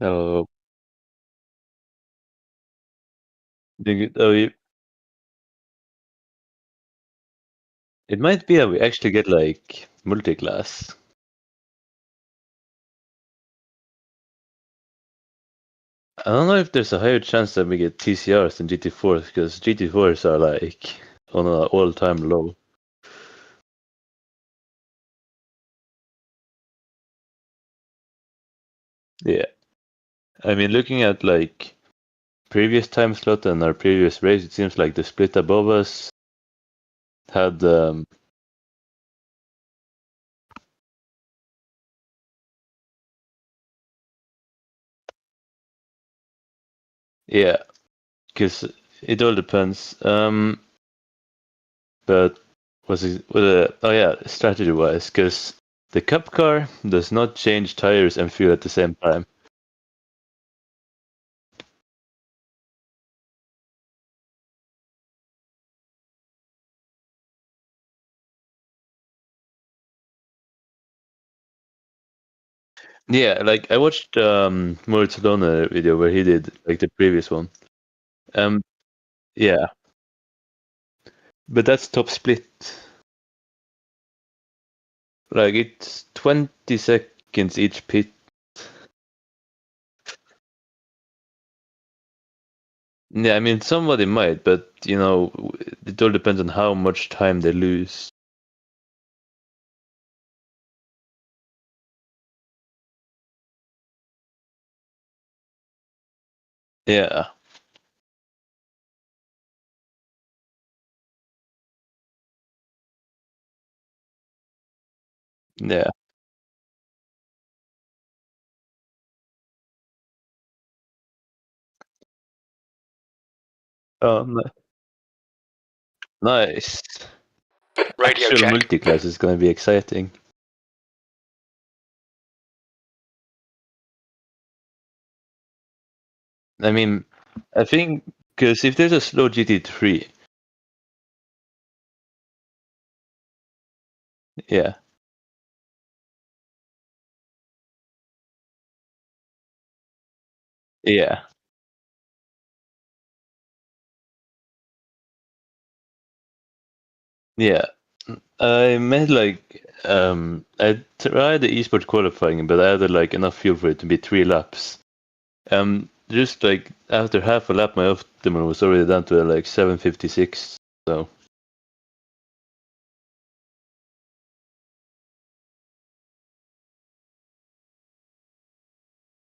Oh, it might be that we actually get like multi-class. I don't know if there's a higher chance that we get TCRs than GT4s because GT4s are like on an all-time low. Yeah, I mean, looking at like previous time slot and our previous race, it seems like the split above us had yeah, because it all depends. But oh yeah, strategy-wise, because the Cup car does not change tires and fuel at the same time. Yeah, like I watched Moritz Lone video where he did like the previous one. Um, yeah, but that's top split. Like it's 20 seconds each pit. Yeah, I mean somebody might, but you know, it all depends on how much time they lose. Yeah. Yeah. Oh, nice. Radio Actual check. multi-class is going to be exciting. I mean, I think because if there's a slow GT3, yeah, yeah, yeah. I made like I tried the esports qualifying, but I had like enough fuel for it to be 3 laps. Just like after half a lap, my optimal was already down to like 756. So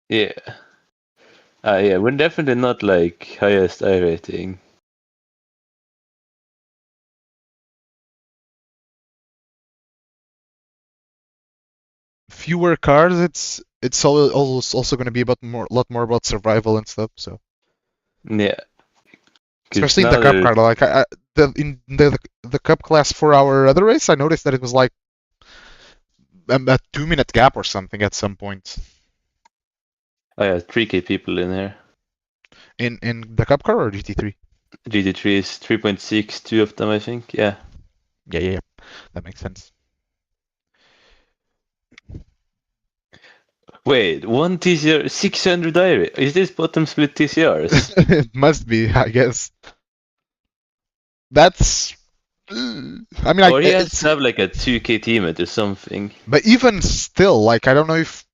yeah, yeah, we're definitely not like highest iRating. Fewer cars, it's also going to be about a lot more about survival and stuff. So Yeah, especially in the cup car, like in the cup class for our other race, I noticed that it was like a 2 minute gap or something at some point. Oh yeah, 3K people in here. In the cup car or GT3? GT3 is 3.6, two of them, I think. Yeah. Yeah. That makes sense. Wait, one TCR, 600 diary. Is this bottom split TCRs? It must be, I guess. That's. I mean, Or he has to have like a 2K teammate or something. But even still, like I don't know if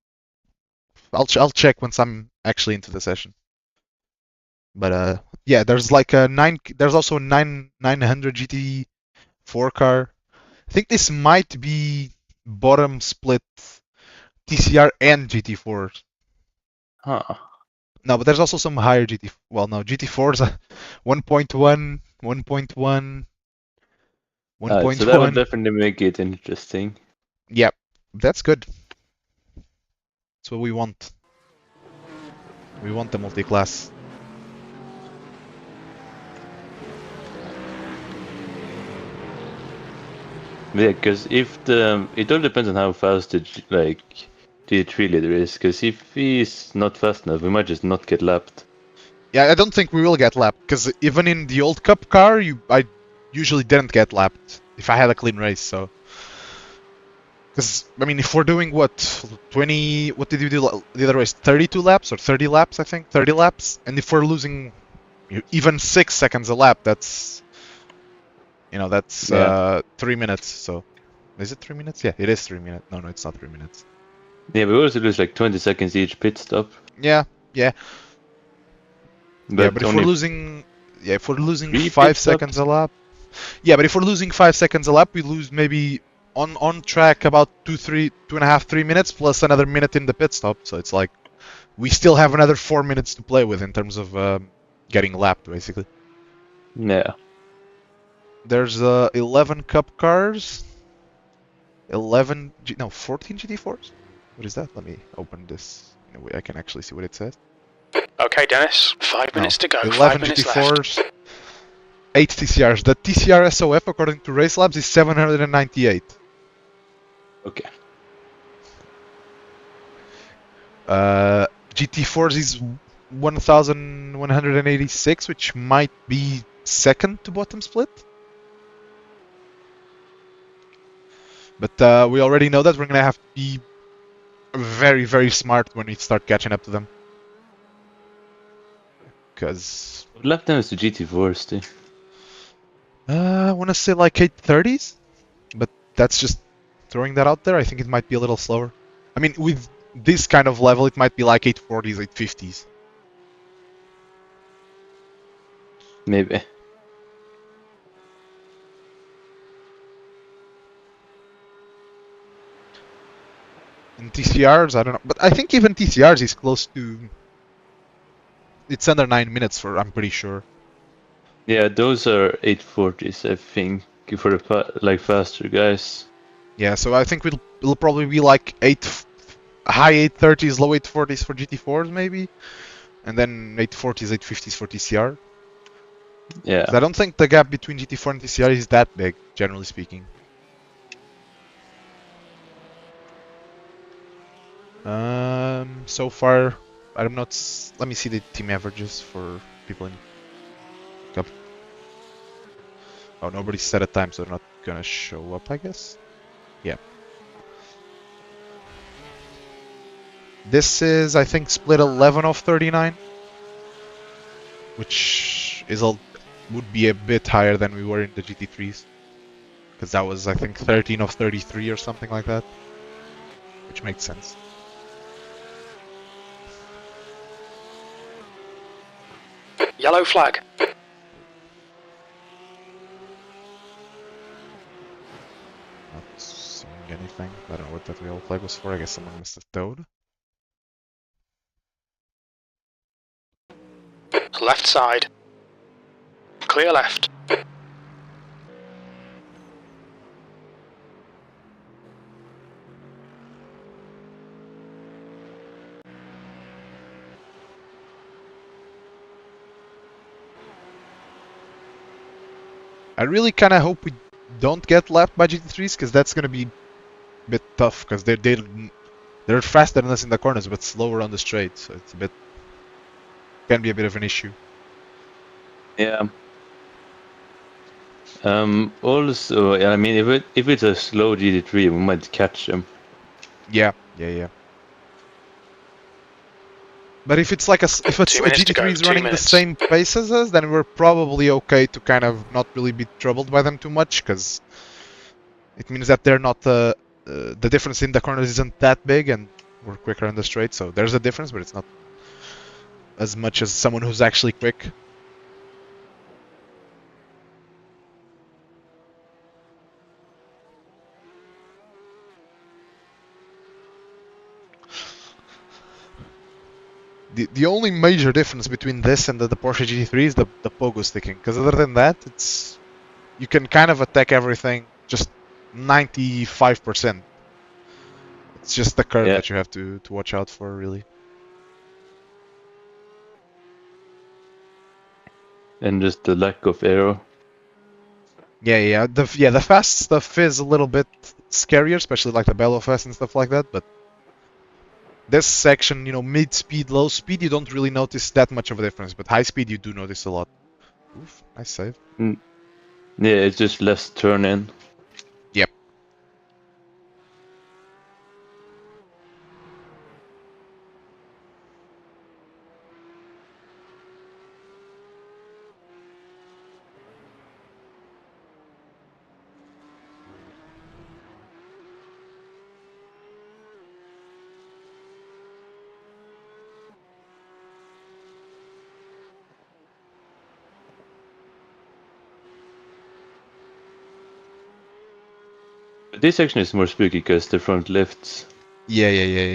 I'll check once I'm actually into the session. But yeah, there's like a There's also a 900 GT4 car. I think this might be bottom split TCR and GT4. Huh. No, but there's also some higher GT. Well, no, GT4's 1.1, 1.1, So that would 1.1. definitely make it interesting. Yep, that's good. That's what we want. We want the multi-class. Yeah, because if it all depends on how fast the like GT3 leader is. Because if he's not fast enough, we might just not get lapped. Yeah, I don't think we will get lapped because even in the old Cup car, I usually didn't get lapped if I had a clean race. So Because, I mean, if we're doing what, 20, what did we do the other race? 32 laps or 30 laps, I think? 30 laps? And if we're losing even 6 seconds a lap, that's, that's 3 minutes. So, is it 3 minutes? Yeah, it is 3 minutes. No, it's not 3 minutes. Yeah, we also lose like 20 seconds each pit stop. Yeah. But but if we're losing, if we're losing 3 5 pit seconds stops? a lap, yeah, but if we're losing 5 seconds a lap, we lose maybe on track about 2.5, 3 minutes plus another minute in the pit stop. So it's like we still have another 4 minutes to play with in terms of getting lapped, basically. Yeah. There's 11 cup cars, 14 GT4s. What is that? Let me open this in a way I can actually see what it says. Okay, Dennis. 5 minutes to go. 11 5 minutes GT4s, left. 8 TCRs. The TCR SOF, according to Race Labs, is 798. Okay. GT4s is 1186, which might be second to bottom split. But we already know that we're gonna have to be very, very smart when we start catching up to them. Because What lap time is the GT4s too? I want to say like 830s, but that's just throwing that out there. I think it might be a little slower. I mean, with this kind of level, it might be like 840s, 850s. Maybe. In TCRs, I don't know. But I think even TCRs is close to... It's under 9 minutes for, I'm pretty sure. Yeah, those are 840s, I think, for the faster guys. Yeah, so I think it'll probably be like high 830s, low 840s for GT4s maybe, and then 840s, 850s for TCR. Yeah. I don't think the gap between GT4 and TCR is that big, generally speaking. So far, I'm not. Let me see the team averages for people in Cup. Oh, nobody set a time, so they're not gonna show up, I guess. Yeah. This is, I think, split 11 of 39, which is would be a bit higher than we were in the GT3s, because that was, I think, 13 of 33 or something like that, which makes sense. Yellow flag. Not seeing anything. I don't know what that yellow flag was for. I guess someone must have towed. Left side. Clear left. I really kind of hope we don't get lapped by GT3s, because that's going to be a bit tough, because they're faster than us in the corners, but slower on the straight, so it's can be a bit of an issue. Yeah. Also, I mean, if it's a slow GT3, we might catch them. Yeah. But if it's like a GT3 is running the same pace as us, then we're probably okay to kind of not really be troubled by them too much, because it means that they're not the difference in the corners isn't that big, and we're quicker on the straight. So there's a difference, but it's not as much as someone who's actually quick. The only major difference between this and the Porsche GT3 is the pogo sticking, because other than that, you can kind of attack everything just 95%. It's just the curve that you have to watch out for, really. And just the lack of aero. Yeah. The fast stuff is a little bit scarier, especially like the Bello Fest and stuff like that, but this section, mid-speed, low speed, you don't really notice that much of a difference, but high speed you do notice a lot. Oof, nice save. Yeah, it's just less turn in. Yep. This section is more spooky because the front lifts. Yeah.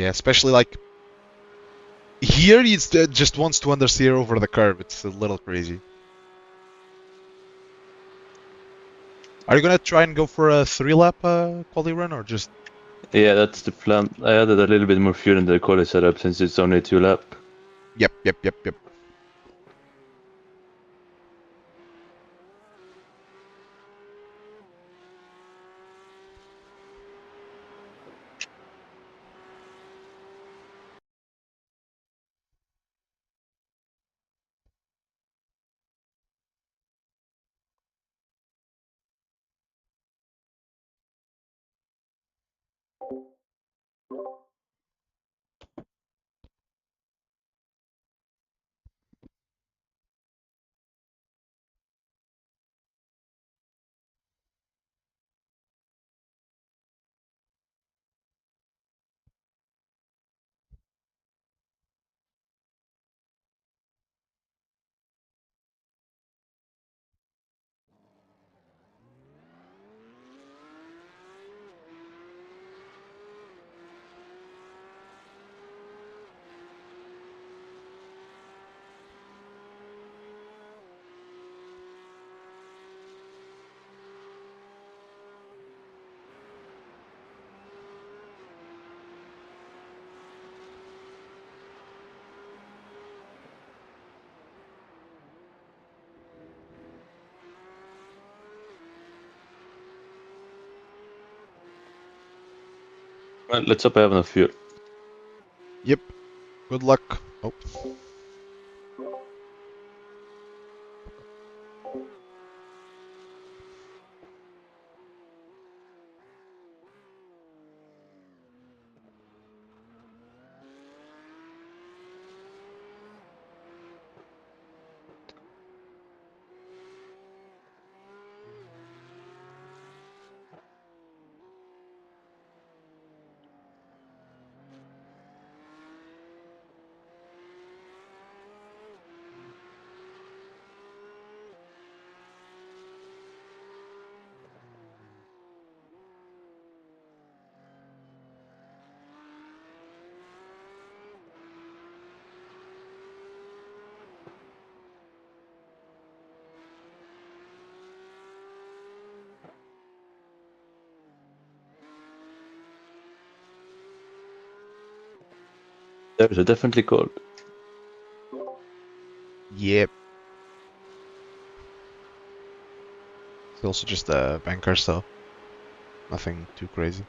Especially like here, he just wants to understeer over the curb. It's a little crazy. Are you gonna try and go for a 3-lap quali run or just? Yeah, that's the plan. I added a little bit more fuel in the quali setup since it's only 2-lap. Yep. Well, let's hope I have enough fuel. Yep. Good luck. Oh. There's a definitely cold. Yep. It's also just a banker, so nothing too crazy.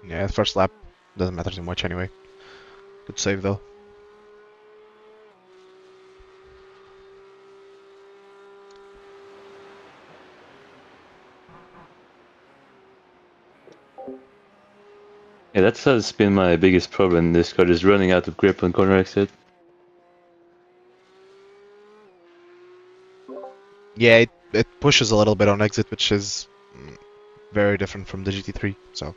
Yeah, first lap doesn't matter too much anyway. Good save though. Yeah, has been my biggest problem in this car, is running out of grip on corner exit. Yeah, it pushes a little bit on exit, which is very different from the GT3. So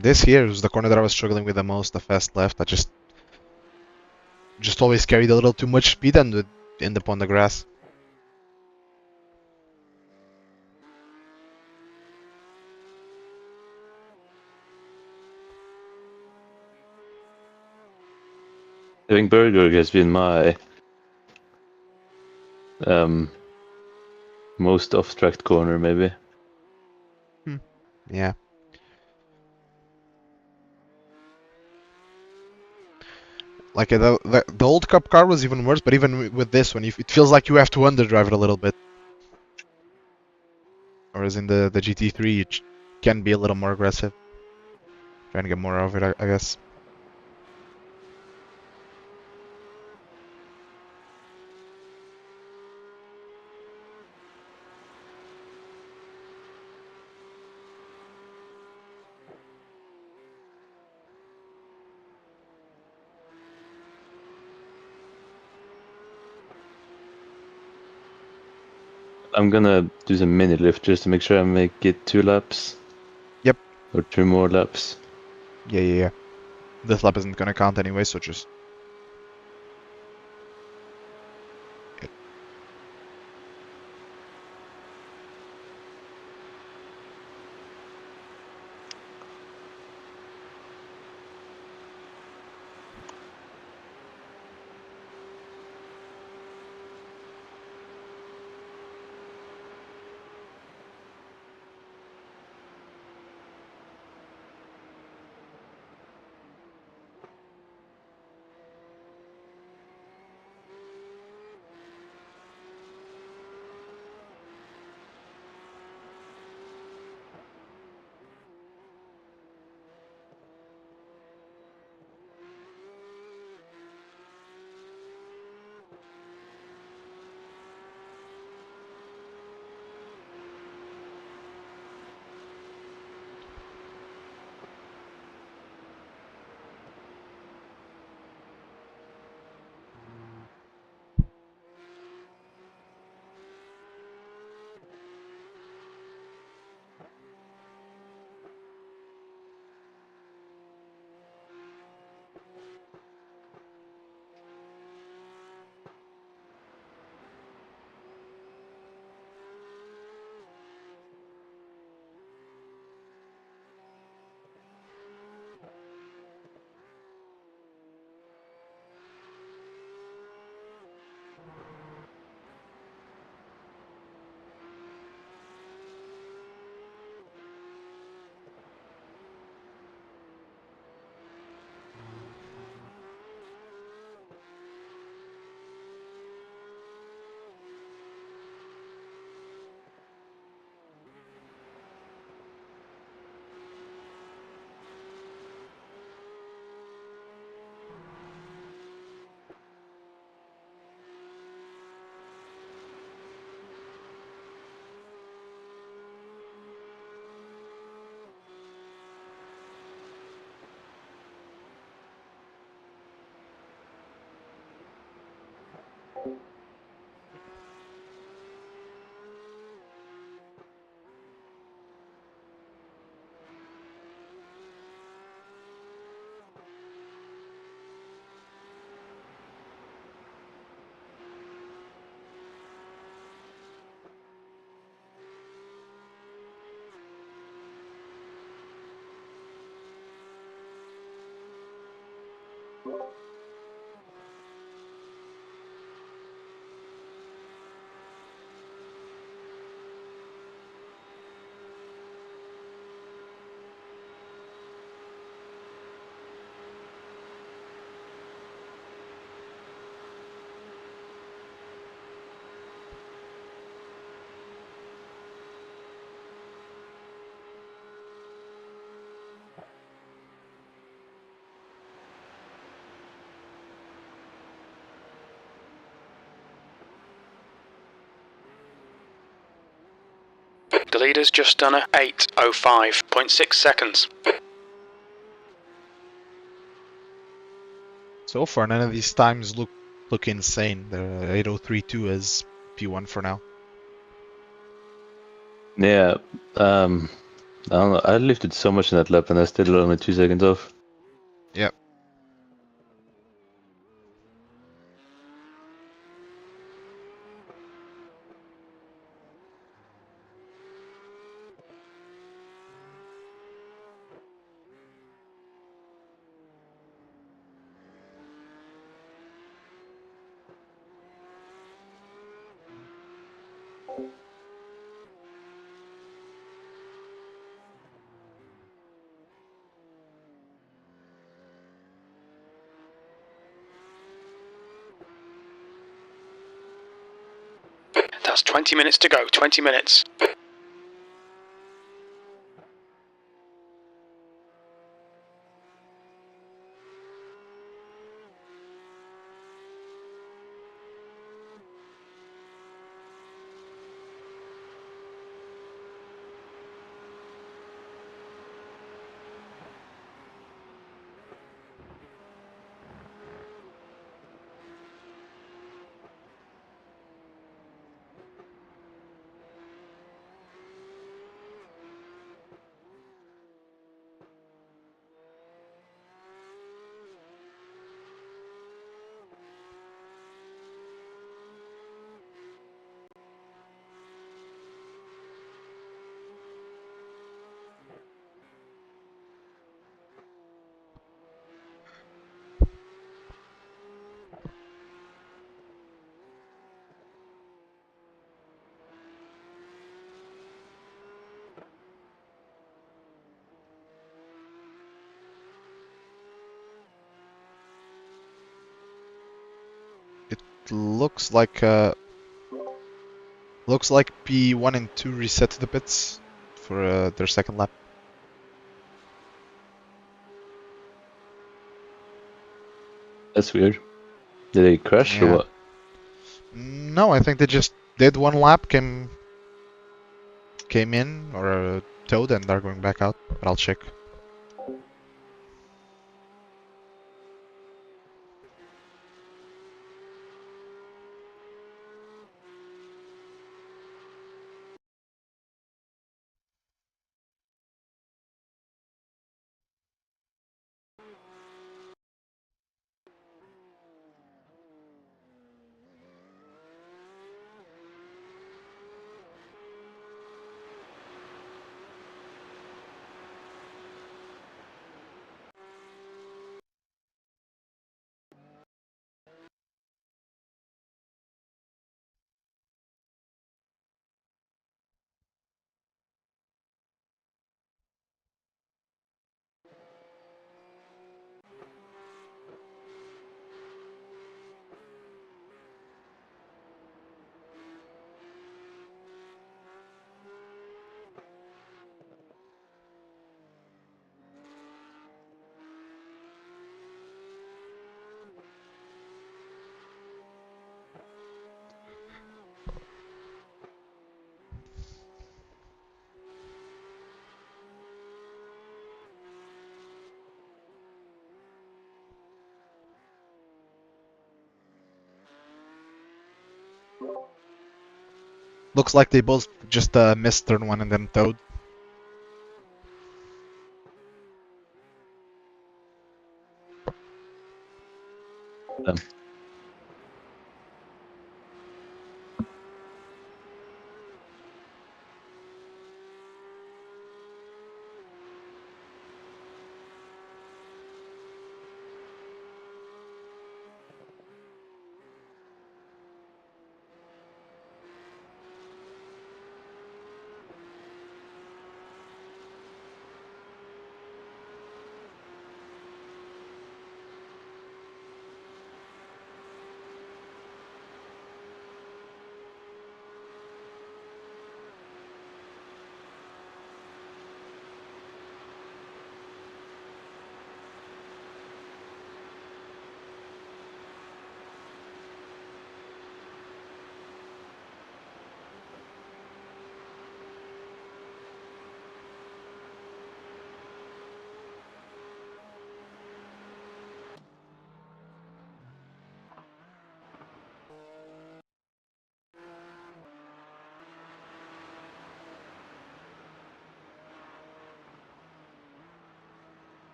This here was the corner that I was struggling with the most, the fast left. I just always carried a little too much speed and would end up on the grass. I think Nurburgring has been my most off-track corner, maybe. Yeah. Like the old Cup car was even worse, but even with this one, it feels like you have to underdrive it a little bit. Whereas in the GT3, it can be a little more aggressive. Trying to get more of it, I guess. I'm gonna do some mini lift just to make sure I make it 2 laps. Yep. Or 2 more laps. Yeah. This lap isn't gonna count anyway, so just... The leader's just done a 8:05.6 seconds. So far, none of these times look insane. The 8032 is P1 for now. Yeah, I don't know. I lifted so much in that lap and I still only 2 seconds off. Yep. That's 20 minutes to go. 20 minutes. Looks like P1 and 2 reset the pits for their second lap. That's weird. Did they crash or Yeah. what? No, I think they just did one lap, came in or towed, and they're going back out. But I'll check. Looks like they both just missed turn 1 and then towed. Um,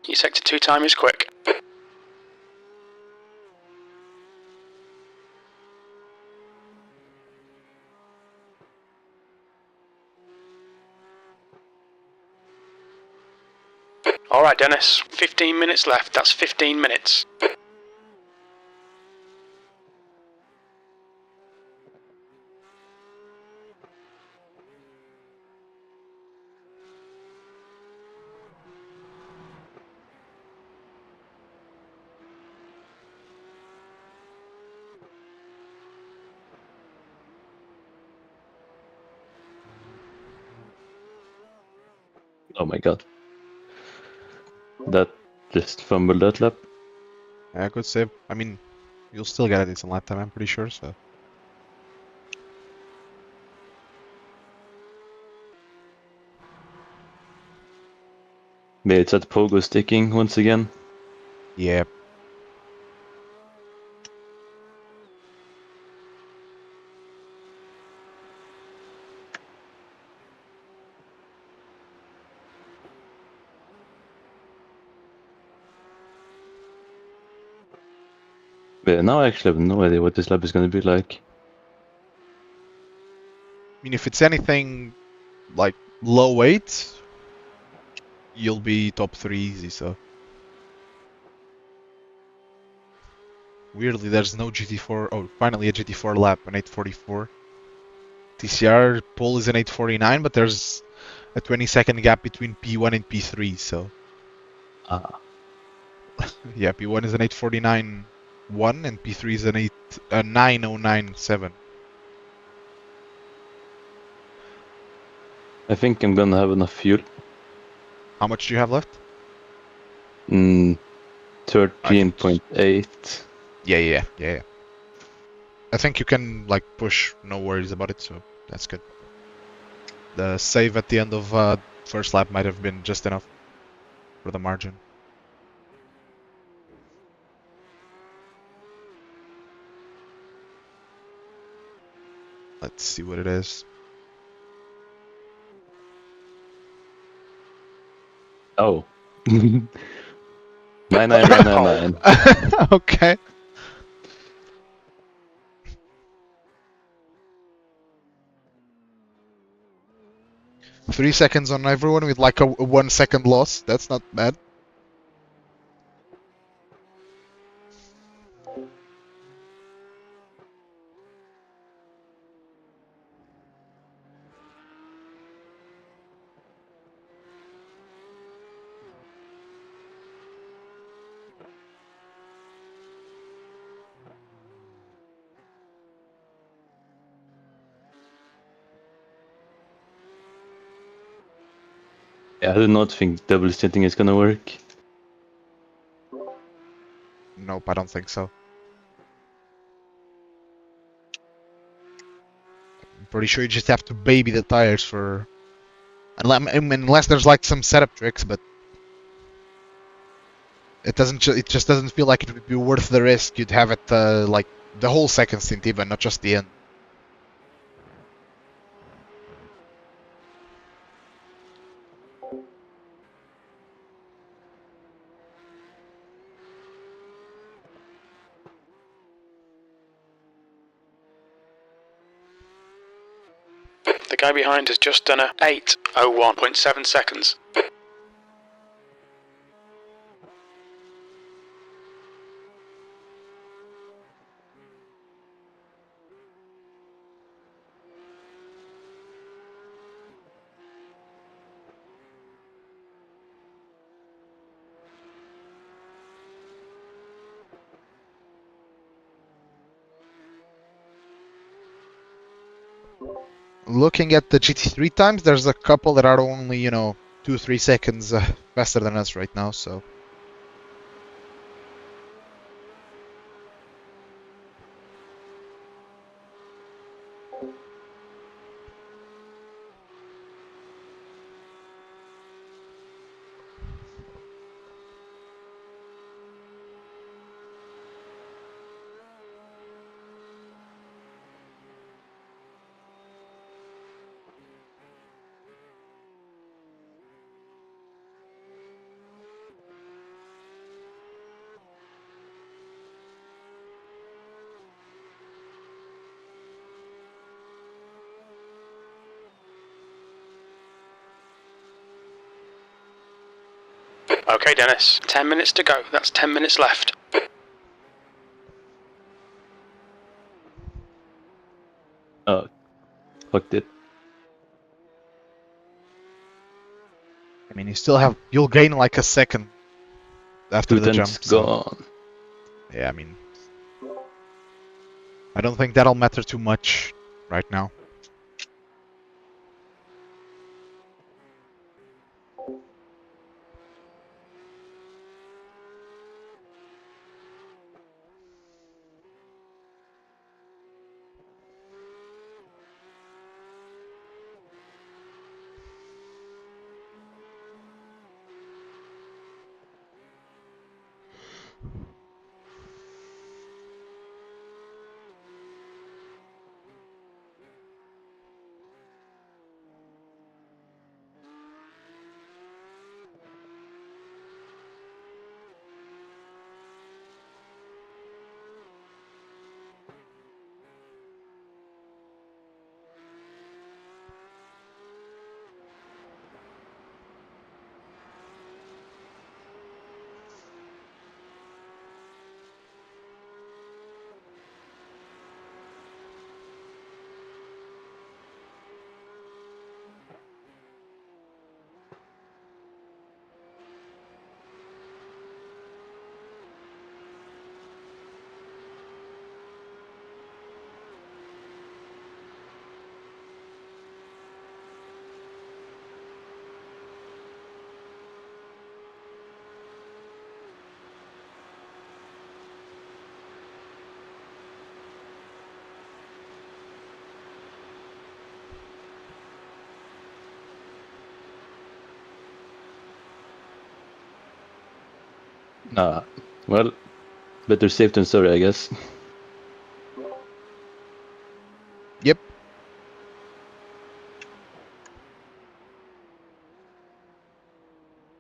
Your sector 2 time is quick. Alright, Dennis. 15 minutes left. That's 15 minutes. Oh my god. That just fumbled that lap. Yeah, good save. I mean, you'll still get a decent lap time, I'm pretty sure, so. Maybe it's at pogo sticking once again. Yeah. But now I actually have no idea what this lap is going to be like. I mean, if it's anything like low 8, you'll be top 3 easy, so. Weirdly, there's no GT4. Oh, finally a GT4 lap, an 844. TCR pole is an 849, but there's a 20-second gap between P1 and P3, so. Ah. Yeah, P1 is an 849.1 and P3 is an 909.7. I think I'm gonna have enough fuel. How much do you have left? 13.8. Yeah. I think you can like push, no worries about it, so that's good. The save at the end of first lap might have been just enough for the margin. Let's see what it is. Oh. 99999. Okay. Three seconds on everyone with like a 1 second loss. That's not bad. Yeah, I do not think double sitting is gonna work. Nope, I don't think so. I'm pretty sure you just have to baby the tires for... Unless there's like some setup tricks, but... It just doesn't feel like it would be worth the risk. You'd have it like the whole second stint even, not just the end. The guy behind has just done a 8:01.7 seconds. Looking at the GT3 times, there's a couple that are only, 2-3 seconds faster than us right now, so... Okay, Dennis. 10 minutes to go. That's 10 minutes left. Oh, fucked it. I mean, you'll gain like a second after the 2 jump. tenths So. gone. Yeah, I mean, I don't think that'll matter too much right now. Nah. Well, better safe than sorry, I guess. Yep.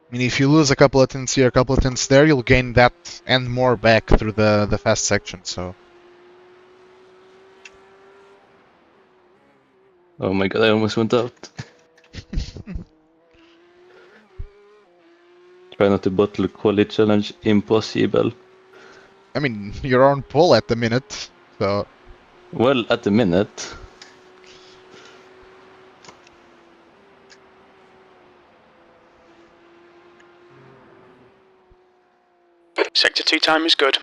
I mean, if you lose a couple of tenths here, a couple of tenths there, you'll gain that and more back through the fast section. So. Oh my god, I almost went out. Try not to bottle quality challenge. Impossible. I mean, you're on pole at the minute, so. Well, at the minute. Sector 2 time is good.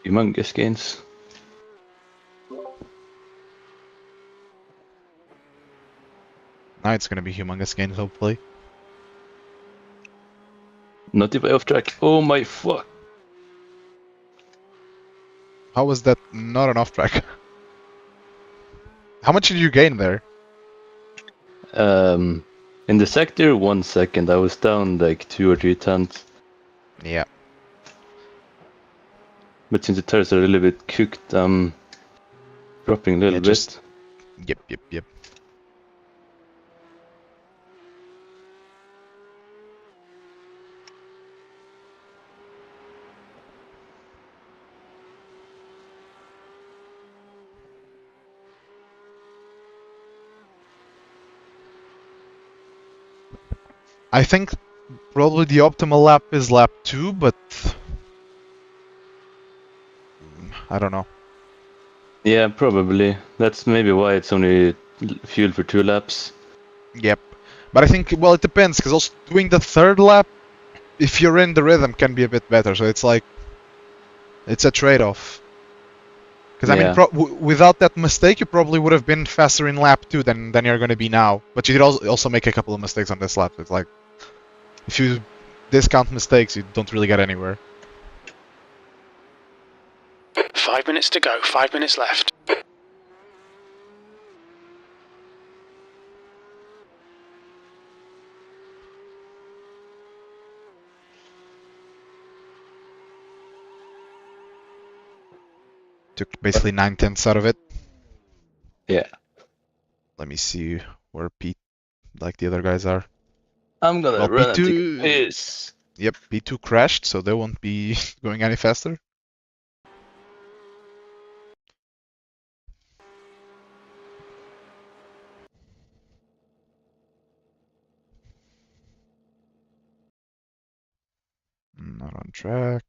Humongous gains. Now it's gonna be humongous gains, hopefully. Not if I off track. Oh my fuck. How was that not an off track? How much did you gain there? In the sector, 1 second. I was down like 2 or 3 tenths. Yeah. But since the tires are a little bit cooked, I'm dropping a little bit. Yep. I think probably the optimal lap is lap 2, but I don't know. Yeah, probably. That's maybe why it's only fuel for 2 laps. Yep. But I think, well, it depends, because also doing the third lap, if you're in the rhythm, can be a bit better. So it's like, it's a trade-off. Because Yeah. I mean, without that mistake, you probably would have been faster in lap 2 than you're going to be now. But you did also make a couple of mistakes on this lap. It's like, if you discount mistakes, you don't really get anywhere. 5 minutes to go, 5 minutes left. Took basically 9/10 out of it. Yeah. Let me see where Pete, like the other guys are. I'm gonna Well, run and take a P2. piss. Yep, P2 crashed, so they won't be going any faster. Not on track.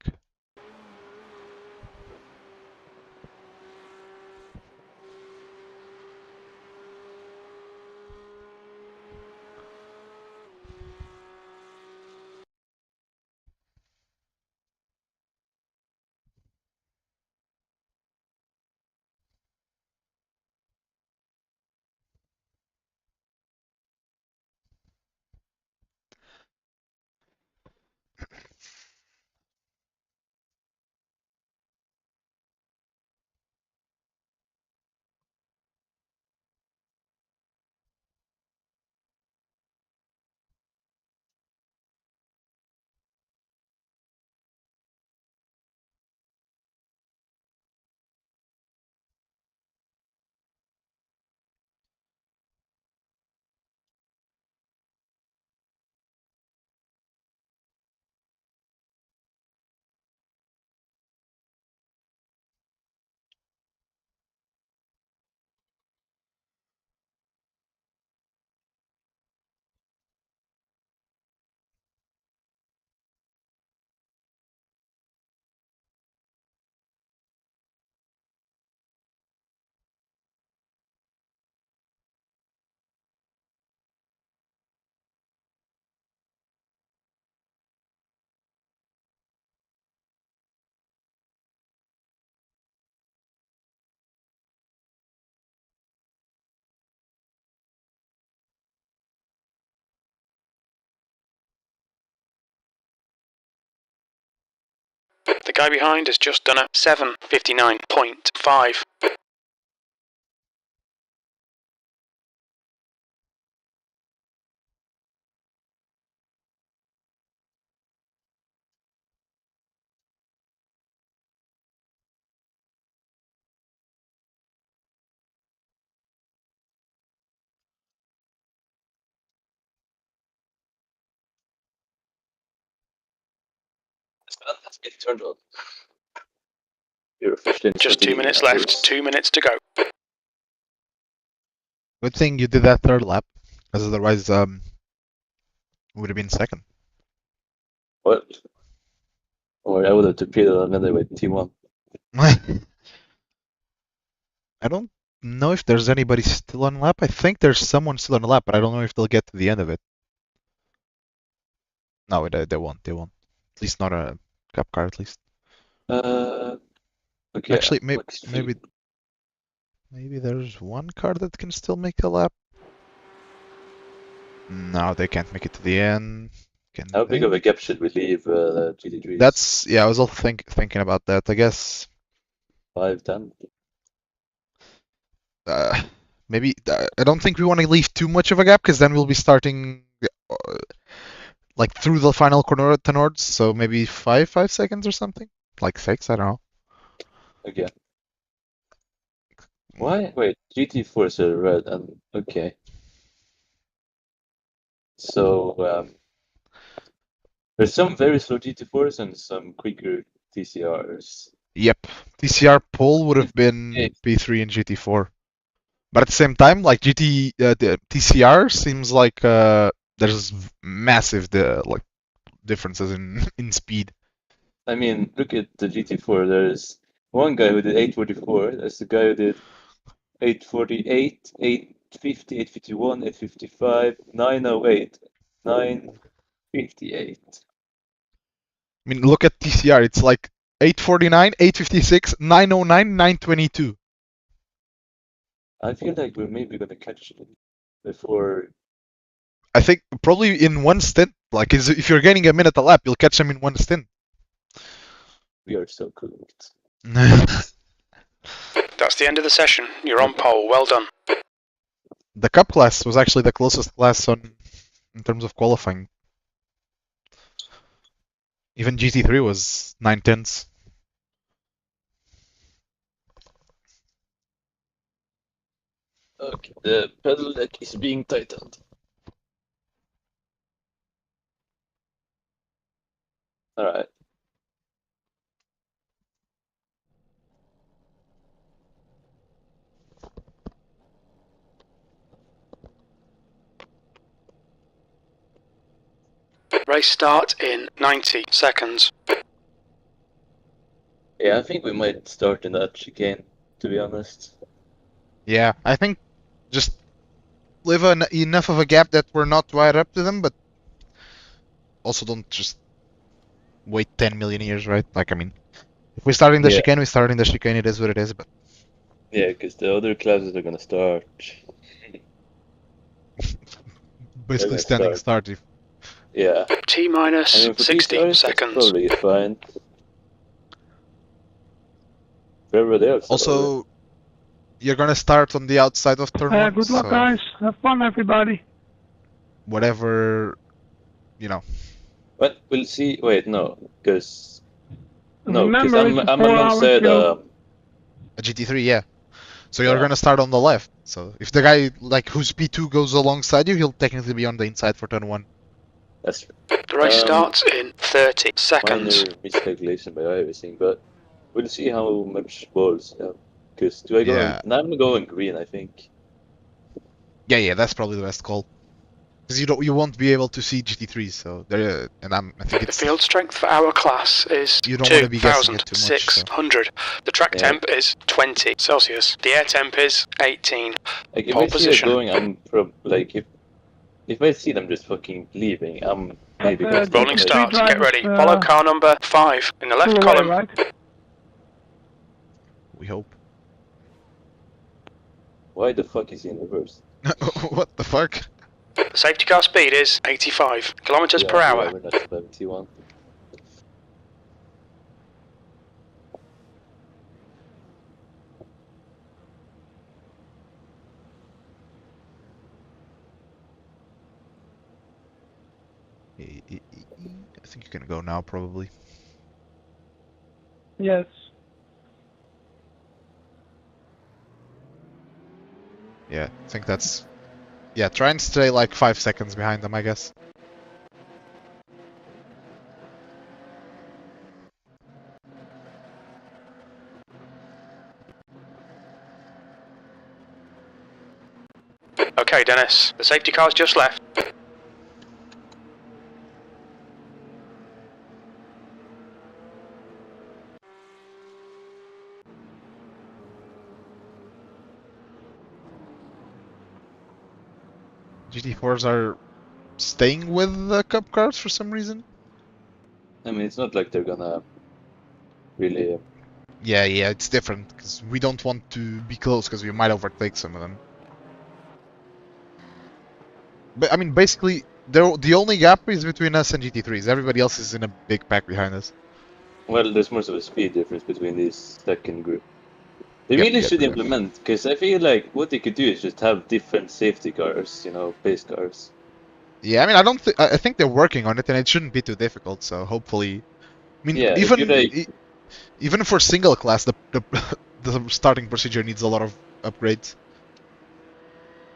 The guy behind has just done a 7:59.5. Let's get turned on. You're officially Just 2 minutes left, 2 minutes to go. Good thing you did that third lap, because otherwise, would have been second. What? Or I would have torpedoed another with T1. I don't know if there's anybody still on lap. I think there's someone still on lap, but I don't know if they'll get to the end of it. No, they won't. They won't. At least not a cup car, at least. Okay. Actually, maybe there's one car that can still make a lap. No, they can't make it to the end. How big of a gap should we leave GT3s? That's yeah. I was also thinking about that. I guess 5, 10. maybe I don't think we want to leave too much of a gap because then we'll be starting like through the final corner to Nords. So maybe 5 seconds or something, like 6. I don't know. Again. Why? Wait, GT4s are red and okay. So there's some very slow GT4s and some quicker TCRs. Yep, TCR pole would have been P3 and GT4, but at the same time, like the TCR seems like there's massive like differences in speed. I mean, look at the GT4. There's one guy who did 844. There's the guy who did 848, 850, 851, 855, 908, 958. I mean, look at TCR. It's like 849, 856, 909, 922. I feel like we're maybe gonna catch it before. I think probably in one stint. Like, if you're gaining a minute a lap, you'll catch them in one stint. We are so cooked. the end of the session. You're on pole. Well done. The Cup class was actually the closest class on in terms of qualifying. Even GT3 was 9/10. Okay, the pedal deck is being tightened. Alright. Race start in 90 seconds. Yeah, I think we might start in that chicane, to be honest. Yeah, I think just leave enough of a gap that we're not right up to them, but also don't just wait 10 million years, right? Like, I mean, if we start in the Yeah. chicane, we start in the chicane, it is what it is, but Yeah, because the other classes are gonna start. basically gonna standing start. Yeah. T minus I mean, for 60 these guys, that's seconds. probably fine. For everybody else, Also, you're gonna start on the outside of turn 1, Good luck, so guys. Have fun, everybody. whatever, you know. but we'll see. Wait, no, because no, because Remember, it's a I'm 4-hour alongside. show. A GT3, yeah. So you're Yeah. gonna start on the left. So if the guy like whose P2 goes alongside you, he'll technically be on the inside for turn 1. That's The race starts in 30 seconds. minor miscalculation by iRacing, but we'll see how much balls. Because do I go? Yeah. And I'm going green, I think. Yeah, that's probably the best call. Because you won't be able to see GT3s, so there and I think The it's field strength for our class is You don't wanna be guessing it too much, so. 2,600. The track Yeah. temp is 20 Celsius. The air temp is 18. Like if Pole I see it position. going, I'm like if I see them just fucking leaving, I'm maybe But, going to Rolling the start. three Get ready. drivers, Follow car number 5 in the left pull away, column. right? we hope. Why the fuck is he in reverse? What the fuck? The safety car speed is 85 kilometers per Yeah, hour. we're not 71. I think you can go now, probably. Yes. Yeah, I think that's... Yeah, try and stay like 5 seconds behind them, I guess. Okay, Dennis. The safety car's just left. GT4s are staying with the Cup cars for some reason. I mean, it's not like they're gonna really. Yeah, it's different, because we don't want to be close, because we might overtake some of them. But, I mean, basically, the only gap is between us and GT3s. Everybody else is in a big pack behind us. Well, there's more of a speed difference between this second group. They Yep, really yep, should yep. implement, because I feel like what they could do is just have different safety cars, you know, pace cars. Yeah, I mean, I think they're working on it, and it shouldn't be too difficult, so hopefully... I mean, Yeah, if even you like- even for single class, the the starting procedure needs a lot of upgrades.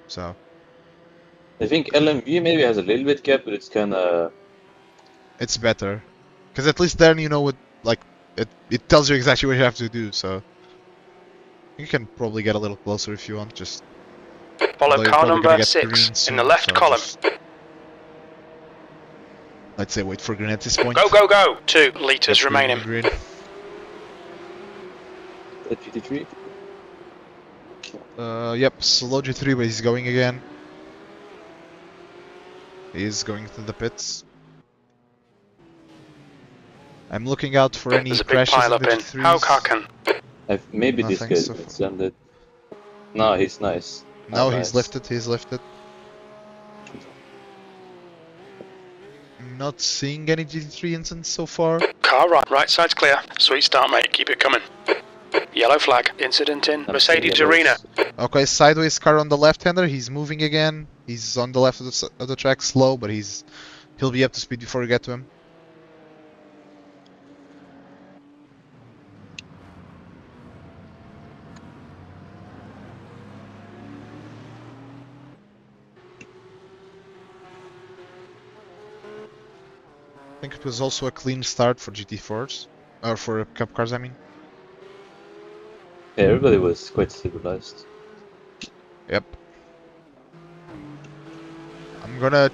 So... I think LMV maybe has a little bit gap, but it's kind of. It's better. Because at least then you know what, like, it tells you exactly what you have to do, so... You can probably get a little closer if you want, just... Follow although you're car probably gonna number get 6 green in soon, the left so column. just- Let's say wait for green at this point. Go, go, go! 2 litres Yep, green, remaining. green. At GT3? Yep, slow G3, but he's going again. He's going to the pits. I'm looking out for any There's a big crashes pile in up the in G3s. Haukaken. Maybe this Nothing guy's so far. extended. No, he's nice. No, Oh, he's nice. lifted, Not seeing any GT3 incidents so far. Car right side's clear. Sweet start, mate. Keep it coming. Yellow flag. Incident in I'm Mercedes seeing Arena. yellows. Okay, sideways car on the left-hander. He's moving again. He's on the left of the track, slow, but he'll be up to speed before we get to him. I think it was also a clean start for GT4s, or for Cup cars, I mean. Yeah, everybody was quite civilized. Yep. I'm gonna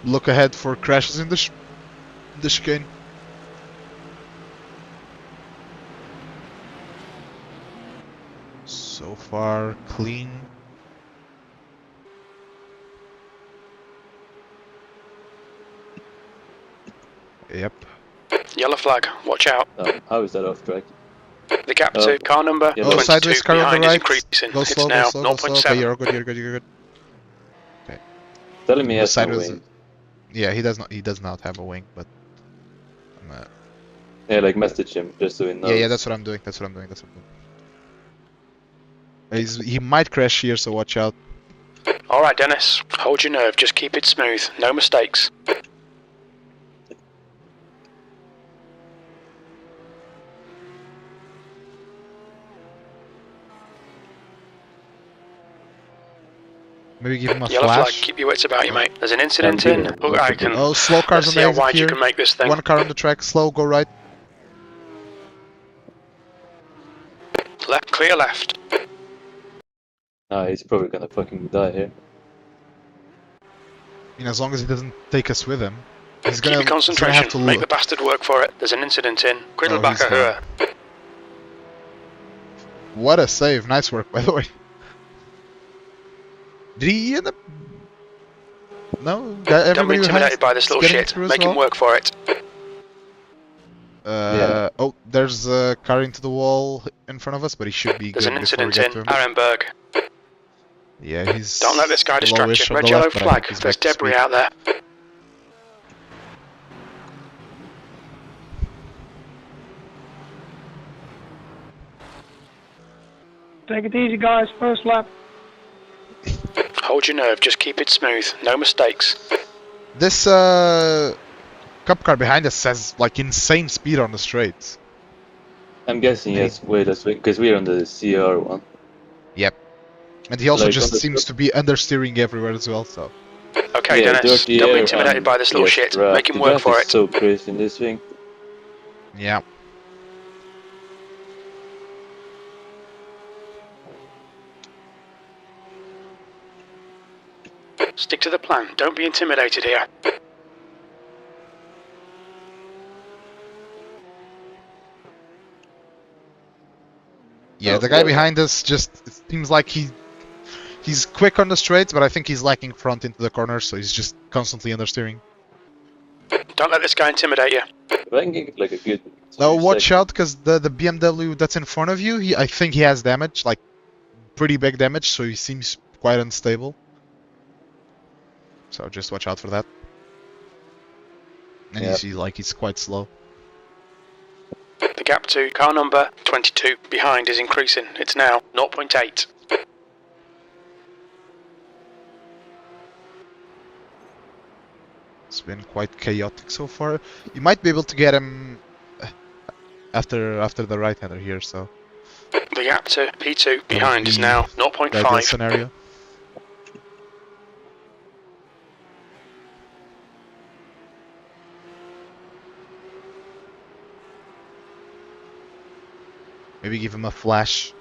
look ahead for crashes in the chicane. So far, clean. Yep. Yellow flag. Watch out. How is that off track? The gap to car number Yeah, 22 sideways car on the behind is right. increasing. Go It's slow, now go slow, go slow. Okay, 0.7. you're good, you're good, you're good. Telling me he The has no sideways. wing. Yeah, he does not have a wing, but Yeah, like message him just so he knows. yeah, that's what I'm doing. That's what I'm doing. He might crash here, so watch out. Alright, Dennis. Hold your nerve. Just keep it smooth. No mistakes. Maybe give him a Yellow flag. flash. Keep your wits about you, mate. There's an incident I'm in. doing it. Look, I can. Oh, slow cars Let's on see the how exit wide here. you can make this thing. One car on the track, slow, go right. Left, clear left. He's probably gonna fucking die here. I mean, as long as he doesn't take us with him, he's Keep gonna, your he's gonna concentration. have to Make the look. bastard work for it. There's an incident in. Griddle Oh, back he's a her. What a save! Nice work, by the way. Did he end up? No, Don't be everybody intimidated by this little getting shit. through as Make him well? work for it. Yeah. Oh, there's a car into the wall in front of us, but he should be There's good an before we incident get to in him. Arenberg. Yeah, he's. Don't let this guy distract slowish you. on Red the yellow left, but I flag. think he's There's back to debris speed. out there. Take it easy, guys. First lap. Hold your nerve. Just keep it smooth. No mistakes. This cup car behind us has like insane speed on the straights. I'm guessing he has way less wing because we're on the CR one. Yep. And he also Like, just on the seems to be understeering everywhere as well, so. Okay, Yeah, Dennis. dirty Don't be air intimidated and by this little yes, shit. draft. Make him The work draft for is it. so crazy in this wing. Yeah. Stick to the plan. Don't be intimidated here. Yeah, Oh, the guy yeah. behind us just it seems like he's quick on the straights, but I think he's lacking front into the corners, so he's just constantly understeering. Don't let this guy intimidate you. If I can get like a good. Now few watch seconds- out, because the BMW that's in front of you, I think he has damage, like pretty big damage, so he seems quite unstable. So just watch out for that. And Yeah. you see, like, he's quite slow. The gap to car number 22 behind is increasing. It's now 0.8. It's been quite chaotic so far. You might be able to get him after the right-hander here, so The gap to P2 behind is be now the ideal 0.5. scenario. Maybe give him a flash.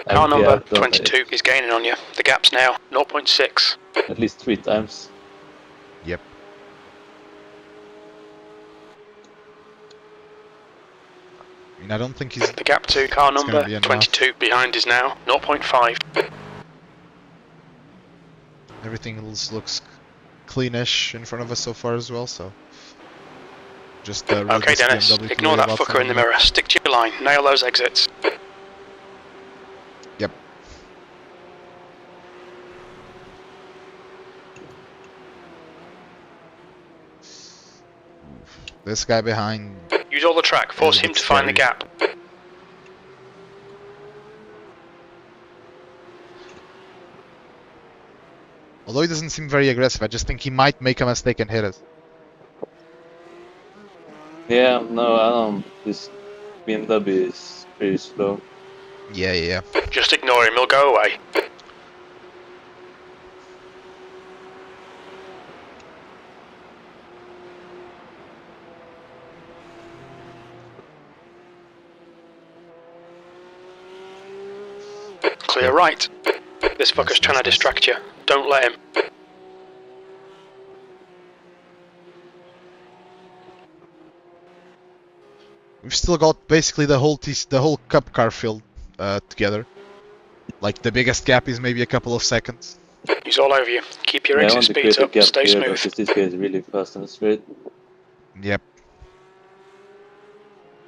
Car number I've done 22 is gaining on you. The gap's now 0.6. it at least 3 times. Yep. I mean, I don't think he's. The gap to car It's gonna number be enough. 22 behind is now 0.5. Everything else looks cleanish in front of us so far as well, so. Just really Okay, this Dennis, BMW to ignore worry that about fucker in the from mirror. Stick to your line. Nail those exits. Yep. This guy behind. Use all the track. Force It's a him bit to find the scary. gap. Although he doesn't seem very aggressive, I just think he might make a mistake and hit us. Yeah, no, I don't. This BMW is pretty slow. Yeah. Just ignore him, he'll go away. Clear right. This fucker's trying to distract you. Don't let him. We've still got basically the whole cup car field together. Like the biggest gap is maybe a couple of seconds. He's all over you. Keep your Yeah, I exit want to speeds create a up. gap Stay here smooth. because this guy is really fast and straight. Yep.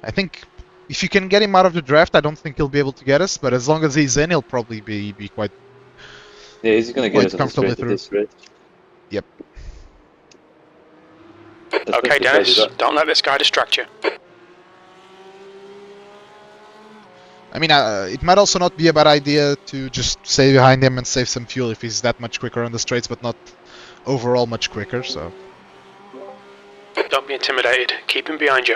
I think if you can get him out of the draft, I don't think he'll be able to get us. But as long as he's in, he'll probably be quite. Yeah, he's gonna get us on the comfortably straight at this rate. Yep. Okay, Dennis. Don't let this guy distract you. I mean, it might also not be a bad idea to just stay behind him and save some fuel if he's that much quicker on the straights, but not overall much quicker, so... Don't be intimidated. Keep him behind you.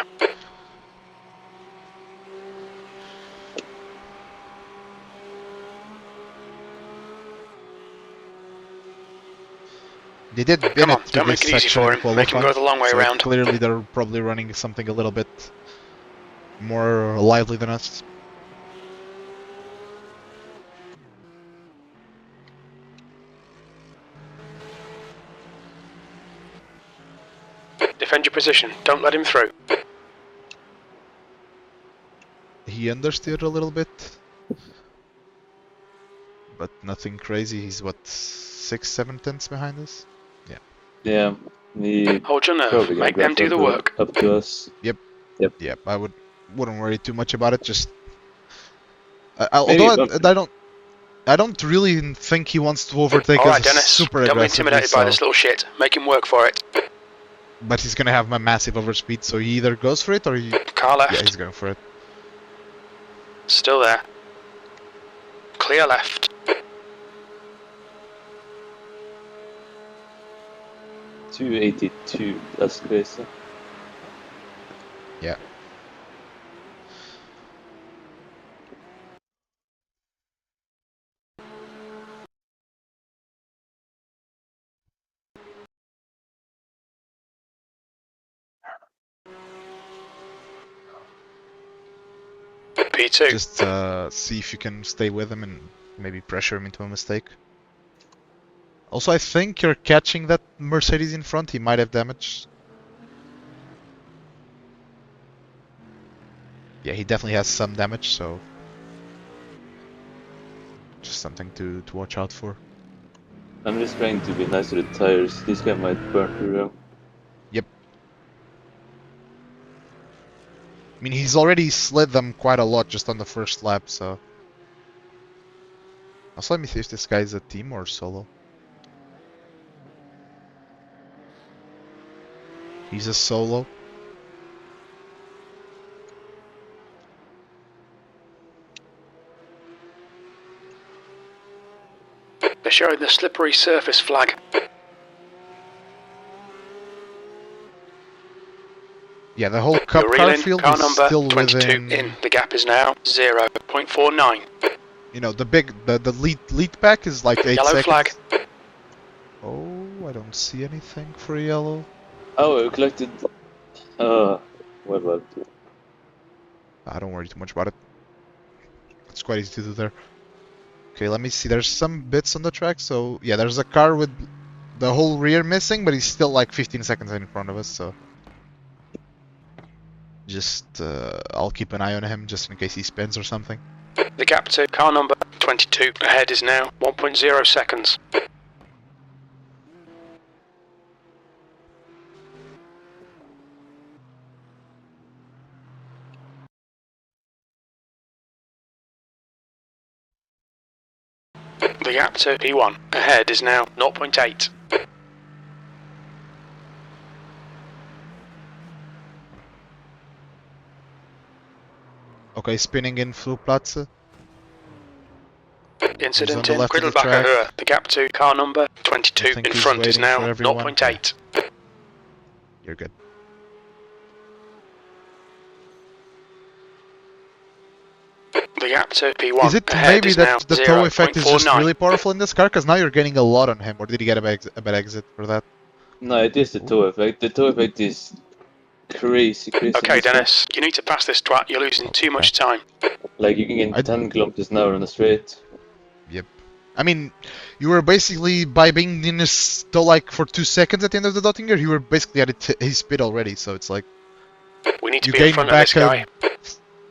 They did bin Come on, it to don't this make it easy section for in him. Make him qualifying, go the long way so around. clearly they're probably running something a little bit more lively than us. Defend your position. Don't let him through. He understeered a little bit, but nothing crazy. He's what, 6-7 tenths behind us? Yeah, he Hold your nerve. probably Make gonna them do the grab work. up to us. Yep, I wouldn't worry too much about it. Just Maybe although I don't really think he wants to overtake us Alright, Dennis. super Don't be aggressively. intimidated by this little shit. Make him work for it. But he's gonna have a massive overspeed, so he either goes for it or he... Car left. Yeah, he's going for it. Still there. Clear left. 282. That's crazy. Yeah. P2. Just see if you can stay with him and maybe pressure him into a mistake. Also, I think you're catching that Mercedes in front. He might have damage. Yeah, he definitely has some damage, so... just something to watch out for. I'm just trying to be nice to the tires. This guy might burn through. Yep. I mean, he's already slid them quite a lot just on the first lap, so... Also, let me see if this guy is a team or solo. He's a solo. They're showing the slippery surface flag. Yeah, the whole cup You're car reeling. field Car is number still 22 within... in. The gap is now 0.49. You know, the lead pack is like 8 Yellow seconds. flag. Oh, I don't see anything for yellow. Oh, we collected. What about it? I don't worry too much about it. It's quite easy to do there. Okay, let me see. There's some bits on the track, so yeah, there's a car with the whole rear missing, but he's still like 15 seconds in front of us, so... Just, I'll keep an eye on him just in case he spins or something. The gap to car number 22 ahead is now 1.0 seconds. The gap to P1 ahead is now 0.8. Okay, spinning in Flugplatz. Incident the in left of the Griddlebacker track. Hur. The gap to car number 22 think in he's front is waiting now for everyone. 0.8. You're good. The gap to P1 Is it ahead maybe is now that the tow effect is just 0.49. really powerful in this car? Because now you're getting a lot on him. Or did he get a bad exit for that? No, it is the tow effect. The tow effect is crazy. Okay, Dennis, you need to pass this track. You're losing too much time. Like you can get 10 kilometers an hour on a straight. Yep. I mean, you were basically, by being in his tow like for 2 seconds at the end of the Dottinger, you were basically at his speed already, so it's like... We need to You be in gained front of this back guy.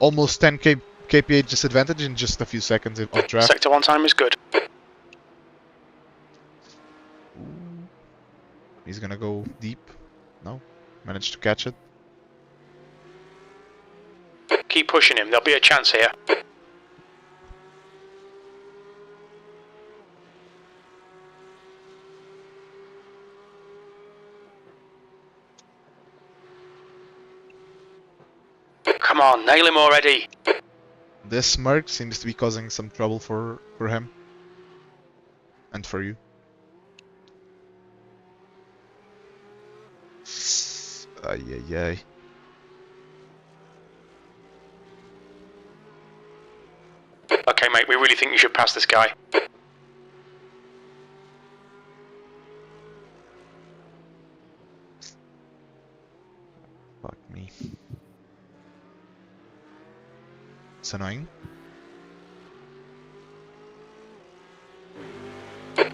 almost 10 kph disadvantage in just a few seconds of draft. Sector 1 time is good. He's gonna go deep. No. Managed to catch it. Keep pushing him. There'll be a chance here. Come on, nail him already. This smirk seems to be causing some trouble for him. And for you. Ay, ay, ay. Okay, mate, we really think you should pass this guy. Fuck me. It's annoying.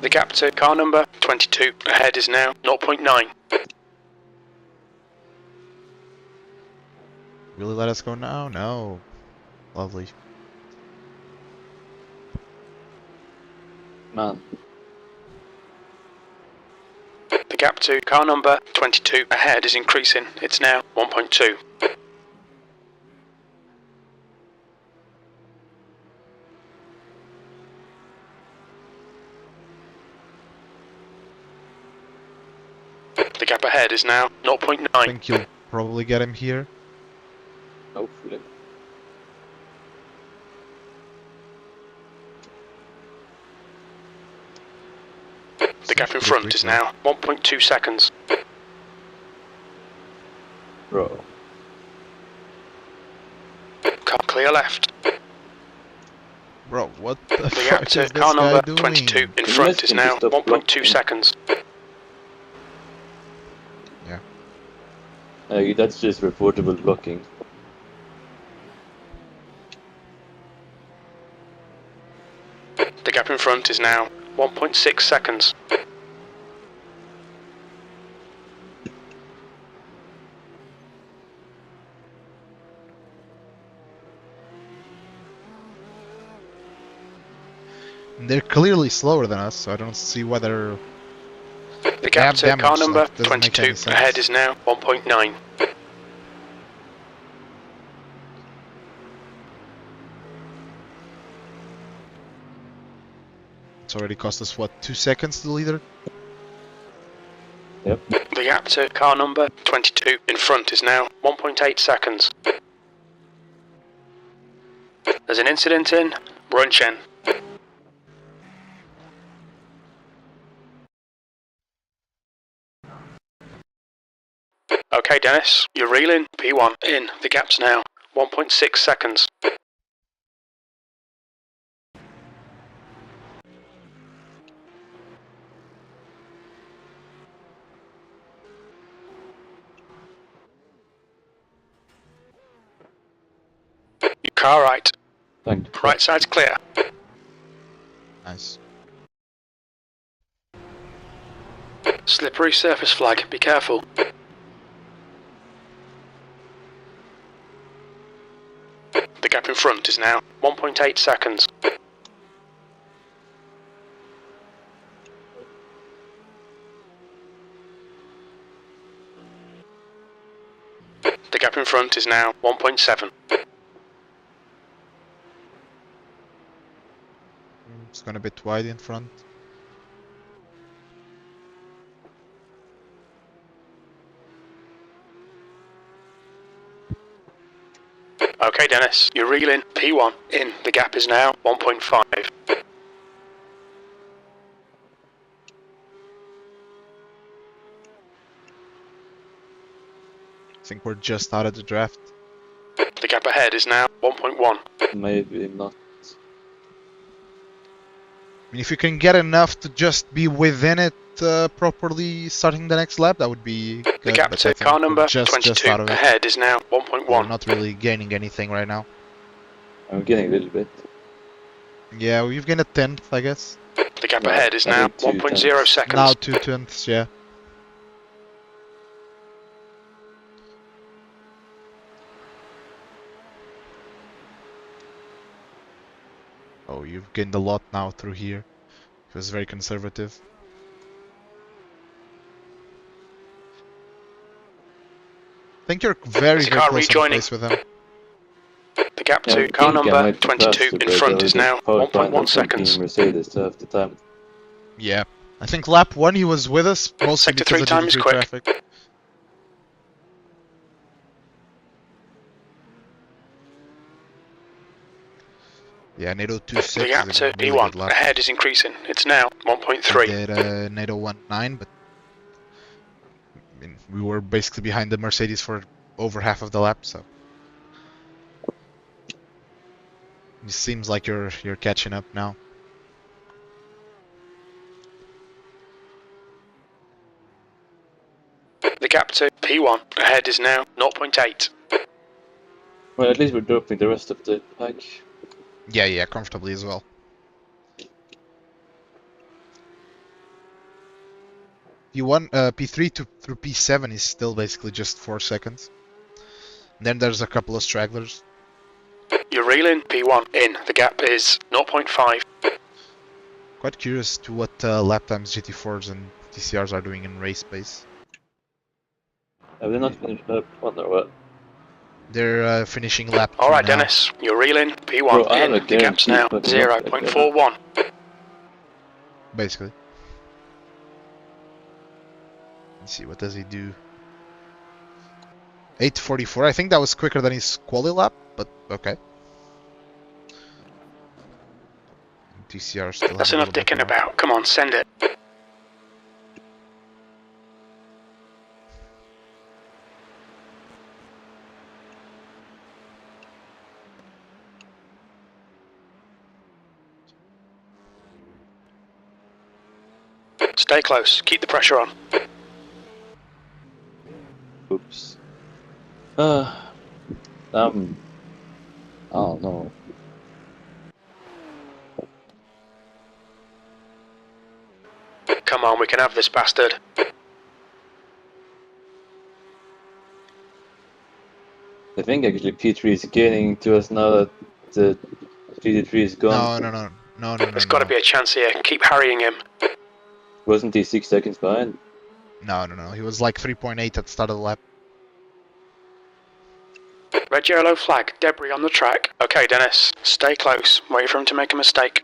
The gap to car number 22 ahead is now 0.9. Really let us go now? No. Lovely. Man. The gap to car number 22 ahead is increasing. It's now 1.2. The gap ahead is now 0.9. I think you'll probably get him here. Hopefully. The gap in front is now 1.2 seconds. Bro. Car clear left. Bro, what the The fuck gap is to this car guy number doing? 22 in front is now 1.2 seconds. That's just reportable blocking. The gap in front is now 1.6 seconds. They're clearly slower than us, so I don't see whether... The gap to car damage, number like, doesn't make any 22 sense. ahead is now 1.9. It's already cost us, what, 2 seconds to the leader? Yep. The gap to car number 22 in front is now 1.8 seconds. There's an incident in Brunchen. Okay, Dennis, you're reeling. P1 in. The gap's now 1.6 seconds. Your car right. Thank you. Right side's clear. Nice. Slippery surface flag. Be careful. The gap in front is now 1.8 seconds. The gap in front is now 1.7. It's gone a bit wide in front. Okay, Dennis, you're reeling. P1 in. The gap is now 1.5. think we're just out of the draft. The gap ahead is now 1.1. Maybe not. I mean, if you can get enough to just be within it properly starting the next lap, that would be good. The gap but to I think car we're number just 22 out of it. ahead is now We're 1.1. not really gaining anything right now. I'm getting a little bit. Yeah, we've gained a tenth, I guess. The gap Well, ahead is I now think 2 1.0 tenths. seconds. Now 2/10, yeah. Oh, you've gained a lot now through here. It was very conservative. I think you're very, There's a very car close on rejoining. pace with him. The gap Yeah, I to car think I number might be 22 faster, in but front I is was now power plant 1.1 up seconds. in Mercedes half the time. Yeah. I think lap 1 he was with us, mostly Sector because 3 of time is GT3 quick. traffic. Yeah, NATO 2.6 The gap is to a really good P1 lap. ahead is increasing. It's now He 1.3. did NATO 1.9, but I mean, we were basically behind the Mercedes for over half of the lap, so it seems like you're catching up now. The gap to P1 ahead is now 0.8. Well, at least we're dropping the rest of the pack. Yeah, comfortably as well. P1, P3 through P7 is still basically just 4 seconds. Then there's a couple of stragglers. You're reeling P1 in. The gap is 0.5. Quite curious to what lap times GT4s and TCRs are doing in race pace. Have they not finished lap 1 or what? They're finishing lap 2 Alright, now. Dennis. You're reeling P1 Bro, I have in. a The gap's guaranteed now fucking up like that. 0.41. Basically. Let's see, what does he do? 8:44. I think that was quicker than his quali lap, but okay. TCR still That's has a enough little bit dicking more. about. Come on, send it. Stay close. Keep the pressure on. Oops. I don't know. Come on, we can have this bastard. I think actually P3 is gaining to us now that the GT3 is gone. No. There's got to be a chance here. Keep harrying him. Wasn't he 6 seconds behind? No. He was like 3.8 at the start of the lap. Red yellow flag. Debris on the track. Okay, Dennis. Stay close. Wait for him to make a mistake.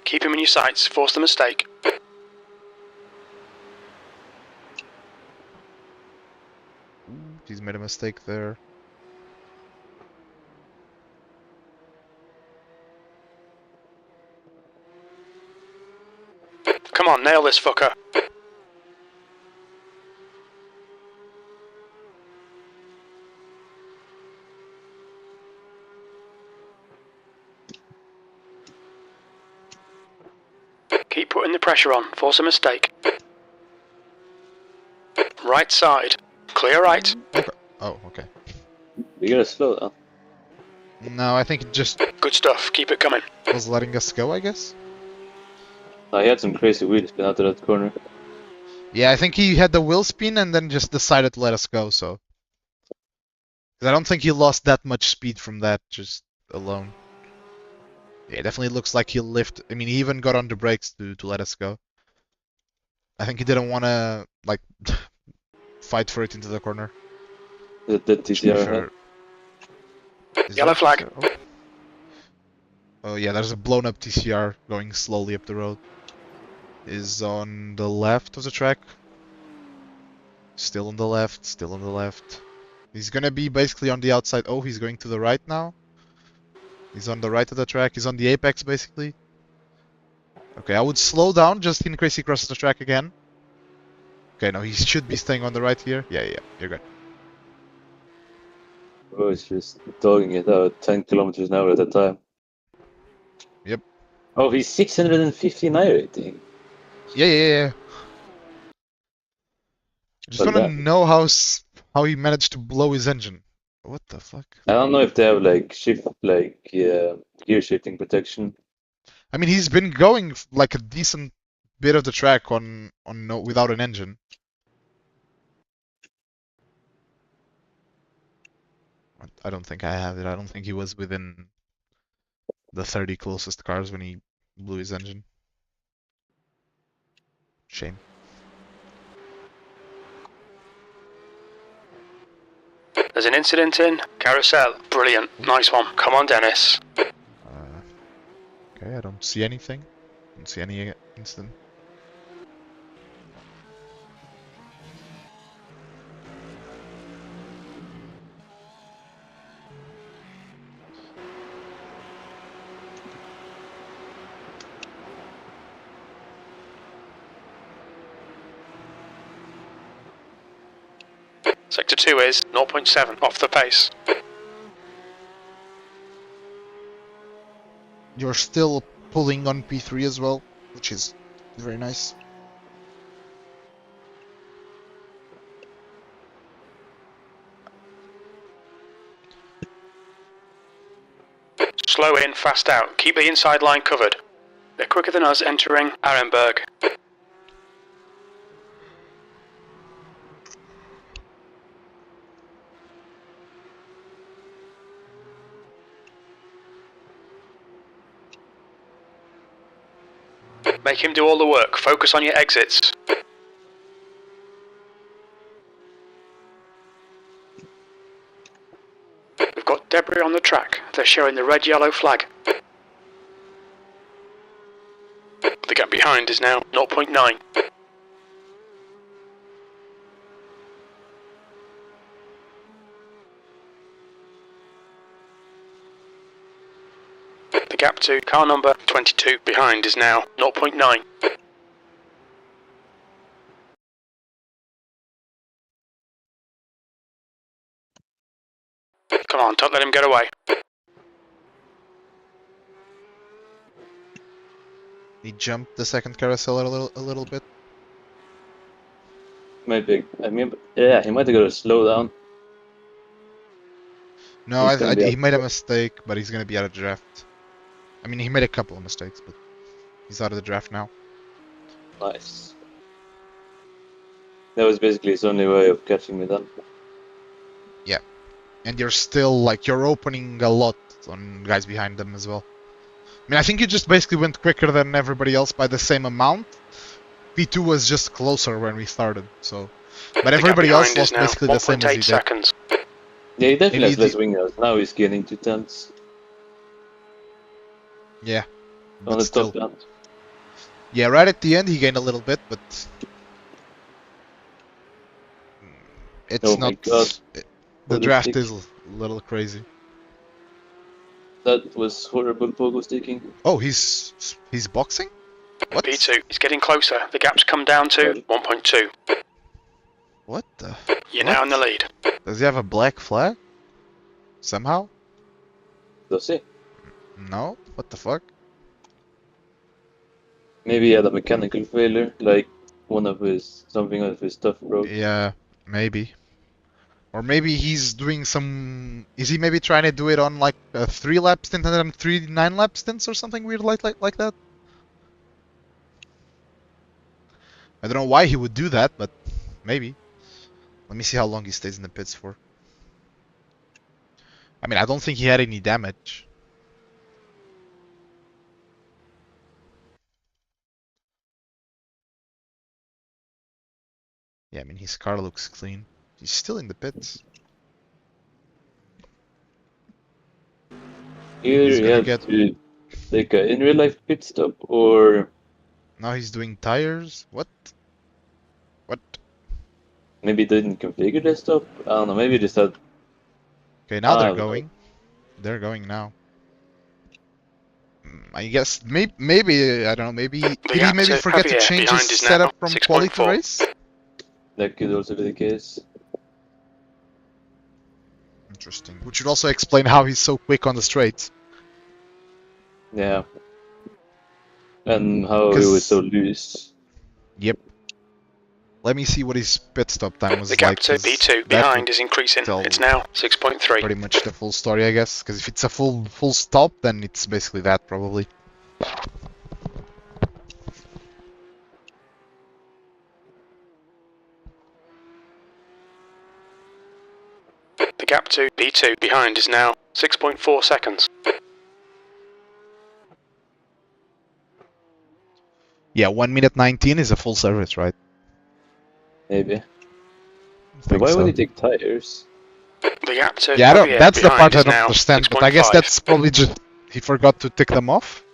Keep him in your sights. Force the mistake. He's made a mistake there. Come on, nail this fucker. Keep putting the pressure on. Force a mistake. Right side. Clear right. Okay. Oh, okay. We gotta slow down. No, I think it just Good stuff. Keep it coming. was letting us go, I guess. I had some crazy wheel spin out of that corner. Yeah, I think he had the wheel spin and then just decided to let us go, so. 'Cause I don't think he lost that much speed from that, just alone. Yeah, it definitely looks like he lifted. I mean, he even got on the brakes to let us go. I think he didn't want to, like, fight for it into the corner. The To be TCR fair. Is Yellow that flag. TCR? Oh yeah, there's a blown up TCR going slowly up the road. Is on the left of the track. Still on the left, still on the left. He's gonna be basically on the outside. Oh, he's going to the right now. He's on the right of the track. He's on the apex, basically. Okay, I would slow down just in case he crosses the track again. Okay, no, he should be staying on the right here. Yeah, you're good. Oh, it's just dogging it out 10 kilometers an hour at a time. Yep. Oh, he's 659 rating. Yeah. I just Well, want to that, know how he managed to blow his engine. What the fuck? I don't know if they have like gear shifting protection. I mean, he's been going like a decent bit of the track on no without an engine. I don't think I have it. I don't think he was within the 30 closest cars when he blew his engine. Shame. There's an incident in Carousel. Brilliant. Nice one. Come on, Dennis. Okay, I don't see anything. Don't see any incident. Sector 2 is 0.7 off the pace. You're still pulling on P3 as well, which is very nice. Slow in, fast out. Keep the inside line covered. They're quicker than us entering Arenberg. Make him do all the work. Focus on your exits. We've got debris on the track. They're showing the red-yellow flag. The gap behind is now 0.9. The gap to car number 22 behind is now 0.9. Come on, don't let him get away. He jumped the second carousel a little bit. Maybe, I mean, yeah, he might have got to slow down. No, He's gonna be he out. made a mistake, but he's gonna be out of the draft. I mean, he made a couple of mistakes, but he's out of the draft now. Nice. That was basically his only way of catching me then. Yeah, and you're still like you're opening a lot on guys behind them as well. I mean, I think you just basically went quicker than everybody else by the same amount. P2 was just closer when we started, so. But everybody else lost basically the same as he did. Seconds. Yeah, he definitely Maybe has less wing hours. Now he's getting 2 tenths Yeah. on But the still. top end. Yeah, right at the end he gained a little bit, but it's Oh my not. God. The draft is a little crazy. That was horrible pogo sticking. Oh, he's boxing? What? P2 is getting closer. The gap's come down to 1.2. What the? You're now in the lead. Does he have a black flag? Somehow? Does he? No? What the fuck? Maybe he had a mechanical failure, like something of his stuff broke. Yeah, maybe. Or maybe he's doing some. Is he maybe trying to do it on like a 3-lap stint and then 3 9-lap stints or something weird like that? I don't know why he would do that, but maybe. Let me see how long he stays in the pits for. I mean, I don't think he had any damage. Yeah, I mean, his car looks clean. He's still in the pits. Here He's he gonna had get- to take a in real life pit stop, or Now he's doing tires. What? What? maybe didn't configure the stop. I don't know. Maybe just had. Okay, now I they're don't know. going. They're going now. I guess maybe I don't know. Maybe did he gap maybe to forget to Javier change his behind is now setup from quali to 6.4. race? That could also be the case. Interesting. Which would also explain how he's so quick on the straights. Yeah. And how he was so loose. Yep. Let me see what his pit stop time was The gap like. to 'cause P2 that behind would is increasing. tell It's now 6.3. pretty much the full story, I guess. Because if it's a full stop, then it's basically that probably. The gap to P2 behind is now 6.4 seconds. Yeah, 1 minute 19 is a full service, right? Maybe. I But think why so. would he take tires? The gap to Yeah, Javier that's the behind part I is don't now understand, but I guess 6.5. that's probably just he forgot to tick them off.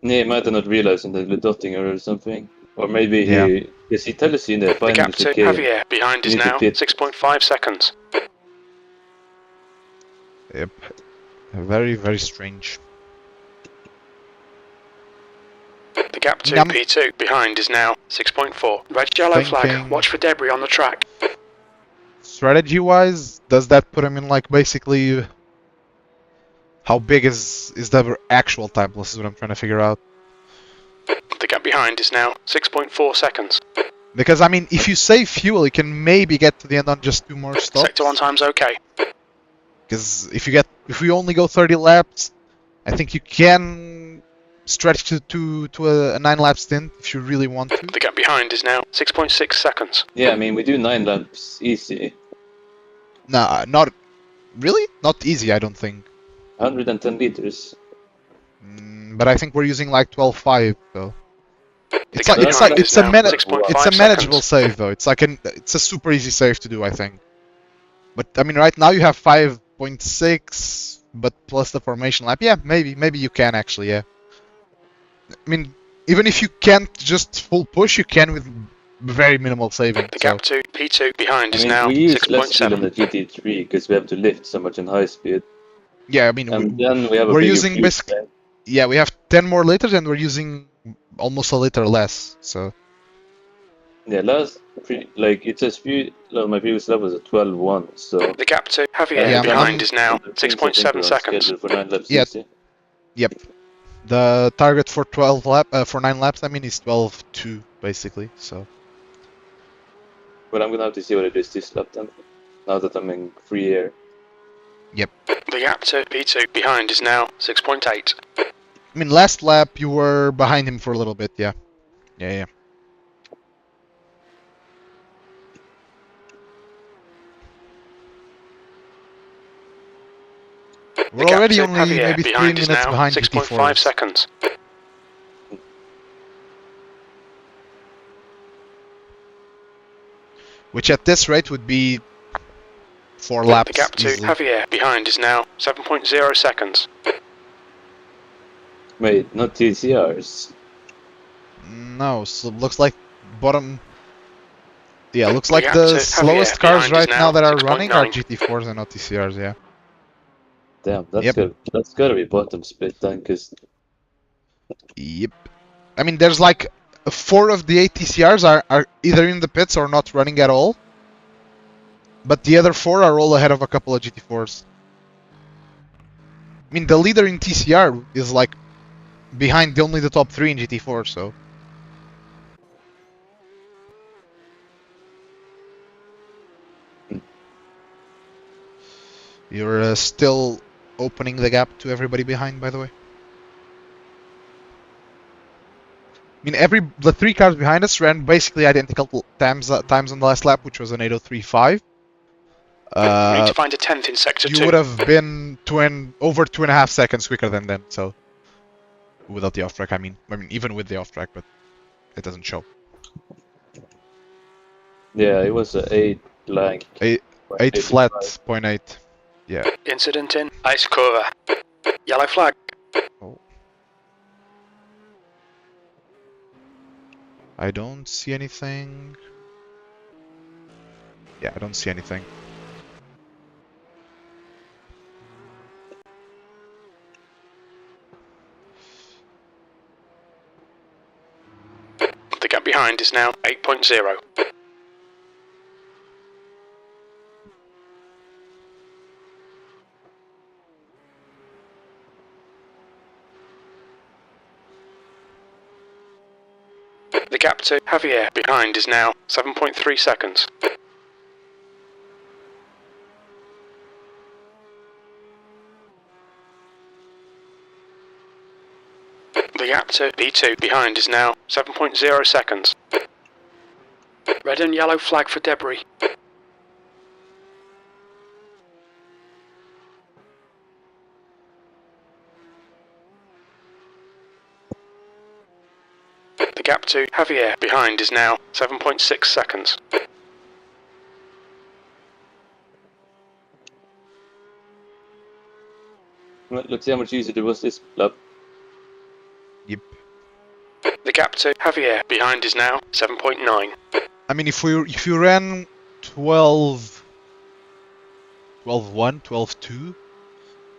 Yeah, he might have not realized that they're dotting or something. Or maybe Yeah. he... Yes, he tells you in the The final gap to chicane. Javier behind You is need to now pit. 6.5 seconds. Yep. Very, very strange. The gap to I'm P2 behind is now 6.4. Red yellow flag. thinking- Watch for debris on the track. Strategy-wise, does that put him in like basically how big is the actual time loss is what I'm trying to figure out. The gap behind is now 6.4 seconds. Because I mean, if you save fuel, you can maybe get to the end on just 2 more stops. Sector 1 time's okay. Because if we only go 30 laps, I think you can stretch to a 9 lap stint if you really want to. The gap behind is now 6.6 seconds. Yeah, I mean, we do 9 laps easy. Nah, not really, not easy. I don't think. 110 liters. But I think we're using like 12.5 though. The gap behind is now 6.5 It's a manageable seconds. save though. It's a super easy save to do, I think. But I mean, right now you have 5.6, but plus the formation lap. Yeah, maybe you can actually. Yeah. I mean, even if you can't just full push, you can with very minimal saving. The gap to P2 behind I is mean, now we use less fuel on 6.7. the GT3 because we have to lift so much in high speed. Yeah, I mean, And then we have a we're bigger using fuel basically. tank. Yeah, we have 10 more liters and we're using almost a liter less. So Yeah, it says my previous level was at 12.1, so... The gap to Javier Yeah, behind is now 6.7 seconds. For 9 laps Yeah. easy. Yep. The target for 9 laps, I mean, is 12.2 basically. So But I'm gonna have to see what it is this lap then. Now that I'm in free air. The gap to P2 behind is now 6.8. I mean, last lap you were behind him for a little bit. Yeah. Yeah. We're The gap already to only Javier maybe 3 behind is minutes now behind 6.5 GT4s. seconds. Which at this rate would be 4 The laps gap to easily. Javier behind is now 7.0 seconds. Wait, not TCRs. No, so looks like bottom. Yeah, looks The like gap the to slowest Javier cars behind is right now now that are running are 6.9. GT4s and not TCRs. Yeah. Damn, that's Yep. that's gotta be bottom split then, because Yep. I mean, there's like 4 of the 8 TCRs are either in the pits or not running at all. But the other 4 are all ahead of a couple of GT4s. I mean, the leader in TCR is like behind only the top 3 in GT4, so. You're still opening the gap to everybody behind, by the way. I mean, the 3 cars behind us ran basically identical times on the last lap, which was an 8:03.5. We need to find a 10th in sector You 2. would have been over 2.5 seconds quicker than them, so without the off track, I mean even with the off track, but it doesn't show. yeah, it was a 8 blank. 8 flat, 0.8. Yeah. Incident in ice cover. Yellow flag. Oh. I don't see anything. Yeah, I don't see anything. behind is now 8.0. The gap to Javier behind is now 7.3 seconds. The gap to P2 behind is now 7.0 seconds. Red and yellow flag for debris. The gap to Javier behind is now 7.6 seconds. Let's see how much easier it was this lap. Yep. The gap to Javier behind is now 7.9. I mean, if you ran 12, 12-1, 12-2,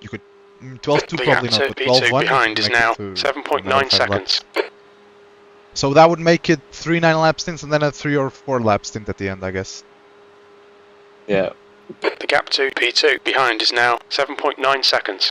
you could 12-2 probably not, but 12-1 behind is now 7.9 seconds. So that would make it 3 9-lap stints and then a 3 or 4-lap stint at the end, I guess. Yeah. The gap to P2 behind is now 7.9 seconds.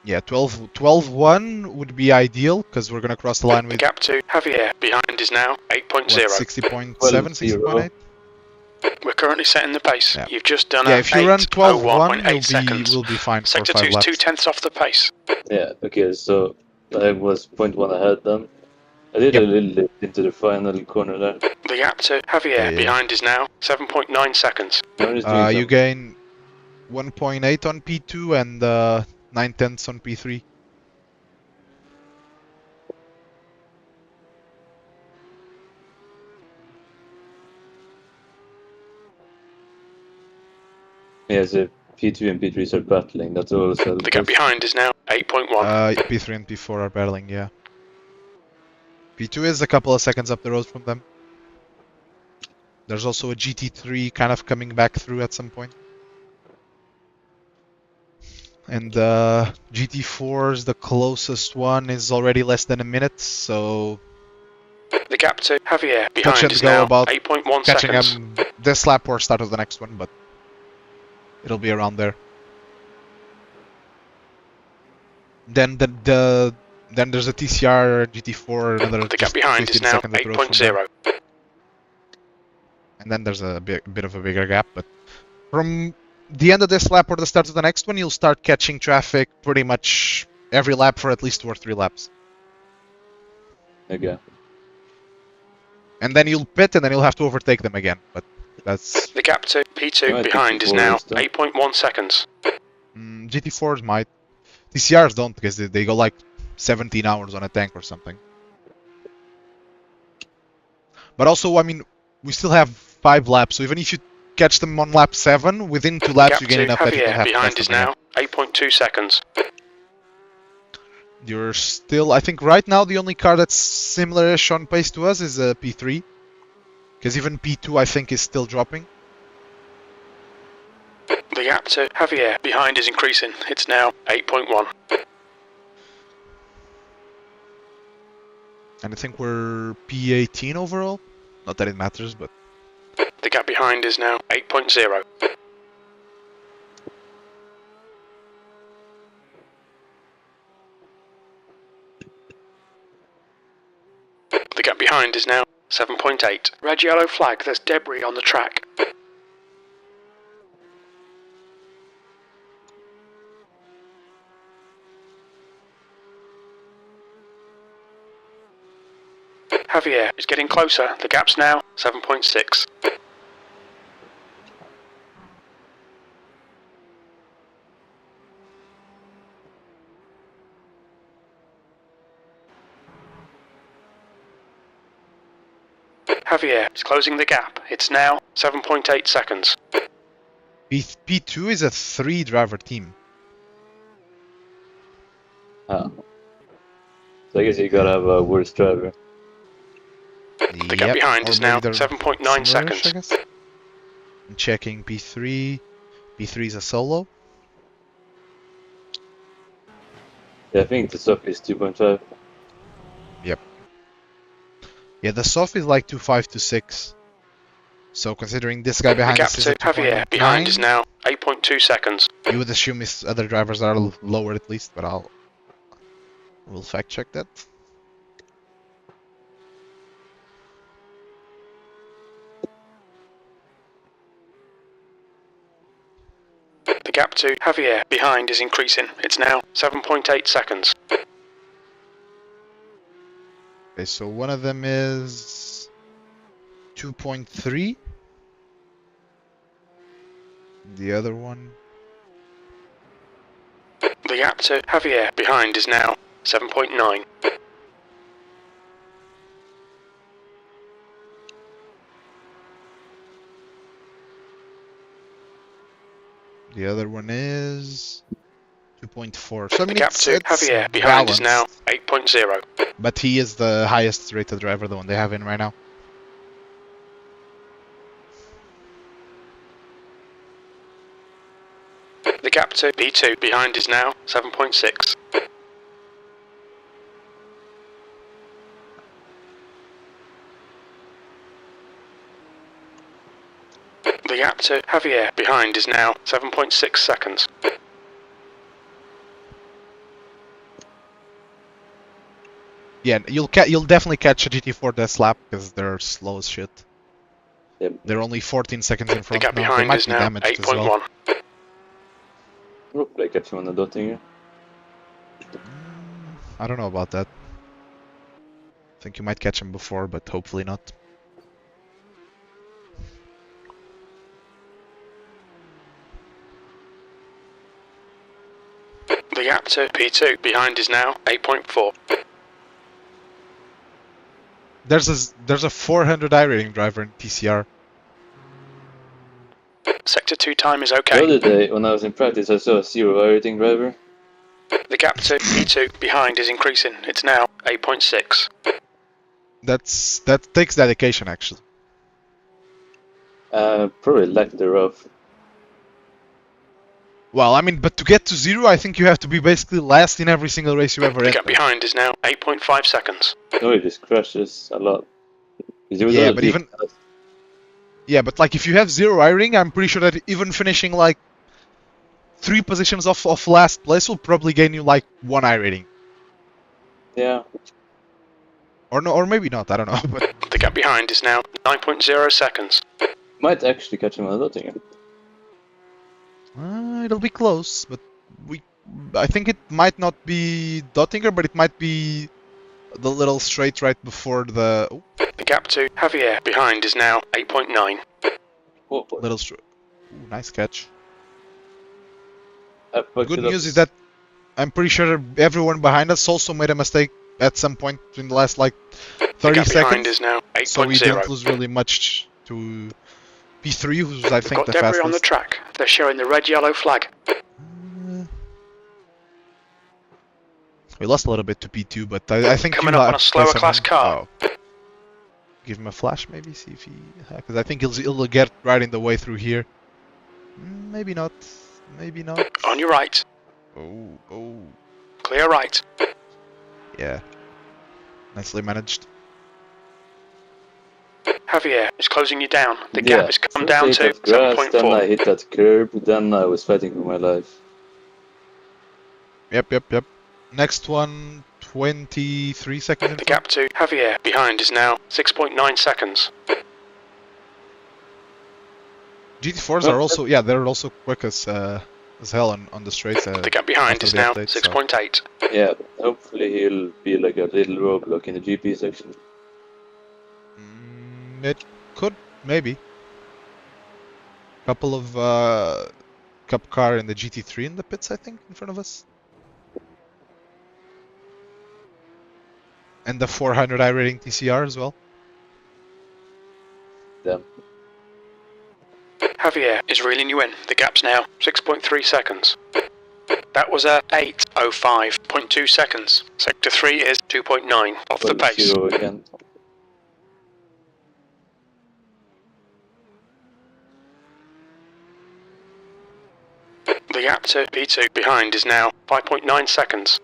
Yeah, 12-1 would be ideal because we're gonna cross the line The with gap to Javier behind is now 8.0. 60.7, 60.8. We're currently setting the pace. Yeah. You've just done Yeah, a if you run 12-1, 8.8 seconds. we'll be fine for Sector 5 2 is laps. 0.2 off the pace. Yeah, okay, so I was 0.1 ahead then. I did a little bit into the final corner there. The gap to Javier Yeah. behind is now 7.9 seconds. You gain 1.8 on P2 and 9/10 on P3. Yeah, so P2 and P3 are battling, that's also... The gap behind is now 8.1. P3 and P4 are battling, yeah. P2 is a couple of seconds up the road from them. There's also a GT3 kind of coming back through at some point. And GT4's the closest one is already less than a minute, so The gap to Javier touch behind and is go now about 8.1 catching seconds. him this lap or start of the next one, but it'll be around there. Then there's a TCR GT4, another The gap just behind 15 is now seconds up the road from them. 8.0. And then there's a bit of a bigger gap, but from the end of this lap or the start of the next one, you'll start catching traffic pretty much every lap for at least 2 or 3 laps. Okay. And then you'll pit and then you'll have to overtake them again, but that's... The gap to P2 Right, behind is GT4 now is done. 8.1 seconds. GT4s might. TCRs don't, because they go like 17 hours on a tank or something. But also, I mean, we still have 5 laps, so even if you catch them on lap 7, within 2 The laps gap you gain to enough that you don't Javier have to pass behind them is again. now 8.2 seconds. You're still, I think right now the only car that's similar-ish on pace to us is P3. Because even P2 I think is still dropping. The gap to Javier behind is increasing. It's now 8.1. And I think we're P18 overall. Not that it matters, but... The gap behind is now 8.0. The gap behind is now 7.8. Red yellow flag, there's debris on the track. Javier is getting closer. The gap's now 7.6. Javier is closing the gap. It's now 7.8 seconds. P2 is a 3-driver team. Ah. So I guess you gotta have a worse driver. The gap behind is now 7.9 seconds. I guess. I'm checking P3. P3 is a solo. Yeah, I think the stuff is 2.5. Yep. Yeah, the soft is like 2.5 to 6. So considering this guy The behind gap us is to at Javier behind is 2.9, now 8.2 seconds. you would assume his other drivers are lower at least, but we'll fact check that. The gap to Javier behind is increasing. It's now 7.8 seconds. Okay, so one of them is 2.3. The other one, The gap to Javier behind is now 7.9. the other one is 2.4. So I The mean, gap it's to Javier behind is now balanced, 8.0. but he is the highest rated driver, the one they have in right now. The gap to P2 behind is now 7.6. The gap to Javier behind is now 7.6 seconds. Yeah, you'll definitely catch a GT4 this lap because they're slow as shit. Yep. They're only 14 seconds in The front gap now. They behind might is be now damaged as well. 8.1. Hopefully I catch him on the dot here. I don't know about that. I think you might catch him before, but hopefully not. The gap to P2 behind is now 8.4. There's a 400 iRacing driver in TCR. Sector 2 time is The okay. other day, when I was in practice, I saw a 0 iRacing driver. The gap to P2 behind is increasing. It's now 8.6. That takes dedication actually. Probably lack thereof. Well, I mean, but to get to 0, I think you have to be basically last in every single race you ever The gap enter. behind is now 8.5 seconds. No, he just crashes a lot. There was Yeah, other but people- Yeah, but like if you have 0 iRacing, I'm pretty sure that even finishing like 3 positions off last place will probably gain you like 1 iRacing. Yeah. Or no, or maybe not, I don't know. But The gap behind is now 9.0 seconds. Might actually catch him on the dot here. it'll be close, but I think it might not be Dottinger, but it might be the little straight right before the The gap to Javier behind is now 8.9. Oh, boy. little straight. Nice catch. I fucked Good it up. news is that I'm pretty sure everyone behind us also made a mistake at some point in the last like The 30 gap behind seconds. is now So we didn't 8.0. lose really much to P3, who's I We've think got the debris on the fastest. track. They're showing the red-yellow flag. We lost a little bit to P2, but I think Coming you up on a slower play some- class car. Oh. Give him a flash, maybe, see if he... Because I think he'll get right in the way through here. Maybe not. Maybe not. On your right. Oh. Clear right. Yeah. Nicely managed. Javier is closing you down. The gap has come First down I hit to that grass, then I 7.4. hit that curb, then I was fighting for my life. Yep. Next one, 23 seconds in The front. gap to Javier behind is now 6.9 seconds. GT4s are also, yeah, they're also quick as hell on the straights. The gap behind after is the now update, so- 6.8. Yeah, hopefully he'll be like a little roadblock in the GP section. It could, maybe. Couple of Cup car and the GT3 in the pits, I think, in front of us. And the 400 iRacing TCR as well. Damn. Javier is reeling you in. The gap's now 6.3 seconds. That was a 8:05.2 seconds. Sector 3 is 2.9 off the pace. 0 again. The gap to P2 behind is now 5.9 seconds.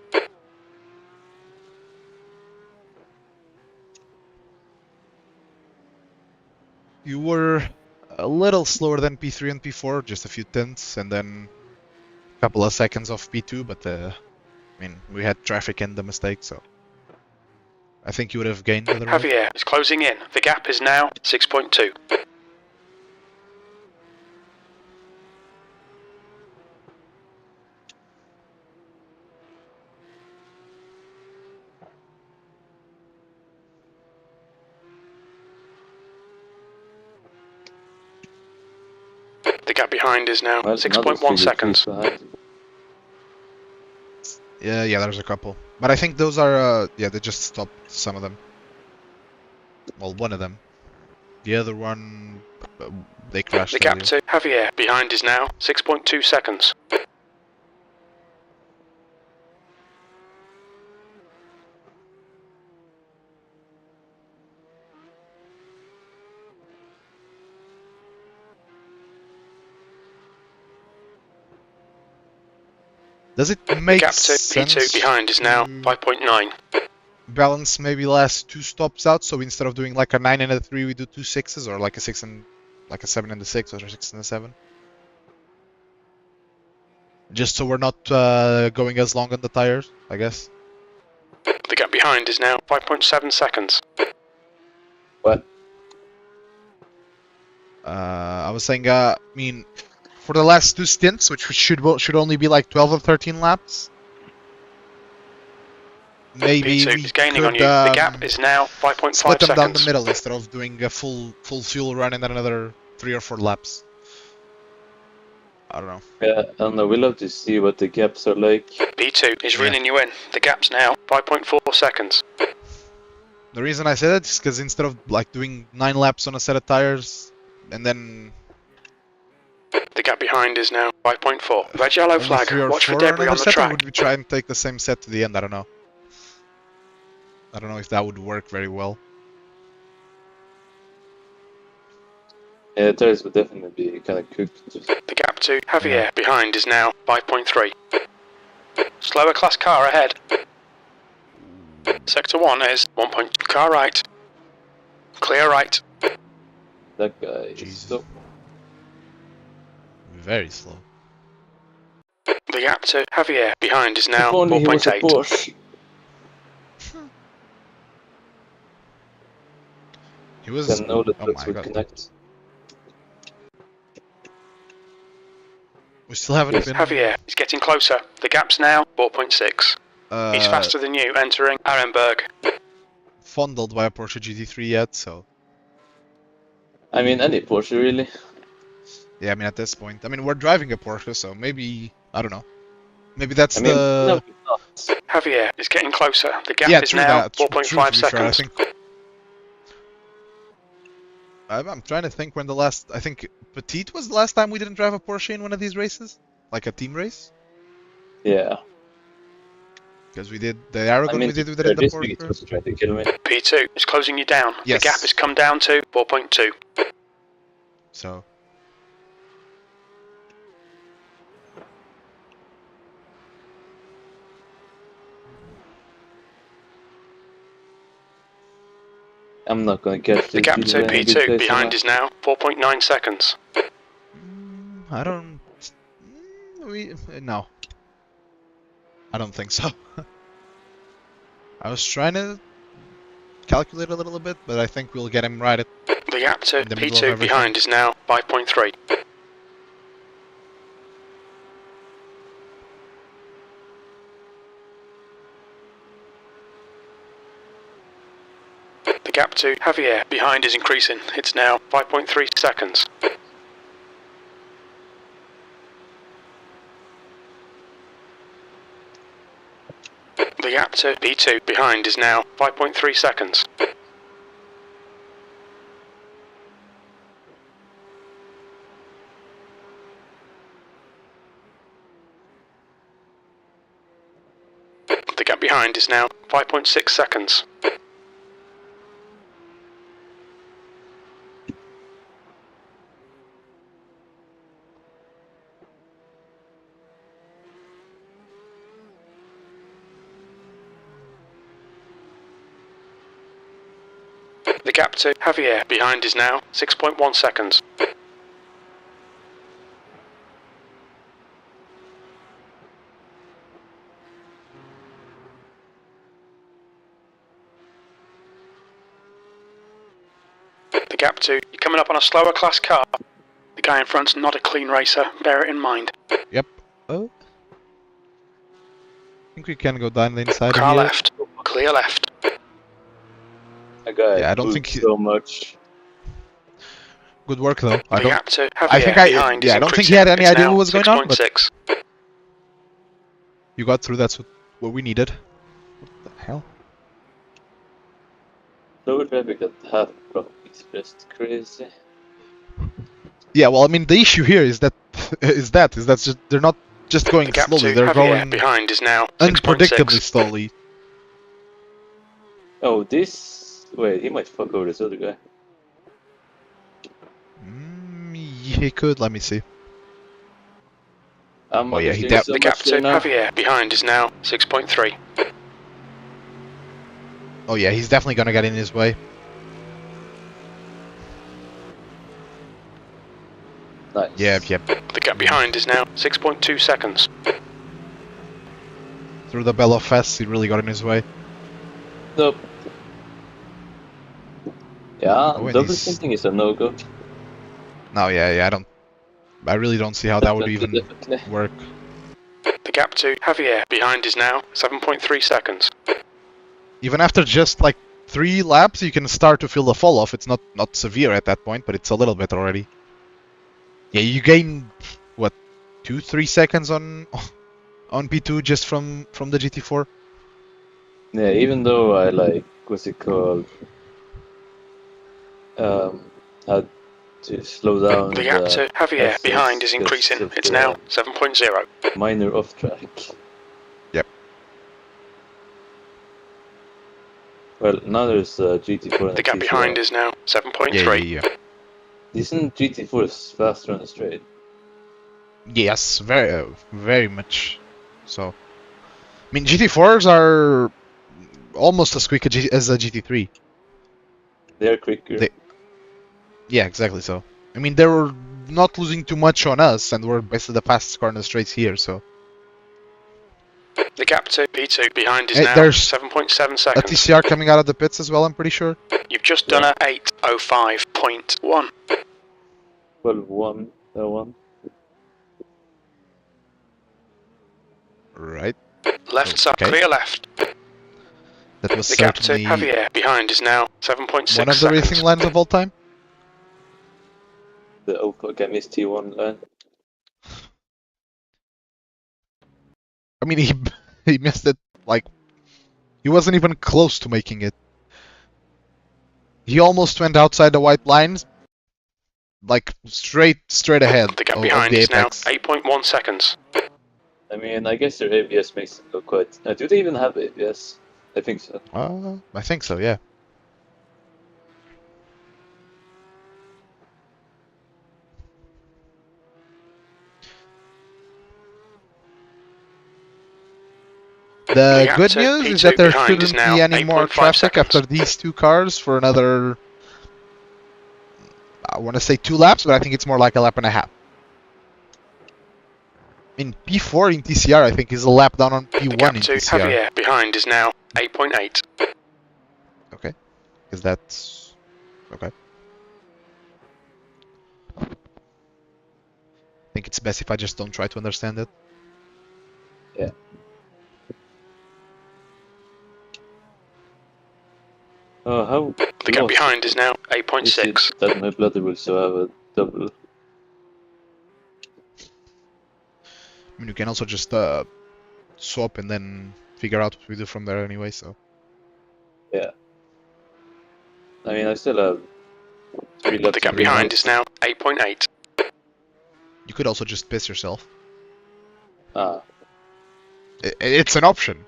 You were a little slower than P3 and P4, just a few tenths, and then a couple of seconds off P2, but I mean, we had traffic and the mistake, so I think you would have gained otherwise. Javier is closing in. The gap is now 6.2. The gap behind is now Well, 6.1 seconds. Yeah, there's a couple. But I think those are, yeah, they just stopped some of them. Well, one of them. The other one, they crashed The gap earlier. to Javier behind is now 6.2 seconds. Does it The make gap to sense P2 behind is now to 5.9. balance maybe last 2 stops out? So instead of doing like a 9 and a 3, we do 2 6s, or like a 6 and like a 7 and a 6, or a 6 and a 7? Just so we're not going as long on the tires, I guess. The gap behind is now 5.7 seconds. What? I was saying, I mean, for the last 2 stints, which should only be like 12 or 13 laps, maybe P2 we is gaining could on you. The gap is now 5.5 split them down the seconds. middle instead of doing a full fuel run and then another 3 or 4 laps. I don't know. Yeah, I don't know. We love to see what the gaps are like. P2 is Yeah. reeling you in. The gap's now 5.4 seconds. The reason I say that is because instead of like doing 9 laps on a set of tires and then The gap behind is now 5.4. Red yellow only flag. 3 or Watch 4 for on debris another on the set, or track. would we try and take the same set to the end? I don't know. I don't know if that would work very well. Yeah, the tires would definitely be kind of cooked. The gap to Javier behind is now 5.3. Slower class car ahead. Sector 1 is 1 point. Car right. Clear right. That guy is Jesus. so... Very slow. The gap to Javier behind is now If only he was a 4.8. Porsche. He was. Then know that Oh trucks my would god. connect. We still haven't Yes. been Javier is getting closer. The gap's now 4.6. He's faster than you entering Arenberg. fondled by a Porsche GT3 yet, so I mean, any Porsche really. yeah, I mean at this point. I mean we're driving a Porsche, so maybe I don't know. Maybe that's I mean, no, the it's not. Javier is getting closer. The gap yeah, is true now that. True, 4.5 to be fair, I seconds. think I'm trying to think when the last. I think Petite was the last time we didn't drive a Porsche in one of these races, like a team race. Yeah. Because we did the Aragon, I mean, we did it in the this week it Porsche. was trying to kill me. P2 is closing you down. Yes. The gap has come down to 4.2. So I'm not gonna catch The this gap dude to in any good P2 place behind now. is now 4.9 seconds. I don't. We no. I don't think so. I was trying to calculate a little bit, but I think we'll get him right at. The gap to In the middle of P2 everything. behind is now 5.3. The gap to Javier behind is increasing. It's now 5.3 seconds. The gap to P2 behind is now 5.3 seconds. behind is now 5.6 seconds. The gap to Javier behind is now 6.1 seconds. The gap to, you're coming up on a slower class car. The guy in front's not a clean racer, bear it in mind. Yep. Oh. I think we can go down the inside Car here. left, clear left. That guy Yeah, I don't moved think he- so much. Good work though. The gap to Javier I think behind is I don't think he increasing. had any It's idea now what was going on, but 6.6. you got through. That's what we needed. What the hell? Lower traffic at half block is just crazy. Yeah, well, I mean, the issue here is that just they're not just going The gap slowly; to they're Javier going behind is now unpredictably 6.6. slowly. Oh, this... Wait, he might fuck over this other guy. He could. Let me see. I'm Oh, yeah, he understeering so The gap much to there now. Javier behind is now 6.3. Oh yeah, he's definitely gonna get in his way. Nice. Yep. The gap behind is now 6.2 seconds. Through the Bella Fest, he really got in his way. Nope. Yeah, Oh, and double he's- sinking is a no-go. No, yeah, I really don't see how that would even Definitely. work. The gap to Javier behind is now 7.3 seconds. Even after just like 3 laps, you can start to feel the fall off. It's not severe at that point, but it's a little bit already. Yeah, you gain what 2-3 seconds on P2 just from the GT4. Yeah, even though I like, what's it called? Had to slow down The gap to Javier access behind is because increasing. of It's the now 7.0. minor off track. Yep. Well, now there's GT4 and The gap TCR. behind is now 7.3. Yeah. Isn't GT4 faster on the straight? Yes, very much. So, I mean, GT4s are almost as quick as a GT3. They're quicker. Yeah, exactly. So, I mean, they were not losing too much on us, and we're basically the fastest car in the straights here. So, The gap to P2 behind is Hey, now there's 7.7 a seconds. TCR coming out of the pits as well. I'm pretty sure. You've just done a 8:05.1. Well, one. Right. Left side Okay. clear left. That was The gap to certainly Javier behind is now 7.6 one of the seconds. racing lines of all time. The Opel Gamis T1 line. I mean, he missed it. Like, he wasn't even close to making it. He almost went outside the white lines, like straight ahead The gap of behind the is now apex. 8.1 seconds. I mean, I guess their ABS makes it look quite... do they even have ABS? I think so. I think so. Yeah. The gap good to news is P2 that there behind is shouldn't now be any more 8.5 traffic seconds. after these 2 cars for another, I want to say 2 laps, but I think it's more like a lap and a half. In P4 in TCR, I think is a lap down on The P1 gap in to TCR. Javier behind is now 8.8. Okay, because that's okay. I think it's best if I just don't try to understand it. Yeah. Oh, how... The gap lost behind is now is it 8.6. that my brother will still have a double? I mean, you can also just swap and then figure out what we do from there anyway. So Yeah. I mean, I still have 3 laps. The gap to behind go. is now 8.8. you could also just piss yourself. Ah, It's an option.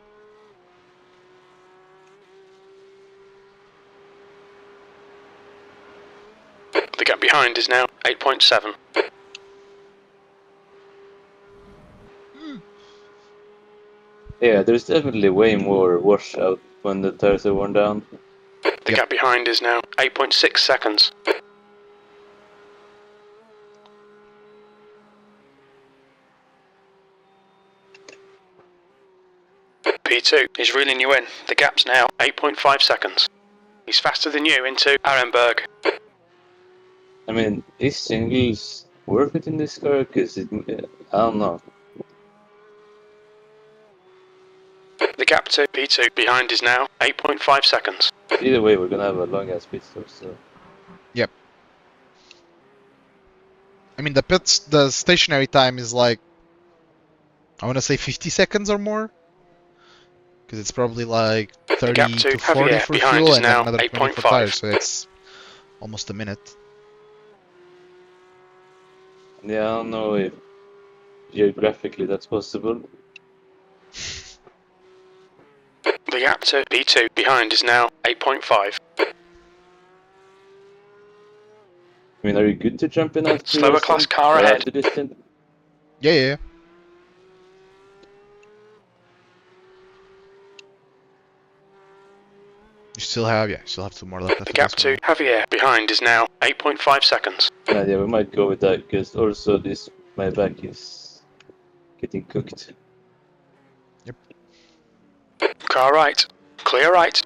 The gap behind is now 8.7. Yeah, there's definitely way more washout when the tires are worn down. The gap behind is now 8.6 seconds. P2 is reeling you in. The gap's now 8.5 seconds. He's faster than you into Arenberg. I mean, is singles worth it in this car? Because I don't know. The gap to P2 behind is now 8.5 seconds. Either way, we're gonna have a long ass pit stop, so. Yep. I mean, the stationary time is like, I want to say 50 seconds or more. Because it's probably like 30 to 40 for fuel and then another 20 for tires, so it's almost a minute. Yeah, I don't know if geographically that's possible. The gap to P2 behind is now 8.5. I mean, are you good to jump in after Slower class car ahead. Yeah. You still have 2 more left. The gap to Javier behind is now 8.5 seconds. Yeah, we might go with that because also my back is getting cooked. Yep. Car right. Clear right.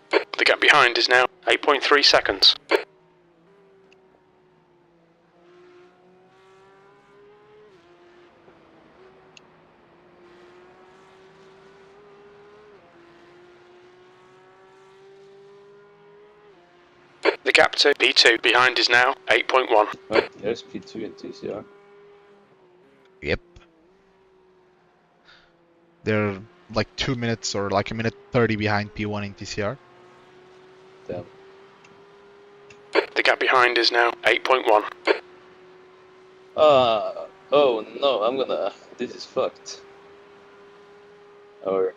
The gap behind is now 8.3 seconds. The gap to P2 behind is now 8.1. Right, there's P2 and TCR. Yep. They're like 2 minutes or like a minute 30 behind P1 in TCR. Damn. The gap behind is now 8.1. Oh no, this is fucked. Or...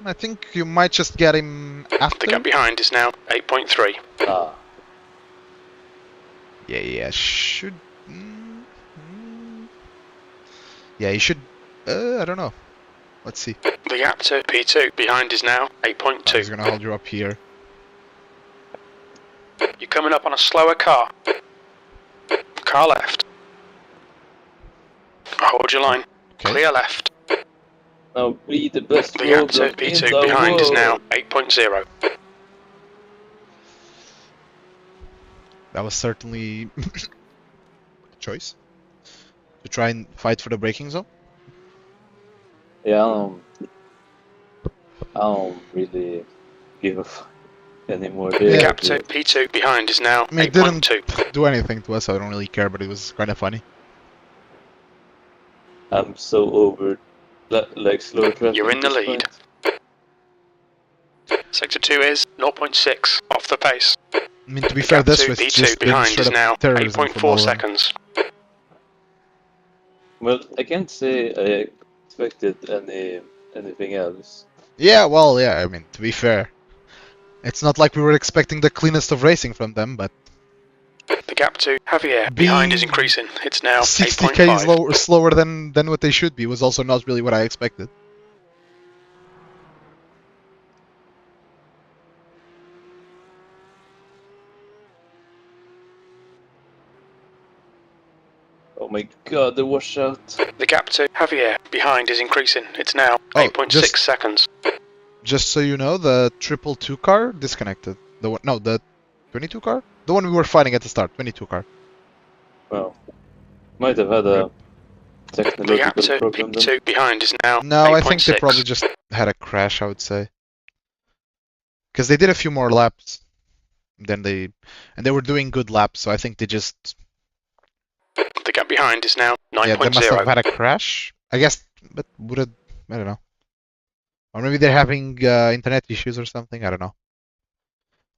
I think you might just get him after. The gap behind is now 8.3. Yeah, should... Yeah, you should... I don't know. Let's see. The gap to P2 behind is now 8.2. He's gonna hold you up here. You're coming up on a slower car. Car left. Hold your line. Okay. Clear left. Now be the best. The gap to P2 behind is now 8.0. That was certainly a choice. To try and fight for the braking zone? Yeah, I don't really give a fuck anymore. The gap to P2 behind is now 8.2. It didn't do anything to us, so I don't really care, but it was kind of funny. I'm so over like slow traffic. You're in the lead. Sector 2 is 0.6 off the pace. I mean, to be fair, this was P2 just behind is now terrorism from 8.4 seconds. Well, I can't say I expected anything else. Yeah, well, yeah, I mean, to be fair. It's not like we were expecting the cleanest of racing from them, but... The gap to Javier behind is increasing. It's now 60k slower than what they should be was also not really what I expected. Oh my god, the washout. The gap to Javier behind is increasing. It's now 8.6 seconds. Just so you know, the 222 car disconnected. The 22 car? The one we were fighting at the start, 22 car. Well, might have had a The gap technological to problem then. P2 behind is now No, 8.6. I think they probably just had a crash, I would say. Because they did a few more laps. And they were doing good laps, so I think they just... The gap behind is now 9.0. Yeah, they must have had a crash. I guess, but would it... I don't know. Or maybe they're having internet issues or something, I don't know.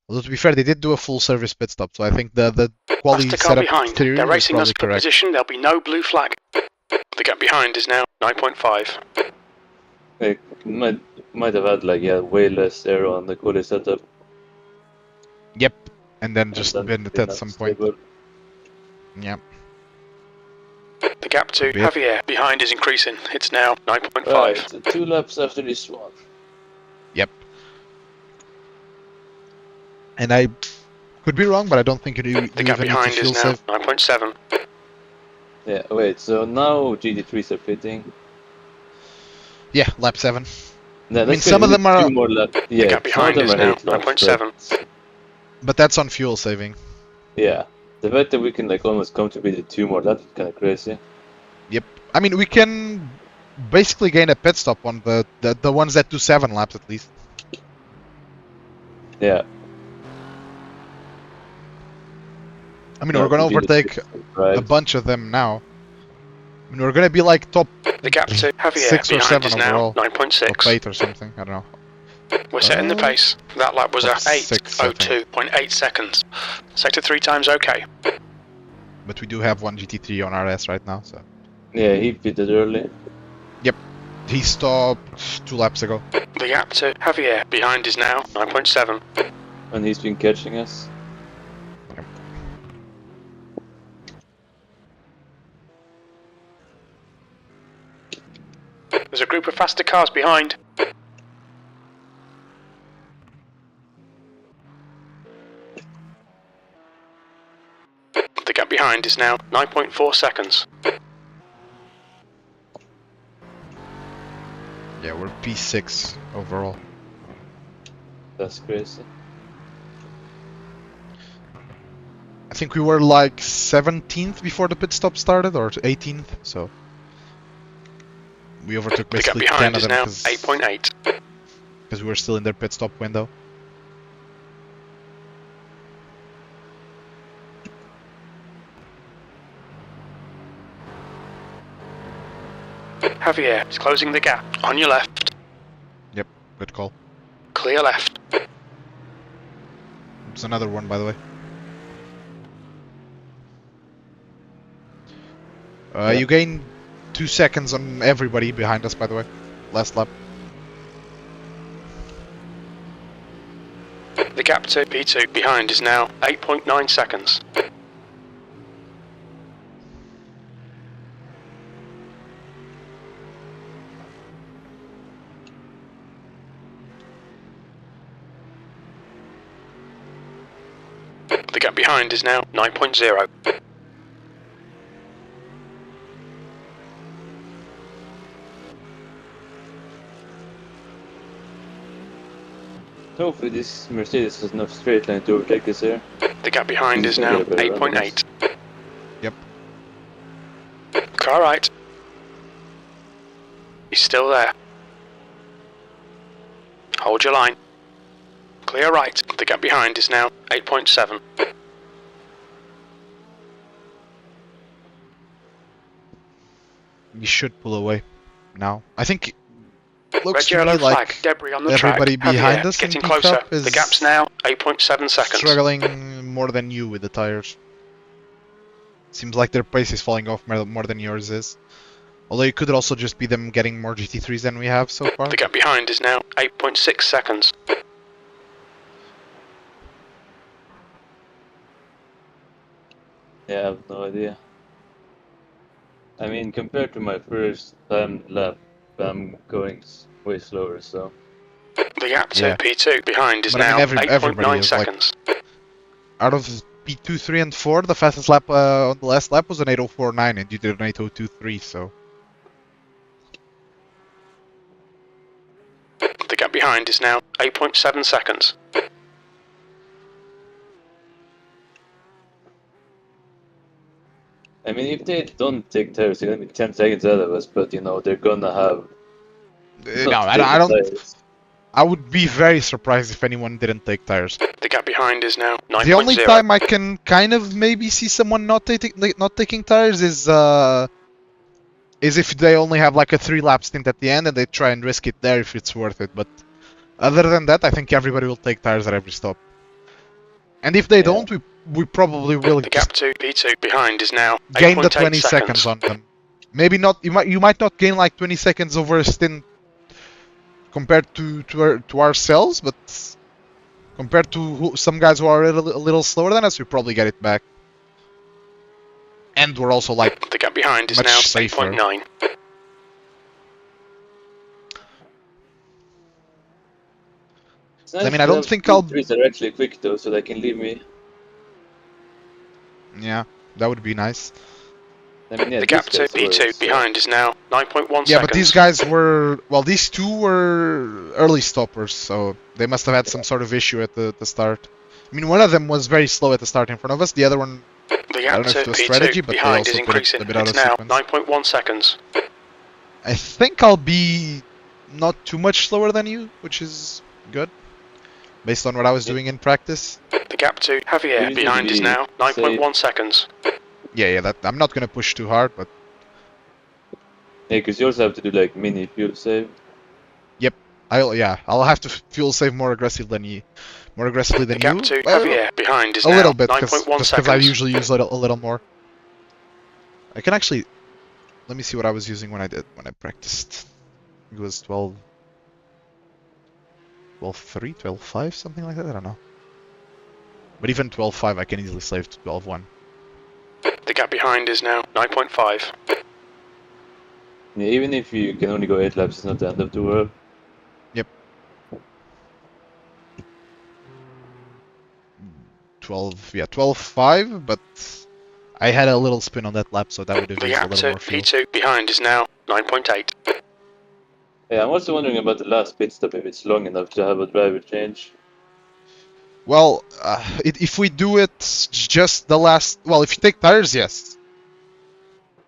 Although to be fair, they did do a full service pit stop, so I think the quality That's the car setup behind. exterior They're is racing us probably for correct. position. There'll be no blue flag. The gap behind is now 9.5. Like might have had like way less aero on the quality setup. Yep. And then And just then bend it been at some point. unstable. Yep. The gap to Bit. Javier behind is increasing. It's now 9.5. Right, so 2 laps after this one. Yep. And I could be wrong, but I don't think you The even gap need to behind fuel is now save. 9.7. Yeah, wait, so now GT3s are fitting. Yeah, lap 7. No, I mean, that's some good. of We them need are, 2 more laps. The Yeah, gap some of behind them is are now 8 laps, 9.7. but that's on fuel saving. yeah. The fact that we can like almost come to be the 2 more, that's kind of crazy. Yep. I mean, we can basically gain a pit stop on the ones that do 7 laps at least. Yeah. I mean, Not we're gonna to be the overtake fifth a drives. bunch of them now. I mean, we're gonna be like top The gap to Javier 6 or behind 7 is now overall. Top 9.6. 8 or something, I don't know. We're setting the pace. That lap was top at 6, I think. 8:02.8 seconds. Sector 3 times okay. But we do have one GT3 on RS right now, so. Yeah, he pitted early. He stopped 2 laps ago. The gap to Javier behind is now 9.7. And he's been catching us. There's a group of faster cars behind. The gap behind is now 9.4 seconds. Yeah, we're P6 overall. That's crazy. I think we were like 17th before the pit stop started, or 18th, so. We overtook The gap basically behind 10 of is them now because 8.8. we were still in their pit stop window. Javier is closing the gap. On your left. Yep, good call. Clear left. It's another one, by the way. You gain 2 seconds on everybody behind us, by the way. Last lap. The gap to P2 behind is now 8.9 seconds. The gap behind is now 9.0. Hopefully this Mercedes has enough straight line to overtake us here. The gap behind is now 8.8. Yep. Car right. He's still there. Hold your line. Clear right. The gap behind is now 8.7. We should pull away now. I think it looks Red to me yellow flag, like debris on the everybody track. behind Javier us in getting pickup closer. is The gap's now 8.7 seconds. struggling more than you with the tires. Seems like their pace is falling off more than yours is. Although it could also just be them getting more GT3s than we have so far. The gap behind is now 8.6 seconds. Yeah, I have no idea. I mean, compared to my first time lap, I'm going way slower, so. The gap to Yeah. P2 behind is But I now mean, everybody 8.9 is, like- seconds. Out of P2, 3, and 4, the fastest lap on the last lap was an 8:04.9, and you did an 8:02.3, so. The gap behind is now 8.7 seconds. I mean, if they don't take tires, they're gonna be 10 seconds out of us, but you know, they're gonna have. No, I don't. Tires. I would be very surprised if anyone didn't take tires. The gap behind is now 9.0. The only time I can kind of maybe see someone not taking tires is if they only have like a 3-lap stint at the end and they try and risk it there if it's worth it. But other than that, I think everybody will take tires at every stop. And if they don't, we probably will The gap just to P2 behind is now gain the 8.8 20 seconds on them. Maybe not. You might not gain like 20 seconds over a stint compared to ourselves, but compared to some guys who are a little slower than us, we probably get it back. And we're also like The gap behind is much now safer. 8.9. It's nice I mean, I to don't have think I'll. trees that are actually quick though, so they can leave me. Yeah, that would be nice. I mean, yeah, The gap these to guys were P2 behind is now 9.1 seconds. Yeah, but these guys were, well, these two were early stoppers, so they must have had some sort of issue at the start. I mean, one of them was very slow at the start in front of us. The other one, The I gap don't know to if it was P2 strategy, but they behind is also put it increasing. a bit out It's of now sequence. 9.1 seconds. I think I'll be not too much slower than you, which is good, based on what I was doing in practice. The gap to Javier You behind is usually now 9.1 seconds. Yeah, that I'm not gonna push too hard, but Yeah, because you also have to do like mini fuel save. yep, I'll have to fuel save more aggressively than you. The gap to Well, Javier behind is a now little bit, 9.1 just because I seconds. usually use a little more. I can actually, let me see what I was using when I practiced. It was 12, 12.3, 12.5, something like that. I don't know. But even 12.5, I can easily save to 12.1. The gap behind is now 9.5. Yeah, even if you can only go 8 laps, it's not the end of the world. Yep. 12.5, but I had a little spin on that lap, so that would have The used a gap little to more fuel. P2 behind is now 9.8. Yeah, I'm also wondering about the last pit stop, if it's long enough to have a driver change. Well, if we do it just the last, well, if you take tires, yes,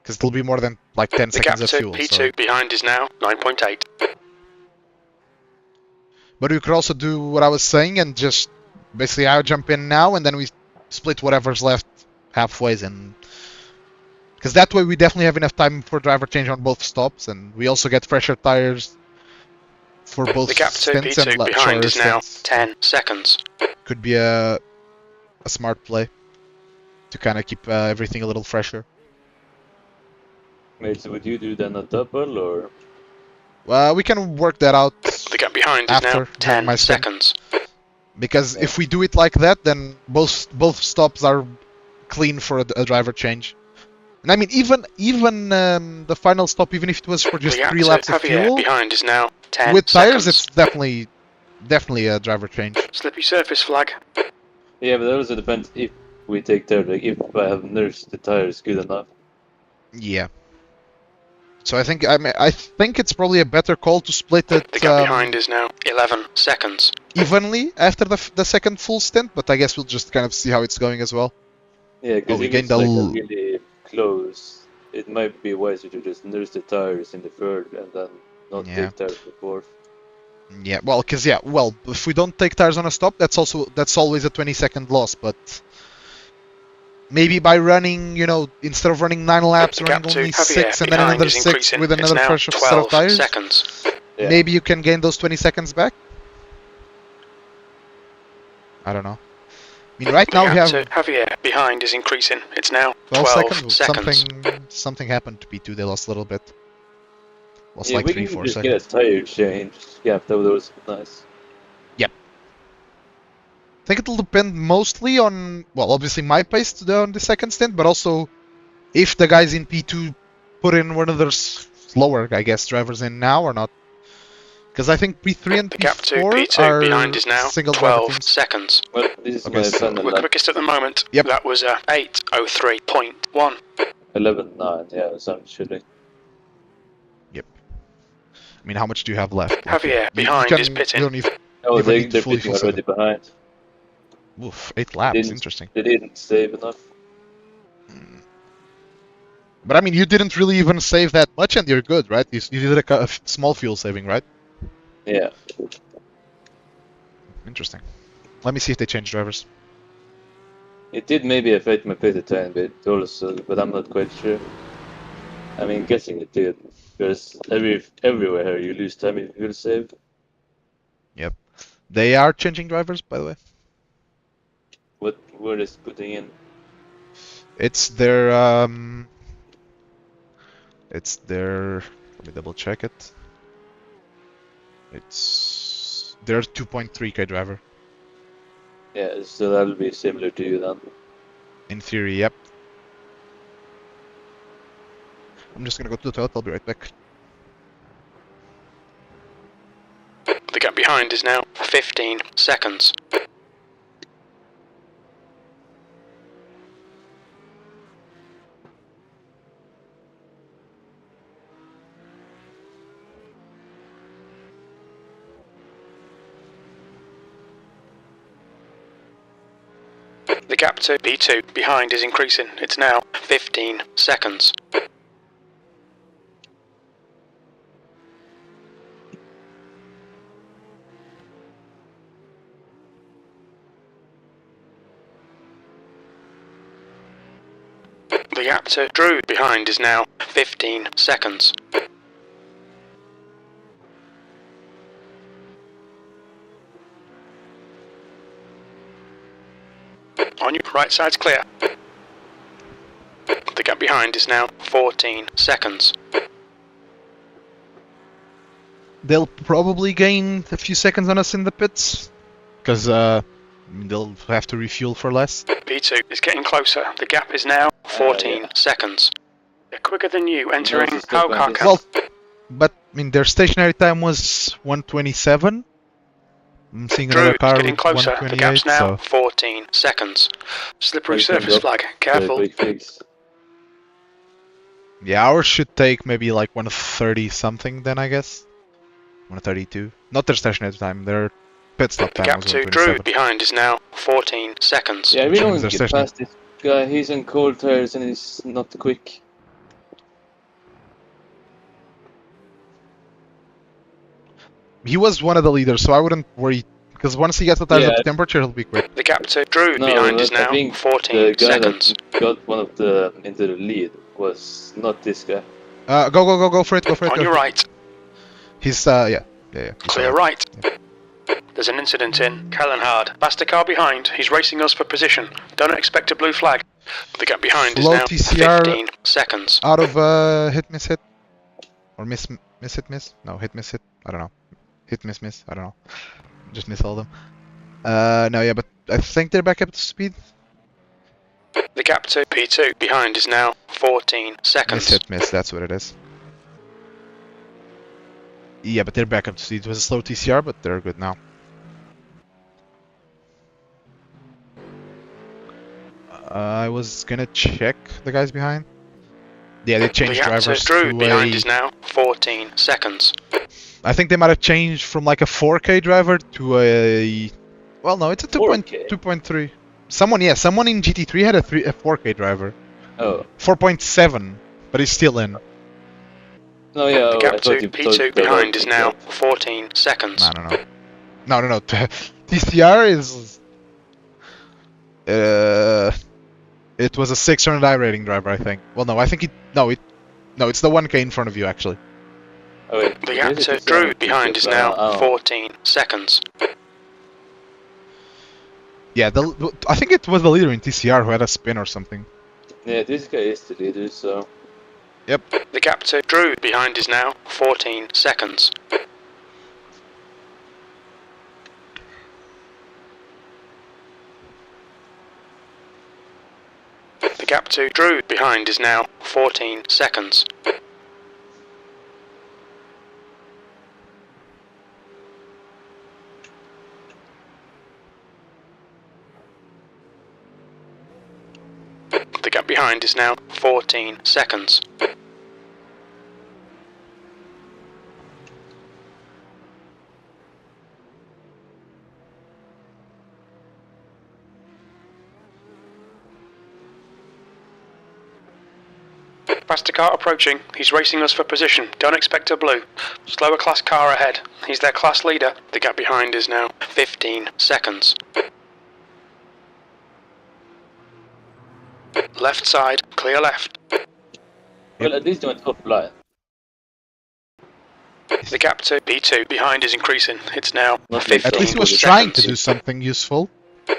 because it'll be more than like 10 The gap seconds of to fuel. P2 So. behind is now 9.8. But we could also do what I was saying and just basically I jump in now and then we split whatever's left halfways, and because that way we definitely have enough time for driver change on both stops, and we also get fresher tires for both The gap to stints and P2 behind shorter is now stints. 10 seconds. Could be a smart play to kind of keep everything a little fresher. Wait, so would you do then a double or? We can work that out The gap behind is after now during 10 my spin. seconds. Because if we do it like that, then both stops are clean for a driver change. And I mean, even the final stop, even if it was for just The gap 3 to laps of Javier fuel, behind is now 10 with tires, seconds. it's definitely a driver change. Slippy surface flag. Yeah, but that also depends if we take tires, like if I have nursed the tires good enough. Yeah. So I think it's probably a better call to split it The gap behind is now 11 seconds. evenly after the second full stint, but I guess we'll just kind of see how it's going as well. Yeah, because we if gained it's like a really close, it might be wiser to just nurse the tires in the third and then not Yeah. take tires in the fourth. Yeah, well, if we don't take tires on a stop, that's always a 20-second loss, but maybe by running, instead of running 9 laps, The running gap to only Javier 6 and then behind another is 6 increasing. with It's another now fresh set of 12 tires, seconds. Yeah. maybe you can gain those 20 seconds back. I don't know. I mean, right The now we gap have to Javier behind is increasing. It's now 12 12 seconds. seconds. Something happened to P2. They lost a little bit. Lost Yeah, like we 3, can 4 just seconds. get a tire change. Yeah, that would also be nice. I think it'll depend mostly on, well, obviously my pace on the second stint, but also if the guys in P2 put in one of their slower, I guess, drivers in now or not. Because I think P3 and The gap to P4 P2 are behind is now single driver 12 teams. seconds. Well, this is Okay, my so final We're lap. quickest at the moment. Yep. That was 8:03.1. 11.9, yeah, so actually. Yep. I mean, how much do you have left? Javier behind is pitting. You don't Oh, even need to they're fully pitting full save. already behind. Oof, 8 laps. Interesting. They didn't save enough. But I mean, you didn't really even save that much, and you're good, right? You did a small fuel saving, right? Yeah. Interesting. Let me see if they change drivers. It did maybe affect my pace a tiny bit also, but I'm not quite sure. I mean, guessing it did. Because everywhere you lose time if you save. Yep. They are changing drivers, by the way. What word is putting in? It's their let me double check it. They're 2.3k driver. Yeah, so that'll be similar to you then. In theory, yep. I'm just gonna go to the toilet, I'll be right back. The gap behind is now 15 seconds. The gap to P2 behind is increasing. It's now 15 seconds. The gap to Drew behind is now 15 seconds. On your right side's clear. The gap behind is now 14 seconds. They'll probably gain a few seconds on us in the pits, because they'll have to refuel for less. P2 is getting closer. The gap is now 14 seconds. They're quicker than you entering Haukaka. Well, but I mean their stationary time was 1:27. I'm seeing Drew another is car getting with closer. The gap's 1:28, now so 14 seconds. Slippery Quick surface fix. flag. Careful. Quick fix. yeah, ours should take maybe like 1:30 something then, I guess. 1:32. Not their stationary time, their pit stop The time gap was to Drew 1:27. behind is now 14 seconds. Yeah, we Which don't means they're get stationary. past this guy. He's on cold tires and he's not quick. He was one of the leaders, so I wouldn't worry, because once he gets the tires up to Yeah. temperature, he'll be quick. The gap to Drew No, behind is but I now think 14 the guy seconds. that got one of the into the lead was not this guy. Go for it, go for it. On Go. your right. He's yeah. He's Clear alright. right. There's an incident in Kellenhard. Faster car behind. He's racing us for position. Don't expect a blue flag. The gap behind Slow is now TCR 15 seconds. Out of hit miss hit, or miss hit miss. No, hit miss hit. I don't know. Hit miss miss. I don't know. Just miss all of them. No, yeah, but I think they're back up to speed. The gap to P2 behind is now 14 Miss seconds. hit miss. That's what it is. Yeah, but they're back up to speed. It was a slow TCR, but they're good now. I was gonna check the guys behind. Yeah, they The changed gap to drivers Drew to behind a... is now 14 seconds. I think they might have changed from like a 4K driver to a... Well, no, it's a 4K? 2.3. Someone in GT3 had a 4K driver. Oh. 4.7, but he's still in. No, yeah. The I gap to thought you P2 talked behind about is the now gap. 14 seconds. No. TCR is... It was a 600 iRating driver, I think. Well, no, I think it... No, it's the 1K in front of you, actually. Oh, wait. The gap Is it to the Drew same? behind is now Oh. 14 seconds. Yeah, I think it was the leader in TCR who had a spin or something. Yeah, this guy is the leader, so... The gap to Drew behind is now 14 seconds. The gap to Drew behind is now 14 seconds. The gap behind is now 14 seconds. Faster car approaching. He's racing us for position. Don't expect a blue. Slower class car ahead. He's their class leader. The gap behind is now 15 seconds. Left side, clear left. Well, at least he went offline. The gap to P2 behind is increasing. It's now Not 15 At least he was Seconds. trying to do something useful.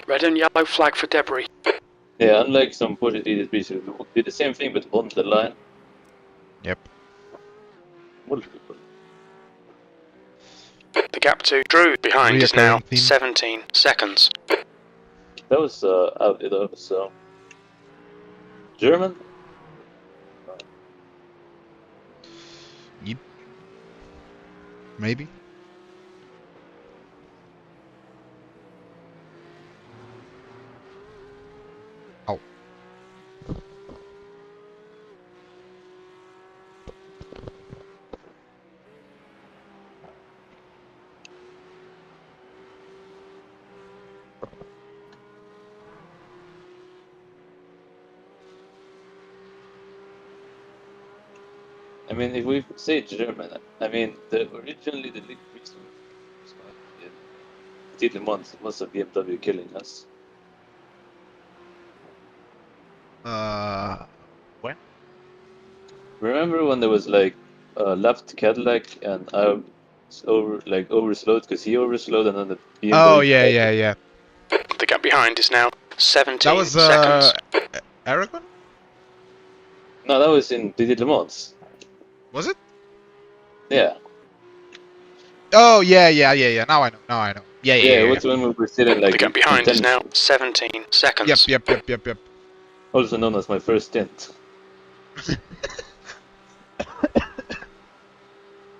Red and yellow flag for debris. Yeah, unlike some Porsche DDPs who did the same thing but on the line. Yep. Multiple. gap to Drew behind is now Reoccurring theme. 17 seconds. That was German. Yep. Maybe. Oh. I mean, if we say German, I mean, originally the league reason was in months was a BMW killing us. When? Remember when there was like left Cadillac and I was overslowed because he overslowed and then the BMW. Oh yeah. The gap behind is now 17 That was seconds. Aragon? No, that was in Le Mans. Was it? Yeah. Oh yeah. Now I know. Yeah. Yeah, what's when we were sitting like. The gap behind is now contention. 17 seconds. Yep. Also known as my first stint.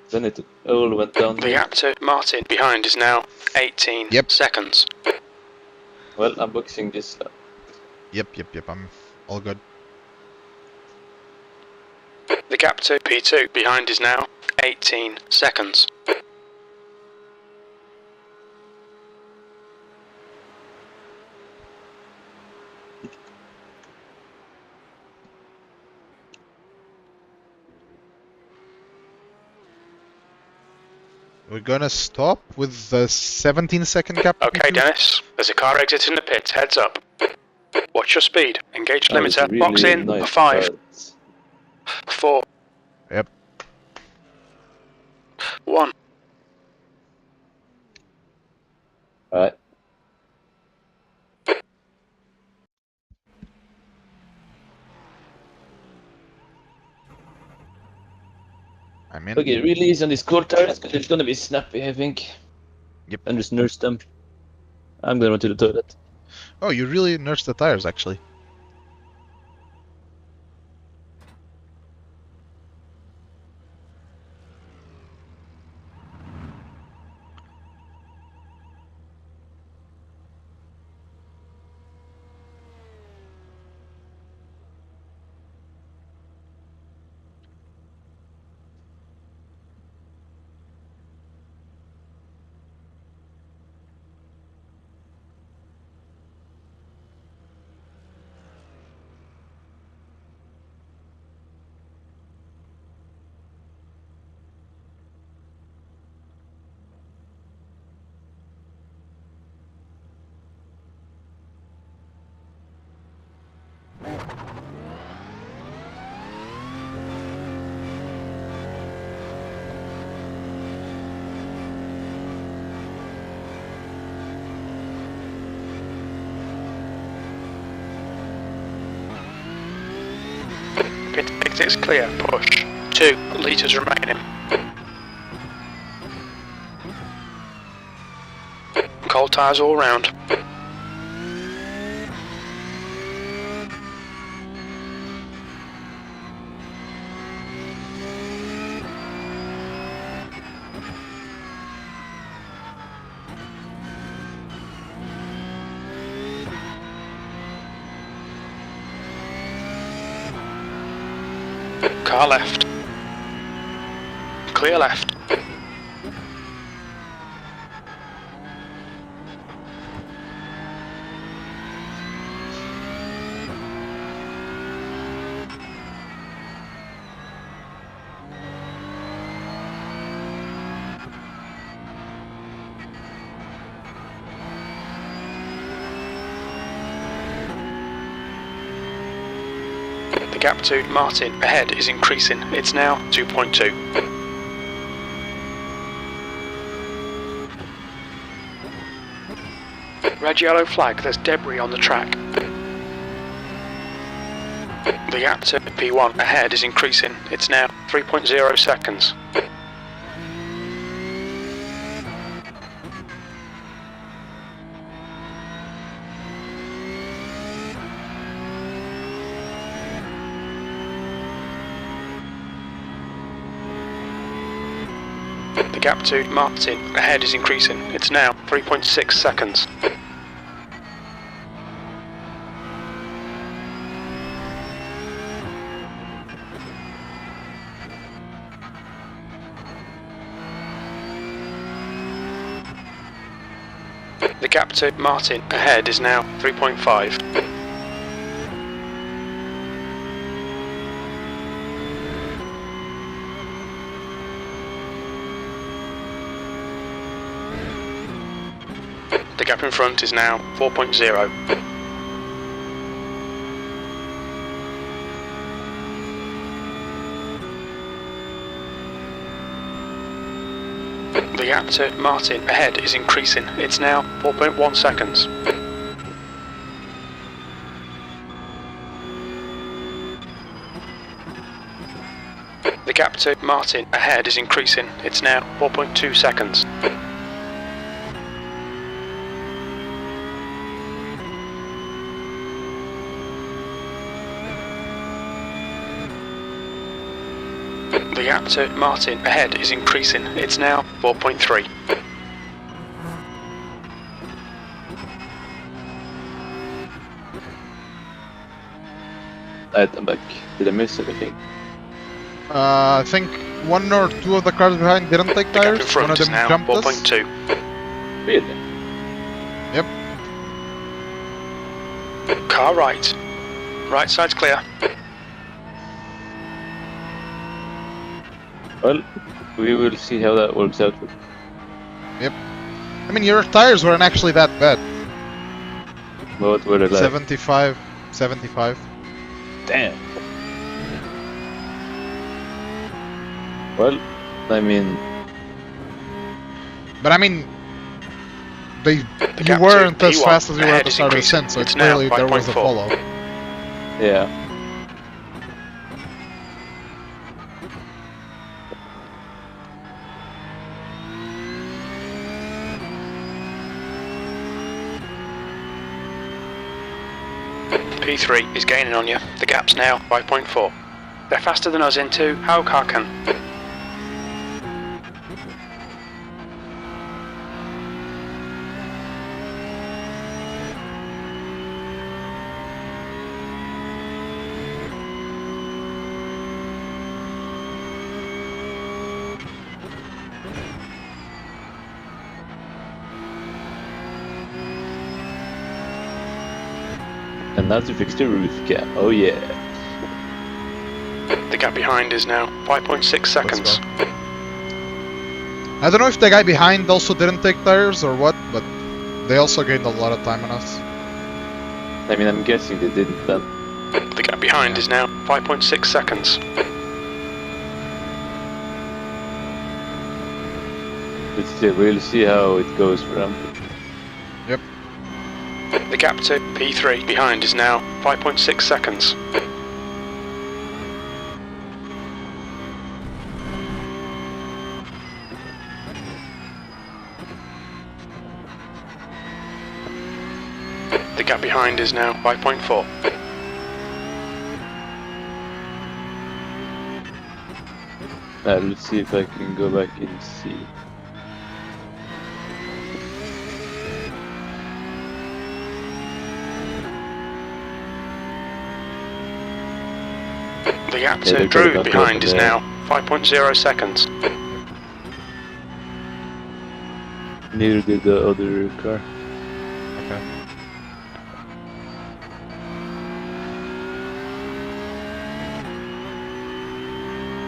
Then it all went down. The gap to Martin behind is now 18 seconds. Well, I'm boxing this lap. Yep. I'm all good. The gap to P2 behind is now 18 seconds. We're gonna stop with the 17-second gap. Okay, Dennis. There's a car exiting the pit. Heads up. Watch your speed. Engage limiter. Really Box in. nice 5, cards. 4. Yep. 1. Alright. I'm in. Okay, really easy on these cold tires because it's gonna be snappy, I think. Yep. And just nurse them. I'm gonna run to the toilet. Oh, you really nursed the tires, actually. Pit exit's clear. Push. 2 litres remaining. Cold tyres all round. Car left. Clear left. The gap to Martin ahead is increasing. It's now 2.2. Red yellow flag, there's debris on the track. The gap to P1 ahead is increasing. It's now 3.0 seconds. The gap to Martin ahead is increasing. It's now 3.6 seconds. The gap to Martin ahead is now 3.5. The gap in front is now 4.0. The gap to Martin ahead is increasing. It's now 4.1 seconds. The gap to Martin ahead is increasing. It's now 4.2 seconds. The gap to Martin ahead is increasing. It's now 4.3. I'm back. Did I miss anything? I think one or two of the cars behind didn't take The gap in tires. front One of is them now jumped us. 4.2. Really? Car right. Right side's clear. Well, we will see how that works out. Yep. I mean, your tires weren't actually that bad. What were they like? 75. Damn. Well, I mean, But I mean, you gap to weren't as P1 fast as you were at ahead the is start of the increasing. stint, so It's now clearly there was a 5.4. follow. yeah. P3 is gaining on you. The gap's now 5.4. They're faster than us into how car can. And now to fix the roof gap. Oh yeah. The gap behind is now 5.6 seconds. I don't know if the guy behind also didn't take tires or what, but they also gained a lot of time on us. I mean, I'm guessing they didn't then. The gap behind is now 5.6 seconds. But still, we'll see how it goes for them. Yep. The gap to P3 behind is now 5.6 seconds. The gap behind is now 5.4. Let's see if I can go back and see. The gap Yeah, to they've got Drew about behind is there. now 5.0 seconds. Neither did the other car. Okay.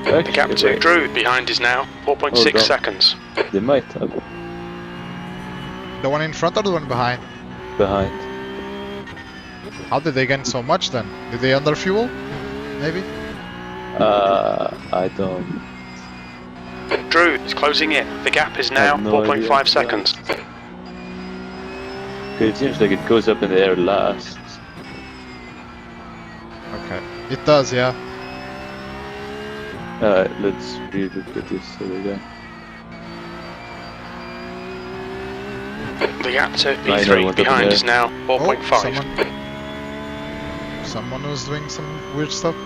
The gap to Actually, Drew behind is now 4.6 Hold on. seconds. they might have The one in front or the one behind? behind. How did they gain so much then? Did they underfuel? Maybe? I don't. Drew is closing in. The gap is now have no 4.5 idea. seconds. 'Cause it seems like it goes up in the air last. Okay. It does, yeah. Alright, let's relook at this other guy. The gap to I know P3 what behind happened is now 4.5. Someone was doing some weird stuff.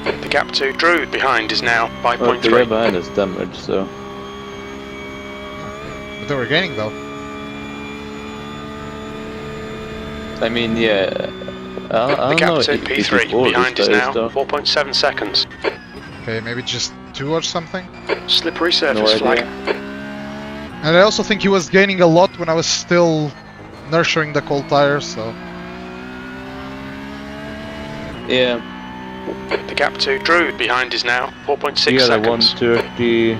The gap to Drew behind is now Well, the guy 5.3. behind us damaged, so... But they were gaining though. I mean, yeah... I The don't gap know to if P3 all behind this is guy now stuff. 4.7 seconds. Okay, maybe just 2 or something. Slippery No surface flag. idea. And I also think he was gaining a lot when I was still nurturing the cold tires, so... Yeah, The gap to Drew behind is now 4.6 we got a seconds. 130.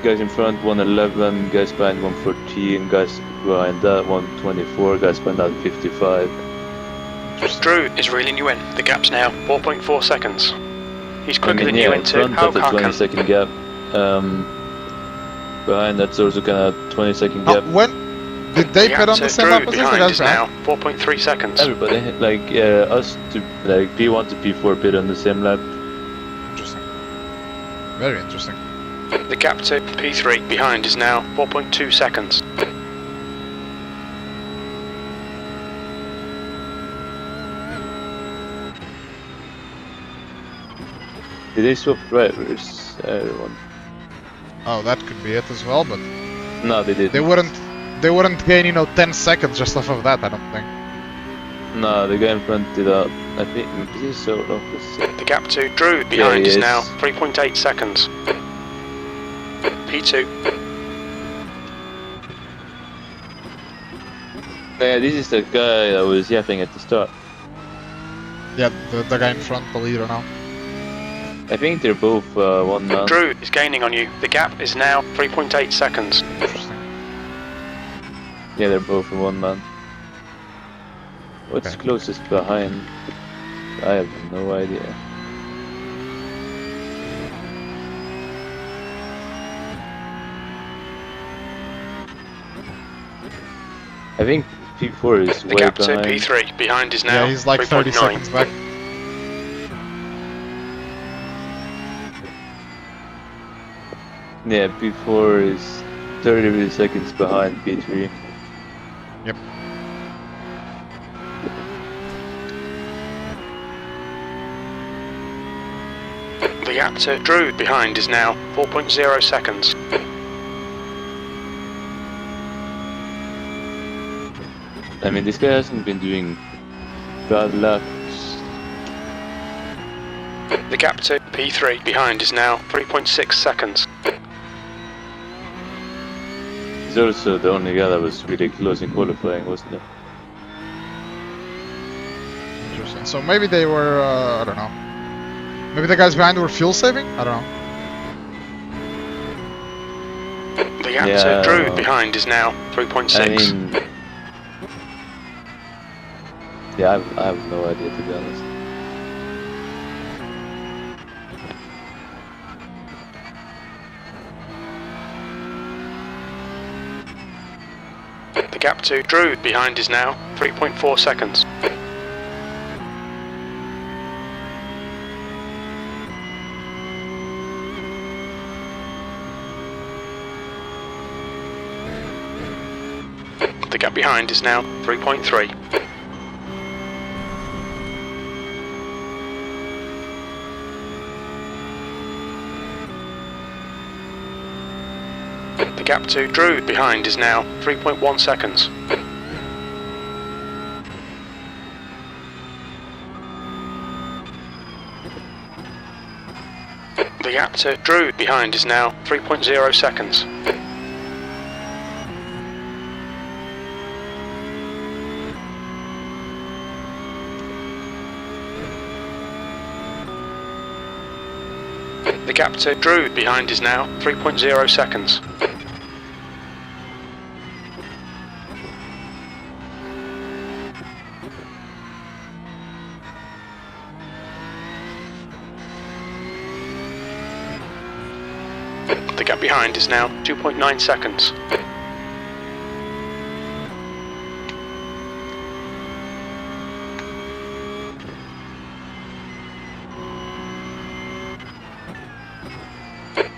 Guys in front 111, guys behind 114, guys behind that 124, guys behind that 55. Drew is reeling you in. The gap's now 4.4 seconds. He's quicker than you yeah, into front of the 20 Hakan. second gap. Behind that's also kind of 20 second gap. When did they The put gap on to the same Drew lap as us, the behind guys is behind? now 4.3 seconds. Everybody, like us to like P1 to P4 bid on the same lap. Interesting. Very interesting. The gap to P3 behind is now 4.2 seconds. Did they swap drivers? Everyone? Oh, that could be it as well, but No, they didn't. they wouldn't gain, 10 seconds just off of that, I don't think. No, the guy in front did that. I think this is so low. The gap to Drew behind he is is. now 3.8 seconds. P2. Yeah, this is the guy that was yapping at the start. Yeah, the guy in front, the leader now. I think they're both one man. Drew is gaining on you. The gap is now 3.8 seconds. Interesting. Yeah, they're both in one man. What's Okay. closest behind? I have no idea. I think P4 is The way gap to behind. P3 behind is now Yeah, he's like 30 3.9. seconds back. Yeah, P4 is 30 seconds behind P3. Yep. The gap to Drew behind is now 4.0 seconds. I mean, this guy hasn't been doing bad laps. The gap to P3 behind is now 3.6 seconds. He's also the only guy that was really close in qualifying, wasn't it? Interesting. So maybe they were, I don't know. Maybe the guys behind were fuel saving? I don't know. The gap Yeah. to Drew behind is now 3.6. I mean, yeah, I have no idea, to be honest. The gap to Drew behind is now 3.4 seconds. The gap behind is now 3.3. The gap to Drew behind is now 3.1 seconds. The gap to Drew behind is now 3.0 seconds. The gap to Drew behind is now 3.0 seconds. The gap behind is now 2.9 seconds.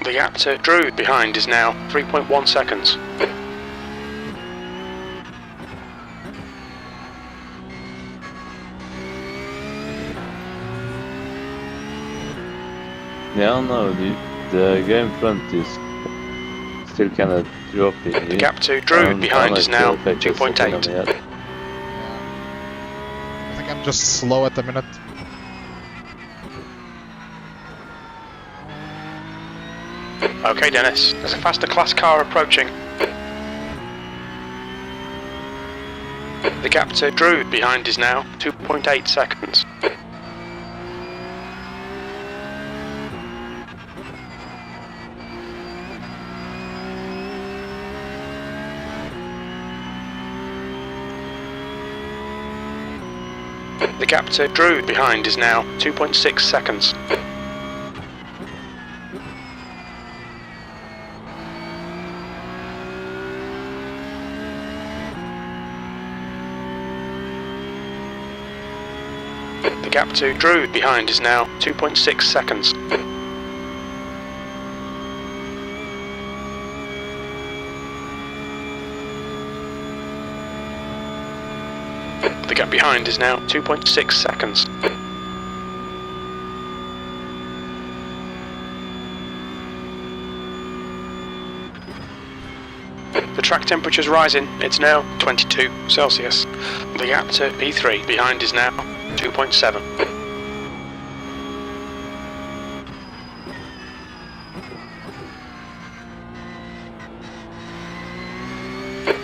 The gap to Drew behind is now 3.1 seconds. Yeah, I don't know. The guy in front is still kind of droppy. The gap to Drew behind is now 2.8. Yeah. I think I'm just slow at the minute. Okay, Dennis, there's a faster class car approaching. The gap to Drew behind is now 2.8 seconds. The gap to Drew behind is now 2.6 seconds. The gap to Drew behind is now 2.6 seconds. The gap behind is now 2.6 seconds. The track temperature's rising, it's now 22 Celsius. The gap to P3 behind is now 2.7.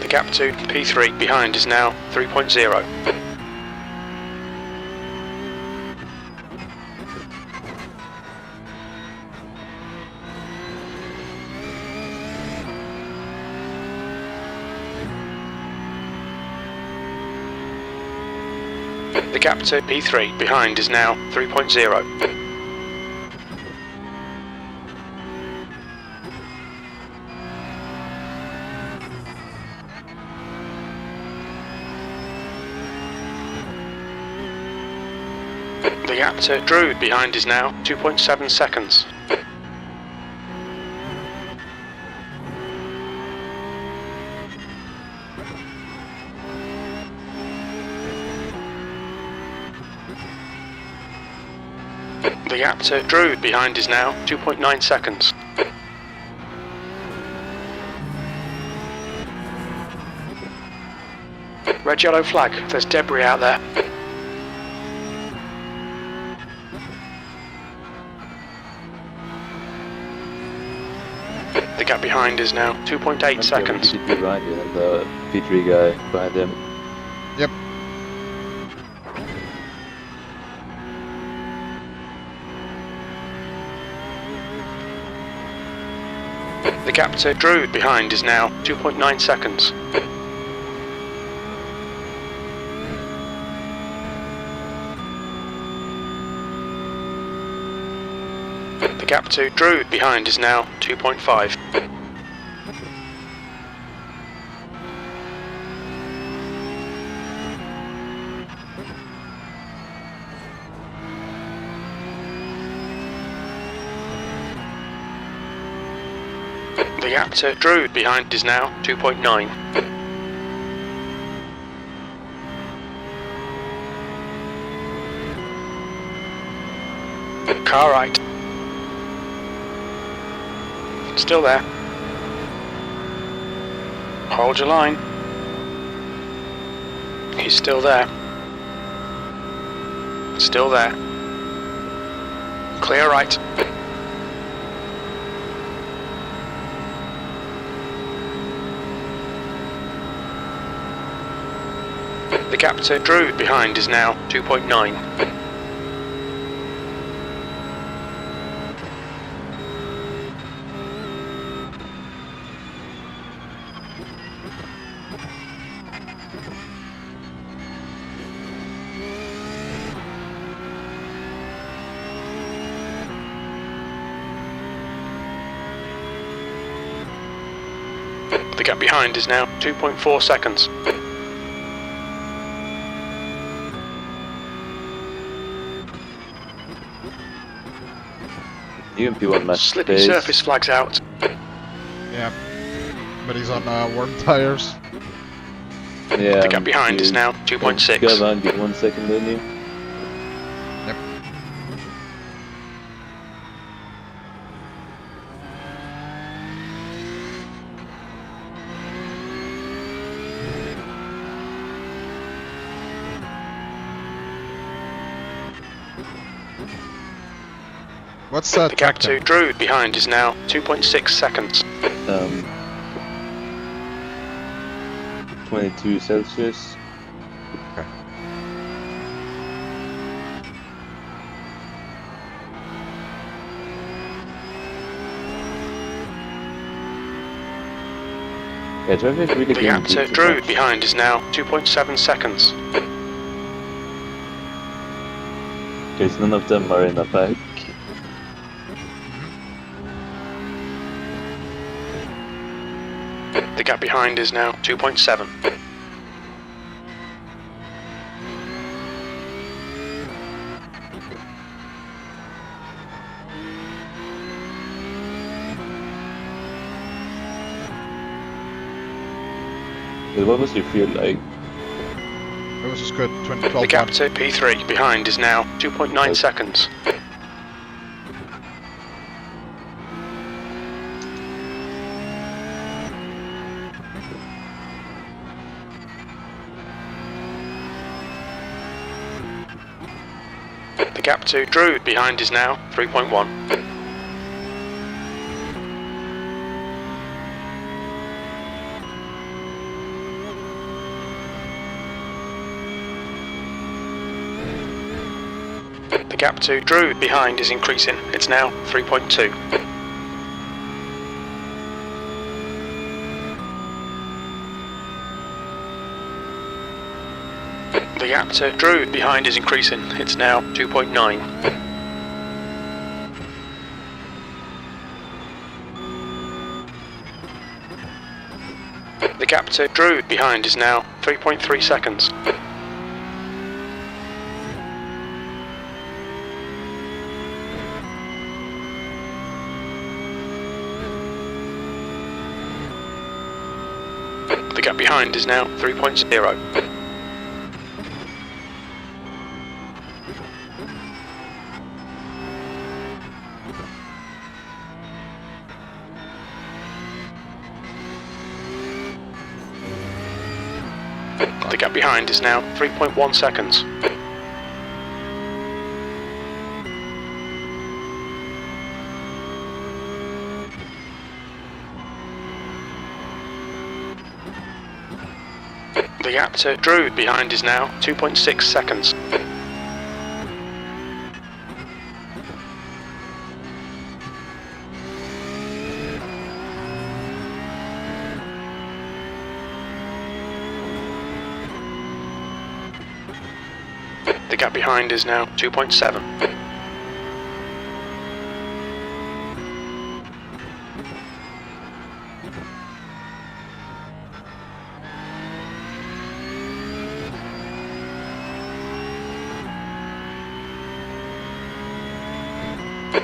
The gap to P3 behind is now 3.0. The gap to P3 behind is now 3.0. The gap to Drew behind is now 2.7 seconds. The gap to Drew behind is now 2.9 seconds. Red yellow flag, there's debris out there. The gap behind is now 2.8 seconds. Behind you and the P3 guy behind him. Yep. The gap to Drew behind is now 2.9 seconds. The gap to Drew behind is now 2.5. The gap to Drew behind is now 2.9. Car right. Still there. Hold your line. He's still there. Still there. Clear right. The gap to Drew behind is now 2.9. The gap behind is now 2.4 seconds. UMP1 match Slippy space. surface flags out. Yeah. But he's on worn tires. Yeah, The gap behind is now Guy 2.6. behind you 1 second, didn't you? Yep. What's The track gap to time? Drew behind is now 2.6 seconds. 22 Celsius. Okay. Yeah, traffic really The didn't gap do to too Drew much. behind is now 2.7 seconds. Because none of them are in a pack. The gap behind is now 2.7. But what was your feel like? It was just good. The 12 gap 1. to P3 behind is now 2.9 seconds. The gap to Drew behind is now 3.1. The gap to Drew behind is increasing. It's now 3.2. The gap to Drew behind is increasing. It's now 2.9. The gap to Drew behind is now 3.3 seconds. The gap behind is now 3.0. The gap behind is now 3.1 seconds. The gap to Drew behind is now 2.6 seconds. The gap behind is now 2.7.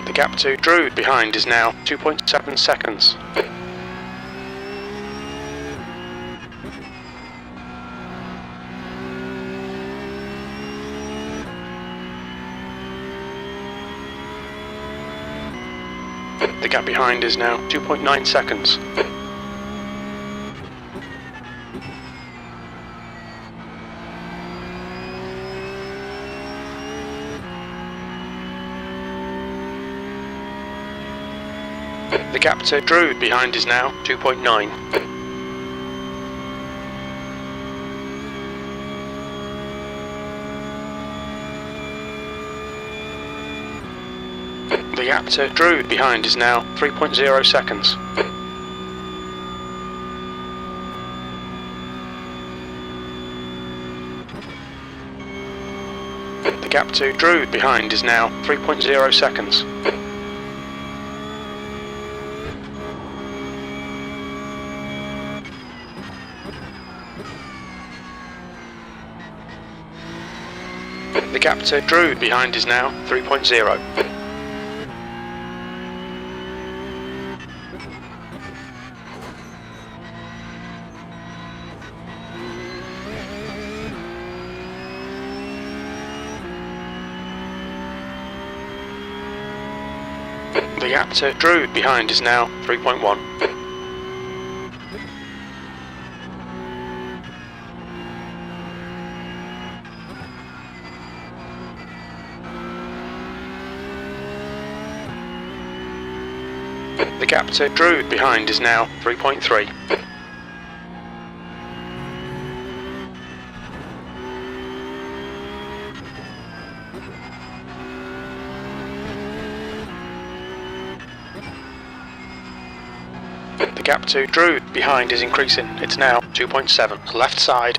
The gap to Drew behind is now 2.7 seconds. The gap behind is now 2.9 seconds. The gap to Drew behind is now 2.9. The gap to Drew behind is now 3.0 seconds. The gap to Drew behind is now 3.0 seconds. The gap to Drew behind is now 3.0. The gap to Drew behind is now 3.1. gap to Drew behind is now 3.3. The gap to Drew behind is increasing. It's now 2.7. Left side.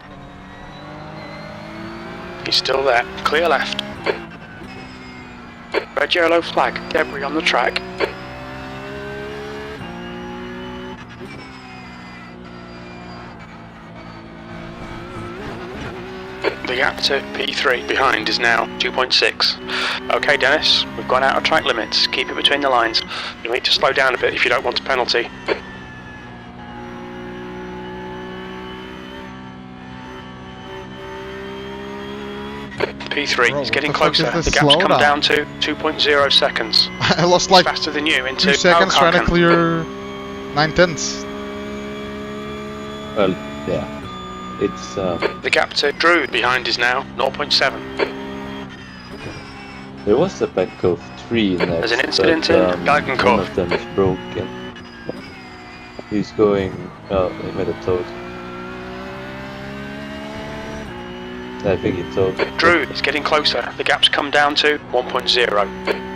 He's still there. Clear left. Red yellow flag. Debris on the track. The gap to P3 behind is now 2.6. Okay, Dennis, we've gone out of track limits. Keep it between the lines. You'll need to slow down a bit if you don't want a penalty. P3 is getting closer. The gap's come down to 2.0 seconds. I lost like faster than you into 2 seconds trying to clear 9/10. Well, yeah. It's The gap to Drew behind is now 0.7. there was a pack of 3 in there. There's an incident but, in Galgenkopf. one of them is broken. He's going. Oh, he made a toad. I think he told. Drew is getting closer. The gap's come down to 1.0.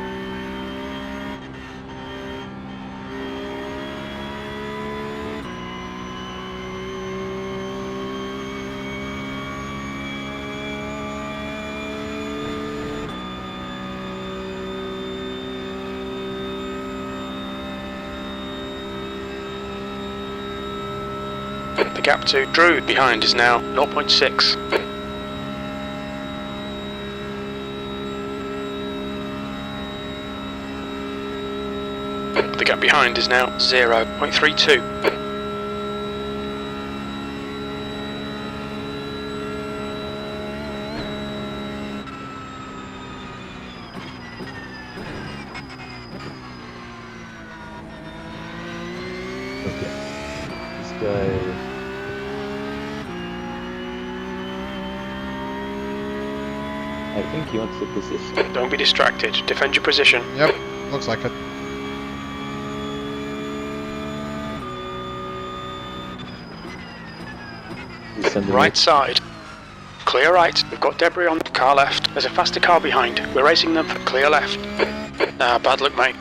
The gap to Drew behind is now 0.6. The gap behind is now 0.32. Okay. This guy. I think he wants the position. Don't be distracted. Defend your position. Yep, looks like it. He's sending Right it. side. Clear right. We've got debris on the car left. There's a faster car behind. We're racing them for clear left. Ah, bad luck, mate.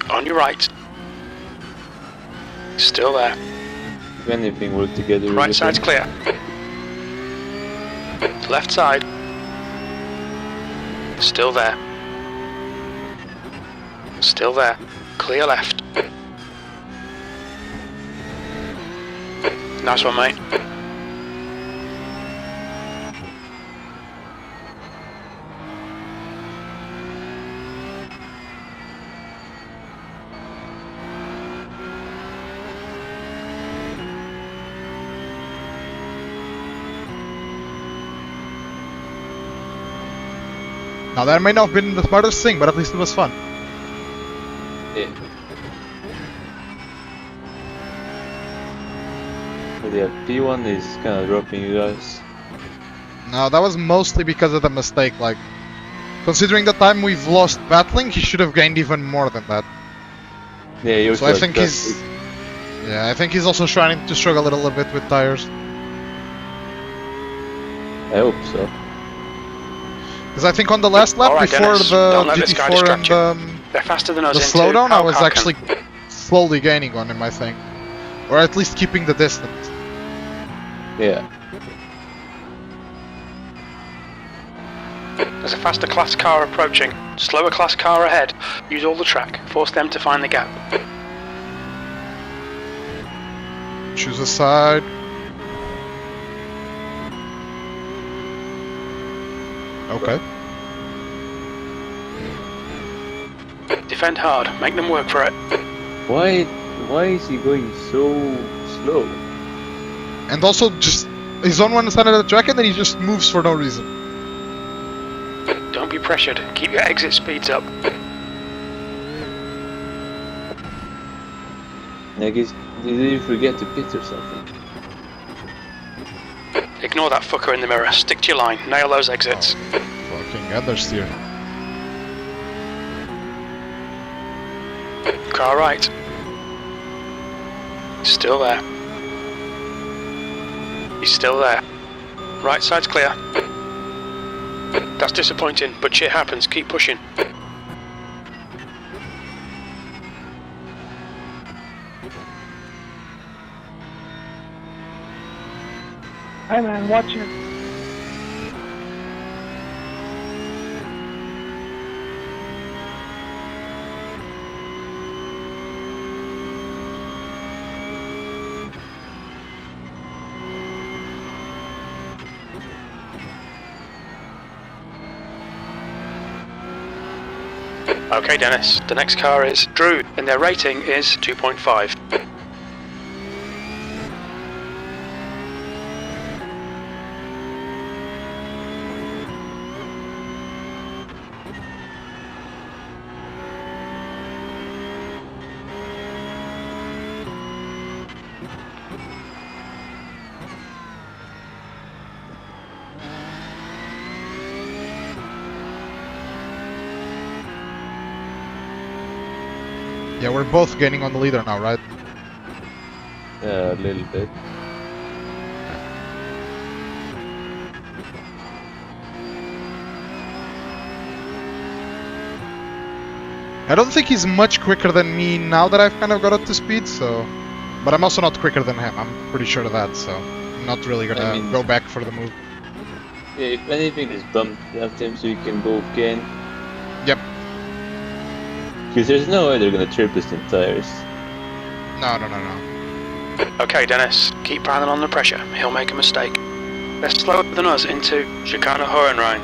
On your right. Still there. If anything, work together. Right side's clear. Left side. Still there. Still there. Clear left. Nice one, mate. Now that may not have been the smartest thing, but at least it was fun. Yeah. But yeah, P1 is kind of dropping you guys. No, that was mostly because of the mistake. Like, considering the time we've lost battling, he should have gained even more than that. Yeah, you're So I think he's... Yeah, I think he's also trying to struggle a little bit with tires. I hope so. Because I think on the last lap, Alright, before Dennis, the don't let this guy GT4 distract and you. They're faster than us the into slowdown, I was Alcarcan. actually slowly gaining on him, I think. Or at least keeping the distance. Yeah. There's a faster class car approaching. Slower class car ahead. Use all the track. Force them to find the gap. Choose a side. Okay. Defend hard. Make them work for it. Why is he going so slow? And also just he's on one side of the track and then he just moves for no reason. Don't be pressured. Keep your exit speeds up. Like, did he forget to pit or something? Ignore that fucker in the mirror. Stick to your line. Nail those exits. Fucking understeer. Car right. Still there. He's still there. Right side's clear. That's disappointing, but shit happens. Keep pushing. Hey man, watch it. Okay, Dennis. The next car is Drew, and their rating is 2.5. Yeah, we're both gaining on the leader now, right? Yeah, a little bit. I don't think he's much quicker than me now that I've kind of got up to speed, so... But I'm also not quicker than him, I'm pretty sure of that, so... I'm not really gonna go back for the move. Yeah, if anything, just bump after him so you can both gain. Yep. Because there's no way they're gonna trip us in tires. No. Okay, Dennis. Keep piling on the pressure. He'll make a mistake. They're slower than us into Chicane Hohenrhein.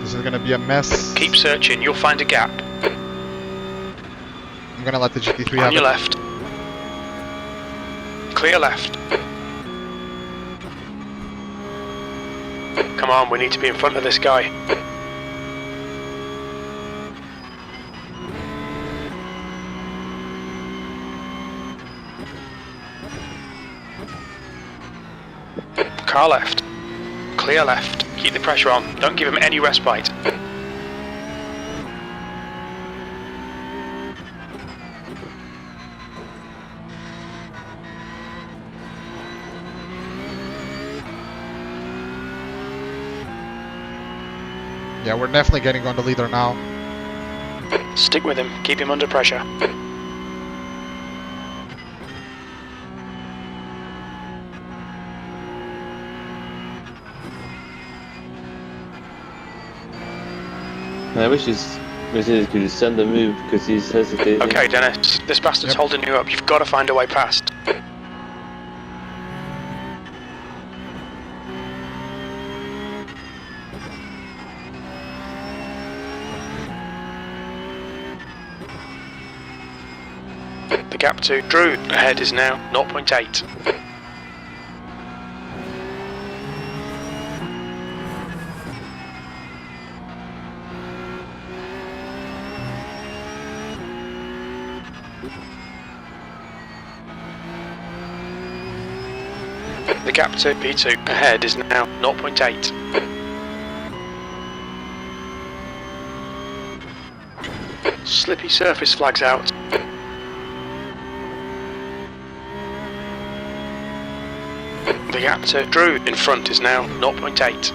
This is gonna be a mess. Keep searching. You'll find a gap. I'm gonna let the GT3 On have your it. left. Clear left. Come on, we need to be in front of this guy. Car left. Clear left. Keep the pressure on. Don't give him any respite. Yeah, we're definitely getting on the leader now. Stick with him. Keep him under pressure. I wish Mercedes could just send a move because he's hesitating. Okay, Dennis. This bastard's holding you up. You've got to find a way past. The gap to Drew ahead is now 0.8. The gap to P2 ahead is now 0.8. Slippy surface flags out. The gap to Drew in front is now 0.8.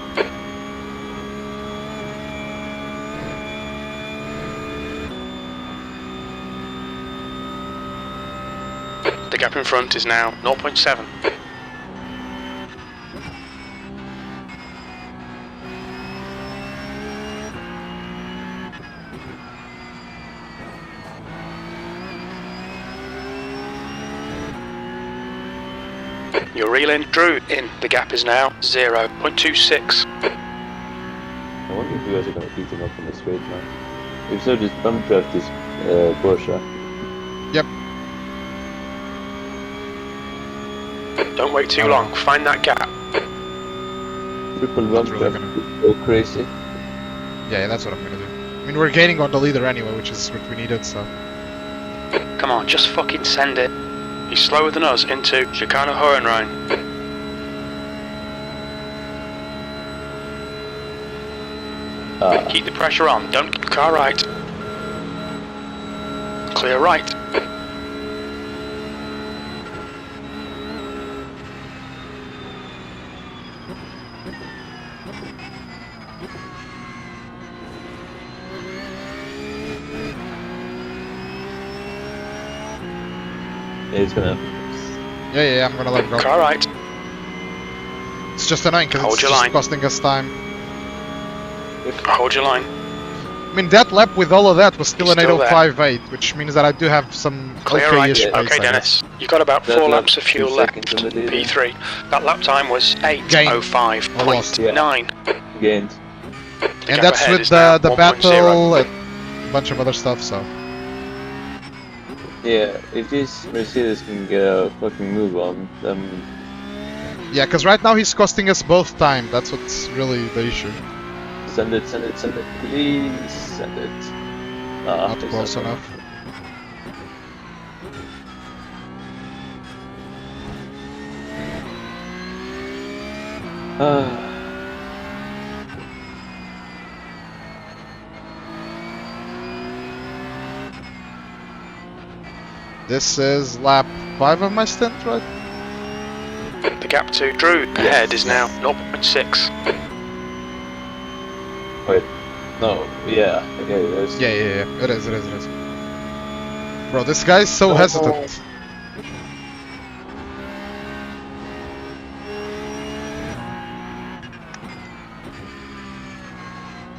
The gap in front is now 0.7. You're reeling Drew in. The gap is now 0.26. I wonder if you guys are going to beat him up in the straight now. If so, just bump draft this Porsche. Yep. Don't wait too long. Find that gap. Triple bump really draft. Go crazy. Yeah, that's what I'm gonna do. I mean, we're gaining on the leader anyway, which is what we needed, so... Come on, just fucking send it. He's slower than us into Chicane Hohenrhein. Keep the pressure on, don't keep car right. Clear right. He's gonna. Yeah, I'm gonna let him go. Car right. It's just annoying because Hold it's your just line. costing us time. Hold your line. I mean, that lap with all of that was still He's an still there. 8:05.8, which means that I do have some Clear okay-ish right. pace, Okay, I guess. Dennis. You've got about That 4 lap, laps of 2 fuel left. seconds in the lead. P3. That lap time was Gain. Or lost. 8:05.9. Gained. The And gap that's ahead with is now the 1.0. battle and a bunch of other stuff, so... Yeah, if this Mercedes can get a fucking move on, then Yeah, because right now he's costing us both time, that's what's really the issue. send it, please send it. Not it's close not enough. This is lap 5 of my stint, right? The gap to Drew ahead is now 0.6. Wait, no, yeah, okay, there's... Yeah, it is. Bro, this guy's so hesitant.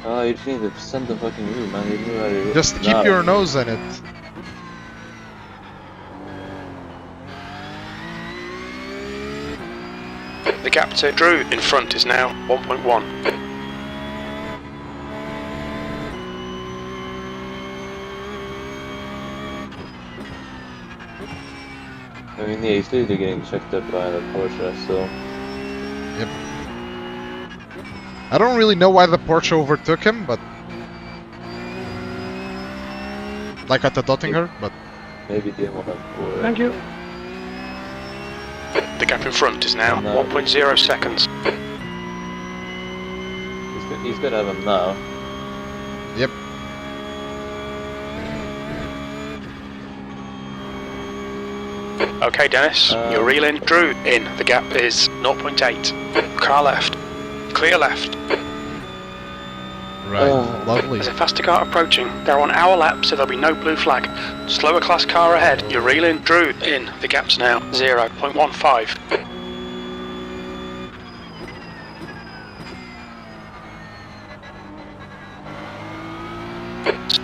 Oh, you just need to send the fucking move, man. You knew how to... Just keep your nose in it. The gap to Drew in front is now 1.1. I mean, yeah, he's literally getting checked up by the Porsche, so... Yep. I don't really know why the Porsche overtook him, but... Like at the Dottinger, but... Maybe didn't want to... Thank you. The gap in front is now No. 1.0 seconds. He's got to have him now. Yep. Okay, Dennis, you're reeling. Drew in. The gap is 0.8. Car left. Clear left. Right, lovely. There's a faster car approaching. They're on our lap, so there'll be no blue flag. Slower class car ahead. You're reeling. Drew in. The gap's now 0.15.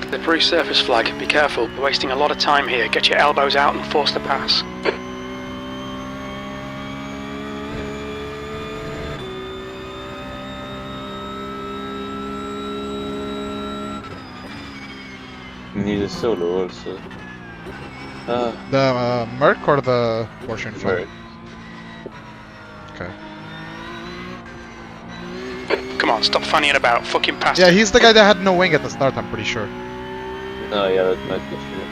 Slippery surface flag. Be careful. You're wasting a lot of time here. Get your elbows out and force the pass. You need a solo also. The Merc or the Porsche in front? Merc. Okay. Come on, stop fannying about. Fucking pass. Yeah, he's the guy that had no wing at the start, I'm pretty sure. No, yeah, that might be true.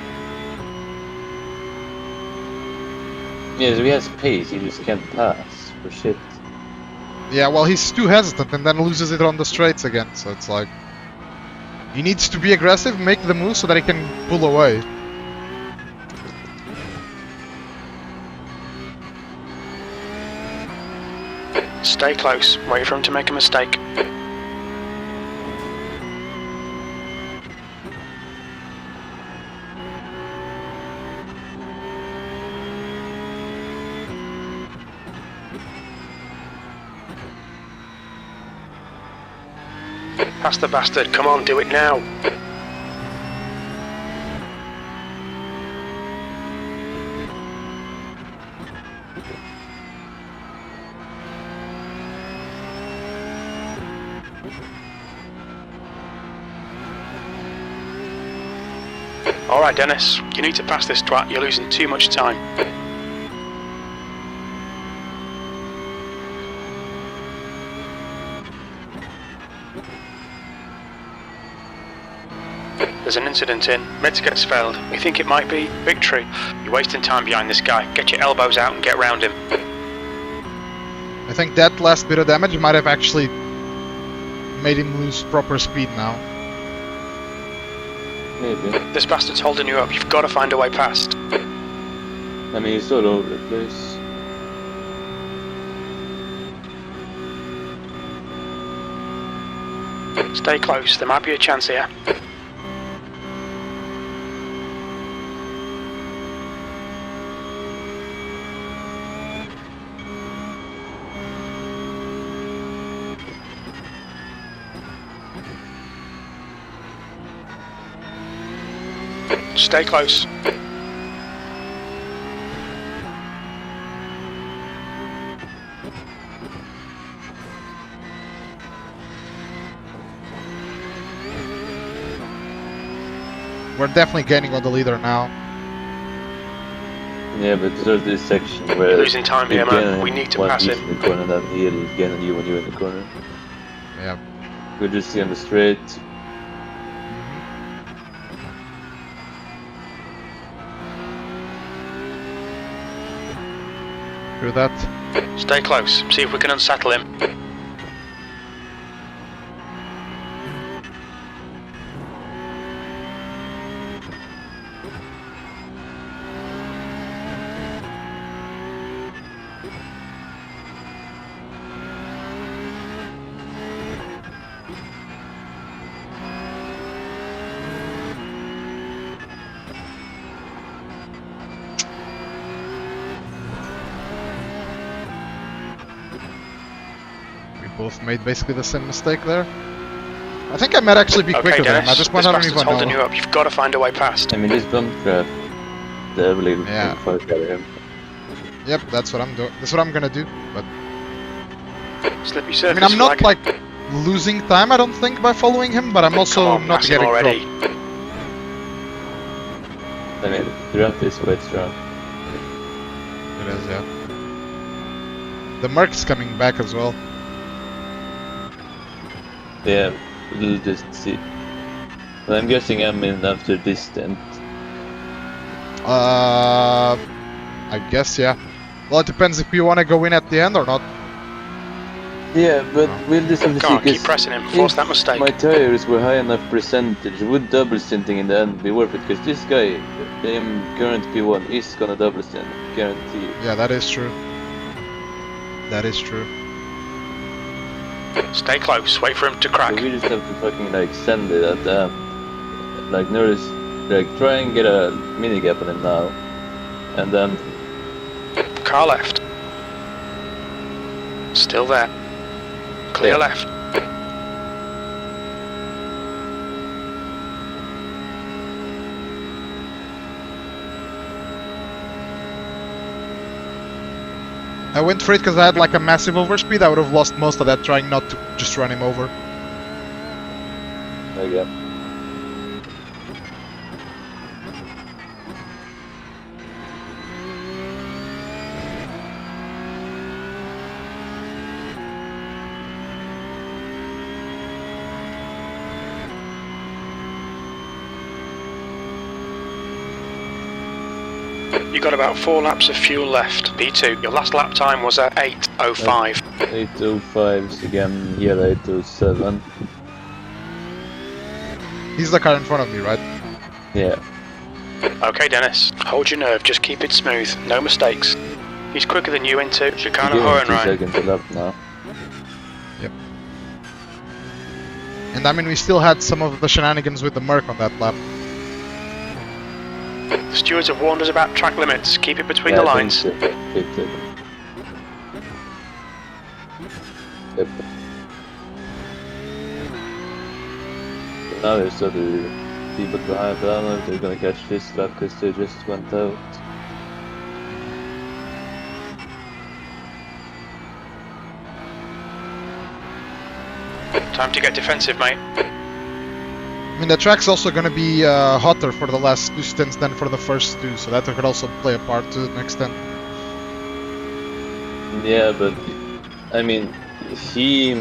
Yeah, so he has pace, he just can't pass for shit. Yeah, well, he's too hesitant and then loses it on the straights again, so it's like... He needs to be aggressive, make the move so that he can pull away. Stay close. Wait for him to make a mistake. Pass the bastard. Come on, do it now. Alright, Dennis. You need to pass this twat. You're losing too much time. There's an incident in. Mids gets failed. We think it might be victory. You're wasting time behind this guy. Get your elbows out and get round him. I think that last bit of damage might have actually made him lose proper speed now. Maybe. This bastard's holding you up. You've got to find a way past. I mean, he's all over the place. Stay close. There might be a chance here. Stay close. We're definitely gaining on the leader now. Yeah, but there's this section where You're losing time here, man. We need to pass him. In the corner, then he'll gain on you when you're in the corner. Yeah. We'll just see on the straight. Do that. Stay close. See if we can unsettle him. Both made basically the same mistake there. I think I might actually be quicker than him. At this point, I don't even holding you know. up. You've got to find a way past. I mean, this bump trap, the ability Yeah. to fuck out of him. Yep, that's what I'm doing. That's what I'm gonna do. But Slippy I surface. mean, I'm not flag. like losing time. I don't think by following him, but I'm also Come on, not pass him getting already. dropped. I mean, the draft is quite strong. It is, yeah. The Merc's coming back as well. Yeah, we'll just see. But I'm guessing I'm in after this stint. I guess, yeah. Well, it depends if we want to go in at the end or not. Yeah, but we'll just have to Come on, see, keep pressing him. Force that mistake. my tires were high enough percentage, would double stinting in the end be worth it? Because this guy, current P1, is gonna double stint, guarantee. Yeah, that is true. That is true. Stay close. Wait for him to crack. So we just have to fucking like send it at the like notice, like try and get a mini gap on him now, and then Car left. Still there. Clear Yeah. left. I went for it because I had like a massive overspeed. I would have lost most of that trying not to just run him over. there you go. You got about 4 laps of fuel left. P2. Your last lap time was at 8:05. 805s again, yeah, 807. He's the car in front of me, right? Yeah. Okay, Dennis. Hold your nerve. Just keep it smooth. No mistakes. He's quicker than you into Chicana Give him 2 Hohenrein. seconds left now. And I mean, we still had some of the shenanigans with the Merc on that lap. The stewards have warned us about track limits. Keep it between the I think lines. so. 8 seconds. Yep. Now there's other people behind, but I don't know if they're gonna catch this lap because they just went out. Time to get defensive, mate. I mean, the track's also going to be hotter for the last 2 stints than for the first 2, so that could also play a part to an extent. Yeah, but I mean, he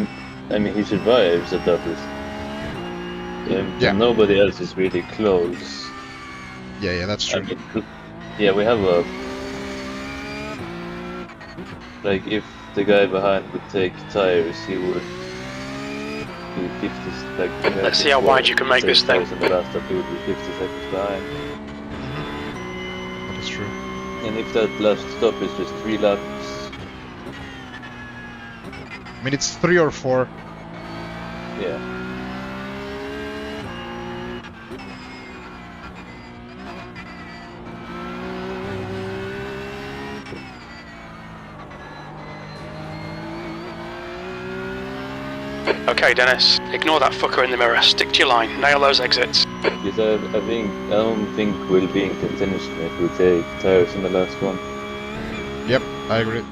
survives at doubles. Yeah. Nobody else is really close. Yeah, that's I true. mean, yeah, we have a... Like, if the guy behind would take tires, he would be 50... Like, Let's see how wide you can make this thing. In the last lap, he would be 50 seconds behind. That is true. And if that last stop is just 3 laps... I mean, it's 3 or 4. Yeah. Okay, Dennis, ignore that fucker in the mirror. Stick to your line. Nail those exits. Because I don't think we'll be in contention if we take tires in the last one. Yep, I agree.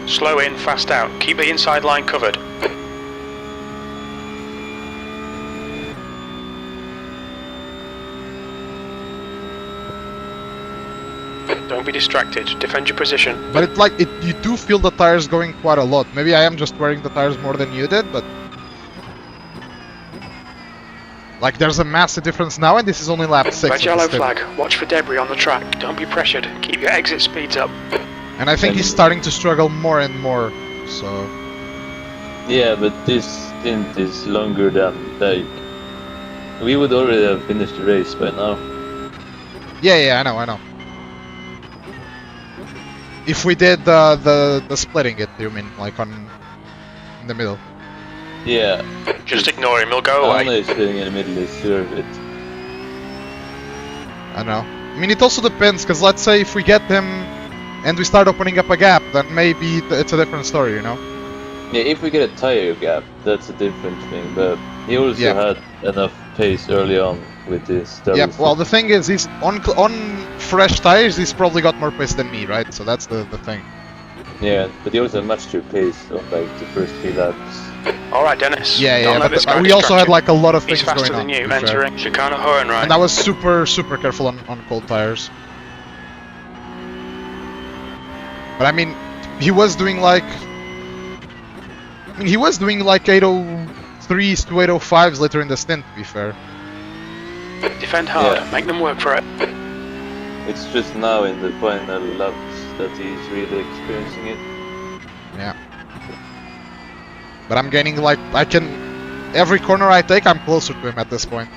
Slow in, fast out. Keep the inside line covered. Don't be distracted. Defend your position. But it's like, you do feel the tires going quite a lot. Maybe I am just wearing the tires more than you did, but... Like, there's a massive difference now, and this is only lap 6. Red yellow flag. Watch for debris on the track. Don't be pressured. Keep your exit speeds up. And I think he's starting to struggle more and more, so... Yeah, but this stint is longer than, like... We would already have finished the race by now. Yeah, I know. If we did the splitting it, you mean, like in the middle? Yeah. Just ignore him, he'll go away. Only sitting in the middle is serve it. I know. I mean, it also depends, because let's say if we get him and we start opening up a gap, then maybe it's a different story, you know? Yeah, if we get a tire gap, that's a different thing, but he also had enough pace early on with this. Yeah, well, the thing is, he's on fresh tires, he's probably got more pace than me, right? So that's the thing. Yeah, but he also matched your pace on like the first 3 laps. Alright, Dennis. Yeah, but we also had like a lot of things going on. He's faster than you, entering Chicana Horn, right? And I was super careful on cold tires. But I mean, he was doing like... I mean, he was doing like 803s to 805s later in the stint, to be fair. Defend hard, make them work for it. It's just now in the final laps that he's really experiencing it. Yeah. But I'm gaining like, every corner I take, I'm closer to him at this point.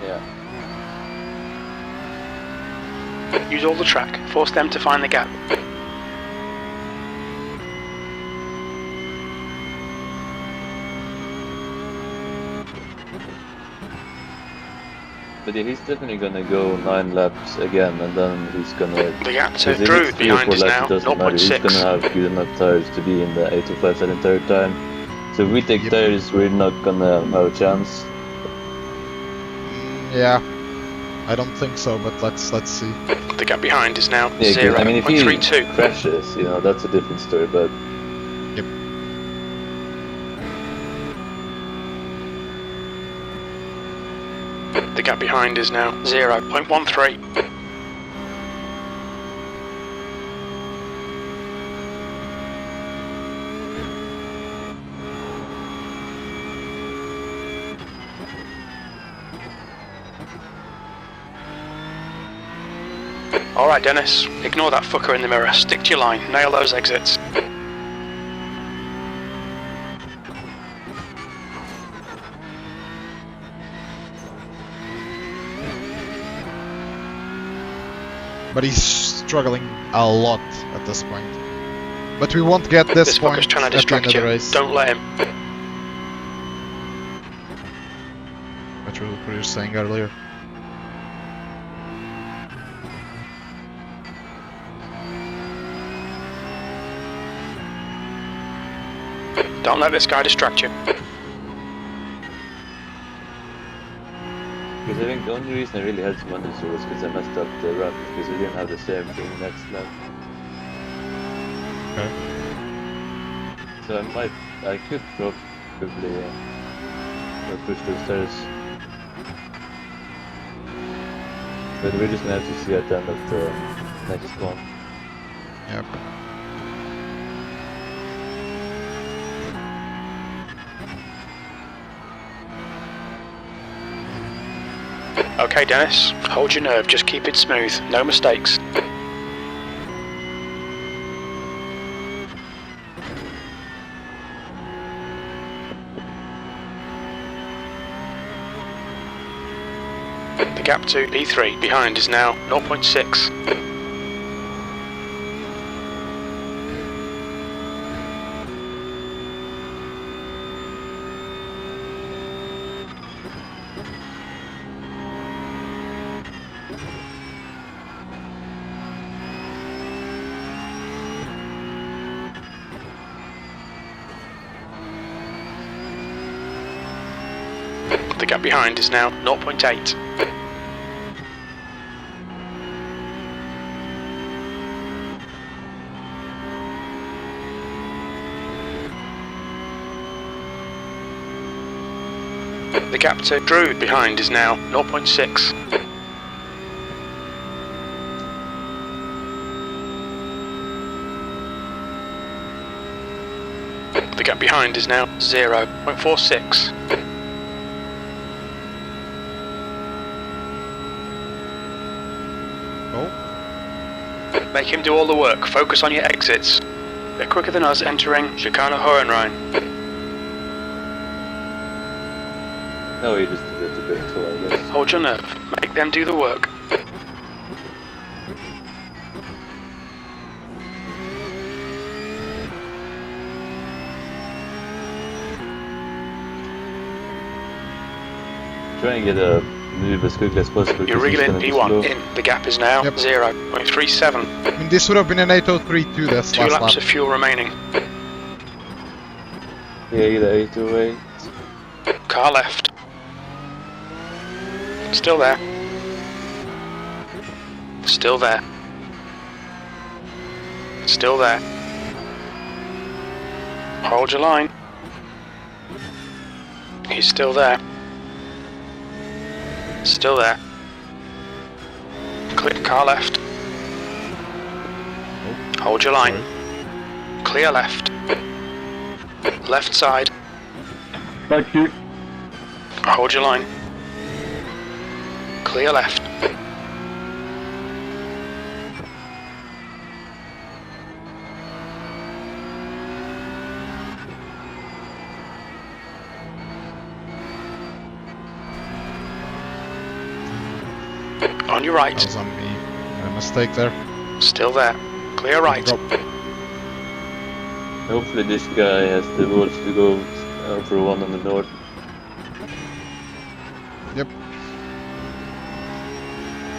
Yeah. Use all the track, force them to find the gap. But yeah, he's definitely gonna go 9 laps again, and then he's gonna... The gap to Drew behind us now, 0.6. He's gonna have good enough tires to be in the 805 second third time. So if we take tires, we're not gonna have a chance. Yeah, I don't think so, but let's see. The gap behind is now 0.32. Yeah, I mean, if he crashes, you know, that's a different story, but... Yep. The gap behind is now 0.13. Alright, Dennis, ignore that fucker in the mirror. Stick to your line, nail those exits. But he's struggling a lot at this point. But we won't get this point fucker's trying to at the end distract of you. the race. Don't let him. What you were saying earlier. Don't let this guy distract you. Because I think the only reason I really had some understeer was because I messed up the run, because we didn't have the same thing next lap. Okay. So I could probably push those tires. But we're just gonna have to see at the end of the next one. Yep. Okay, Dennis. Hold your nerve. Just keep it smooth. No mistakes. The gap to P3 behind is now 0.6. The gap behind is now 0.8. The gap to Drew behind is now 0.6. The gap behind is now 0.46. Oh, Make him do all the work. Focus on your exits. They're quicker than us entering Chicane Hohenrhein. No, he just did it a bit too, I guess. Hold your nerve. Make them do the work. Try and get a move as quickly as possible. You're reeling P1 in. The gap is now Yep. 0.37. I mean, this would have been an 803 too, that's 2 last laps lap. of fuel remaining. Yeah, either 8 or 8. Car left. Still there. Still there. Still there. Hold your line. He's still there. Still there. Clear car left. Hold your line. Clear left. Left side. Thank you. Hold your line. Clear left. On your right. That was on me. A mistake there. Still there. Clear right. Drop. Hopefully this guy has the balls to go for one on the north. Yep.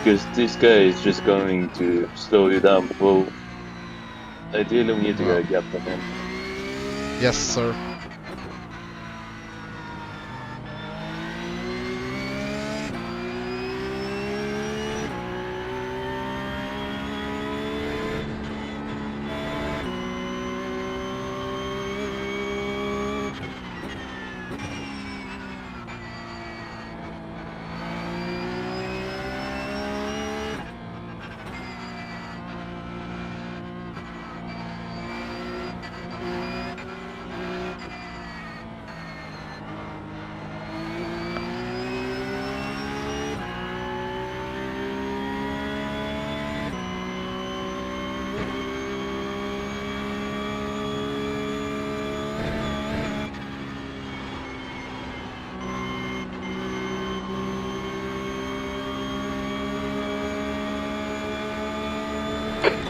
Because this guy is just going to slow you down. Well, ideally we need to get a gap on him. Yes, sir.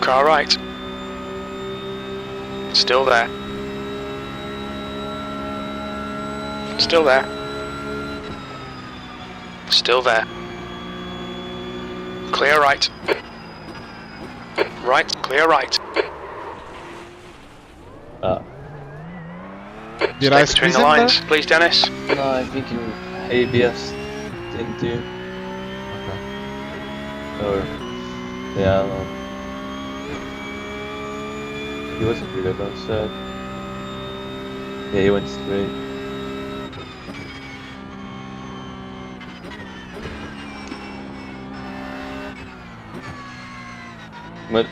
Car right. Still there. Still there. Still there. Clear right. Right, clear right. Did I Stay between squeeze the in lines, there? please, Dennis. No, I'm thinking ABS into. Okay. Or. Yeah, I don't know. He wasn't really outside. Yeah, he went straight. But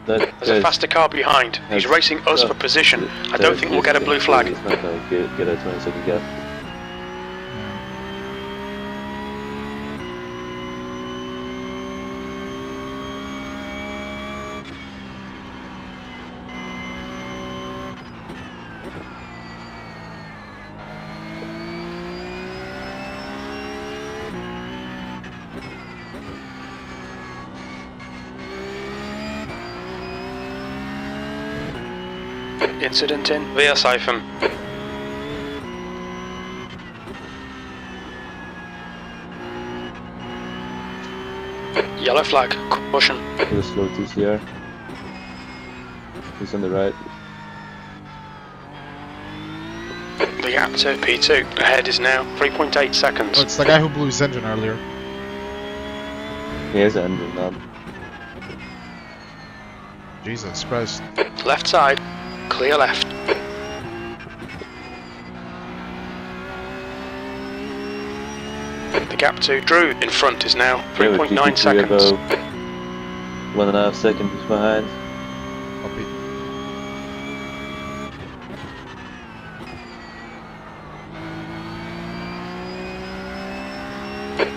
that There's a faster car behind. He's racing us for position. I don't think we'll get a blue flag. It's not gonna get a 20-second gap. Incident in Veersiphon. Yellow flag, caution. He'll slow TCR. He's on the right. The gap to P2 ahead is now 3.8 seconds. Oh, it's the guy who blew his engine earlier. He has an engine on. Jesus Christ. Left side, clear left. The gap to Drew in front is now 3.9 seconds. About 1.5 seconds behind. Copy.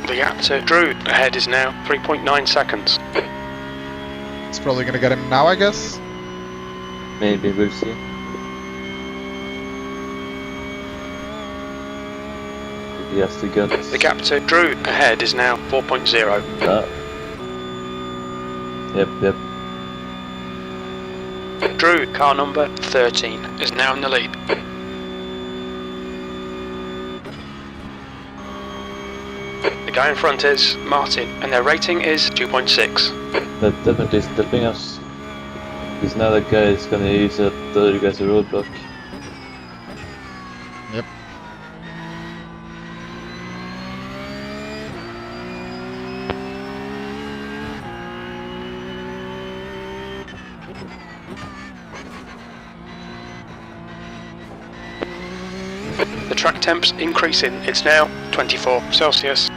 The gap to Drew ahead is now 3.9 seconds. It's probably gonna get him now, I guess. Maybe, we'll see. If he has the guts. The gap to Drew ahead is now 4.0. Ah. Yep. Drew, car number 13, is now in the lead. The guy in front is Martin, and their rating is 2.6. But definitely stepping us. Because now that guy is gonna use it, the other guy's a roadblock. Yep. The track temp's increasing, it's now 24 Celsius.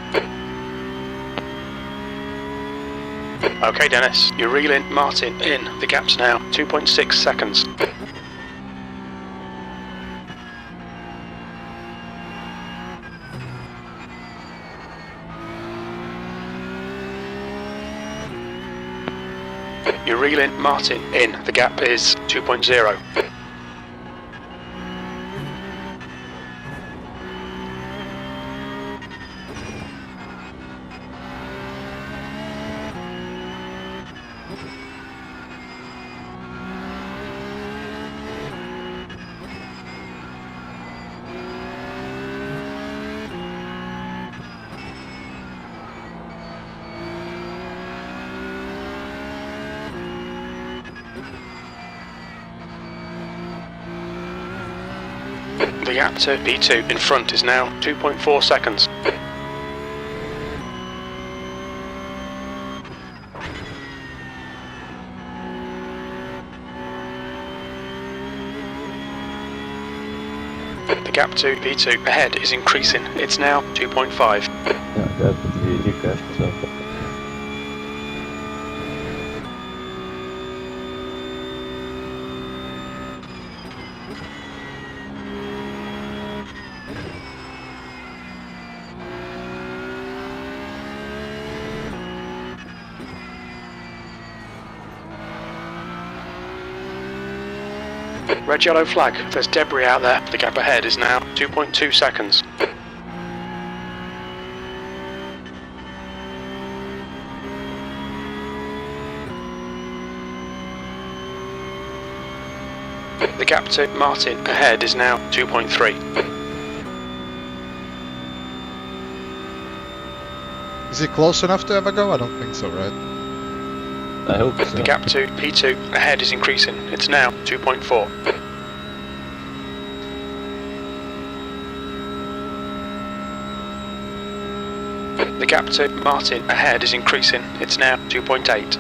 Okay Dennis, you're reeling Martin in, the gap's now 2.6 seconds. You're reeling Martin in, the gap is 2.0. The gap to P2 in front is now 2.4 seconds. The gap to P2 ahead is increasing, it's now 2.5. Yeah, definitely you crashed yourself. Red yellow flag, there's debris out there. The gap ahead is now 2.2 seconds. The gap to Martin ahead is now 2.3. Is he close enough to have a go? I don't think so, right? I hope so. The gap to P2 ahead is increasing, it's now 2.4. The gap to Martin ahead is increasing, it's now 2.8.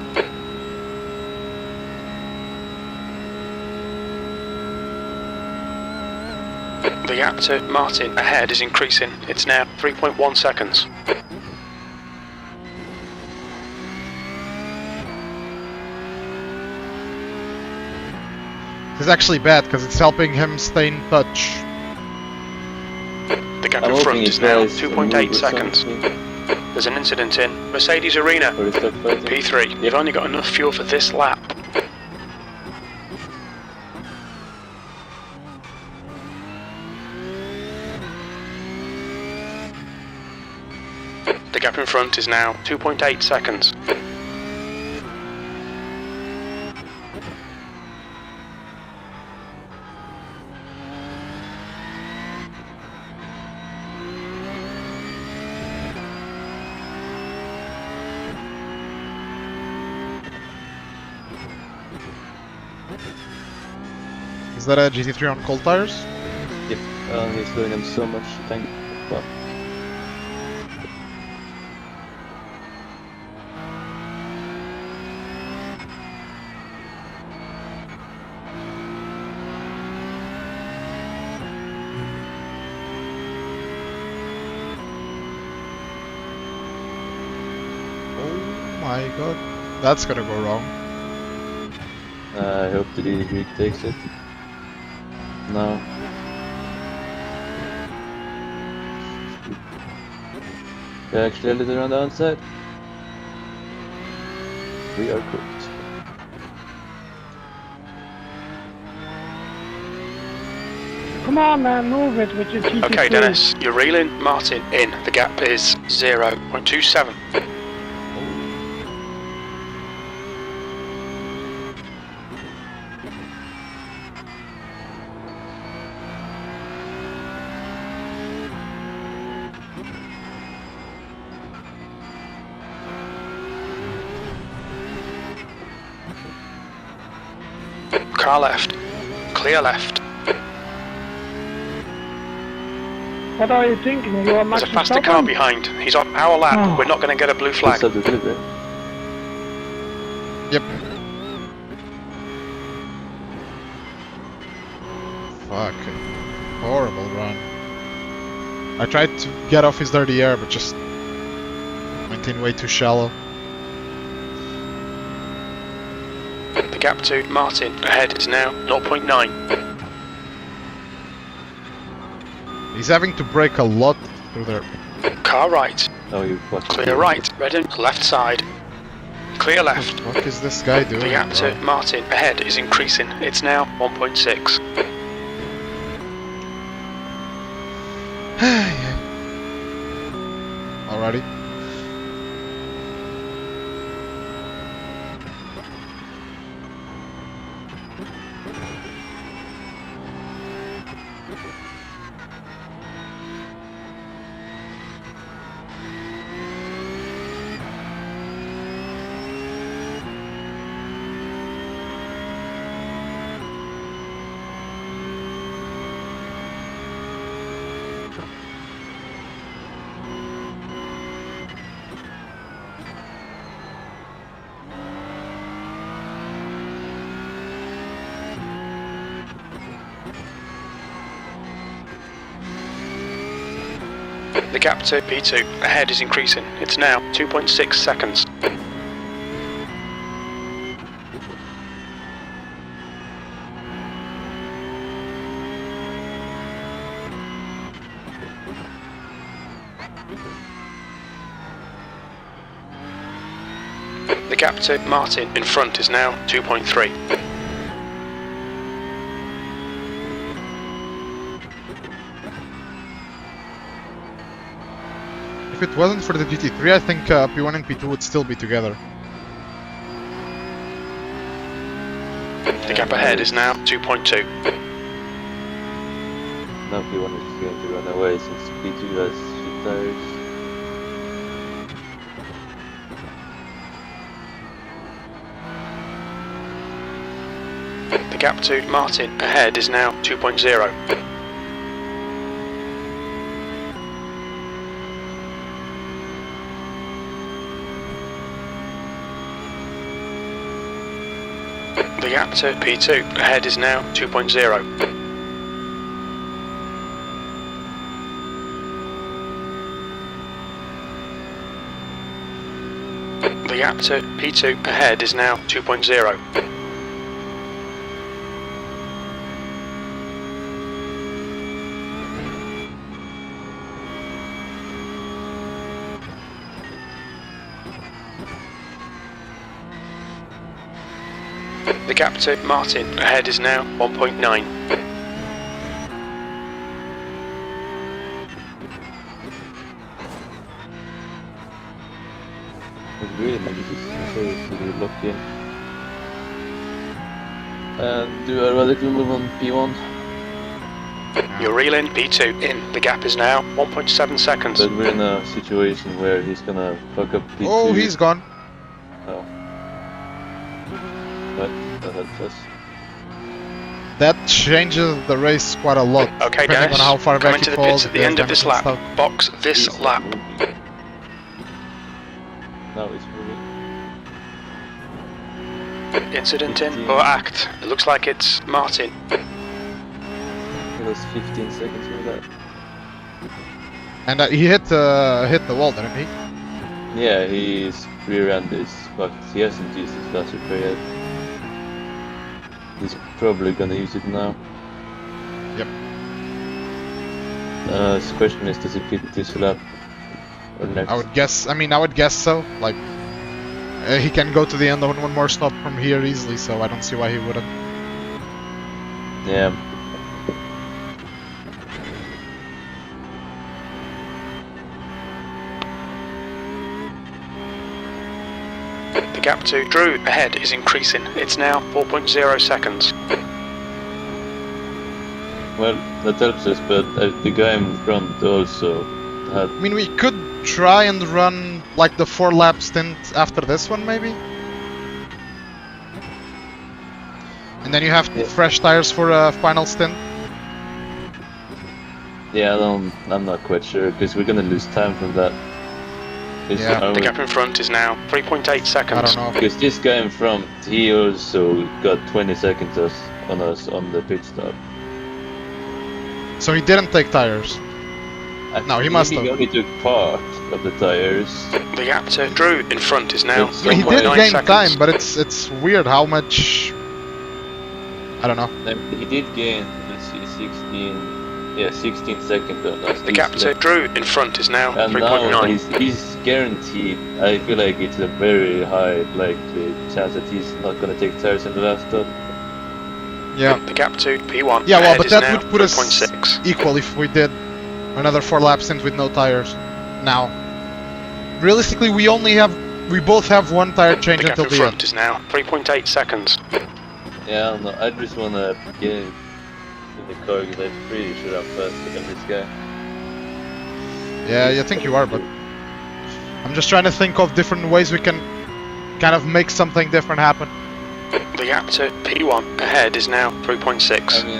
The gap to Martin ahead is increasing, it's now 3.1 seconds. This is actually bad because it's helping him stay in touch. The gap I'm in front hoping is he now tries to 2.8 move seconds. something There's an incident in Mercedes Arena. for the stock fighting. P3, you've only got enough fuel for this lap. The gap in front is now 2.8 seconds. Is that a GT3 on cold tires? Yep. He's doing them so much, thank God. Oh my god. That's gonna go wrong. I hope the Greek takes it. No. Actually a little on the outside. We are cooked. Come on, man, move it with your GT3. Okay, Dennis, you're reeling. Martin, in. The gap is 0.27. Car left. Clear left. What are you thinking? You are There's a Max faster car Verstappen? behind. He's on our lap. Oh. We're not going to get a blue flag. Let's have the delivery. Yep. Fuck. Horrible run. I tried to get off his dirty air, but just went in way too shallow. The gap to Martin ahead is now 0.9. He's having to brake a lot through there. Car right. Oh, you fucked. Clear right. Redden left side. Clear left. What the fuck is this guy doing? The gap to bro? Martin ahead is increasing. It's now 1.6. Alrighty. The gap to P2 ahead is increasing. It's now 2.6 seconds. The gap to Martin in front is now 2.3. If it wasn't for the GT3, I think P1 and P2 would still be together. The gap ahead is now 2.2. Now P1 is going to run away since P2 has shit tires. The gap to Martin ahead is now 2.0. The gap to P2 ahead is now 2.0. The gap to P2 ahead is now 2.0. The gap to Martin ahead is now 1.9. It's really maybe this is to be locked in. And do a radical move on P1. You're reeling P2 in. The gap is now 1.7 seconds. But we're in a situation where he's gonna fuck up P2. Oh, he's gone. Oh. But that helps us. That changes the race quite a lot. Okay, depending Dennis, on how far come back into he the pits falls, at the end of this lap. stuff. Box this He's lap. moving. Now he's moving. Incident in 15. or act. It looks like it's Martin. It was 15 seconds for that. And he hit the wall, didn't he? Yeah, he's rear-end this, but he hasn't used his fast repair yet. He's probably gonna use it now. Yep. The question is, does he fit this lap or next? I would guess. I would guess so. Like, he can go to the end on one more stop from here easily, so I don't see why he wouldn't. Yeah. The gap to Drew ahead is increasing. It's now 4.0 seconds. Well, that helps us, but the guy in front also had. I mean, we could try and run like the 4-lap stint after this one, maybe. And then you have fresh tires for a final stint. Yeah, I'm not quite sure because we're gonna lose time from that. Yeah. The gap in front is now 3.8 seconds. I don't know. Because this guy in front, he also got 20 seconds on us on the pit stop. So he didn't take tires. No, he must have. He only took part of the tires. The gap to Drew in front is now It's I mean, he did 3.9 gain seconds. time, but it's weird how much. I don't know. He did gain, let's see, 16 seconds on us. The gap to Drew in front is now And now 3.9. he's guaranteed. I feel like it's a very high likely chance that he's not gonna take tires in the last stop. Yeah. The gap to P1 Yeah, well, ahead but is that now would put us 3.6. equal if we did another 4-lap stint with no tires. Now, realistically, we both have one tire change The gap until in the front end. is now 3.8 seconds. Yeah, I don't know. I just wanna get in the car because I'm pretty sure I'm faster than this guy. Yeah, I think you are, but I'm just trying to think of different ways we can kind of make something different happen. The gap to P1 ahead is now 3.6. I mean,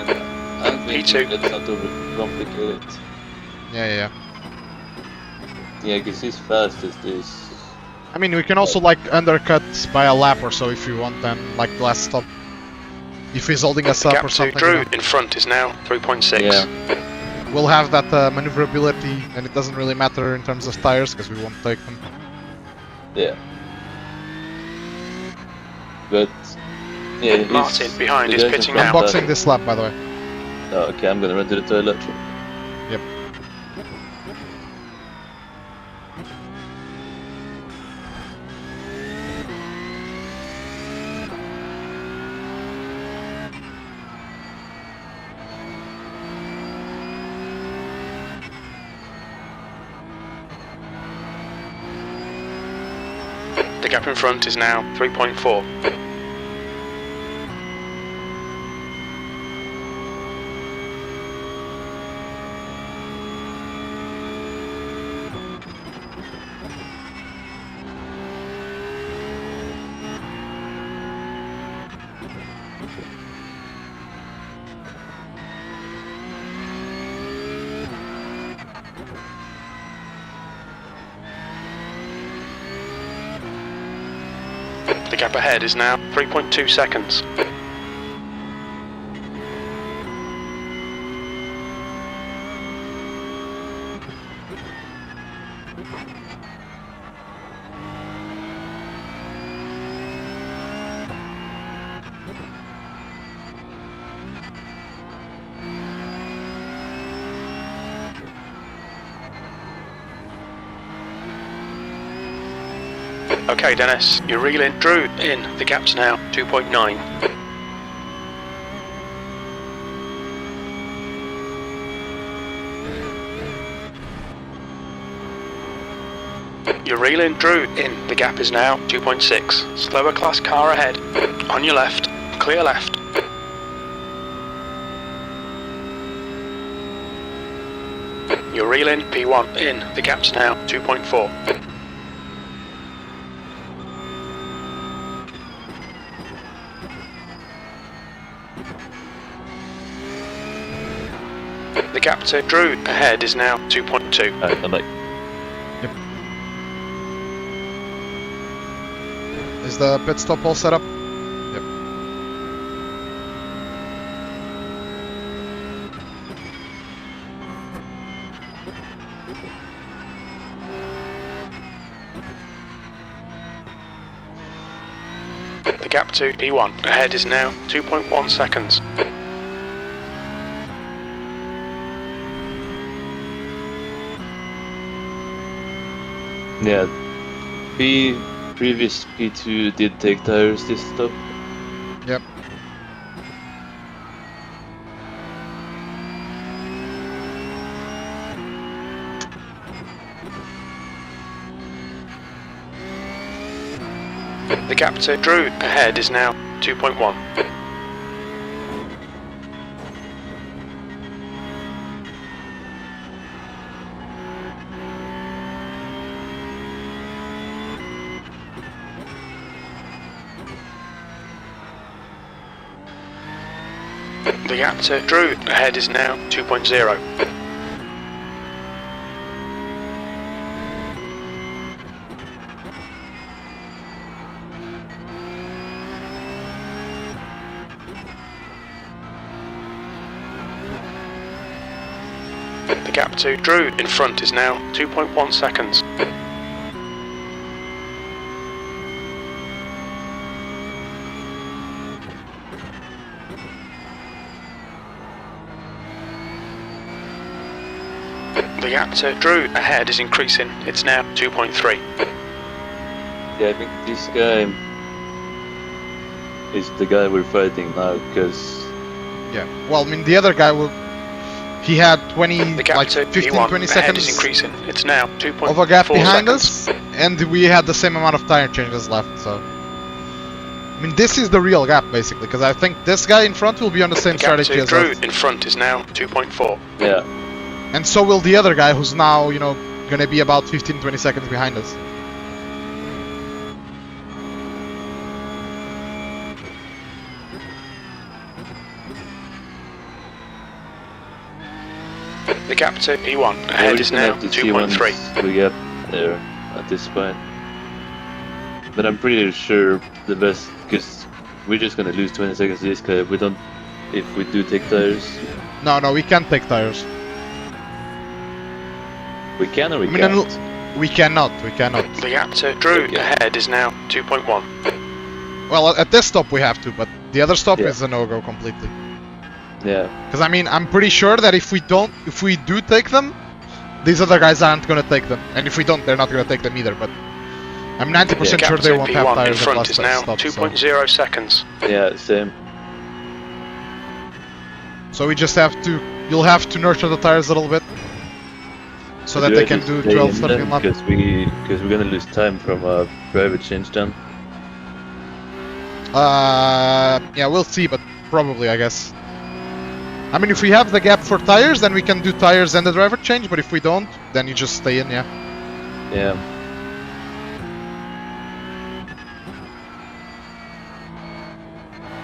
I'm thinking P2. let's not overcomplicate it. Yeah. Yeah, because he's fast as this. I mean, we can also like undercut by a lap or so if you want, then like the last stop. If he's holding us The up gap or to something. Drew in front is now 3.6. Yeah. We'll have that maneuverability, and it doesn't really matter in terms of tires because we won't take them. Yeah. But yeah, Martin behind the is guys in pitting front now. are- Unboxing this lap, by the way. Oh, okay, I'm gonna run to the toilet. Yep. The gap in front is now 3.4. The gap ahead is now 3.2 seconds. Okay, Dennis, you're reeling Drew in. The gap's now 2.9. You're reeling Drew in. The gap is now 2.6. Slower class car ahead. On your left. Clear left. You're reeling P1 in. The gap's now 2.4. gap to Drew ahead is now 2.2. Alright, I'm back. Is the pit stop all set up? Yep. The gap to P1 ahead is now 2.1 seconds. Yeah, previous P2 did take tires this stop. Yep. The gap to Drew ahead is now 2.1. The gap to Drew ahead is now 2.0. The gap to Drew in front is now 2.1 seconds. The gap to Drew ahead is increasing, it's now 2.3. Yeah, I think this guy is the guy we're fighting now, because... Yeah. Well, I mean, the other guy will... He had 20, The gap like to 15, P1 20 ahead is seconds increasing, it's now 2.4 of a gap behind seconds. us, and we had the same amount of tire changes left, so... I mean, this is the real gap, basically, because I think this guy in front will be on the same The gap strategy to as Drew us. in front is now 2.4. Yeah, And so will the other guy, who's now, you know, gonna be about 15, 20 seconds behind us. The gap to P1 we're ahead is just gonna now have to see once 2.3. we get there at this point. But I'm pretty sure the best, because we're just gonna lose 20 seconds to this guy if we don't, if we do take tires. No, we can't take tires. We can or we I mean, can't? we cannot. The gap to Drew Okay. ahead is now 2.1. Well, at this stop we have to, but the other stop Yeah. is a no-go completely. Yeah, Because I mean, I'm pretty sure that if we do take them, these other guys aren't gonna take them, and if we don't, they're not gonna take them either. But I'm 90% The sure gap they to won't have P1 in tires at front last is now stop. 2.0 seconds. yeah, same. So we just have to. You'll have to nurture the tires a little bit, so that Do they I can just do stay 12, in 13 then? laps. Because we're gonna lose time from a driver change then. Yeah, we'll see, but probably, I guess. I mean, if we have the gap for tires, then we can do tires and the driver change, but if we don't, then you just stay in, yeah. Yeah.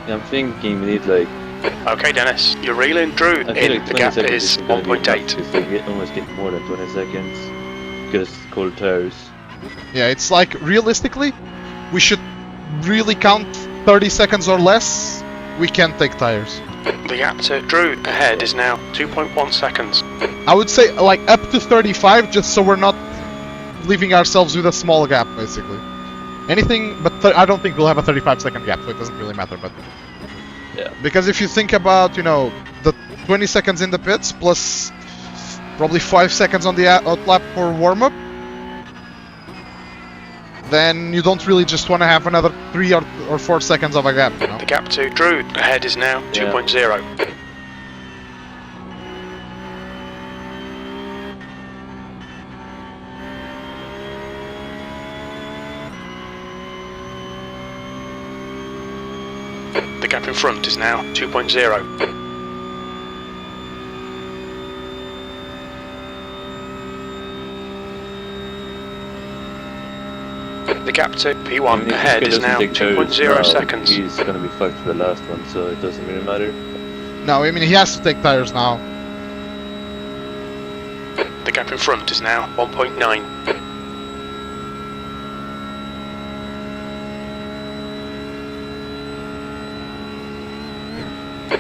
I'm thinking we need like, Okay, Dennis, you're reeling Drew I feel in. like The 20 gap seconds is isn't gonna be enough, 1.8. because they almost get more than 20 seconds because cold tires. Yeah, it's like, realistically, we should really count 30 seconds or less, we can take tires. The gap to Drew ahead is now 2.1 seconds. I would say, like, up to 35, just so we're not leaving ourselves with a small gap, basically. Anything, but I don't think we'll have a 35-second gap, so it doesn't really matter, but... Yeah. Because if you think about, you know, the 20 seconds in the pits, plus probably 5 seconds on the out lap for warm-up, then you don't really just want to have another 3 or 4 seconds of a gap, you know? The gap to Drew ahead is now 2.0. The gap in front is now 2.0. The gap to P1 Even if ahead this is guy now doesn't take tires 2.0 now, seconds. He's gonna be fucked for the last one, so it doesn't really matter. No, I mean, he has to take tires now. The gap in front is now 1.9.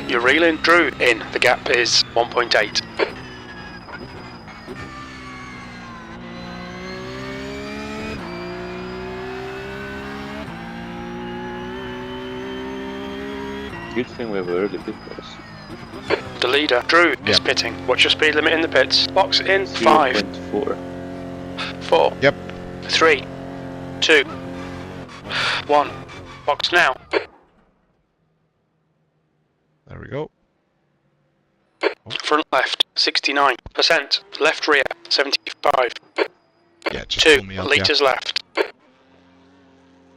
You're reeling. Drew in. The gap is 1.8. Good thing we have early pit boss. The leader, Drew, is pitting. What's your speed limit in the pits? Box in 5, 0.4. 4, Yep. 3, 2, 1. Box now. There we go. Front left, 69%. Left rear, 75. Yeah, just 2 pull me up, litres left.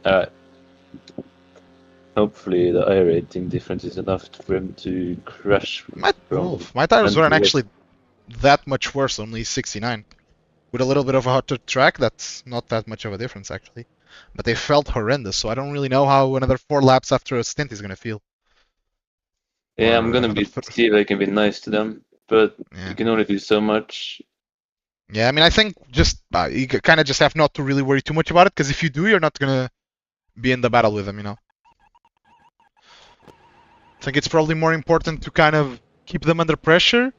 Alright. Hopefully the iRacing difference is enough for him to crash. My tires weren't and- actually that much worse, only 69. With a little bit of a hotter track, that's not that much of a difference actually. But they felt horrendous, so I don't really know how another 4 laps after a stint is gonna feel. Yeah, Or I'm gonna another see if I can be nice to them, but Yeah. you can only do so much. Yeah, I mean, I think just you kind of just have not to really worry too much about it, because if you do, you're not gonna be in the battle with them, you know. I think it's probably more important to kind of keep them under pressure,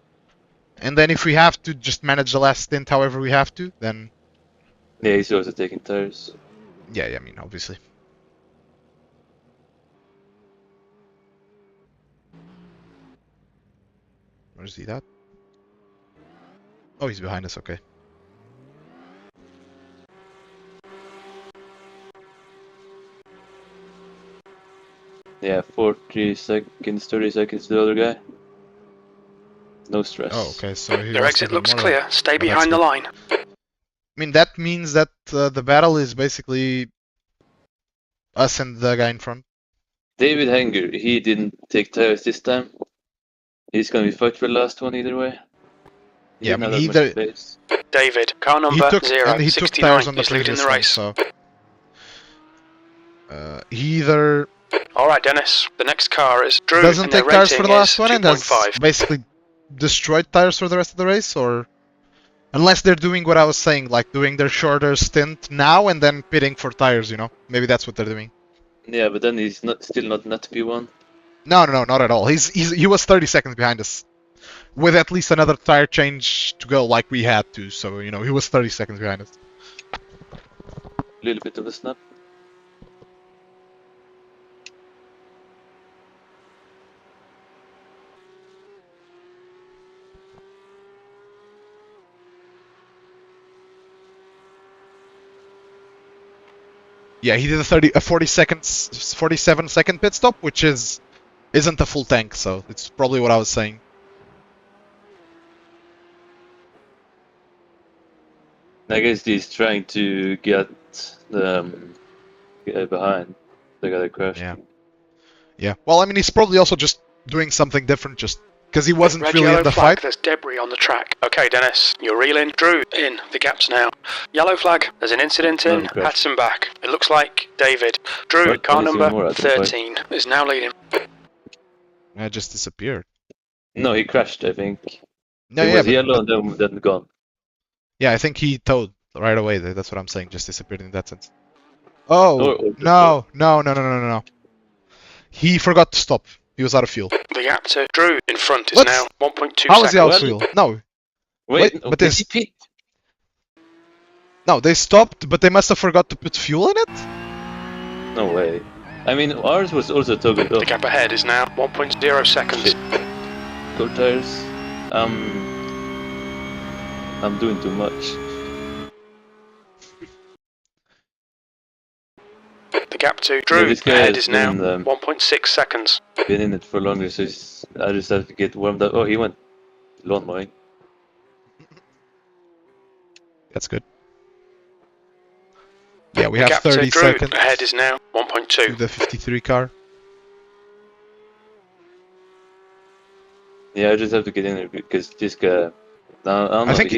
and then if we have to just manage the last stint however we have to, then Yeah, he's also taking tires. yeah, I mean, obviously. Where's he at? Oh, he's behind us, okay. Yeah, 40 seconds, 30 seconds to the other guy. No stress. Oh, okay, so he Their lost exit even looks more. clear. Stay that's behind the good. line. I mean, that means that the battle is basically us and the guy in front. David Hanger, he didn't take tires this time. He's gonna be fucked for the last one either way. He Yeah, I didn't mean, have he that much either- space. David, car He number took 069 tires on the is leading previous the one, race. so he either Alright, Dennis. The next car is Drew. doesn't and their take tires for rating the last is one and has 2.5. basically destroyed tires for the rest of the race, or unless they're doing what I was saying, like doing their shorter stint now and then pitting for tires, you know? Maybe that's what they're doing. Yeah, but then he's still not net P1. No, not at all. He was 30 seconds behind us, with at least another tire change to go, like we had to. So you know, he was 30 seconds behind us. A little bit of a snap. Yeah, he did a 47 second pit stop, which isn't a full tank, so it's probably what I was saying. I guess he's trying to get the guy behind the guy that crashed. Yeah. Yeah. Well, I mean, he's probably also just doing something different, just because he wasn't Red really yellow in the flag, fight. there's debris on the track. Okay, Dennis, you're reeling. Drew, in. The gap's now. Yellow flag, there's an incident in Oh, gosh. Hudson back. It looks like David. Drew, What? car What is number even more out there, 13, is now leading. Yeah, just disappeared. No, he crashed, I think. No, it yeah, was but, yellow and then gone. yeah, I think he towed right away. That's what I'm saying. Just disappeared in that sense. Oh Or no! He forgot to stop. He was out of fuel. The gap to Drew in front is What? now 1.2 How is he out seconds. of fuel? No, Wait, Wait, no, but did this- he pit? no, they stopped, but they must have forgot to put fuel in it. No way. I mean, ours was also toggled The off. gap ahead is now 1.0 seconds. Shit. Go tires. I'm doing too much. The gap to Drew this guy ahead has is now been, 1.6 seconds. Been in it for longer, so I just have to get warmed up. Oh, he went lawn mowing. That's good. Yeah, we The have gap 30 to Drew seconds ahead is now to 1.2. the 53 car. Yeah, I just have to get in there because this guy. I don't know. I think I'm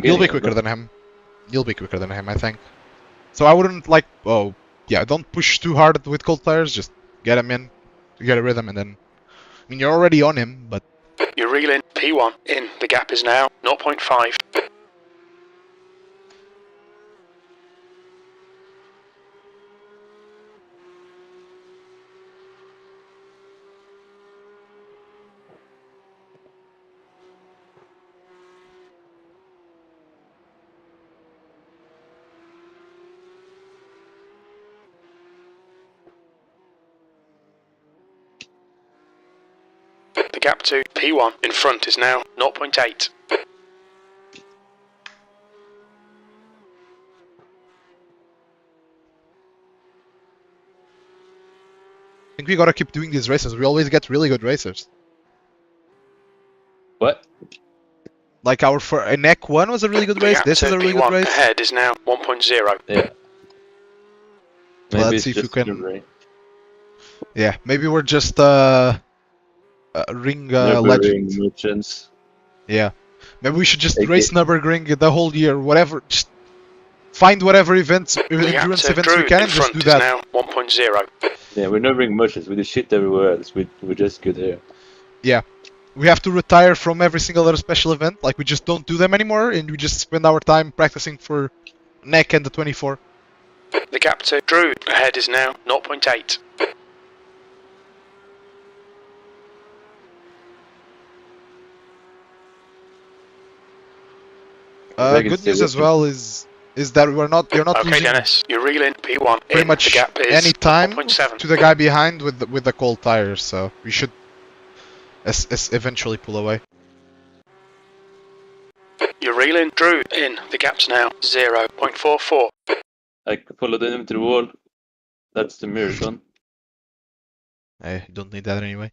you'll getting be him, quicker but- than him. You'll be quicker than him, I think. So I wouldn't like. Oh, yeah. Don't push too hard with cold tires. Just get him in, get a rhythm, and then. I mean, you're already on him, but You're reeling. P1 in. The gap is now 0.5. The gap to P1 in front is now 0.8. I think we gotta keep doing these races. We always get really good racers. What? Like our NEC 1 was a really good The race. gap This to is a really P1 good race. ahead is now 1.0. Yeah. Well, Maybe let's it's see if we just can. Nurburgring. Yeah, maybe we're just ring Nurburgring legends. merchants. Yeah, maybe we should just Okay. race Nurburgring the whole year. Whatever, just find whatever events, The gap endurance to events we Drew can, in and just front do is that. now 1.0. Yeah, we're Nurburgring merchants. We do shit everywhere else. We're just good here. Yeah, we have to retire from every single other special event. Like we just don't do them anymore, and we just spend our time practicing for NEC and the 24. The gap to Drew ahead is now 0.8. Good news as well is that you're not Okay, losing Dennis, you're reeling. P1 pretty in. much The gap is any time 1.7. to the guy behind with the cold tires. So we should eventually pull away. You're reeling. Drew in. The gap's now 0.44. I followed him to the wall. That's the mirror gun. I don't need that anyway.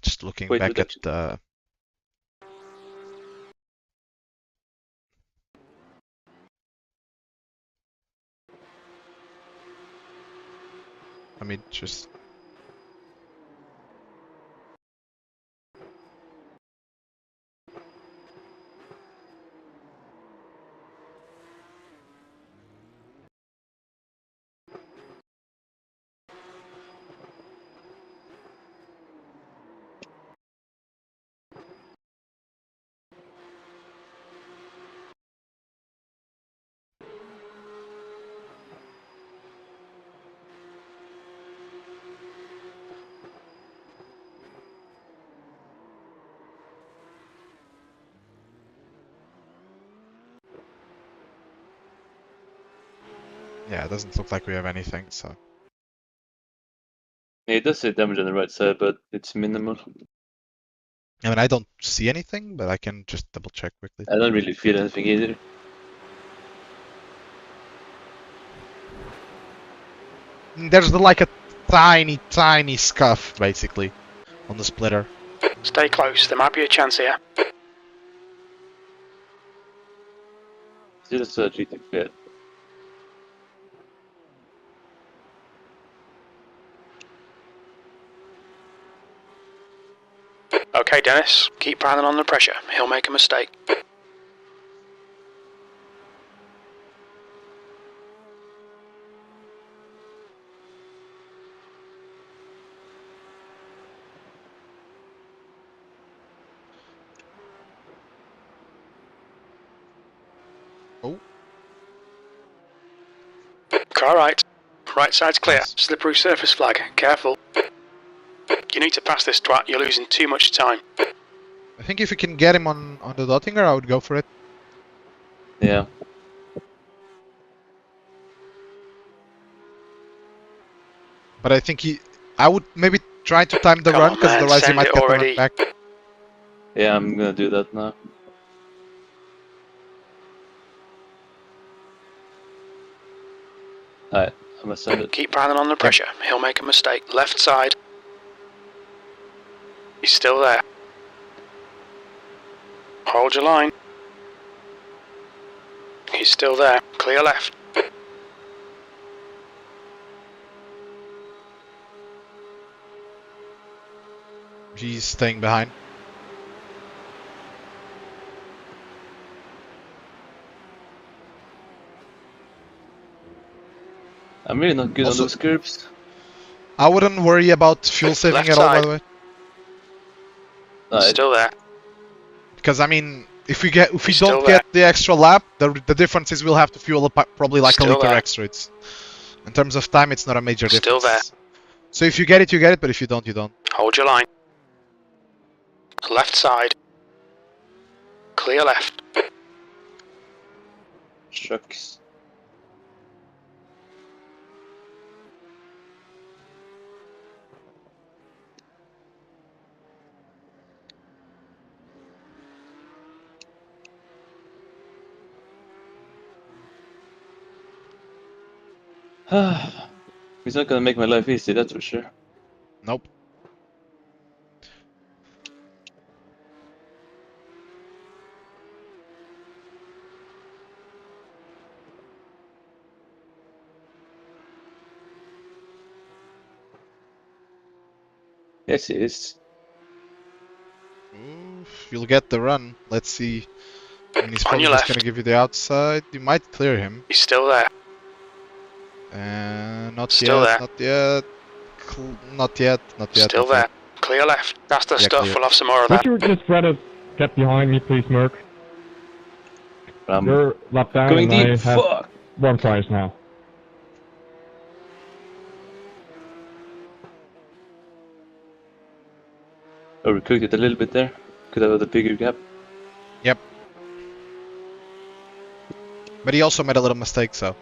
Just looking Wait, back wait, at I mean, just yeah, it doesn't look like we have anything. So Yeah, it does say damage on the right side, but it's minimal. I mean, I don't see anything, but I can just double check quickly. I don't really feel anything either. There's like a tiny scuff basically on the splitter. Stay close. There might be a chance here. Still a GT bit. Okay, Dennis. Keep piling on the pressure. He'll make a mistake. Oh. Car right. Right side's clear. Nice. Slippery surface flag. Careful. You need to pass this twat. You're losing too much time. I think if you can get him on the Dottinger, I would go for it. Yeah. But I think I would maybe try to time the Come run on, because man, otherwise he send might it get the already. run back. Yeah, I'm gonna do that now. Alright, I'm gonna send it. Keep piling on the pressure. He'll make a mistake. Left side. He's still there. Hold your line. He's still there. Clear left. He's staying behind. I'm really not good Also- on those curbs. I wouldn't worry about fuel saving Left at all, by side. the way. Still there. Because I mean, if we don't Still get the extra lap, the difference is we'll have to fuel up probably like Still a liter there. extra. It's in terms of time, it's not a major Still difference. So if you get it, you get it. But if you don't, you don't. Hold your line. Left side. Clear left. Shucks. He's not gonna make my life easy, that's for sure. Nope. Yes, he is. Oof, you'll get the run. Let's see. And he's On probably your just left. gonna give you the outside. You might clear him. He's still there. Not Still yet. there. Not yet. Not yet. Not yet. Still not there. yet. Clear left. That's the Yeah, stuff. clear. We'll have some more of Would that. you just rather get behind me, please, Merc? You're lap down Going and deep, I have fuck! one prize now. Overcooked it a little bit there. Could have had a bigger gap. Yep. But he also made a little mistake, so.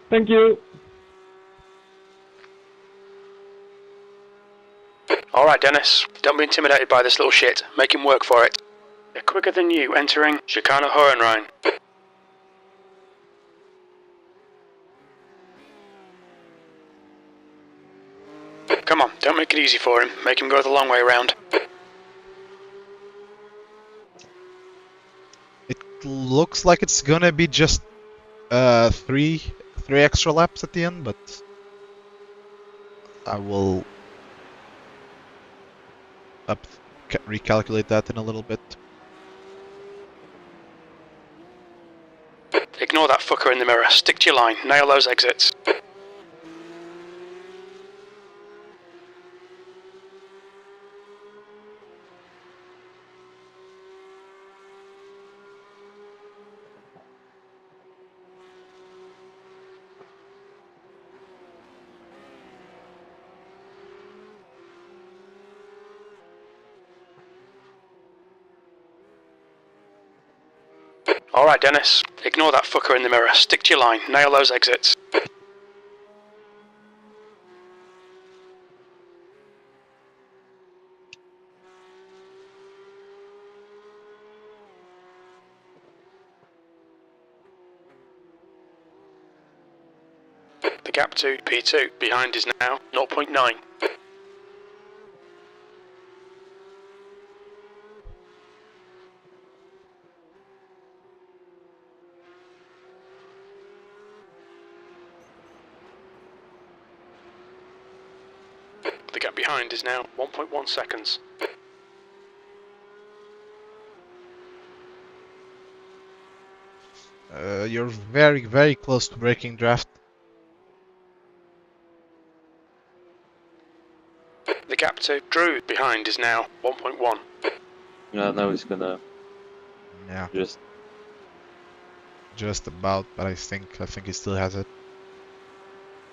Thank you! Alright, Dennis. Don't be intimidated by this little shit. Make him work for it. They're quicker than you entering Chicane Hohenrhein. Come on, don't make it easy for him. Make him go the long way round. It looks like it's gonna be just three extra laps at the end, but I will recalculate that in a little bit. Ignore that fucker in the mirror. Stick to your line. Nail those exits. Alright, Dennis. Ignore that fucker in the mirror. Stick to your line. Nail those exits. The gap to P2 behind is now 0.9. The gap behind is now 1.1 seconds. You're very close to breaking draft. The gap to Drew behind is now 1.1. Yeah, now he's gonna Yeah, just... about, but I think he still has it.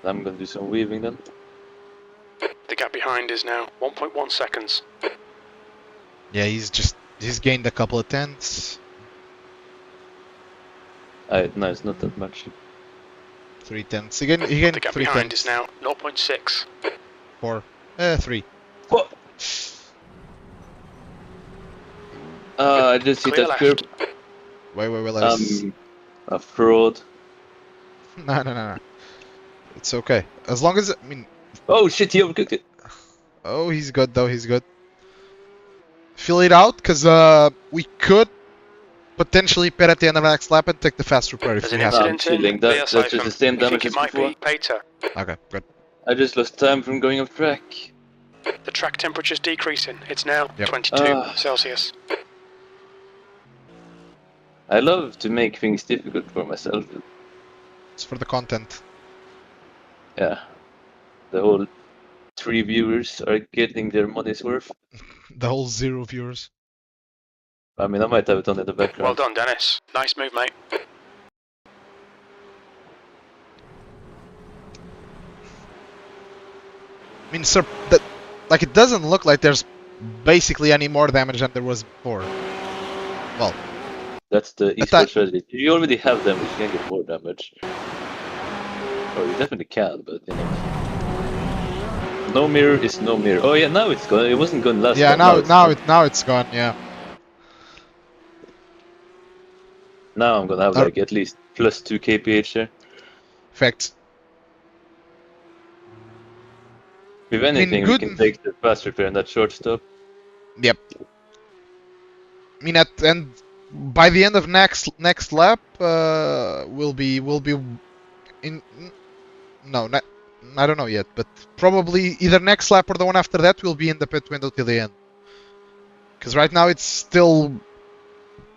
I'm gonna do some weaving then. The gap behind is now 1.1 seconds. Yeah, he's gained a couple of tenths. No, it's not that much. 3 tenths. He gained The gap 3 behind tenths. is now 0.6. 4. 3. What? I just hit Clear that curb. left. Wait, let us... A fraud. No. It's okay. As long as... I mean... Oh shit, he overcooked it. Oh, he's good though, he's good. Fill it out, because we could potentially pit at the end of the next lap and take the fast repair if There's we an have No, to. I'm incident chilling. in rear That's just siphon. the same We think damage it as might before. be Pater. Okay, good. I just lost time from going off track. The track temperature's decreasing. It's now Yep. 22 Celsius. I love to make things difficult for myself. It's for the content. Yeah. The whole 3 viewers are getting their money's worth. The whole 0 viewers. I mean, I might have it on in the background. Well done, Dennis. Nice move, mate. I mean, sir, like, it doesn't look like there's basically any more damage than there was before. Well, That's the But esports strategy. You already have damage, you can get more damage. Oh, you definitely can, but you know. No mirror is no mirror. Oh yeah, now it's gone. It wasn't gone last yeah, time. now it's gone. Yeah. Now I'm gonna have like at least plus 2 kph there. Fact. If anything, we good. can take the fast repair and that short stop. Yep. I mean, by the end of next lap, we'll be in. No, not, I don't know yet, but probably either next lap or the one after that, we'll be in the pit window till the end. Because right now it's still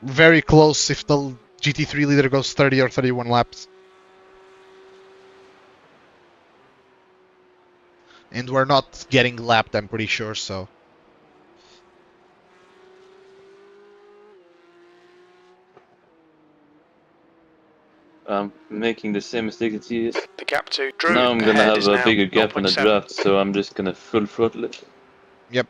very close if the GT3 leader goes 30 or 31 laps. And we're not getting lapped, I'm pretty sure, so... I'm making the same mistake as he is. The gap to Drew Now I'm gonna ahead have is a now bigger gap in the 0.7. draft, so I'm just gonna full throttle it. Yep.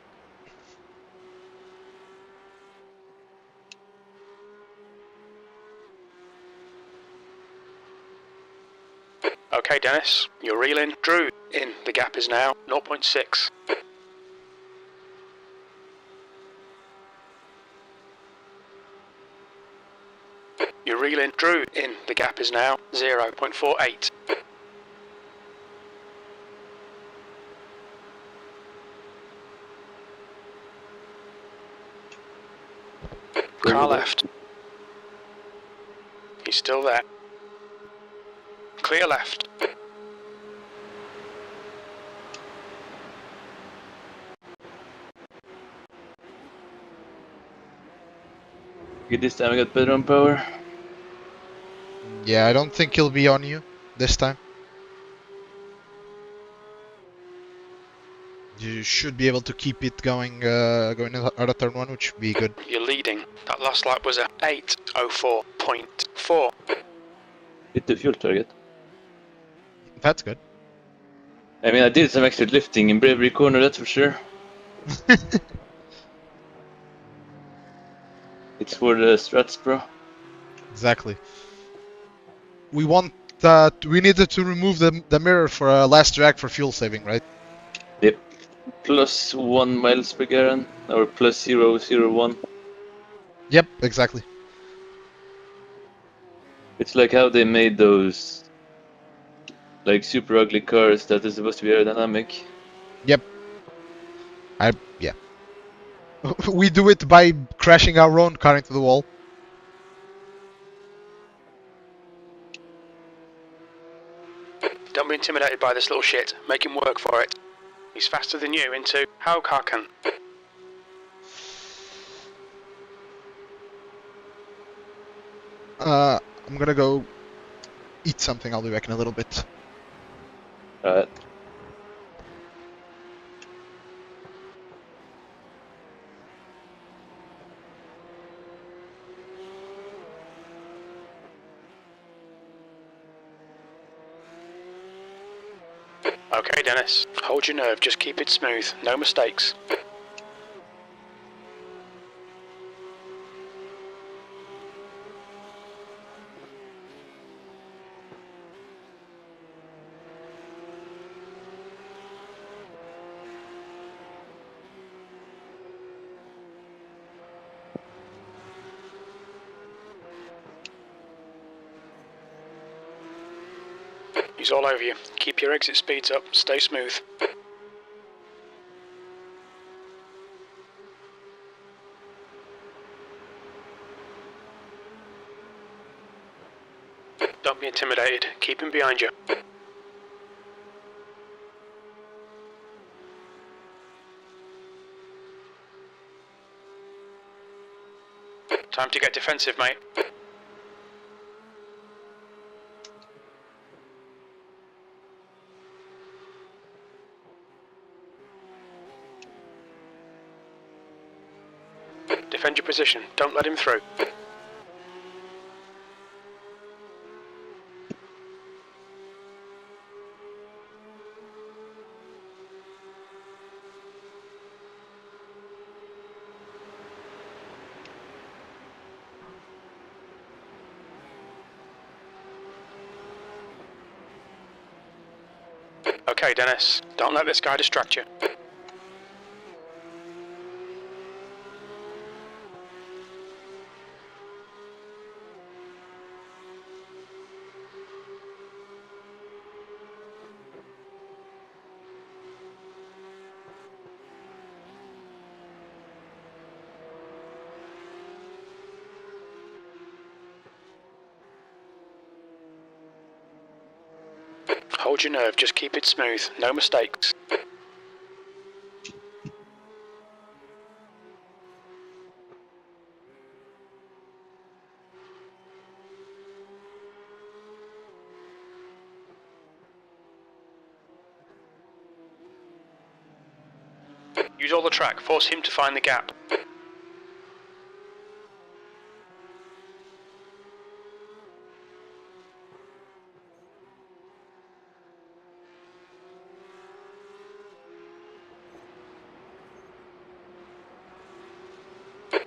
Okay, Dennis, you're reeling. Drew in. The gap is now 0.6. You're reeling. Drew in. The gap is now 0.48. Car left. He's still there. Clear left. Okay, this time I got better on power. Yeah, I don't think he'll be on you this time. You should be able to keep it going out of turn 1, which would be good. You're leading. That last lap was a 8:04.4. Hit the fuel target. That's good. I mean, I did some extra lifting in Bravery Corner, that's for sure. It's for the strats, bro. Exactly. We needed to remove the mirror for last drag for fuel saving, right? Yep. Plus 1 miles per gallon, or plus 0.01. Yep, exactly. It's like how they made those like super ugly cars that is supposed to be aerodynamic. Yep. Yeah. We do it by crashing our own car into the wall. Don't be intimidated by this little shit. Make him work for it. He's faster than you into Haukaken. I'm gonna go eat something. I'll be back in a little bit. Alright. Okay, Dennis. Hold your nerve. Just keep it smooth. No mistakes. He's all over you. Keep your exit speeds up. Stay smooth. Don't be intimidated. Keep him behind you. Time to get defensive, mate. Defend your position. Don't let him through. Okay, Dennis. Don't let this guy distract you. Hold your nerve, just keep it smooth, no mistakes. Use all the track, force him to find the gap.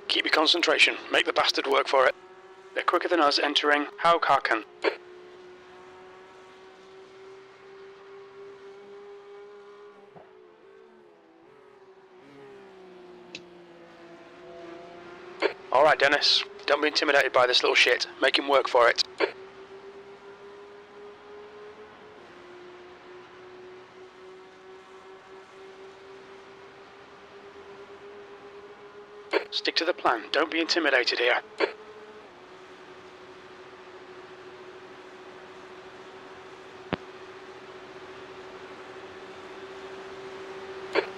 Keep your concentration, make the bastard work for it. They're quicker than us entering Haukaken. Alright, Dennis. Don't be intimidated by this little shit. Make him work for it. Stick to the plan. Don't be intimidated here.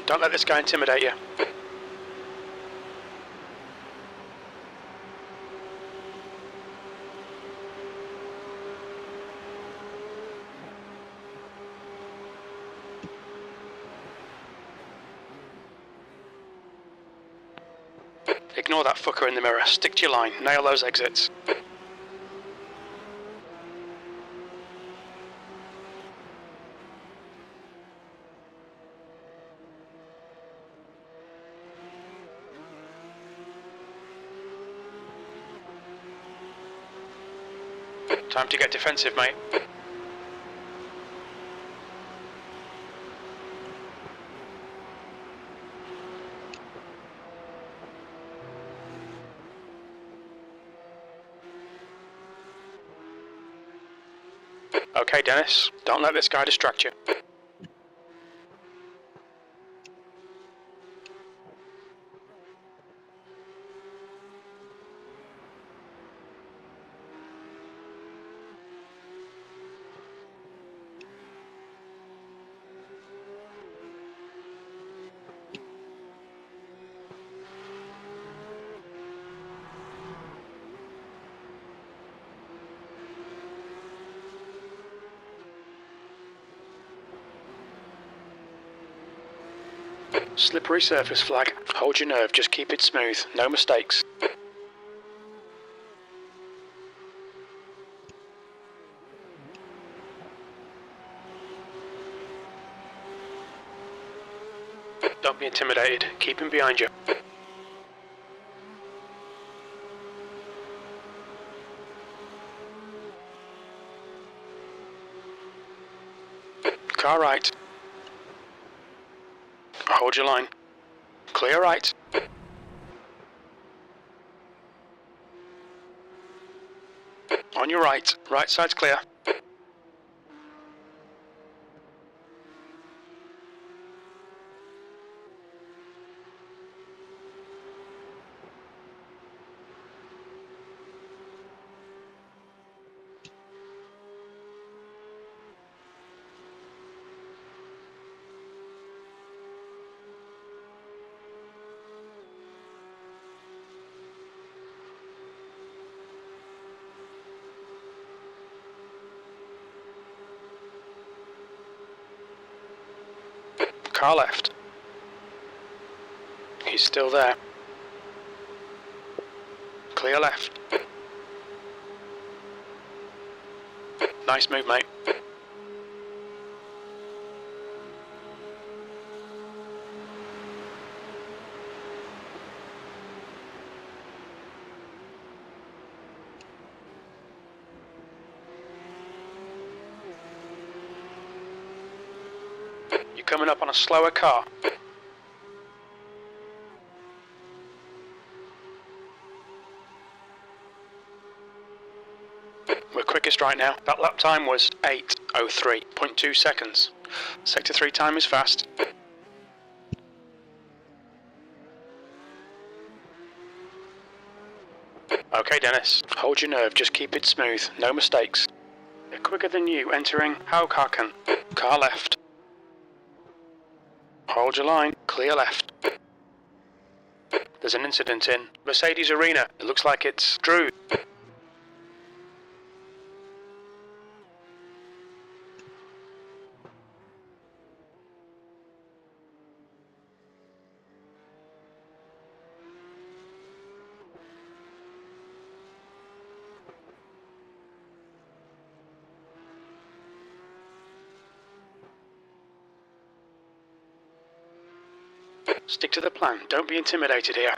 Don't let this guy intimidate you. Ignore that fucker in the mirror. Stick to your line. Nail those exits. Time to get defensive, mate. Okay, Dennis. Don't let this guy distract you. Slippery surface flag. Hold your nerve, just keep it smooth. No mistakes. Don't be intimidated. Keep him behind you. Car right. Hold your line. Clear right. On your right. Right side's clear. Car left. He's still there. Clear left. Nice move, mate. You're coming up on a slower car. We're quickest right now. That lap time was 8:03.2 seconds. Sector 3 time is fast. Okay, Dennis. Hold your nerve, just keep it smooth. No mistakes. They're quicker than you entering Haukaken. Car left. Hold your line. Clear left. There's an incident in Mercedes Arena. It looks like it's Drew. Stick to the plan. Don't be intimidated here.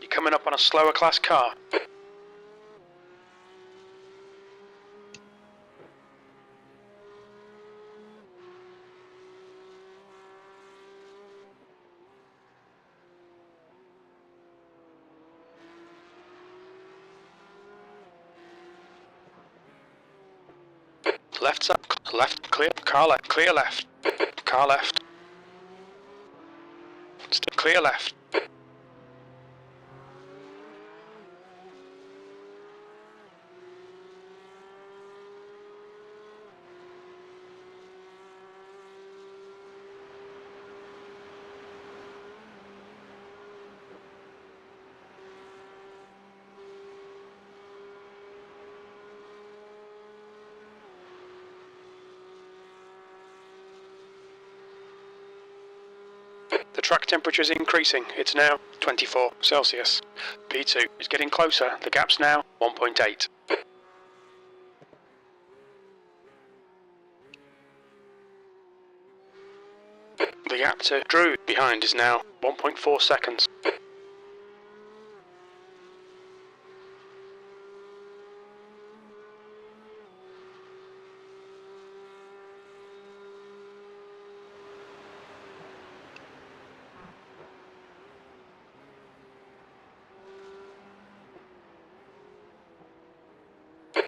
You're coming up on a slower class car. Left side, left, clear, car left, clear left, car left, still clear left. The track temperature is increasing. It's now 24 Celsius. P2 is getting closer. The gap's now 1.8. The gap to Drew behind is now 1.4 seconds.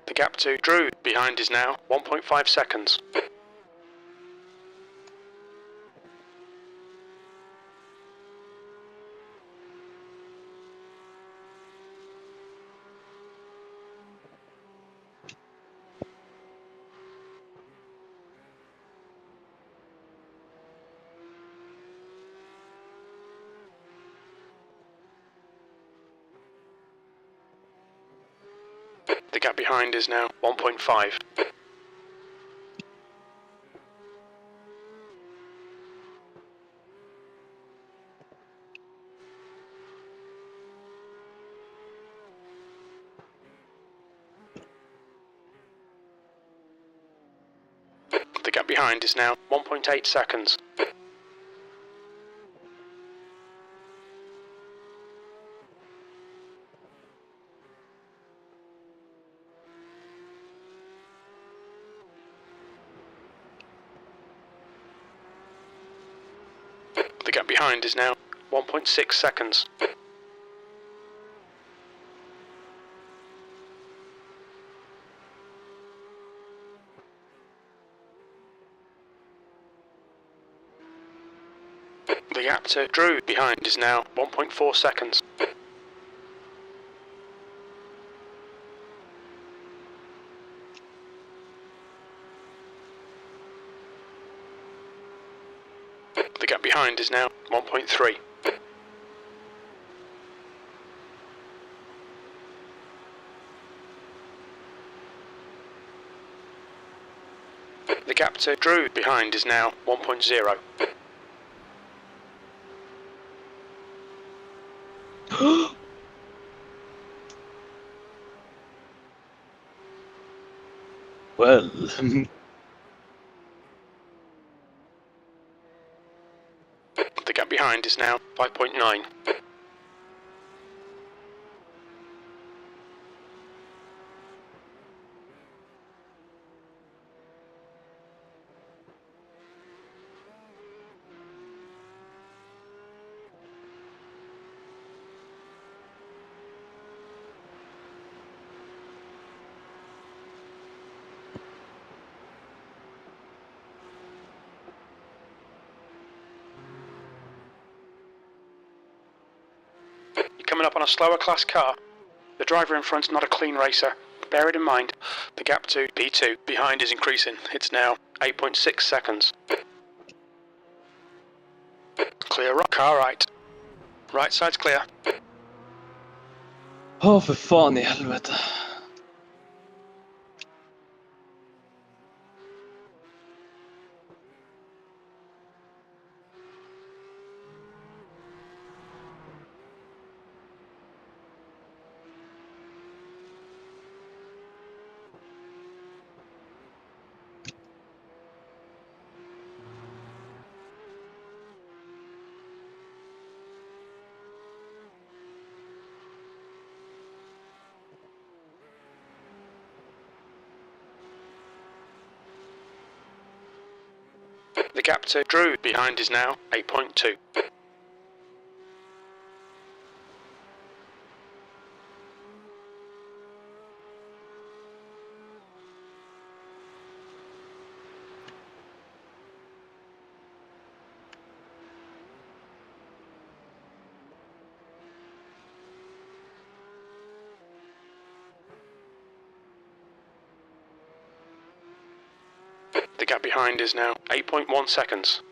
The gap to Drew behind is now 1.5 seconds. The gap behind is now 1.5. The gap behind is now 1.8 seconds. The gap behind is now 1.6 seconds. The gap to Drew behind is now 1.4 seconds. The gap behind is now 1.3. The gap to Drew behind is now 1.0. Well, The gap behind is now 5.9. You're coming up on a slower class car. The driver in front's not a clean racer. Bear it in mind. The gap to P2 behind is increasing. It's now 8.6 seconds. Clear rock, car right. Right side's clear. för fan i helvete. The gap to Drew behind is now 8.2. The gap behind is now 8.1 seconds.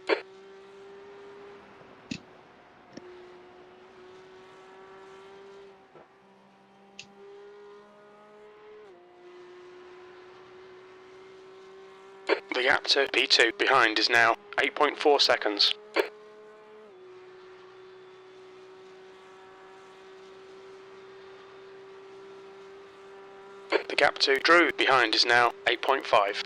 The gap to P2 behind is now 8.4 seconds. The gap to Drew behind is now 8.5.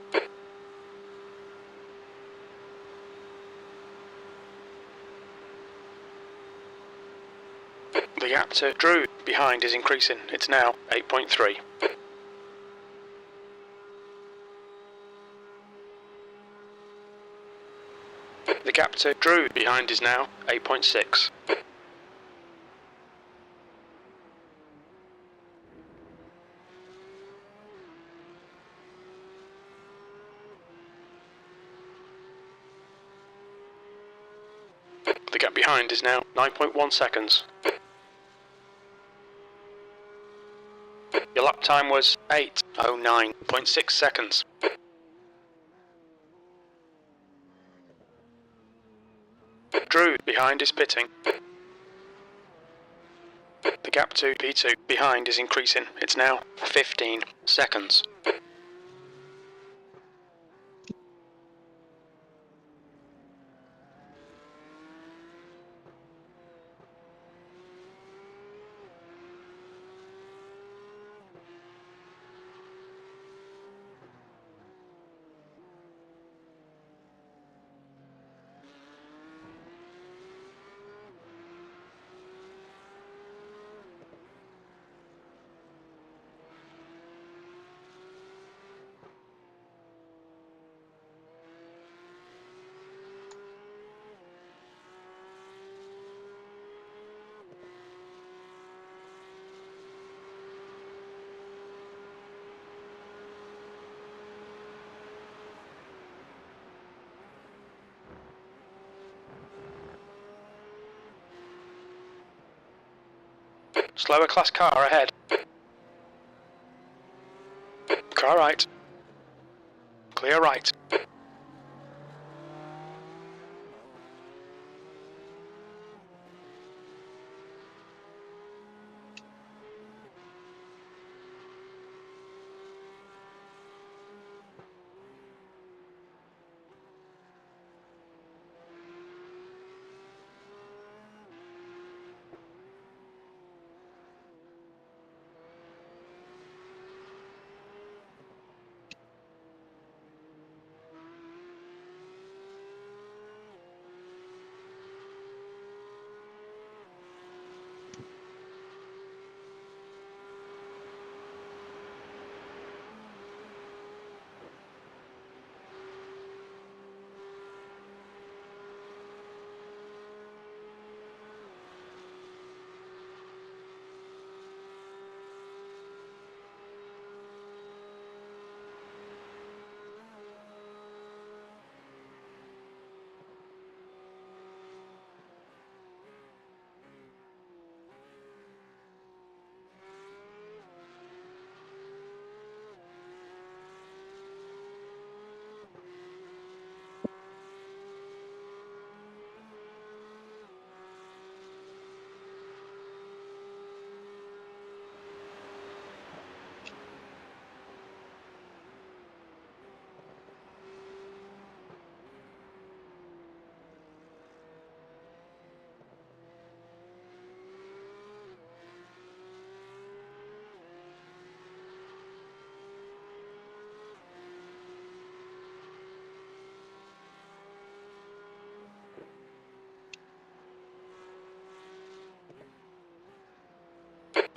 The gap to Drew behind is increasing. It's now 8.3. The gap to Drew behind is now 8.6. The gap behind is now 9.1 seconds. Your lap time was 8:09.6 seconds. Drew behind is pitting. The gap to P2 behind is increasing. It's now 15 seconds. Slower class car ahead. Car right. Clear right.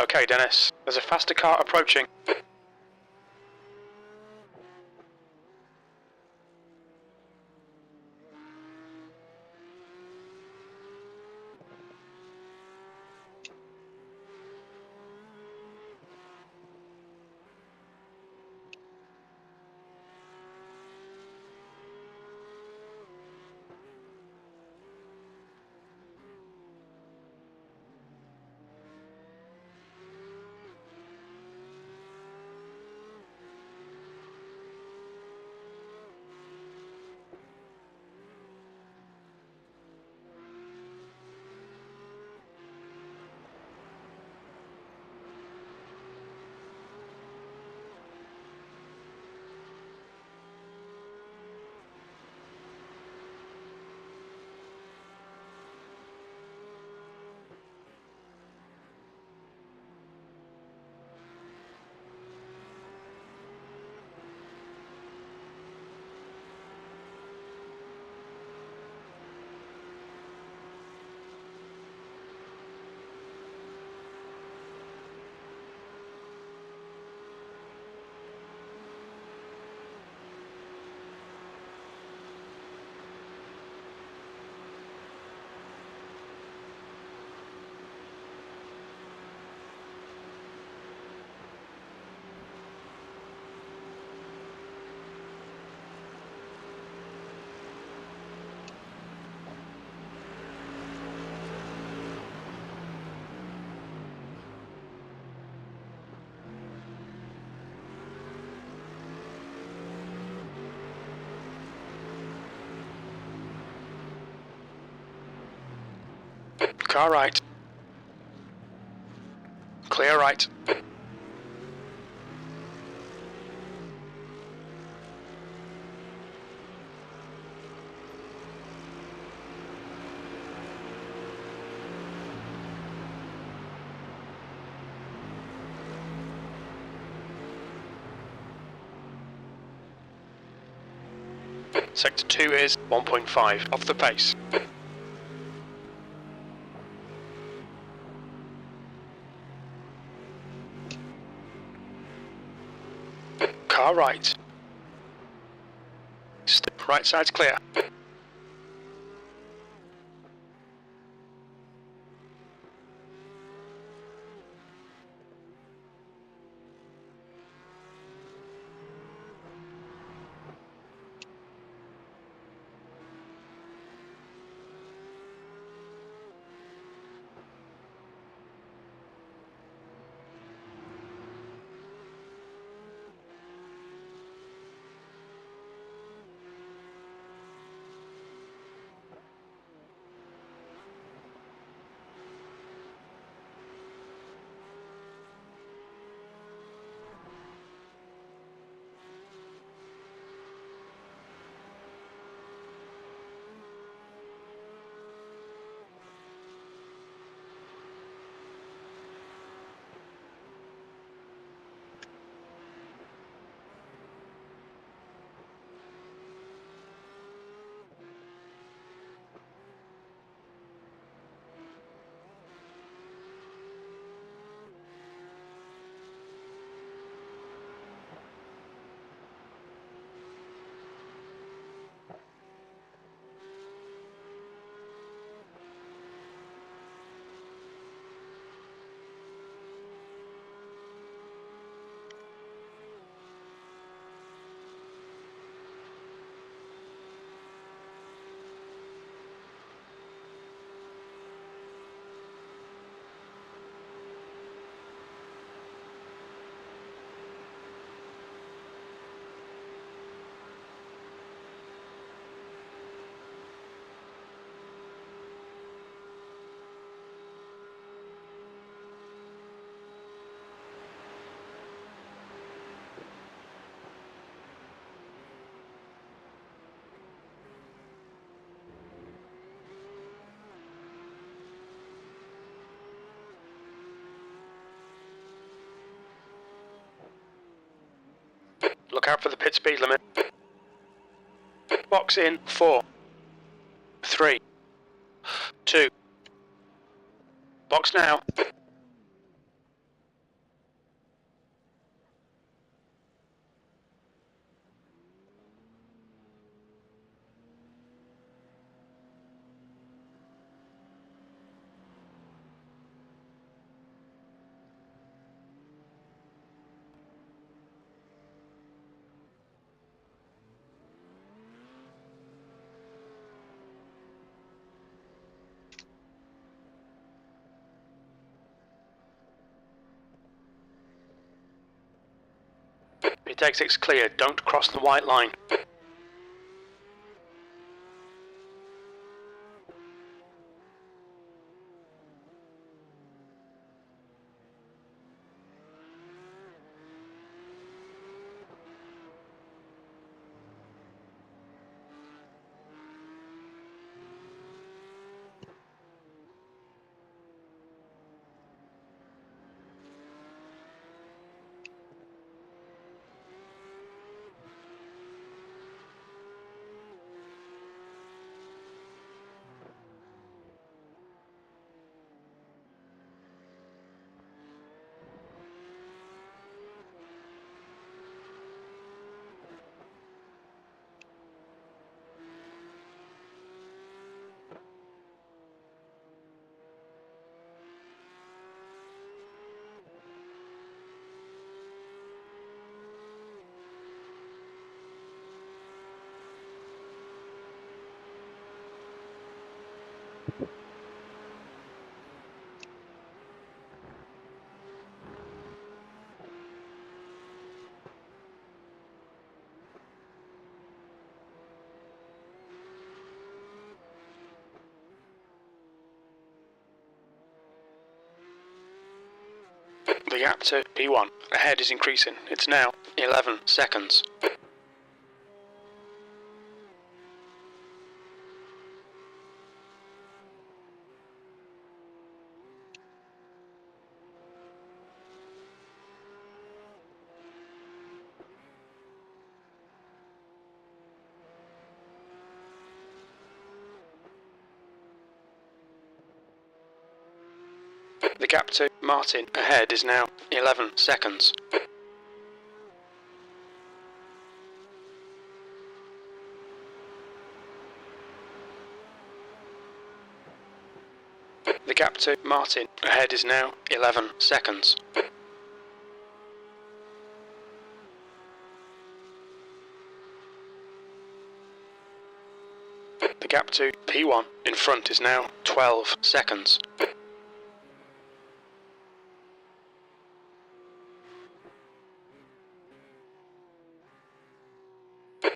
Okay, Dennis. There's a faster car approaching. Car right. Clear right. Sector 2 is 1.5 off the pace. Car right. Right side's clear. Look out for the pit speed limit. Box in 4, 3, 2. Box now. Pit exit's clear, don't cross the white line. The gap to P1 ahead is increasing. It's now 11 seconds. The gap to Martin ahead is now 11 seconds. The gap to Martin ahead is now 11 seconds. The gap to P1 in front is now 12 seconds.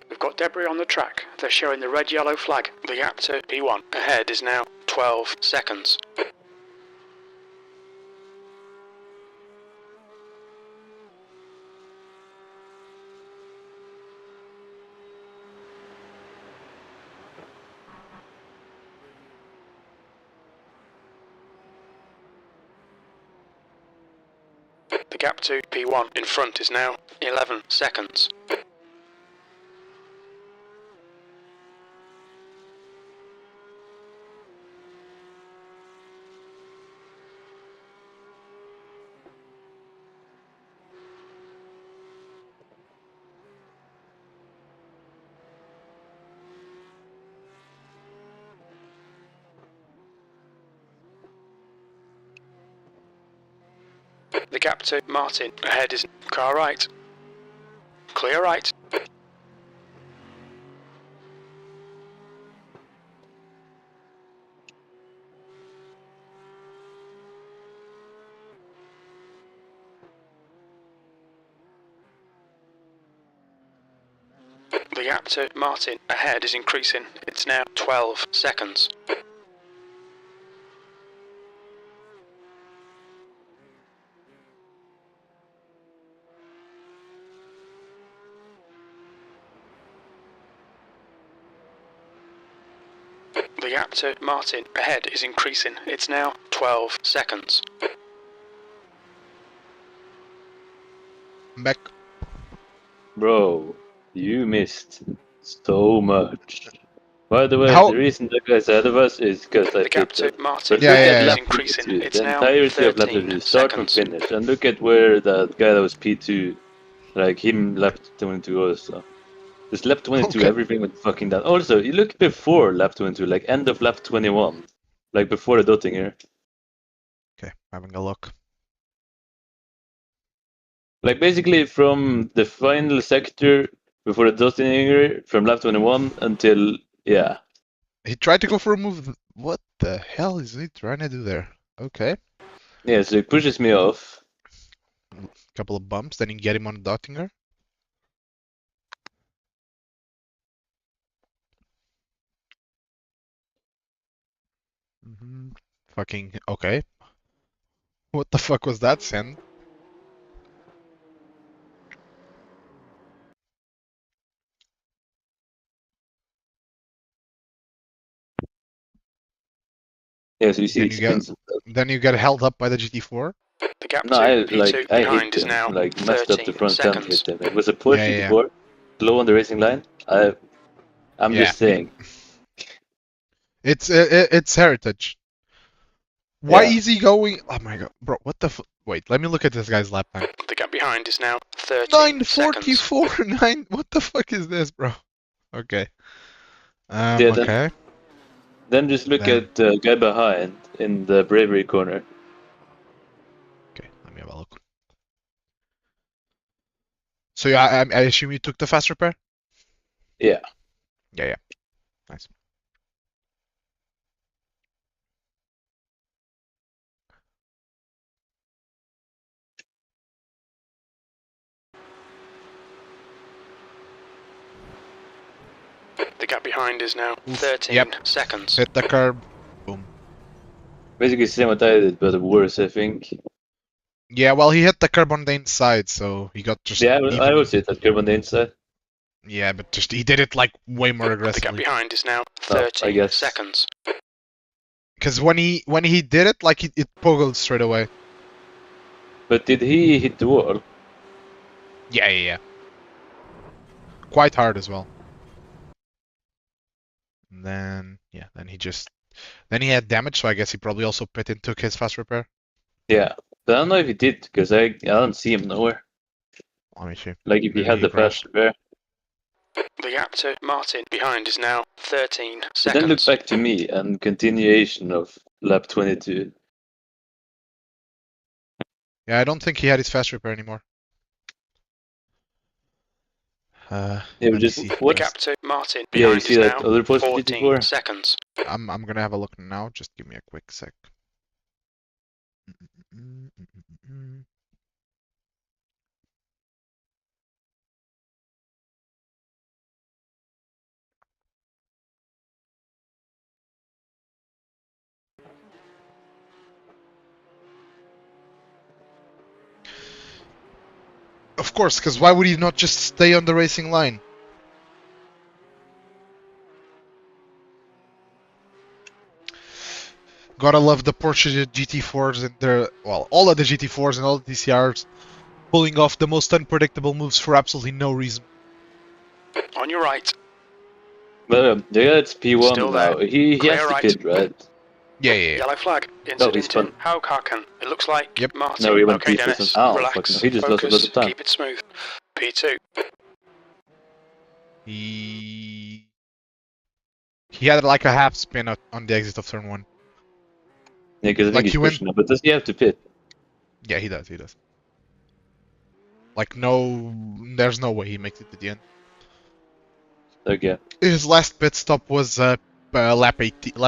We've got debris on the track. They're showing the red-yellow flag. The gap to P1 ahead is now 12 seconds. The gap to P1 in front is now 11 seconds. The gap to Martin ahead is car right. Clear right. The gap to Martin ahead is increasing. It's now 12 seconds. The gap to Martin ahead is increasing. It's now 12 seconds. Back. Bro, you missed so much. By the way, How- the reason that guy's ahead of us is because I The gap picked to it. Martin But Yeah, look yeah, at yeah. is lap increasing. 22, It's the now entirety of lap 13 22, start from seconds. finish, and look at where that guy that was P2, like him lap 22 also. Just lap 22, Okay. everything went fucking down. Also, you look before lap 22, like end of lap 21, like before the dotting here. Okay, having a look. Like basically from the final sector before the dotting here, from lap 21 until, yeah. He tried to go for a move. What the hell is he trying to do there? Okay. Yeah, so it pushes me off. Couple of bumps, then you get him on Dottinger. Fucking okay. What the fuck was that, Sen? Yeah, so you see Then you get expensive. then you get held up by the GT4. The gap No, to I P2 I behind hit is him, now like messed up the 13 front end, seconds. hit him. It was a Porsche Yeah, yeah, GT4, slow on the racing line. I'm yeah. just saying. It's heritage. Why Yeah. is he going? Oh my god, bro! What the? Wait, let me look at this guy's lap time. The gap behind is now 13 seconds. 9:44. 9. What the fuck is this, bro? Okay. Yeah, Okay. Then just look Then- at the guy behind in the bravery corner. Okay. Let me have a look. So yeah, I assume you took the fast repair. Yeah. Yeah, yeah. Nice. The gap behind is now Oof. 13 Yep. seconds. Hit the curb. Boom. Basically the same what I did, but worse, I think. Yeah, well, he hit the curb on the inside, so he got just Yeah, even. I always hit that curb on the inside. Yeah, but just he did it like way more The gap aggressively. behind is now Oh, I 13 guess. seconds. Because when he did it, like it poggled straight away. But did he hit the wall? Yeah, yeah, yeah. Quite hard as well. And then yeah, then he had damage, so I guess he probably also pit and took his fast repair. Yeah. But I don't know if he did, because I don't see him nowhere. Let me see. Like if he Maybe had he the crashed. fast repair. The gap to Martin behind is now 13 But then look seconds. back to me and continuation of lap 22. Yeah, I don't think he had his fast repair anymore. Yeah, Let but me just see. The what? gap to Martin Yeah, you behind see is that now other Porsche 14 GT4? seconds. I'm gonna have a look now. Just give me a quick sec. Of course, because why would he not just stay on the racing line? Gotta love the Porsche GT4s and their, well, all of the GT4s and all the TCRs pulling off the most unpredictable moves for absolutely no reason. On your right. But the guy that's P1 Still now, there. he Clear has to right. pit, right? Yeah, yeah, yeah. Yellow flag. he's Incident in fine. Haukaken. It looks like Yep. Martin. No, he went Okay, P for Dennis. some. Oh, Relax. fuck no. He just lost a Focus. lot of time. Keep it smooth. P2. He had like a half spin on the exit of turn 1. Yeah, because I Like think he he's went- pushing up. But does he have to pit? Yeah, he does. Like no, there's no way he makes it to the end. Okay. His last pit stop was lap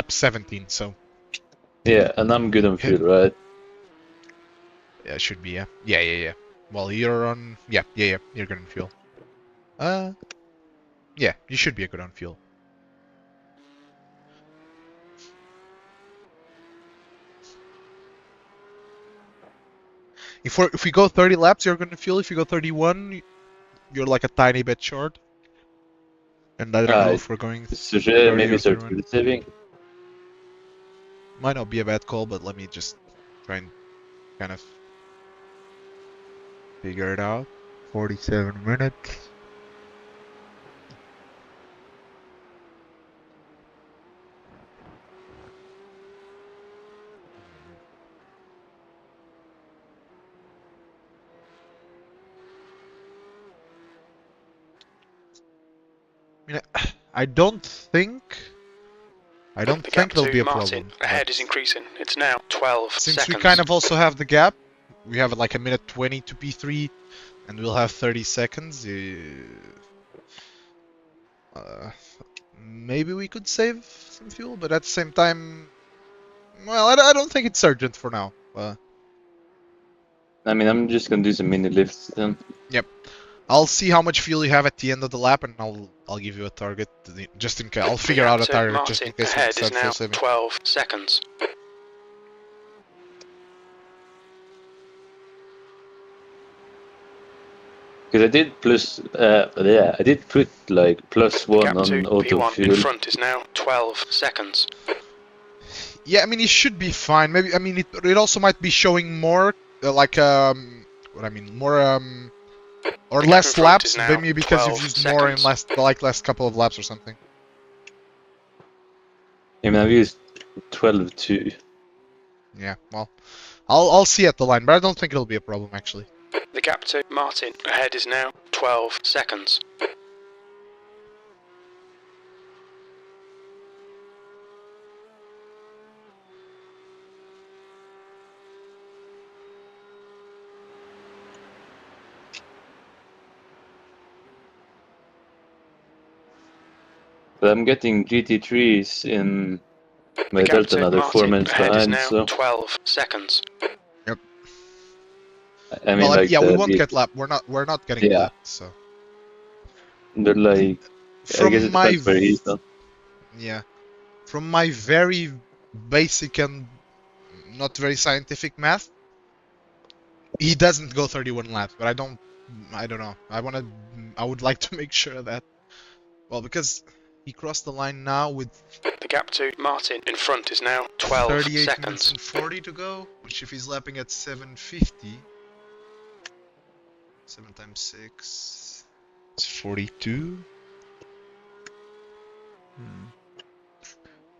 17, so Yeah, and I'm good on fuel, right? yeah, it should be, yeah. Yeah. Well, you're on, yeah, you're good on fuel. Yeah, you should be good on fuel. If we go 30 laps, you're good on fuel. If you go 31, you're like a tiny bit short. And I don't know if we're going. So should I 30 maybe or start 31. fuel saving? Might not be a bad call, but let me just try and kind of figure it out. 47 minutes. mean, I don't think The gap there'll be to a Martin problem. ahead but is increasing. It's now 12 since seconds. we kind of also have the gap, we have like a minute 20 to P3, and we'll have 30 seconds. Maybe we could save some fuel, but at the same time, well, I don't think it's urgent for now. I mean, I'm just gonna do some mini lifts then. Yep. I'll see how much fuel you have at the end of the lap, and I'll give you a target just in case. I'll figure out a target just in case we ahead is start now fuel saving. 12 seconds. Because I did I did put like +1 Gap to on auto P1 in fuel. front is now 12 seconds. Yeah, I mean, it should be fine. Maybe, I mean, it also might be showing more, more, or less laps, maybe because you've used more in less couple of laps or something. I mean, I've used 12 too. Yeah, well, I'll see at the line, but I don't think it'll be a problem, actually. The gap to Martin ahead is now 12 seconds. But I'm getting GT3s in my Delta another 4 minutes behind, so 12 seconds. Yep. I mean, well, like, yeah, we won't get lapped. We're not getting lapped, so. But like, I guess it depends where he's done. Yeah. From my very basic and not very scientific math, he doesn't go 31 laps, but I don't know. I would like to make sure of that. Well, because he crossed the line now with the gap to Martin in front is now 12 38 seconds. Minutes and 40 to go, which if he's lapping at 750, 7 times 6, it's 42.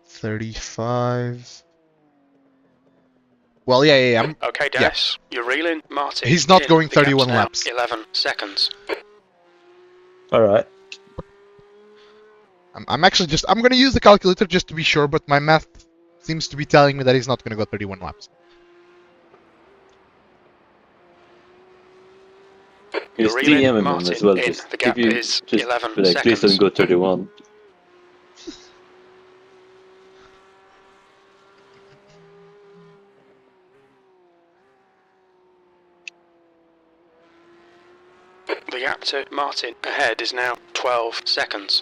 35. Well, yeah. Okay, Dennis, you're reeling, Martin. He's not going 31 laps. 11 seconds. All right. I'm gonna use the calculator just to be sure, but my math seems to be telling me that he's not gonna go 31 laps. He's DMing him as well. Just the gap is 11 like, seconds. Please don't go 31. The gap to Martin ahead is now 12 seconds.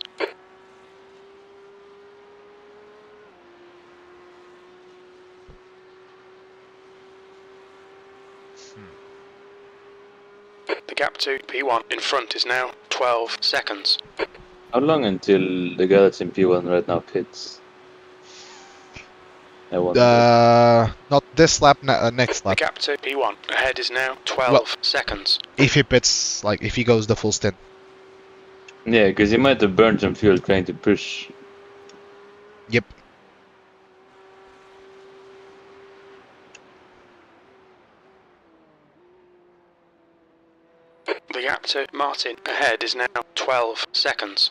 The gap to P1 in front is now 12 seconds. How long until the guy that's in P1 right now pits? Not this lap, next lap. The gap to P1 ahead is now 12 seconds. If he pits, like, if he goes the full stint. Yeah, because he might have burned some fuel trying to push. Yep. The gap to Martin ahead is now 12 seconds.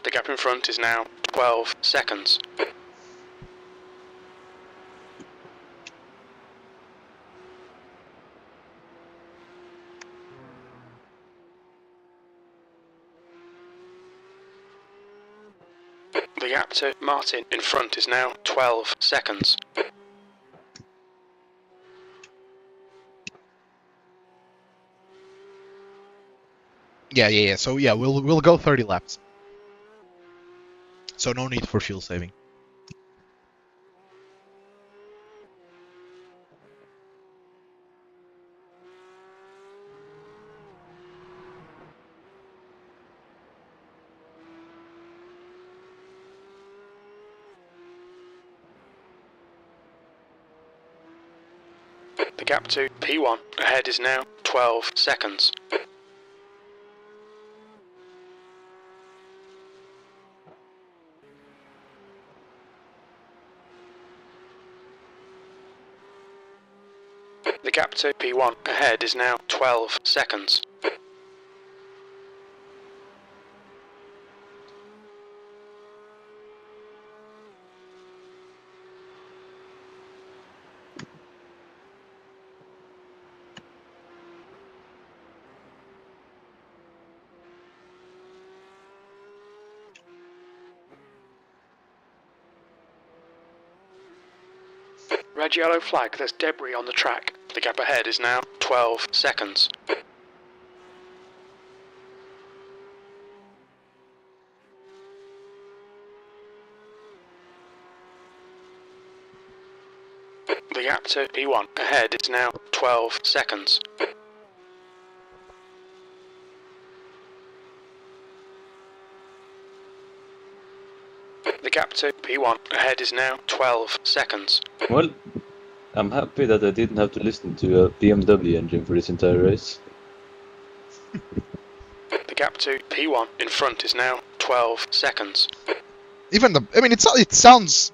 The gap in front is now 12 seconds. The gap to Martin in front is now 12 seconds. Yeah. So yeah, we'll go 30 laps. So no need for fuel saving. The gap to P1 ahead is now 12 seconds. The gap to P1 ahead is now 12 seconds. Red yellow flag, there's debris on the track. The gap ahead is now 12 seconds. The gap to P1 ahead is now 12 seconds. The gap to P1 ahead is now 12 seconds. Well, I'm happy that I didn't have to listen to a BMW engine for this entire race. The gap to P1 in front is now 12 seconds. Even I mean, it sounds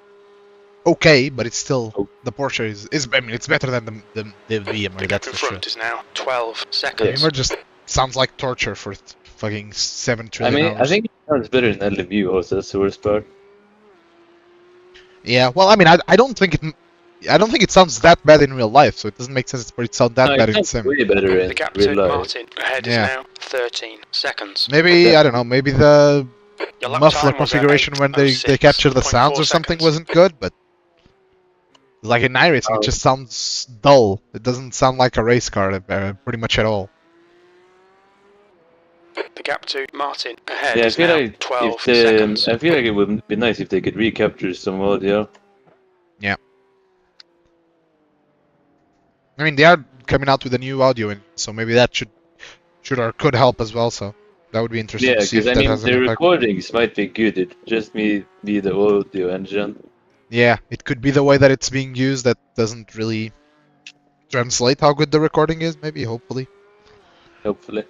okay, but it's still the Porsche is. I mean, it's better than the BMW. The gap That's in for sure. front is now 12 The seconds. Beamer just sounds like torture for fucking 7 I trillion mean, hours. I think it sounds better in LMU also, that's the worst part. Yeah, well, I mean, I don't think it sounds that bad in real life, so it doesn't make sense for it to sound that No, bad it in sounds sim. way better in The gap real to life. Martin ahead Yeah. is now 13 seconds. Maybe, I don't know, maybe the Your lap muffler time was at configuration when they 8:06.4 capture the sounds or something seconds. wasn't good, but like in iRacing, it just sounds dull. It doesn't sound like a race car pretty much at all. The gap to Martin ahead Yeah, I is feel now like 12 seconds. I feel like it would be nice if they could recapture some audio. Yeah. I mean, they are coming out with a new audio, so maybe that should or could help as well. So that would be interesting Yeah, to see if because I that mean has an the impact. recordings might be good. It just be the audio engine. Yeah, it could be the way that it's being used that doesn't really translate how good the recording is. Maybe, hopefully. Hopefully.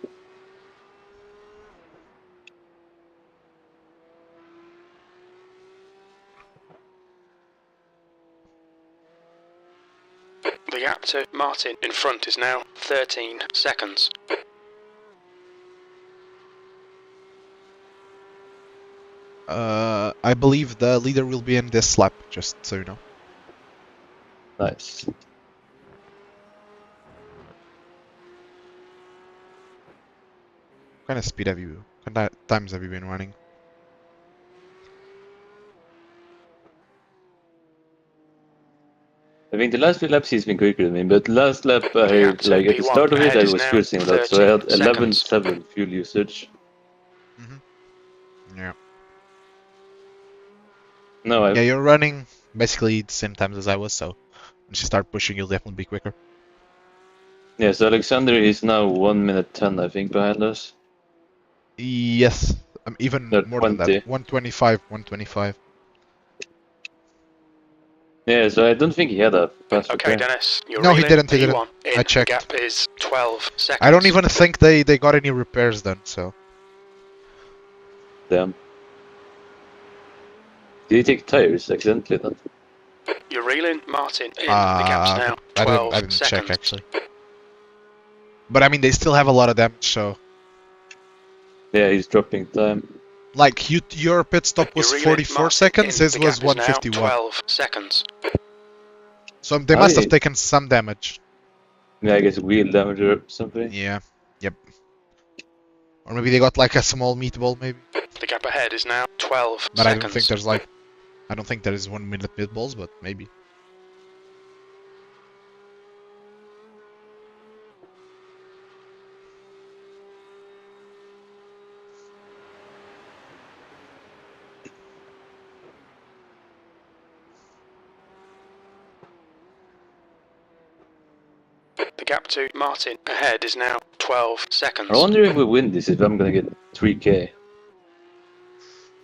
The gap to Martin in front is now 13 seconds. I believe the leader will be in this lap, just so you know. Nice. What kind of speed have you? What kind of times have you been running? I think the last few laps he's been quicker than me, but last lap Yeah, so like at the P1 start of it ahead I is was now cruising a lot, so I had 13 seconds. 11.7 fuel usage. Yeah. No, I Yeah, you're running basically the same times as I was, so once you start pushing, you'll definitely be quicker. yeah. So Alexander is now 1 minute 10, I think, behind us. Yes, even No, more than 20. that. 125, 125. Yeah, so I don't think he had a fast Okay, repair. Dennis, you're No, he reeling didn't, he didn't. P1 in. I checked. The gap is 12 seconds. I don't even think they got any repairs done, so. Damn. Did he take tires accidentally then? You're reeling Martin in. The gap's now 12 I didn't seconds. check actually. But I mean, they still have a lot of damage, so. Yeah, he's dropping time. Like, your pit stop was You're reeling 44 Martin seconds, in. his The was gap is now 151. 12 seconds. So they Oh, must have yeah. taken some damage. Yeah, I guess wheel damage or something. Yeah, yep. Or maybe they got like a small meatball, maybe. The gap ahead is now 12 But seconds. I don't think there's like. I don't think there is 1 minute meatballs, but maybe. The gap to Martin ahead is now 12 seconds. I wonder if we win this, if I'm gonna get 3k.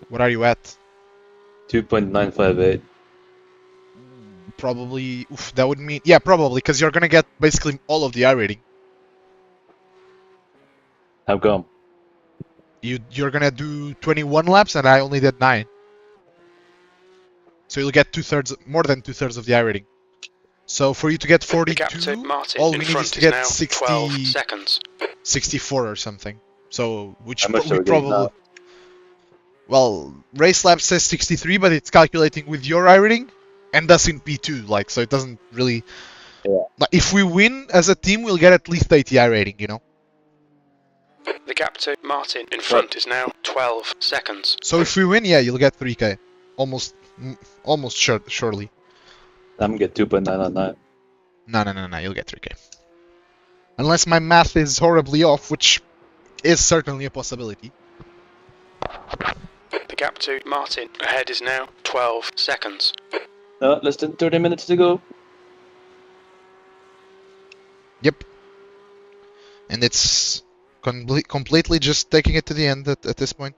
What are you at? 2.958. Probably. Oof, that would mean. Yeah, probably, because you're gonna get basically all of the iRating. How come? You're gonna do 21 laps, and I only did 9. So you'll get more than two thirds of the iRating. So for you to get The gap to 42, Martin all in we need is front to is get now 60, 12 seconds. 64 or something. So which How much are we we getting probably now? well, race lab says 63, but it's calculating with your iRating and that's in P2, like so it doesn't really. Yeah. Like, if we win as a team, we'll get at least 80 iRating, you know. The gap to Martin in front is now 12 seconds. So if we win, yeah, you'll get 3k, almost surely. I'm gonna get 2.999. No, you'll get 3k. Unless my math is horribly off, which is certainly a possibility. The gap to Martin ahead is now 12 seconds. No, less than 30 minutes to go. Yep. And it's completely just taking it to the end at this point.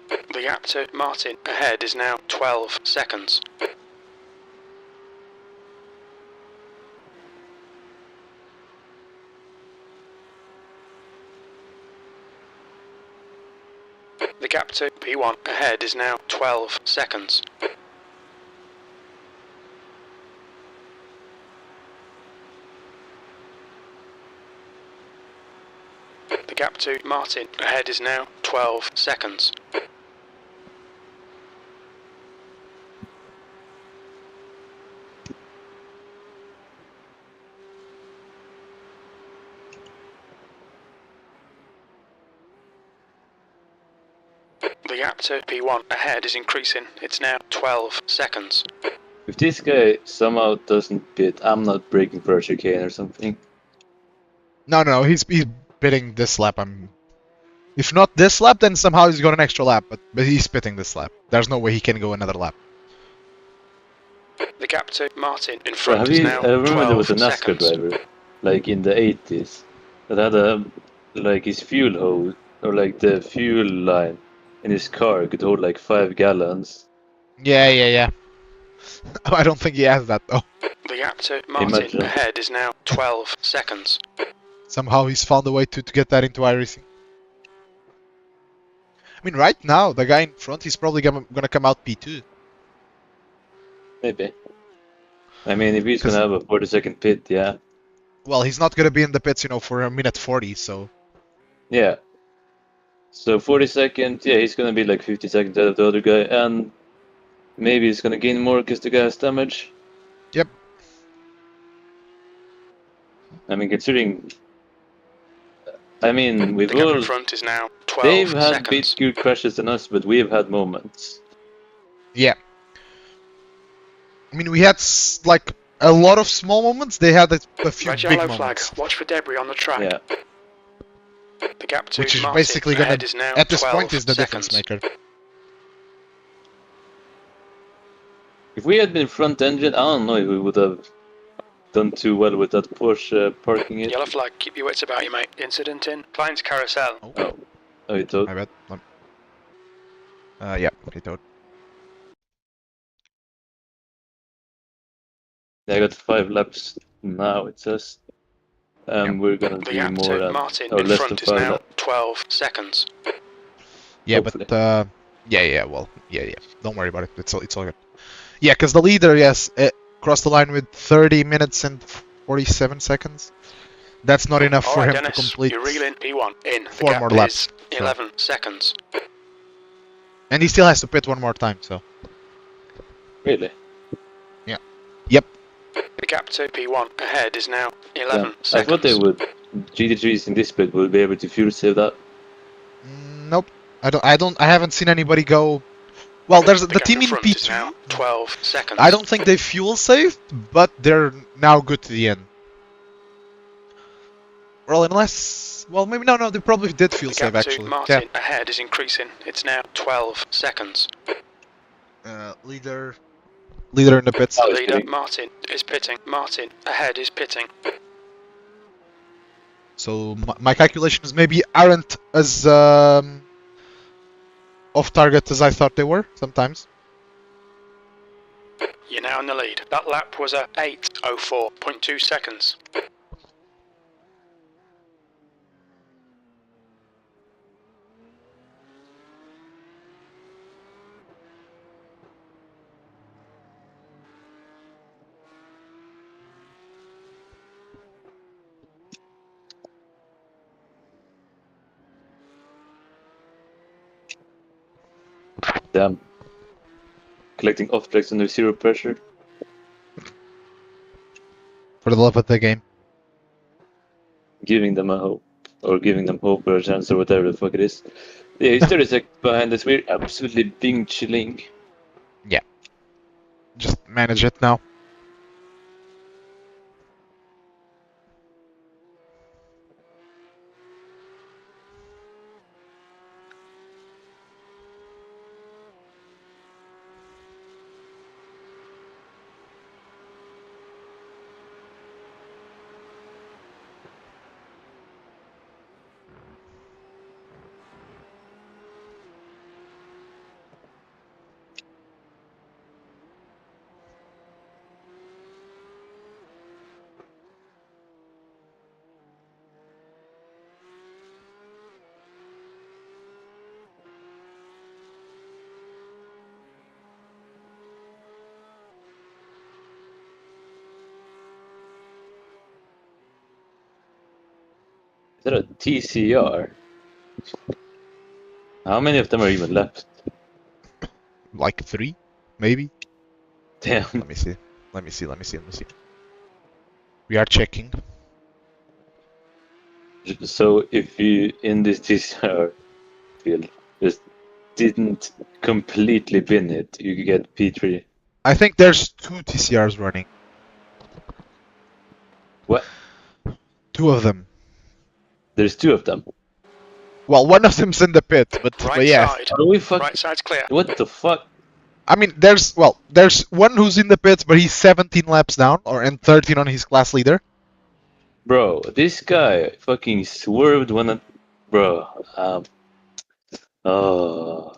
The gap to Martin ahead is now 12 seconds. The gap to P1 ahead is now 12 seconds. The gap to Martin ahead is now 12 seconds. The gap to P1 ahead is increasing. It's now 12 seconds. If this guy somehow doesn't pit, I'm not breaking for a chicane or something. No, he's pitting this lap. If not this lap, then somehow he's got an extra lap, but he's pitting this lap. There's no way he can go another lap. The gap to Martin in Bro, front is now I remember there was a 12 NASCAR seconds. driver, like in the 80s, that had like his fuel hose, or like the fuel line in his car could hold like 5 gallons. Yeah. I don't think he has that though. The gap to Martin Imagine. ahead is now 12 seconds. Somehow he's found a way to get that into iRacing. I mean, right now, the guy in front, he's probably gonna come out P2. Maybe. I mean, if he's gonna have a 40-second pit, yeah. Well, he's not gonna be in the pits, you know, for a minute 40, so. Yeah. So 40 seconds, yeah, he's gonna be like 50 seconds out of the other guy, and maybe he's gonna gain more because the guy has damage. Yep. I mean, considering. I mean, we've The gap all. in front is now 12 They've had seconds. bit good crashes than us, but we've had moments. Yeah. I mean, we had like a lot of small moments. They had a few Red big yellow flag. moments. Watch for debris on the track. Yeah. The gap to Which is Martin basically ahead gonna, is now at this 12 point, is the seconds. difference maker. If we had been front engine, I don't know if we would have done too well with that Porsche parking it. Yellow flag. Keep your wits about you, mate. Incident in Klein's carousel. Oh, you thought? My bad. Yeah, okay, toad. Yeah, I got 5 laps now, it says. We're gonna The do gap more to than, Martin or in less than front is 5 now laps. 12 seconds. Yeah, Hopefully. but yeah. Don't worry about it. It's all good. Yeah, because the leader, yes, crossed the line with 30 minutes and 47 seconds. That's not enough for Alright, him Dennis, to complete. you're reeling P1 in. The 4 gap more laps, is 11 seconds. And he still has to pit one more time, so. Really? Yep. The gap to P1 ahead is now 11 I seconds. thought they would. GT3s in this bit will be able to fuel save that. Nope. I haven't seen anybody go. Well, there's the gap team in front is P2. now 12 seconds. I don't think they fuel saved, but they're now good to the end. Well, unless, well, maybe no, they probably did fuel The save gap to actually. Martin ahead is increasing. It's now 12 seconds. Yeah. Leader in the pits. Oh, he's Leader pitting. Martin is pitting. Martin ahead is pitting. So my calculations maybe aren't as off target as I thought they were sometimes. You're now in the lead. That lap was a 8:04.2 seconds. Damn. Collecting objects under zero pressure. For the love of the game. Giving them a hope. Or giving them hope or a chance or whatever the fuck it is. Yeah, he's 30 seconds behind us. We're absolutely being chilling. Yeah. Just manage it now. Is that a TCR? How many of them are even left? Like 3, maybe? Damn. Let me see. We are checking. So if you, in this TCR field, just didn't completely bin it, you could get P3. I think there's 2 TCRs running. What? 2 of them. There's 2 of them. Well, one of them's in the pit, but Right yeah. side. Are we fuck? Right side's clear. What the fuck? I mean, there's one who's in the pits, but he's 17 laps down, and 13 on his class leader. Bro, this guy fucking swerved when I... Bro, oh...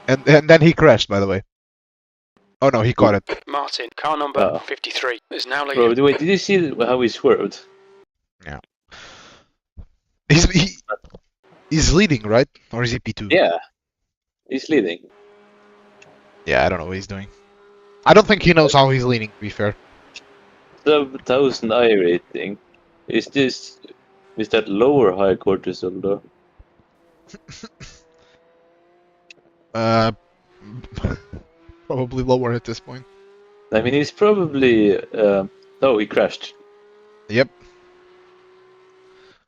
And then he crashed, by the way. Oh no, he caught it. Martin, car number Oh. 53, is now leading. Bro, wait, did you see how he swerved? Yeah. He's leading, right? Or is he P2? Yeah. He's leading. Yeah, I don't know what he's doing. I don't think he knows how he's leading, to be fair. Sub 1000 iRacing. Is that low or high cortisol though? Probably lower at this point. I mean, he's probably... oh, he crashed. Yep.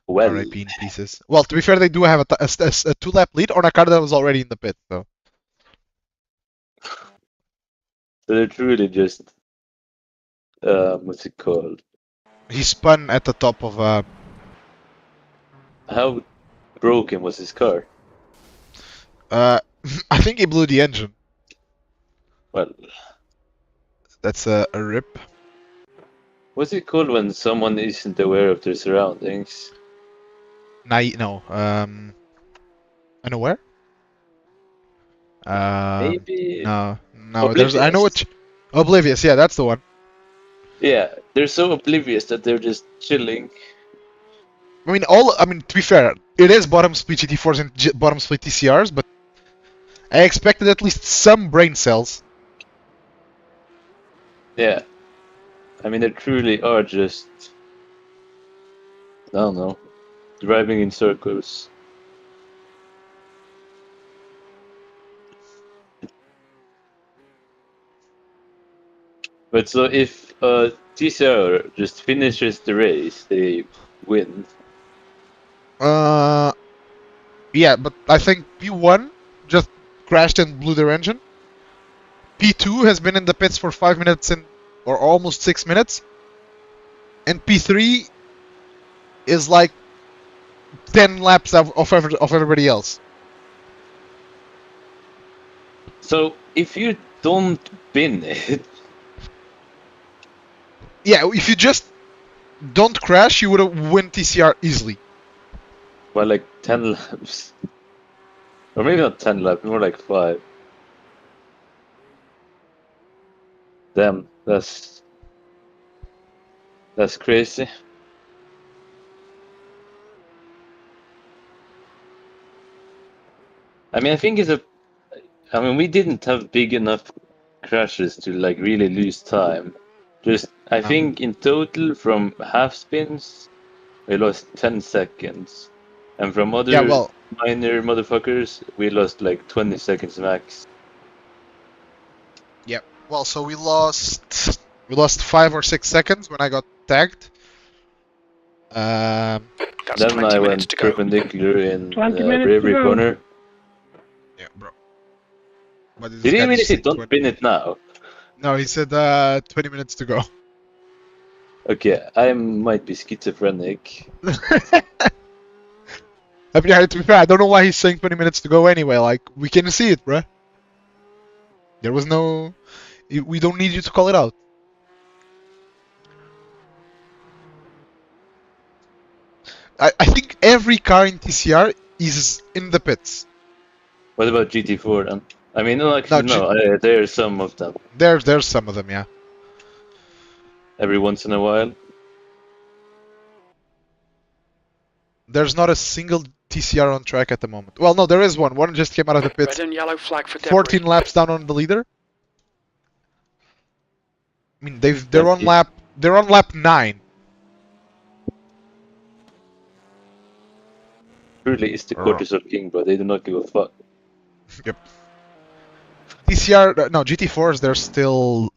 Well, RIP in pieces. Well, to be fair, they do have a 2-lap lead on a car that was already in the pit, so. so they're truly just... what's it called? He spun at the top of How broken was his car? I think he blew the engine. Well, That's a rip. what's it called when someone isn't aware of their surroundings? No, unaware? Maybe... No, Oblivious. I know what. Oblivious, yeah, that's the one. Yeah, they're so oblivious that they're just chilling. I mean, to be fair, it is bottom split GT4s and bottom split TCRs, but I expected at least some brain cells. Yeah. I mean, they truly are just... I don't know. Driving in circles. But so if TCR just finishes the race, they win. Yeah, but I think P1 just crashed and blew their engine. P2 has been in the pits for 5 minutes or almost 6 minutes. And P3 is like 10 laps of everybody else. So if you don't bin it, Yeah, if you just don't crash, you would have win TCR easily. well, like 10 laps. Or maybe not 10 laps, more like 5. Damn, that's crazy. I mean, I mean, we didn't have big enough crashes to like really lose time. Just, I think in total from half spins, we lost 10 seconds. And from other Yeah, well, minor motherfuckers, we lost like 20 seconds max. Yep. Well, so we lost 5 or 6 seconds when I got tagged. That's Then 20 I minutes went to go. perpendicular in 20 minutes to bravery go. corner. Yeah, bro. What did Did this he guy really just say say? don't pin it now? No, he said 20 minutes to go. Okay, I might be schizophrenic. I mean, to be fair, I don't know why he's saying 20 minutes to go anyway. Like, we can see it, bruh. There was no... We don't need you to call it out. I think every car in TCR is in the pits. What about GT4 then? I mean, no, actually, No, no. There are some of them. there's some of them, yeah. Every once in a while. There's not a single TCR on track at the moment. Well, no, there is one. One just came out of the pits. Red and yellow flag for debris. 14 laps down on the leader. I mean, they're on lap 9. Truly is the Oh. cortisol king, but they do not give a fuck. Yep. TCR, no, GT4s, there's still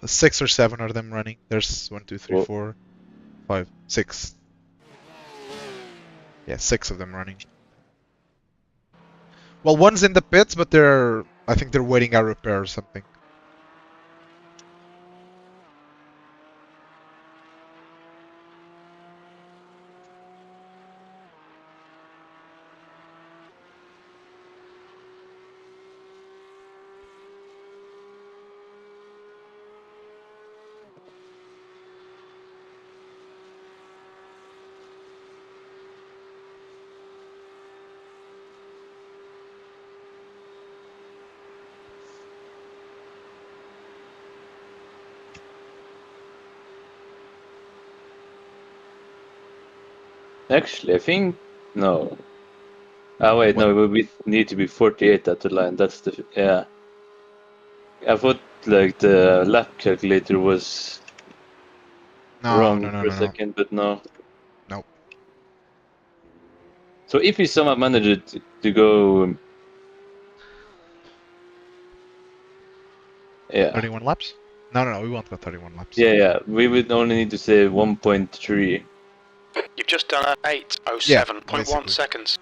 6 or 7 of them running. There's 1, 2, 3, Whoa. 4, 5, 6. Yeah, 6 of them running. Well, one's in the pits, but I think they're waiting out repair or something. Actually, I think no. Oh wait, no, we need to be 48 at the line. That's the yeah. I thought like the lap calculator was wrong for a No. second, but no. Nope. So if we somehow managed to go, yeah, 31 laps? No, we won't go 31 laps. yeah, we would only need to say 1.3. You've just done 8:07.1 basically. seconds.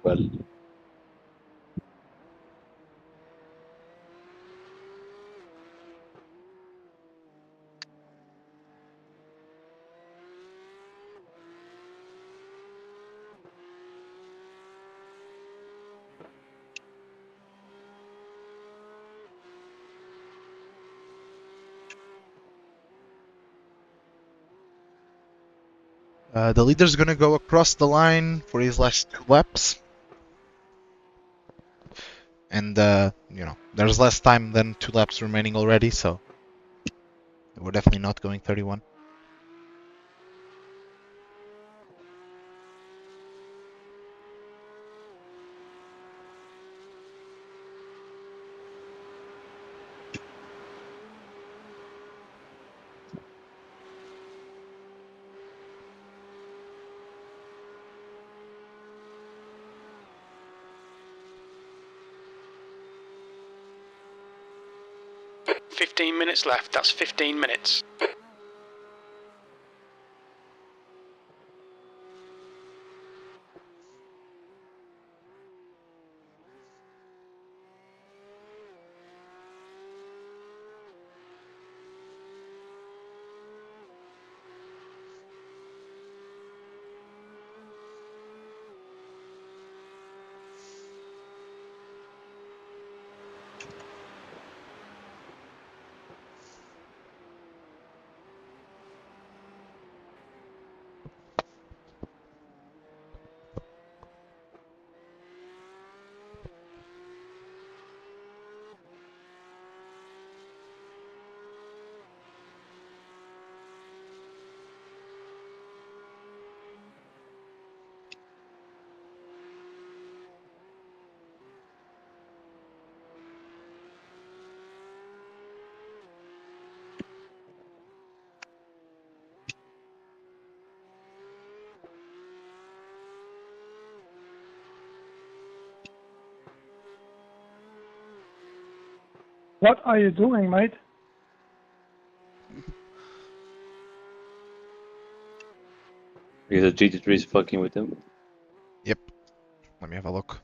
Well, The leader's gonna go across the line for his last 2 laps. And, there's less time than 2 laps remaining already, so we're definitely not going 31. .15 minutes left. That's 15 minutes. What are you doing, mate? Because the GT3 is fucking with him. Yep. Let me have a look.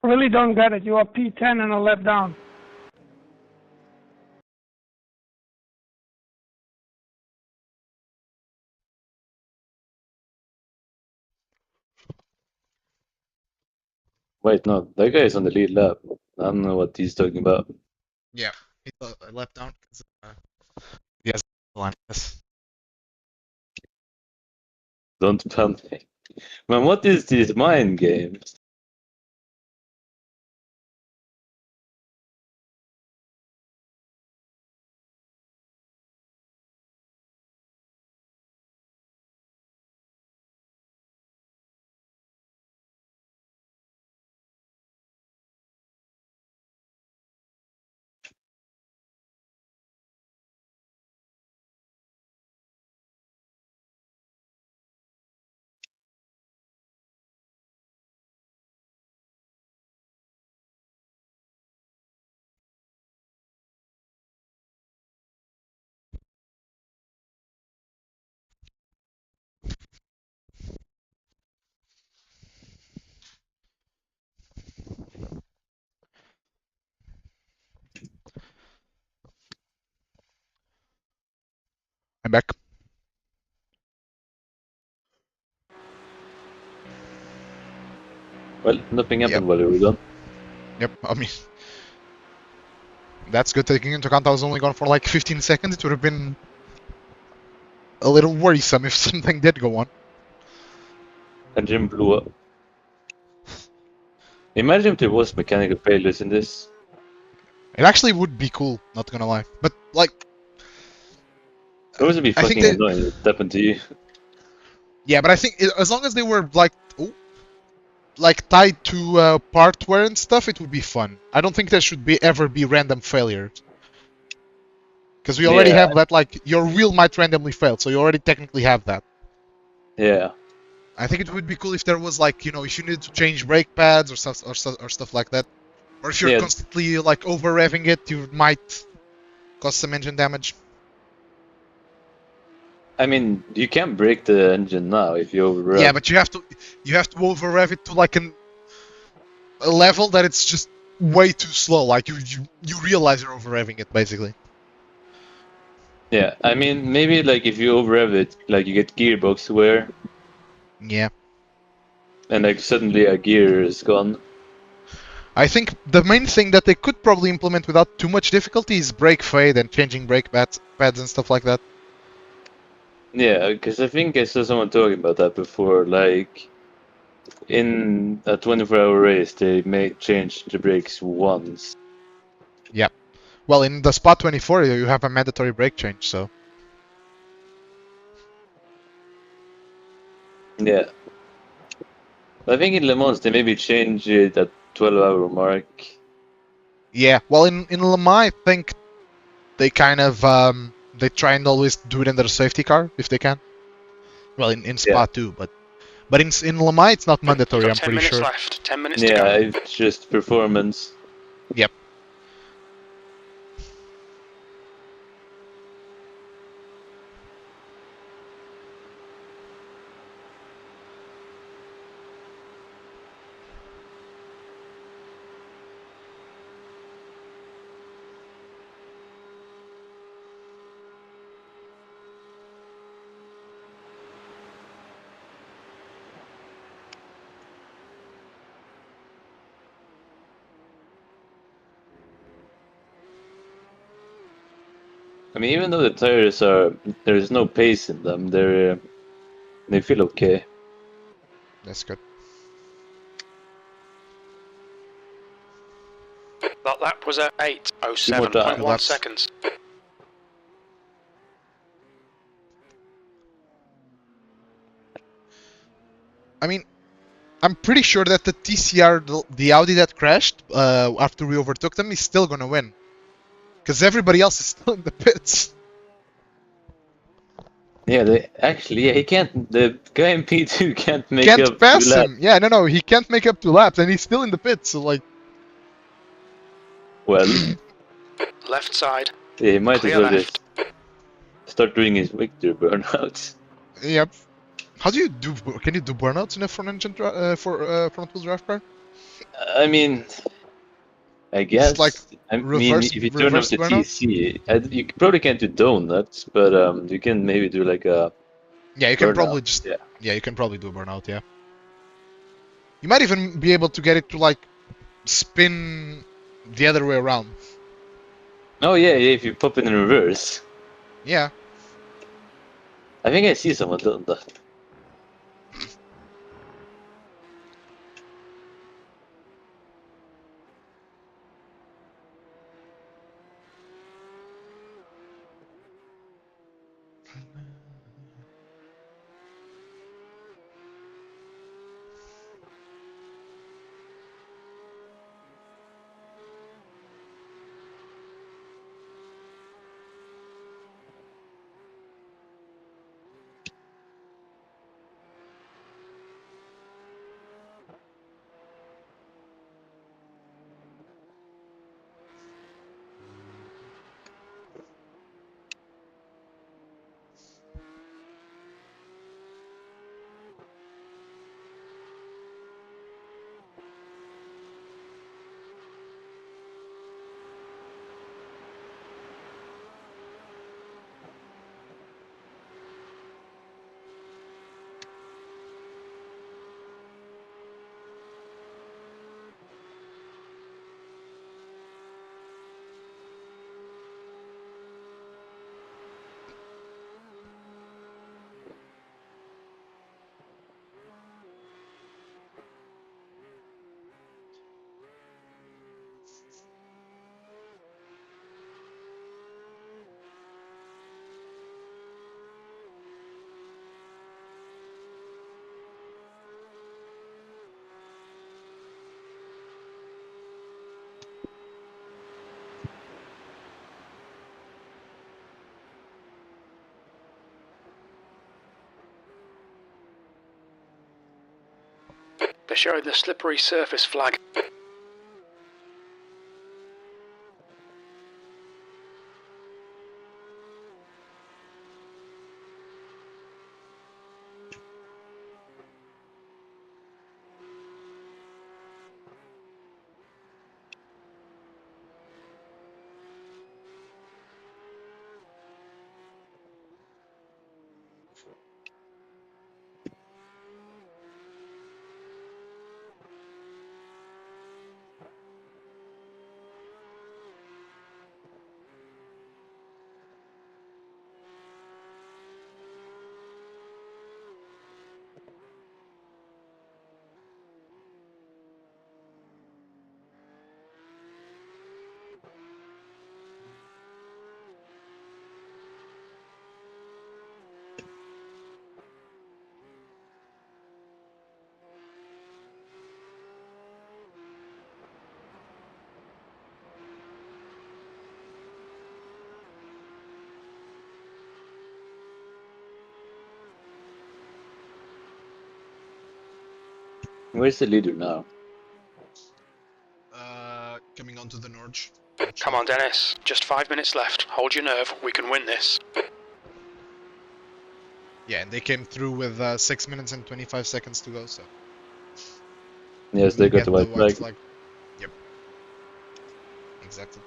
Really don't get it. You are P10 and a lap down. Wait, no, that guy is on the lead lap. I don't know what he's talking about. Yeah. He's a lap down because he has line. Yes. Don't panic. Man, what is these mind games? I'm back. Well, nothing happened Yep. while we were gone. Yep. I mean, that's good taking into account I was only gone for like 15 seconds. It would have been a little worrisome if something did go on. Engine blew up. Imagine if there was mechanical failures in this. It actually would be cool, not gonna lie. But like, It would be I think fucking they, annoying if it happened to you. yeah, but I think as long as they were like, like tied to partware and stuff, it would be fun. I don't think there should ever be random failures. Because we already Yeah. have that, like, your wheel might randomly fail, so you already technically have that. Yeah. I think it would be cool if there was, like, you know, if you needed to change brake pads or stuff like that. Or if you're Yeah. constantly, like, over-revving it, you might cause some engine damage. I mean, you can break the engine now if you overrev. Yeah, but you have to over-rev it to, like, a level that it's just way too slow. Like, you realize you're over-revving it, basically. Yeah, I mean, maybe like if you overrev it, like you get gearbox wear, Yeah. and like suddenly a gear is gone. I think the main thing that they could probably implement without too much difficulty is brake fade and changing brake pads and stuff like that. Yeah, because I think I saw someone talking about that before. Like in a 24-hour race, they may change the brakes once. Yeah. Well, in the Spot 24, you have a mandatory brake change, so. Yeah. I think in Le Mans they maybe change it at 12-hour mark. Yeah. Well, in Le Mans, I think they kind of they try and always do it in their safety car if they can. Well, in Spa too, but in Le Mans it's not mandatory. You've got I'm 10 pretty minutes sure. left. 10 minutes to Yeah, go. it's just performance. Yep. I mean, even though the tires there is no pace in them, they feel okay. That's good. That lap was at Two more 8:07.1 laps. seconds. I mean, I'm pretty sure that the TCR, the Audi that crashed after we overtook them, is still gonna win, because everybody else is still in the pits. Yeah, he can't. The guy in P2 can't make Can't up 2 pass laps. him. Yeah, no, he can't make up 2 laps, and he's still in the pits. So like, Well, Left side. yeah, he might as Clear well left. just start doing his victory burnouts. yep. How do you do? Can you do burnouts in a front engine for front wheel drive car? I mean, I It's like guess. I mean, if you turn off reverse the burnout. TC, you probably can't do donuts, but you can maybe do like a Yeah, you can burnout. probably just. Yeah. Yeah, you can probably do a burnout. Yeah. You might even be able to get it to like spin the other way around. Oh yeah, yeah. If you pop it in reverse, Yeah. I think I see someone doing that. They show the slippery surface flag. Where's the leader now? Coming onto the Norge. Come on, Dennis. Just 5 minutes left. Hold your nerve. We can win this. Yeah, and they came through with 6 minutes and 25 seconds to go, so Yes, we'll they got get the the white white flag. flag. Exactly.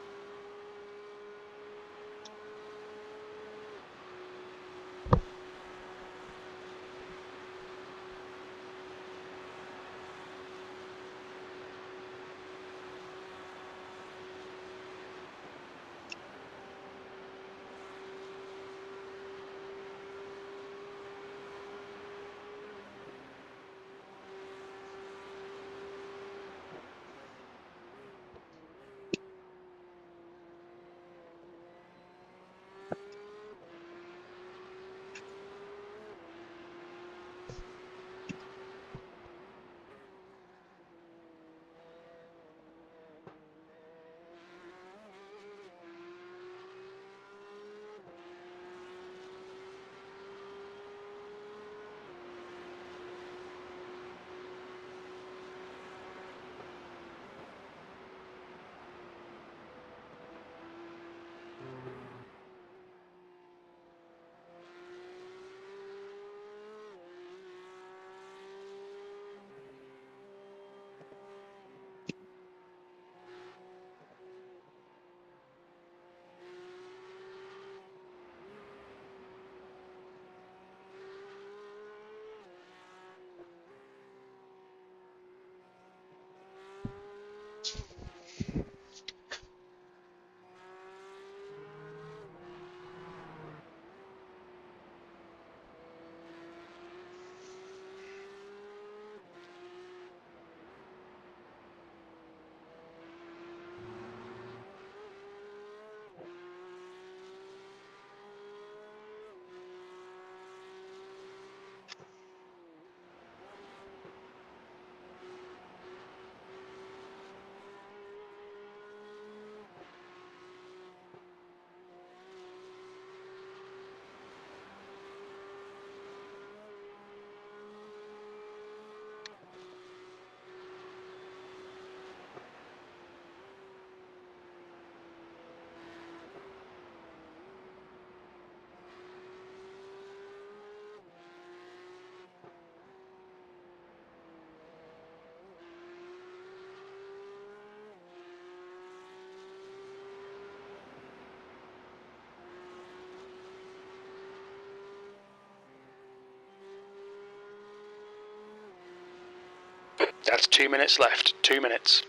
That's 2 minutes left. 2 minutes.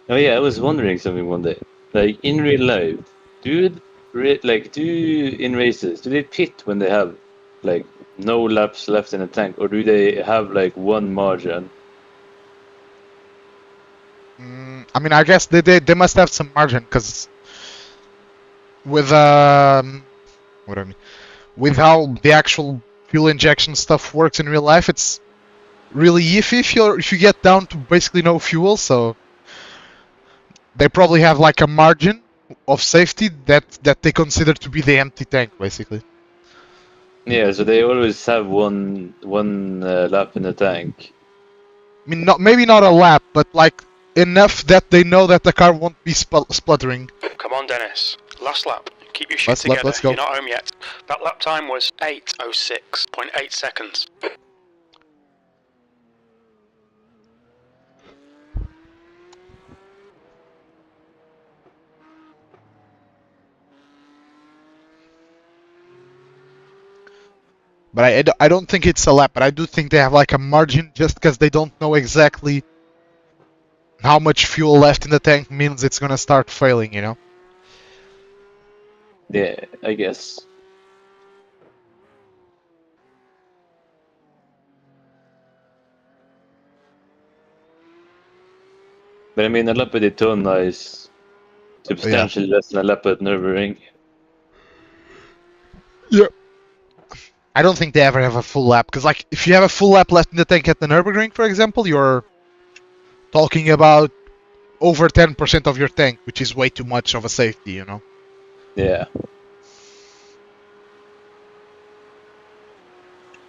Oh yeah, I was wondering something one day. Like in real life, in races, do they pit when they have like no laps left in the tank, or do they have like one margin? I mean, I guess they must have some margin because with what do I mean? With how the actual fuel injection stuff works in real life, it's really iffy if you get down to basically no fuel. So they probably have like a margin of safety that they consider to be the empty tank, basically. Yeah, so they always have one lap in the tank. I mean, maybe not a lap, but like enough that they know that the car won't be spluttering. Come on, Dennis. Last lap. Keep your shit Let's together. go. You're not home yet. That lap time was 8:06.8 seconds. But I don't think it's a lap, but I do think they have like a margin just because they don't know exactly how much fuel left in the tank means it's gonna start failing, you know? Yeah, I guess. But I mean, a lap at Daytona is substantially less than a lap at Nurburgring. Yeah. I don't think they ever have a full lap, because like if you have a full lap left in the tank at the Nurburgring, for example, you're talking about over 10% of your tank, which is way too much of a safety, you know? Yeah.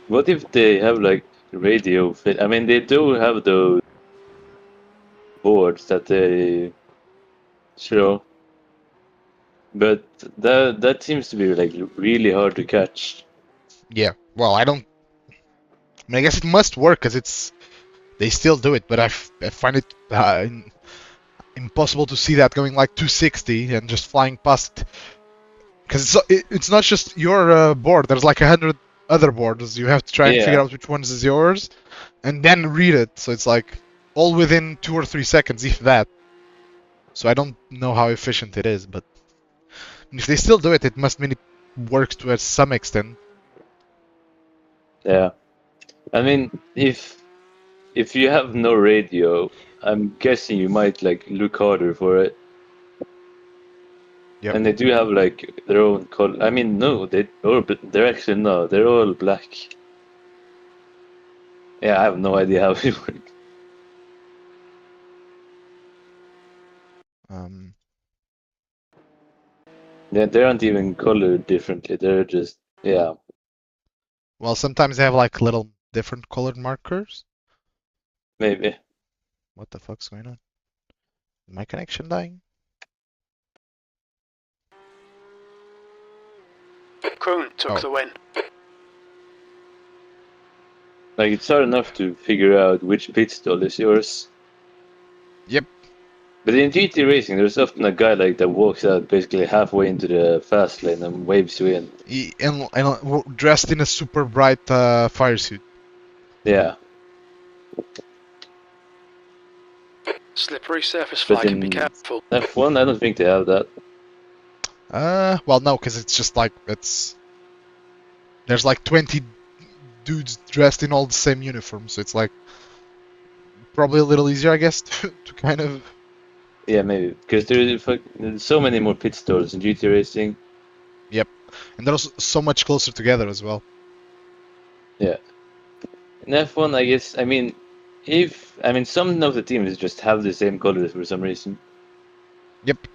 What if they have like radio fit? I mean, they do have those boards that they show, but that seems to be like really hard to catch. Yeah. Well, I don't. I mean, I guess it must work because they still do it, but I find it impossible to see that going like 260 and just flying past. Because it's not just your board. There's like 100 other boards. You have to try and figure Yeah, out which ones is yours, and then read it. So it's like all within 2 or 3 seconds, if that. So I don't know how efficient it is, but if they still do it, it must mean it works to some extent. yeah. I mean, if you have no radio, I'm guessing you might like look harder for it. Yep. And they do have like their own color. I mean, no, they're actually no, they're all black. Yeah, I have no idea how it works. Um, Yeah, they aren't even colored differently. They're just yeah. well, sometimes they have like little different colored markers. Maybe. What the fuck's going on? Is my connection dying? Kroon took Oh. the win. Like it's hard enough to figure out which pit stall is yours. Yep. But in GT racing, there's often a guy like that walks out basically halfway into the fast lane and waves you in. And dressed in a super bright fire suit. Yeah, Slippery surface but flag. Be in careful. F1, I don't think they have that. Well, no, because it's just like there's like 20 dudes dressed in all the same uniform, so it's like probably a little easier, I guess, to kind of. Yeah, maybe because there's so many more pit stalls in GT racing. Yep. And they're also so much closer together as well. Yeah, in F1, I guess. I mean, some of the teams just have the same colors for some reason. Yep.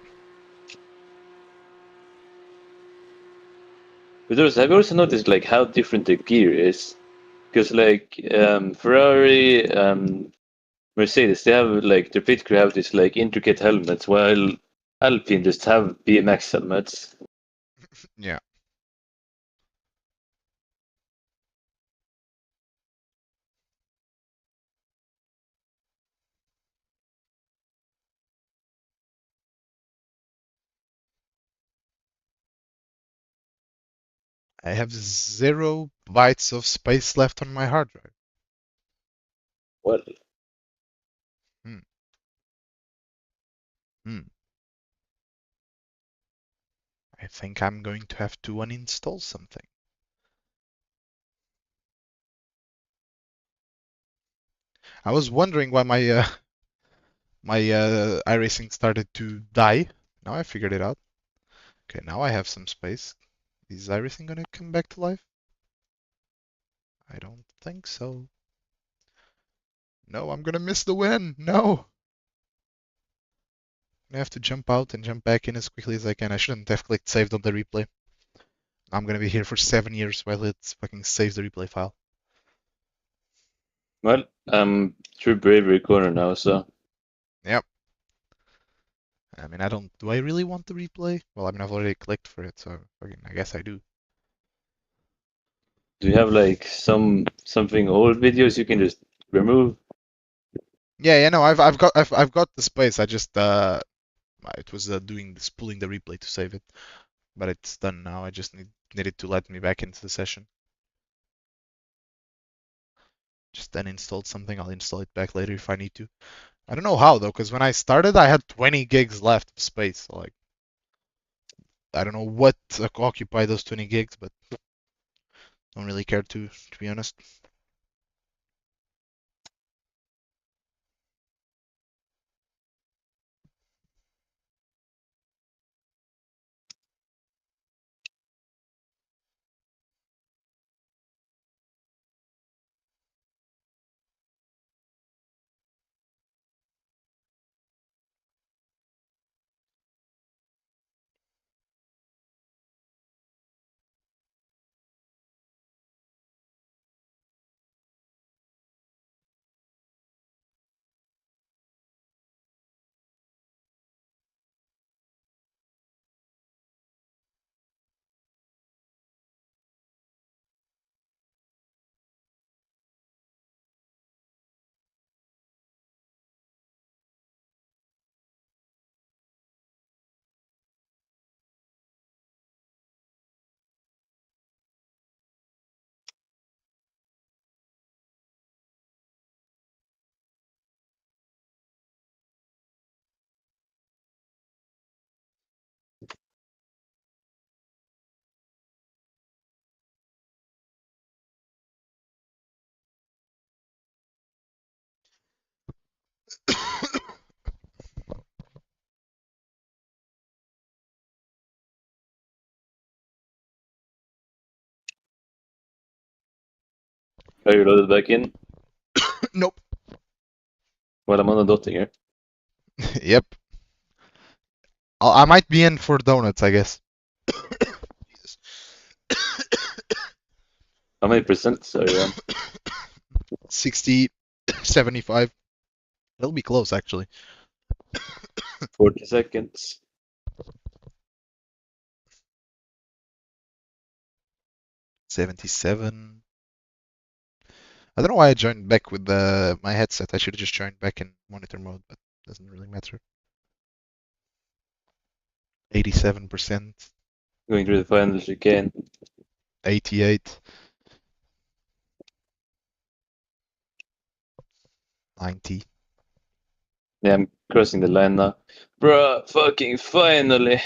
But I've also noticed like how different the gear is, because like Ferrari, Mercedes, they have like their pit crew have these like intricate helmets, while Alpine just have BMX helmets. Yeah. I have 0 bytes of space left on my hard drive. Well, Hmm. Hmm. I think I'm going to have to uninstall something. I was wondering why my iRacing started to die. Now I figured it out. Okay, now I have some space. Is iRacing gonna come back to life? I don't think so. No, I'm gonna miss the win. No. I have to jump out and jump back in as quickly as I can. I shouldn't have clicked saved on the replay. I'm gonna be here for 7 years while it fucking saves the replay file. well, I'm through Bravery Corner now, so Yep. I mean, do I really want the replay? Well, I mean, I've already clicked for it, so fucking, I guess I do. do you have like something old videos you can just remove? Yeah, no, I've got the space. I just it was doing this pulling the replay to save it, but it's done now. I just needed to let me back into the session. Just uninstalled something. I'll install it back later if I need to. I don't know how though, because when I started, I had 20 gigs left of space. So, like, I don't know what occupied those 20 gigs, but don't really care to be honest. Are you loaded back in? Nope. Well, I'm on a dotting here. Yep. I might be in for donuts, I guess. Jesus. How many percent are you on? 60, 75. It'll be close actually. 40 seconds. 77. I don't know why I joined back with my headset. I should have just joined back in monitor mode, but doesn't really matter. 87%, Going through the finals again. 88, 90. Yeah, I'm crossing the line now. Bruh, fucking finally.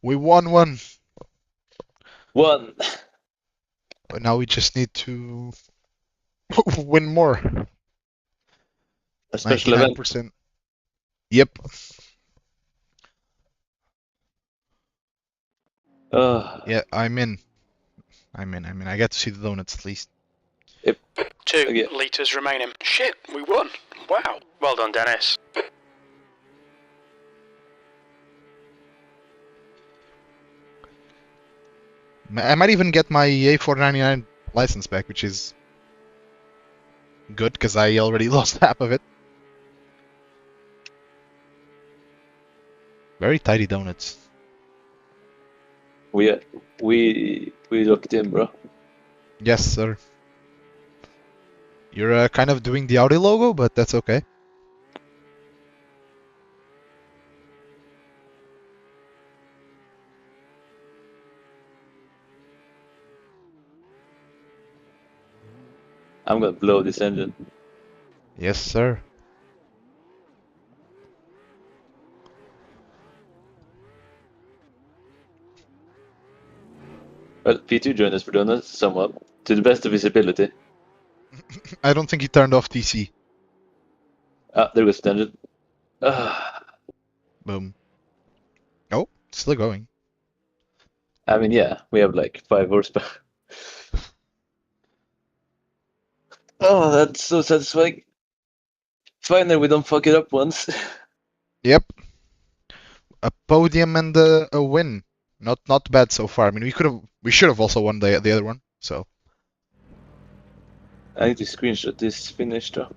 We won one, One. but now we just need to win more. A special event. 99%. Yep. Yeah, I'm in. I get to see the donuts at least. Yep. 2 Okay. litres remaining. Shit, we won. Wow. Well done, Dennis. I might even get my A499 license back, which is good because I already lost half of it. Very tidy donuts. We locked in, bro. Yes, sir. You're kind of doing the Audi logo, but that's okay. I'm gonna blow this engine. Yes, sir. Well, P2 joined us for doing that somewhat, to the best of his ability. I don't think he turned off TC. Ah, there goes the engine. Ah, Boom. Oh, it's still going. I mean, yeah, we have like 5 horsepower. Oh, that's so satisfying. Finally, we don't fuck it up once. Yep. A podium and a win. Not bad so far. I mean, we should have also won the other one. So. I need to screenshot this finish though.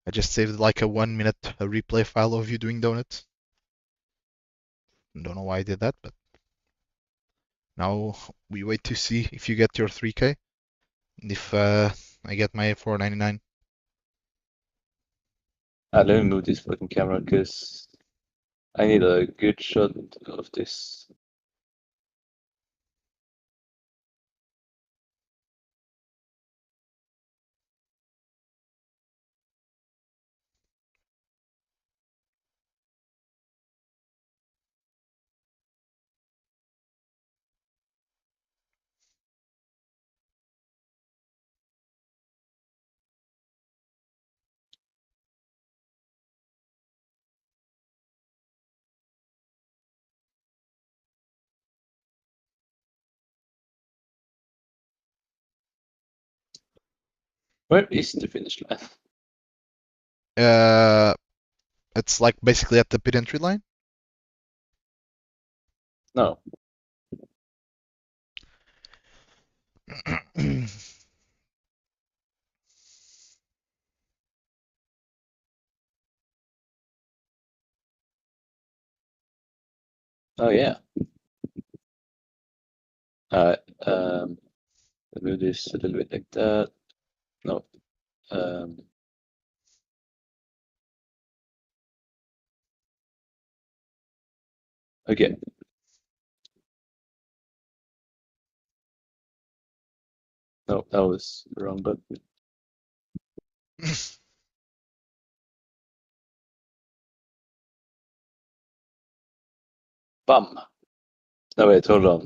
I just saved like a 1 minute replay file of you doing donuts. Don't know why I did that, but now we wait to see if you get your 3K and if I get my 499. Let me move this fucking camera because I need a good shot of this. Where is the finish line? It's like basically at the pit entry line. No. Oh yeah. Alright. Move this a little bit like that. No. Okay. No, that was the wrong button. Bum. No wait, hold on.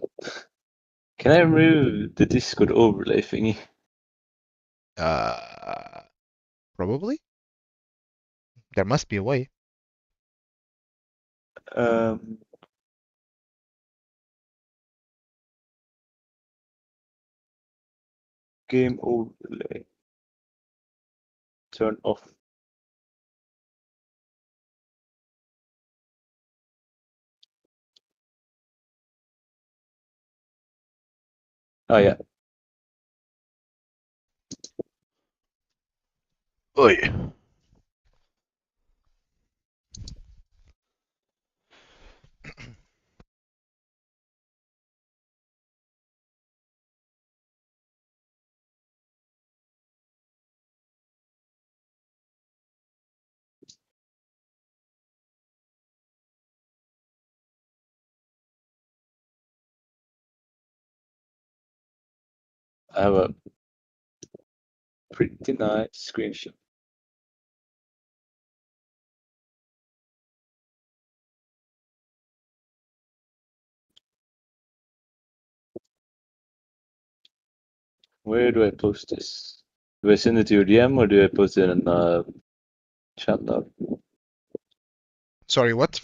Can I remove the Discord overlay thingy? Probably. There must be a way. Game overlay. Turn off. Oh yeah. Oi. I have a pretty nice screenshot. Where do I post this? Do I send it to your DM or do I post it in channel? Sorry, what?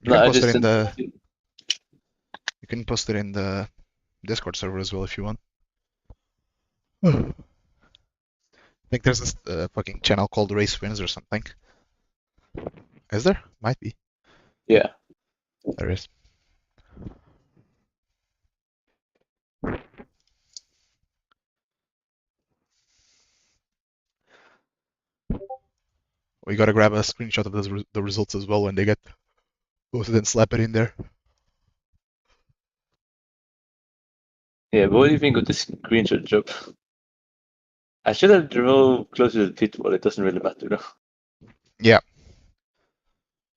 You No, can I post just it in sent the it. you can post it in the Discord server as well if you want. I think there's this fucking channel called Race Wins or something. Is there? Might be. Yeah. There is. We gotta grab a screenshot of the results as well when they get posted and slap it in there. Yeah, but what do you think of the screenshot job? I should have drove closer to the pit wall. It doesn't really matter though. Yeah.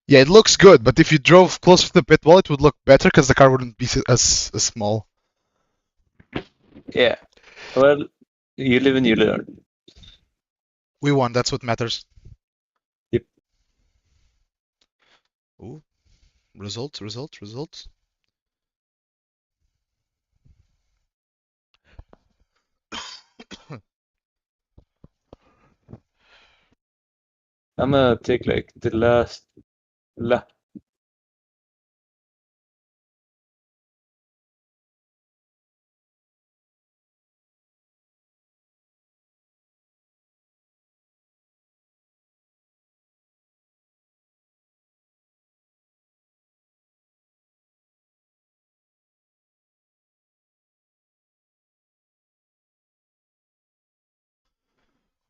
Yeah, it looks good, but if you drove closer to the pit wall, it would look better because the car wouldn't be as small. Yeah. Well, you live and you learn. We won. That's what matters. Yep. Ooh. Results. I'm gonna take like the last lap.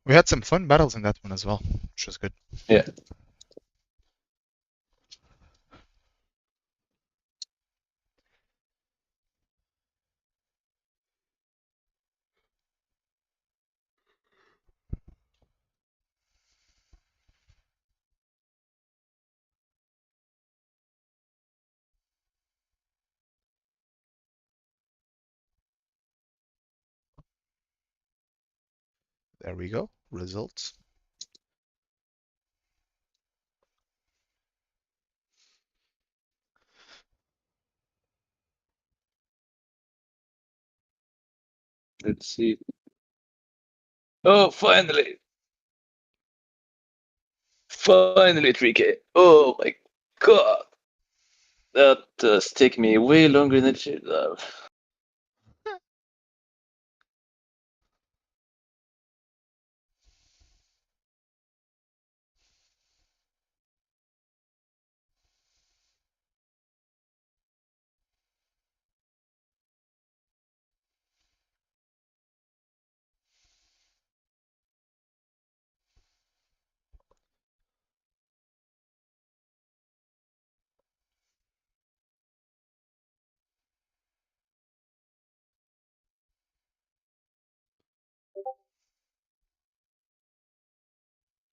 We had some fun battles in that one as well, which was good. Yeah. There we go. Results. Let's see. Oh, finally! Finally 3K. Oh my god. That does take me way longer than it should have.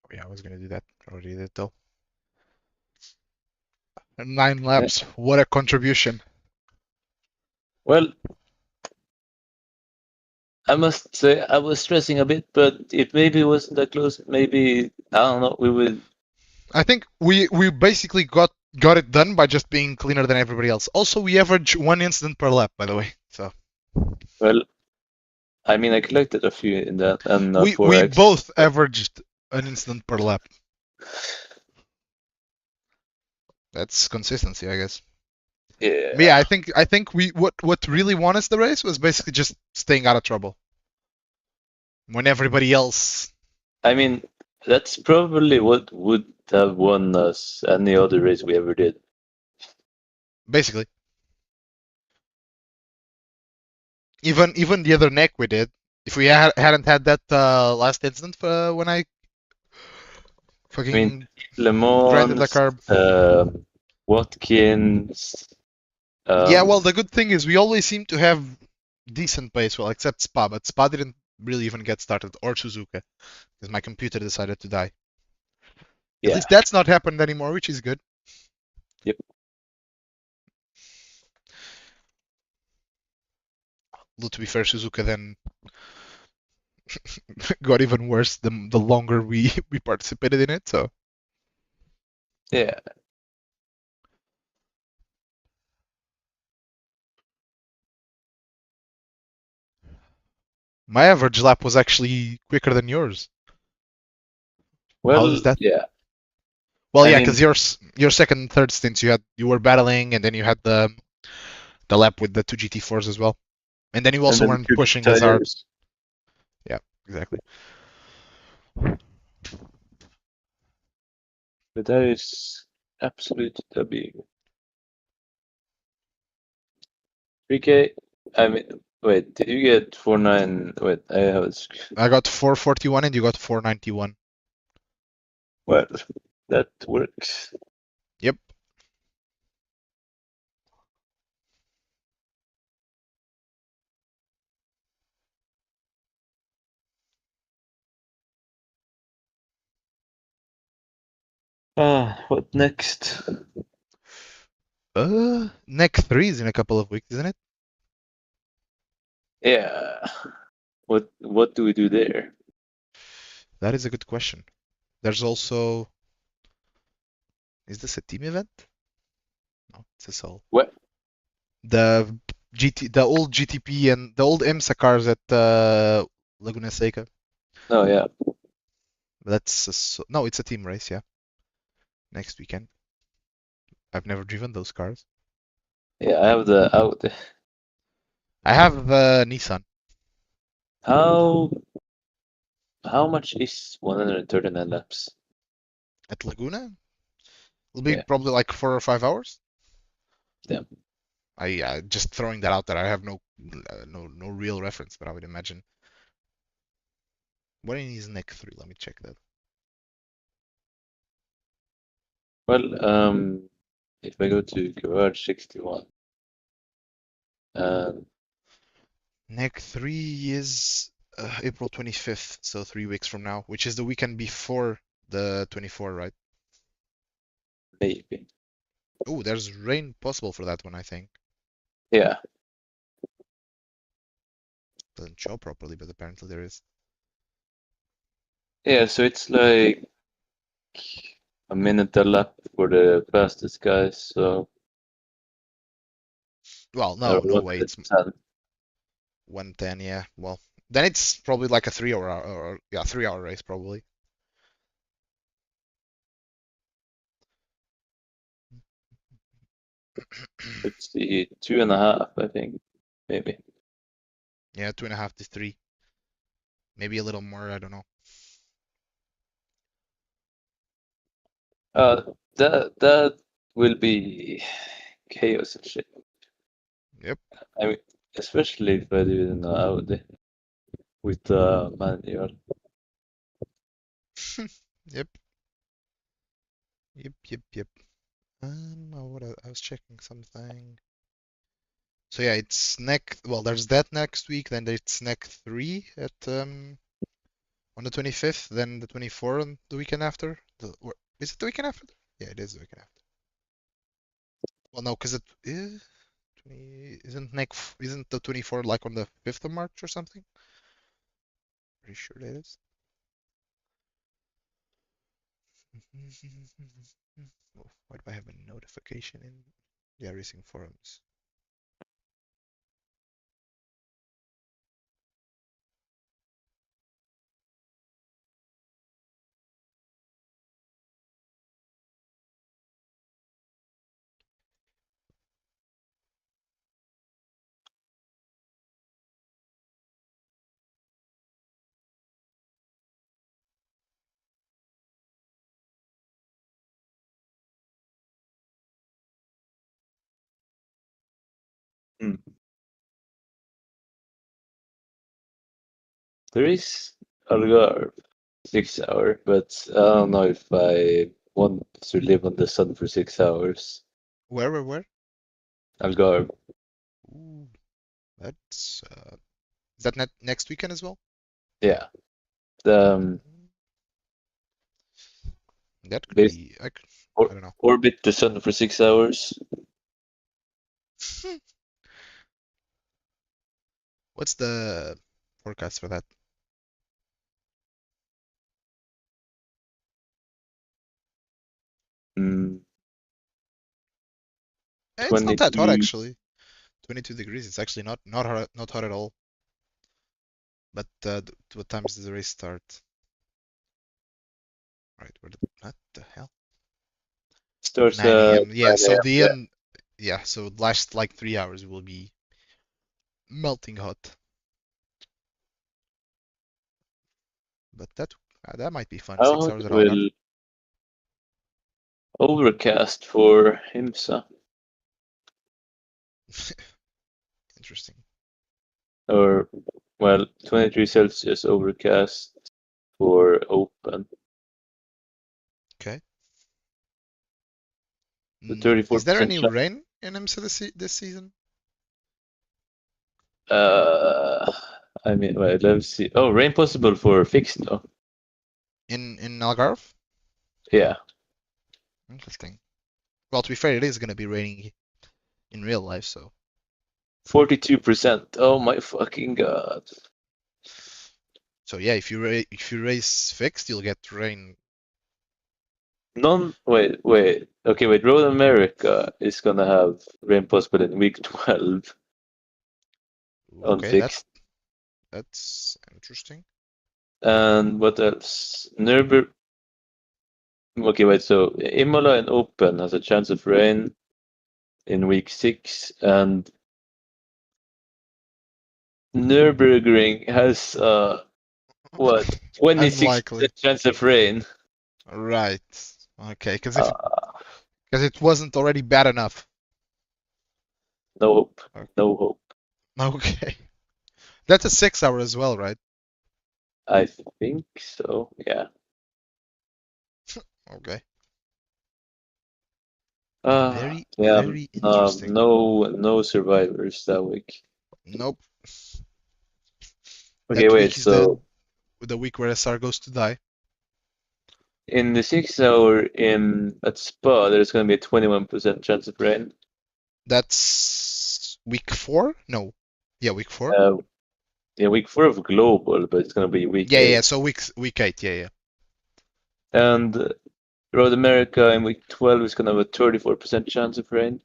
Oh, yeah, I was gonna do that. Already did though. 9 laps. What a contribution. Well, I must say I was stressing a bit, but if maybe it wasn't that close, maybe I don't know. We would. I think we basically got it done by just being cleaner than everybody else. Also, we average 1 incident per lap, by the way. So Well, I mean, I collected a few in that, and we 4x. both averaged an incident per lap. That's consistency, I guess. Yeah. But yeah, I think we what really won us the race was basically just staying out of trouble when everybody else. I mean, that's probably what would have won us any other race we ever did. Basically, even the other neck we did. If we hadn't had that last incident when I I mean, fucking Le grinded the Mans, carb. Watkins. Yeah, well, the good thing is we always seem to have decent pace, well, except Spa, but Spa didn't really even get started, or Suzuka, because my computer decided to die. At Yeah. least that's not happened anymore, which is good. Yep. Although to be fair, Suzuka then got even worse the longer we participated in it. So Yeah. my average lap was actually quicker than yours. How Well, is that? yeah. Well, I yeah, mean, because your second and third stints you were battling, and then you had the lap with the two GT4s as well, and then you and also then weren't two pushing as hard. tires. Yeah, exactly. But that is absolute W. 3K. I mean, wait, did you get 49? Wait, I have it. I got 441 and you got 491. Well, that works. Yep. What next? Neck 3 is in a couple of weeks, isn't it? Yeah. What do we do there? That is a good question. There's also. Is this a team event? No, it's a solo. What? The the old GTP and the old IMSA cars at Laguna Seca. Oh yeah. No, it's a team race, yeah. Next weekend. I've never driven those cars. Yeah, I have the Audi. I have Nissan. How how much is 139 laps? At Laguna? It'll be Yeah. probably like 4 or 5 hours. Yeah. I just throwing that out there. I have no real reference, but I would imagine. What is neck 3? Let me check that. Well, if I go to Garage 61, and Neck 3 is April 25th, so 3 weeks from now, which is the weekend before the 24, right? maybe. Oh, there's rain possible for that one, I think. Yeah. Doesn't show properly, but apparently there is. Yeah, so it's like a minute a lap for the fastest guys, so Well, or no way. It's 110. 110, yeah. Well, then it's probably like a 3 hour or yeah, 3 hour race probably. Let's see, 2.5, I think, maybe. Yeah, 2.5 to 3. Maybe a little more, I don't know. That will be chaos and shit. Yep. I mean, especially if I do it in Audi with the manual. Yep. Yep. I was checking something. So yeah, it's well, there's that next week, then it's neck 3 at on the 25th, then the 24th on the weekend after. Is it the weekend after? Yeah, it is the weekend after. Well, no, because it is 20, isn't the 24th like on the 5th of March or something? Pretty sure that is. Oh, why do I have a notification in the iRacing forums? Hmm. There is Algarve 6 hour, but I don't know if I want to live on the sun for 6 hours. Where? Algarve, Ooh, that's is that next weekend as well? yeah. The That could base be. or, I don't know. orbit the sun for 6 hours. What's the forecast for that? Mm, It's not that hot 22. actually. 22 degrees. It's actually not hot at all. But what times does the race start? Right, what the hell? Starts 9 a.m. Yeah, 9 so a.m. the Yeah. end. Yeah, so last like 3 hours will be melting hot. But that might be fun. 6 hours Out at Algarve. will overcast for IMSA, Interesting. or well, 23 Celsius overcast for open. Okay. The Is there 34% any chance. rain in IMSA this season? Uh, I mean, well, let's see. Oh, rain possible for fixed though. In Algarve? Yeah. Interesting. Well, to be fair, it is gonna be raining in real life, so 42%. Oh my fucking god. yeah, if you race fixed, you'll get rain. Wait. Okay, wait. Road America is gonna have rain possible in week 12 on Okay, fixed. that's interesting. And what else? Okay, wait. So Imola and Open has a chance of rain in week 6, and Nurburgring has what 26% Unlikely. chance of rain. Right. Okay, because Uh, it wasn't already bad enough. no hope. No hope. Okay. That's a 6 hour as well, right? I think so. Yeah. Okay. Uh, Very, yeah. very interesting. No survivors that week. Nope. Okay, That wait. week is the So week where SR goes to die. in the 6 hour in at Spa, there's gonna be a 21% chance of rain. That's week 4? No. Yeah, week 4. Uh, yeah, week 4 of global, but it's gonna be week Yeah. 8. So week 8. Yeah. And Road America in week 12 is gonna have a 34% chance of rain.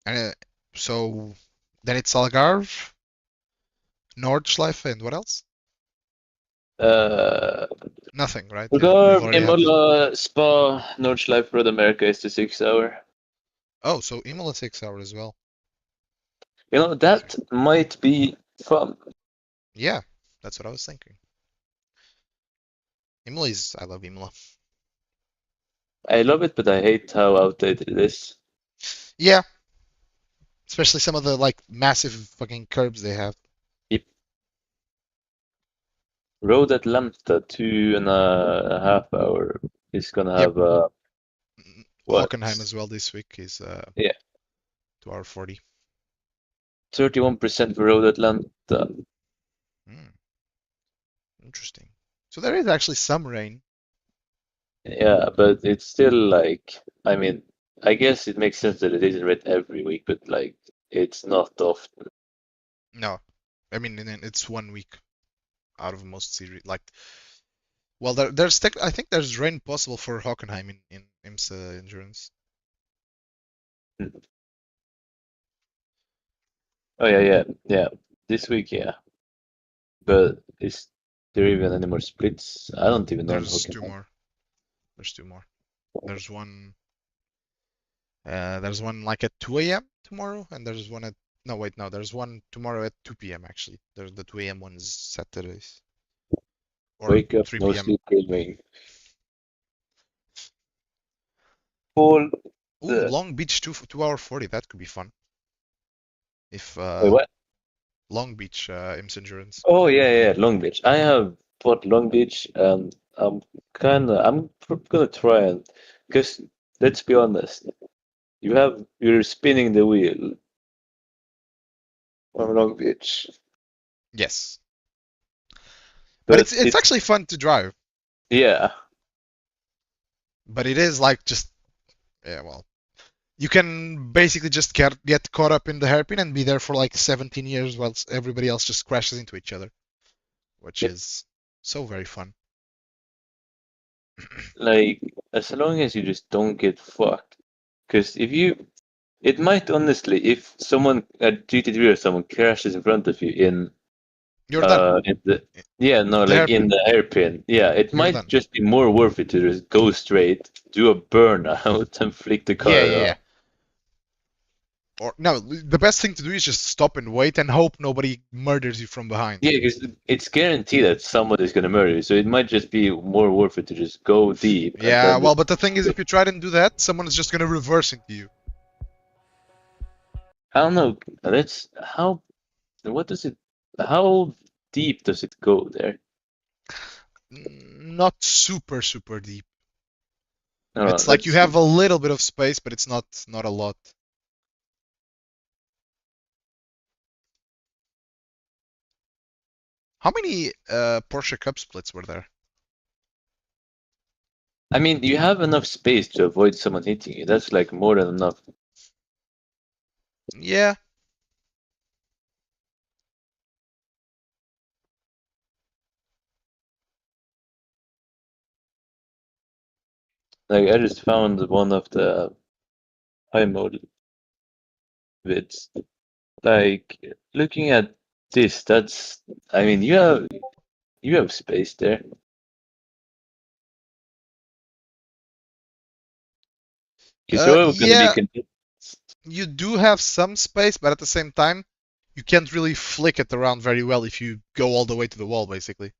And so then it's Algarve, Nordschleife, and what else? Uh, Nothing, right? Yeah, we've Algarve, already had them. Imola, Spa, Nordschleife, Road America is the 6 hour. Oh, so Imola 6 hours as well. You know, that might be fun. Yeah, that's what I was thinking. I love Imola. I love it, but I hate how outdated it is. Yeah, especially some of the like massive fucking curbs they have. Yep. Road Atlanta, 2.5 hour is gonna Yep. have what? Hockenheim as well this week is Yeah, 2 hour 40. 31% for Road Atlanta. Hmm, interesting. So there is actually some rain. Yeah, but it's still like, I mean, I guess it makes sense that it isn't red every week, but like, it's not often. No, I mean it's 1 week out of most series. Like, well, I think there's rain possible for Hockenheim in IMSA endurance. Oh yeah. This week, yeah. But is there even any more splits? I don't even know in There's two Pokemon. more. There's two more. There's one. There's one like at 2 a.m. tomorrow, and there's one at no wait no there's one tomorrow at 2 p.m. actually. There's the 2 a.m. one is Saturdays or Wake up, 3 no p.m. sleep, gaming. Paul, Ooh, the Long Beach 2 hour 40. That could be fun. If wait, what? Long Beach IMSA endurance. Oh yeah, Long Beach. I have bought Long Beach, and I'm gonna try and because let's be honest, you're spinning the wheel on Long Beach, Yes, but but it's actually fun to drive. yeah, But it is like just yeah well you can basically just get caught up in the hairpin and be there for like 17 years whilst everybody else just crashes into each other, which yep. is so very fun. Like as long as you just don't get fucked, because it might honestly, if someone at GT3 or someone crashes in front of you You're done. in the yeah, no, The like in hairpin. the hairpin. Yeah, it You're might done. just be more worth it to just go straight, do a burnout, and flick the Yeah, car yeah, off. yeah. Or no, the best thing to do is just stop and wait and hope nobody murders you from behind. Yeah, because it's guaranteed that somebody's gonna murder you, so it might just be more worth it to just go deep and Yeah, then well, but the thing is, if you try and do that, someone is just gonna reverse into you. I don't know. That's how. What does it? How deep does it go there? Not super, super deep. I don't know. It's like you Let's have see. a little bit of space, but it's not a lot. How many Porsche Cup splits were there? I mean, you have enough space to avoid someone hitting you. That's like more than enough. Yeah. Like I just found one of the high mode vids. Like looking at this, that's. I mean, you have space there. Because you're going to be Yeah, content. you do have some space, but at the same time, you can't really flick it around very well if you go all the way to the wall, basically.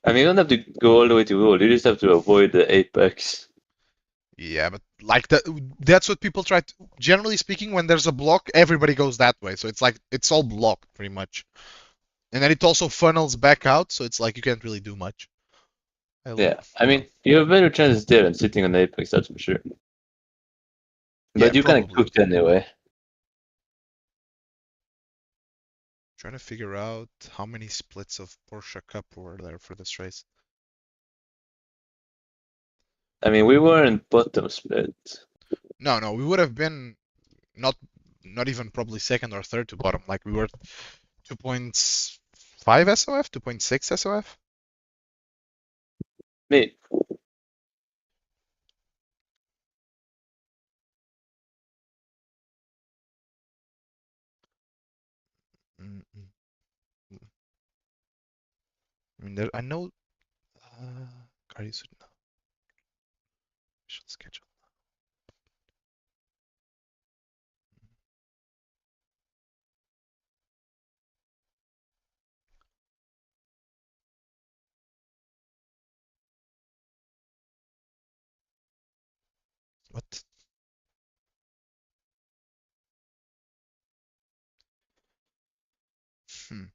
I mean, you don't have to go all the way to the wall. You just have to avoid the apex. Yeah, but like that's what people try to. Generally speaking, when there's a block, everybody goes that way. So it's like it's all blocked pretty much. And then it also funnels back out, so it's like you can't really do much. Yeah, I mean, you have better chances there than sitting on the apex, that's for sure. Yeah, But you kind of probably. cooked anyway. Trying to figure out how many splits of Porsche Cup were there for this race. I mean, we weren't bottom split. No, we would have been not even probably second or third to bottom. Like we were 2.5 SOF, 2.6 SOF. Me. Mm-mm. I mean, I know. Are you no. Official schedule. What? Hmm.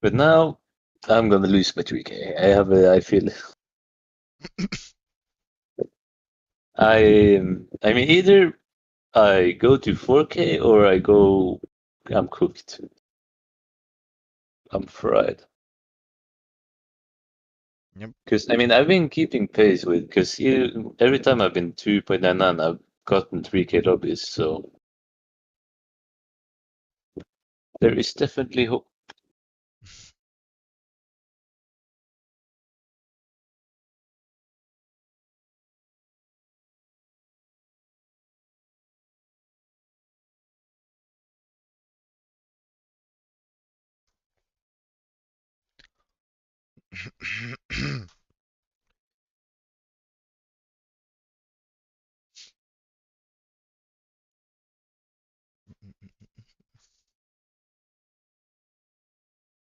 But now I'm gonna lose my 3K. I feel. I mean, either I go to 4K or I'm cooked. I'm fried. Yep. Because I mean, I've been keeping pace with. Because every time I've been 2.99, I've gotten 3K lobbies. So there is definitely hope.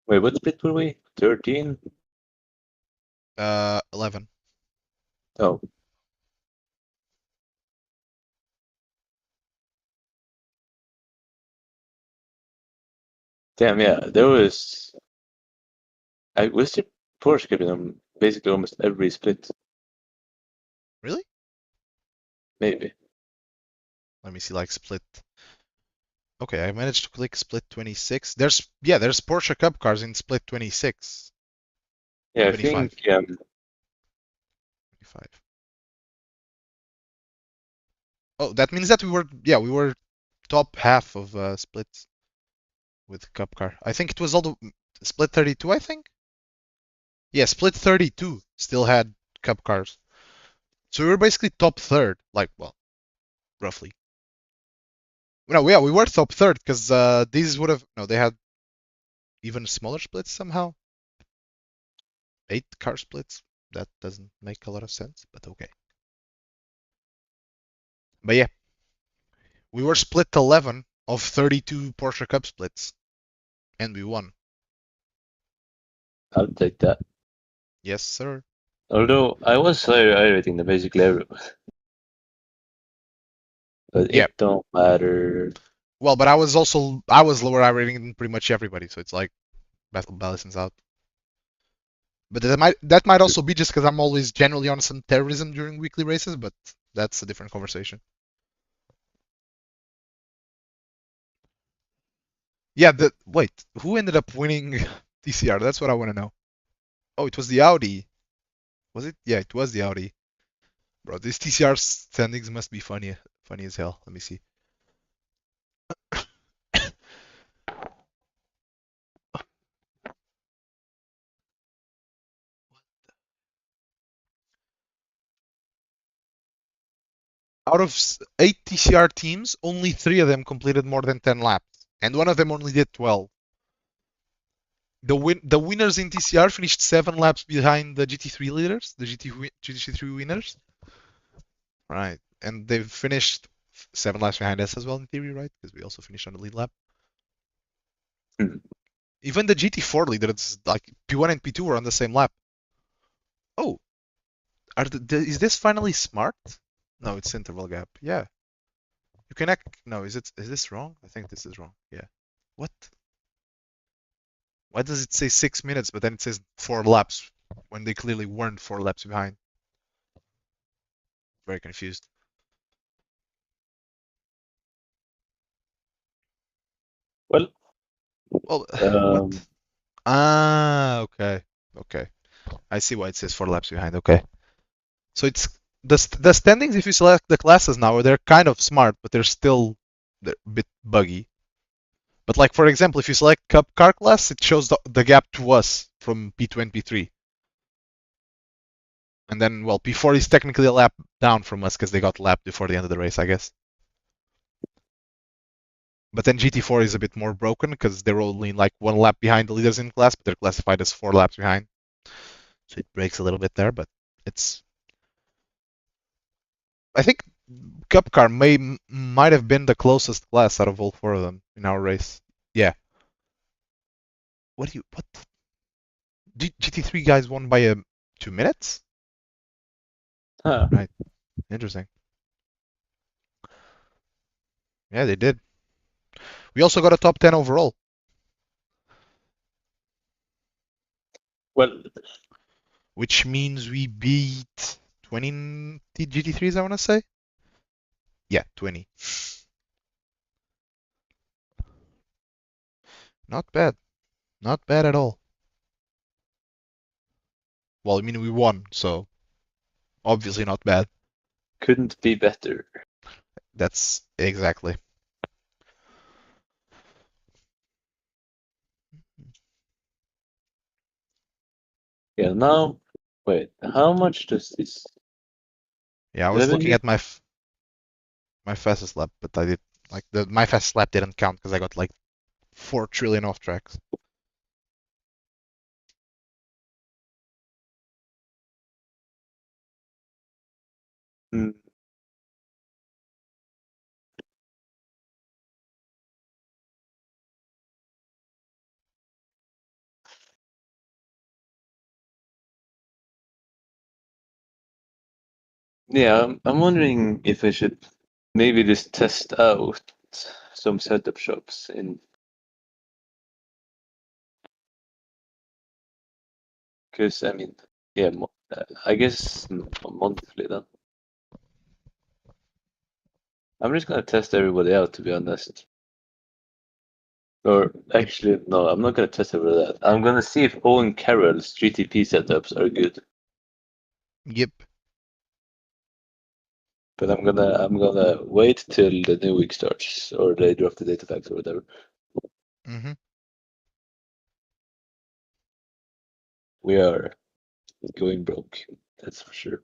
Wait, what split were we? 13? 11. Oh. Damn, yeah. There was. I was the Porsche keeping them basically almost every split. Really? Maybe. Let me see, like split. Okay, I managed to click split 26. There's Porsche Cup cars in split 26. Yeah, I 25. think 25. Oh, that means that we were top half of splits with Cup car. I think it was all the split 32, I think. Yeah, split 32 still had Cup cars. So we were basically top third, like, well, roughly. No, yeah, we were top third because these would have no, they had even smaller splits somehow. 8 car splits. That doesn't make a lot of sense, but okay. But yeah, we were split 11 of 32 Porsche Cup splits, and we won. I'll take that. Yes, sir. Although I was higher rating than basically everyone. But Yeah. it don't matter. Well, but I was lower I rating than pretty much everybody, so it's like battle balances out. But that might also be just because I'm always generally on some terrorism during weekly races, but that's a different conversation. Yeah, wait, who ended up winning TCR? That's what I want to know. Oh, it was the Audi. Was it? Yeah, it was the Audi. Bro, these TCR standings must be funny as hell. Let me see. Out of 8 TCR teams, only 3 of them completed more than 10 laps, and one of them only did 12. The winners in TCR finished 7 laps behind the GT3 leaders, the GT3 winners. Right, and they finished 7 laps behind us as well in theory, right? Because we also finished on the lead lap. Even the GT4 leader, it's like P1 and P2 were on the same lap. Oh, is this finally smart? No, it's interval gap. Yeah. You can no, is this wrong? I think this is wrong. Yeah. What? Why does it say 6 minutes, but then it says 4 laps when they clearly weren't 4 laps behind? Very confused. Well, Well, um, what? Ah, okay. Okay. I see why it says 4 laps behind. Okay. So it's the standings, if you select the classes now, they're kind of smart, but they're a bit buggy. But like for example, if you select Cup car class, it shows the gap to us from P2 and P3. And then, well, P4 is technically a lap down from us because they got lapped before the end of the race, I guess. But then GT4 is a bit more broken because they're only like 1 lap behind the leaders in class, but they're classified as 4 laps behind. So it breaks a little bit there, but it's. I think Cup car might have been the closest class out of all 4 of them in our race. Yeah. What? GT3 guys won by 2 minutes? huh. Right. Interesting. Yeah, they did. We also got a top 10 overall. Well, Which means we beat 20 GT3s, I want to say. Yeah, 20. Not bad. Not bad at all. Well, I mean, we won, so obviously not bad. couldn't be better. That's exactly. Yeah, now, wait, how much does this? Yeah, I was looking at my fastest lap, but I did like my fastest lap didn't count because I got like 4 trillion off tracks. Hmm. Yeah, I'm wondering if I should maybe just test out some setup shops in. Because I mean, yeah, I guess monthly then. I'm just gonna test everybody out, to be honest. Or actually, no, I'm not gonna test everybody out. I'm gonna see if Owen Carroll's GTP setups are good. Yep. But I'm gonna wait till the new week starts, or they drop the data packs or whatever. Mm-hmm. We are going broke, that's for sure.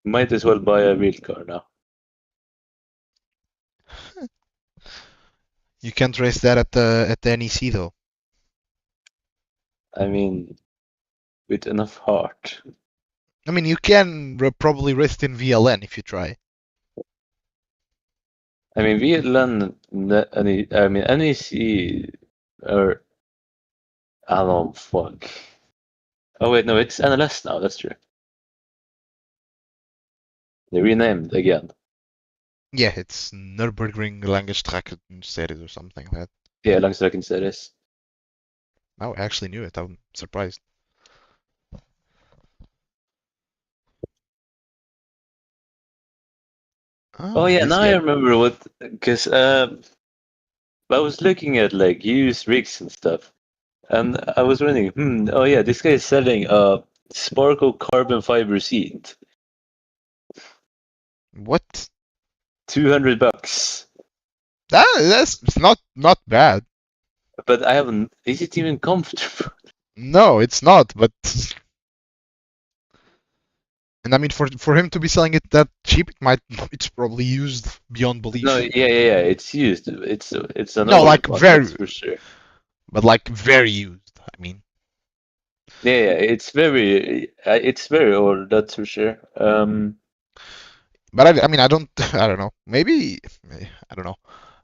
Might as well buy a real car now. You can't race that at the NEC though. I mean, with enough heart. I mean, you can probably race it in VLN if you try. I mean, VLN, I mean, NEC, or I don't know, fuck. Oh wait, no, it's NLS now. That's true. They renamed again. Yeah, it's Nurburgring Langestrecke Series or something like that. Yeah, Langstrecken Series. Oh, I actually knew it. I'm surprised. Oh Oh, yeah, this now I guy. remember what, because I was looking at like used rigs and stuff, and I was wondering, oh yeah, this guy is selling a Sparko carbon fiber seat, What? $200. That's not bad. But I haven't. Is it even comfortable? No, it's not. But and I mean, for him to be selling it that cheap, it's probably used beyond belief. No, yeah. It's used. It's an No, old like one, very, that's for sure. but like very used. I mean, Yeah, it's very old, that's for sure. but I mean, I don't, I don't know. Maybe, I don't know.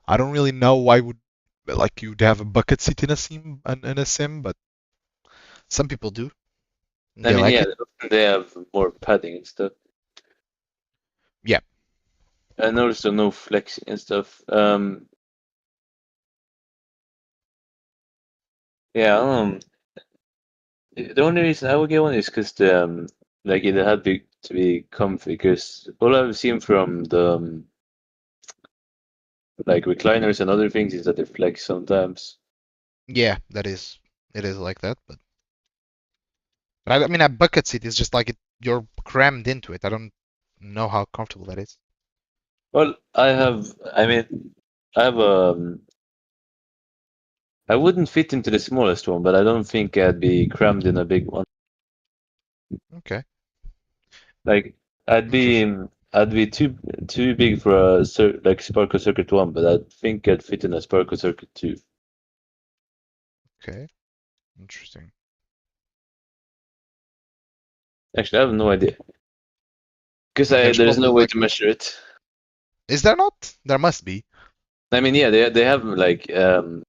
I don't really know why would like you'd have a bucket seat in a sim, but some people do. I They mean, like yeah, it. they have more padding and stuff, Yeah. and also no flexing and stuff. Yeah, the only reason I would get one is because like it had to be comfy. Because all I've seen from the like recliners and other things is that they flex sometimes. Yeah, it is like that, but I mean, a bucket seat is just like you're crammed into it. I don't know how comfortable that is. Well, I mean, I have I wouldn't fit into the smallest one, but I don't think I'd be crammed in a big one. Okay, Like interesting. I'd be too big for a like Sparkle Circuit 1, but I think I'd fit in a Sparkle Circuit 2. Okay, interesting. Actually, I have no idea because There's there's probably no way like, to measure it. is there not? There must be I mean, yeah, they have like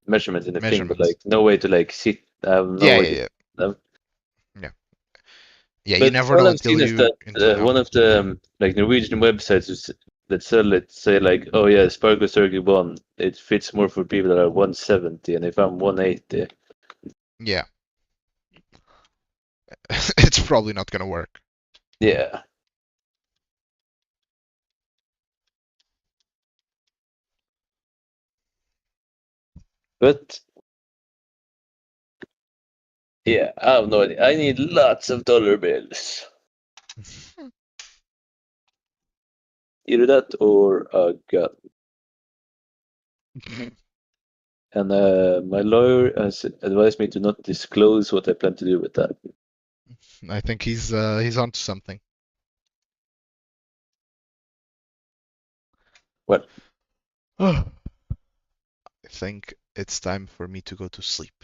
measurements in the thing, but measurements. like no way to like sit. I have no Yeah, way yeah, to. yeah, Um, yeah. Yeah, you but never all know I've until seen is you that know. one of the like Norwegian websites that sell it say like, oh yeah, Sparkle Circuit 1, it fits more for people that are 170, and if I'm 180. Yeah, it's probably not gonna work. Yeah. But yeah, I have no idea. I need lots of dollar bills. Either that or a gun. And my lawyer has advised me to not disclose what I plan to do with that. I think he's onto something. Well, I think it's time for me to go to sleep.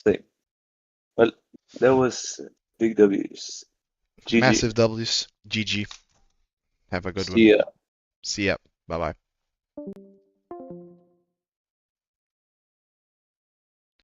same. Well, that was big W's. GG. Massive W's. GG. Have a good one. See ya. See ya. Bye bye.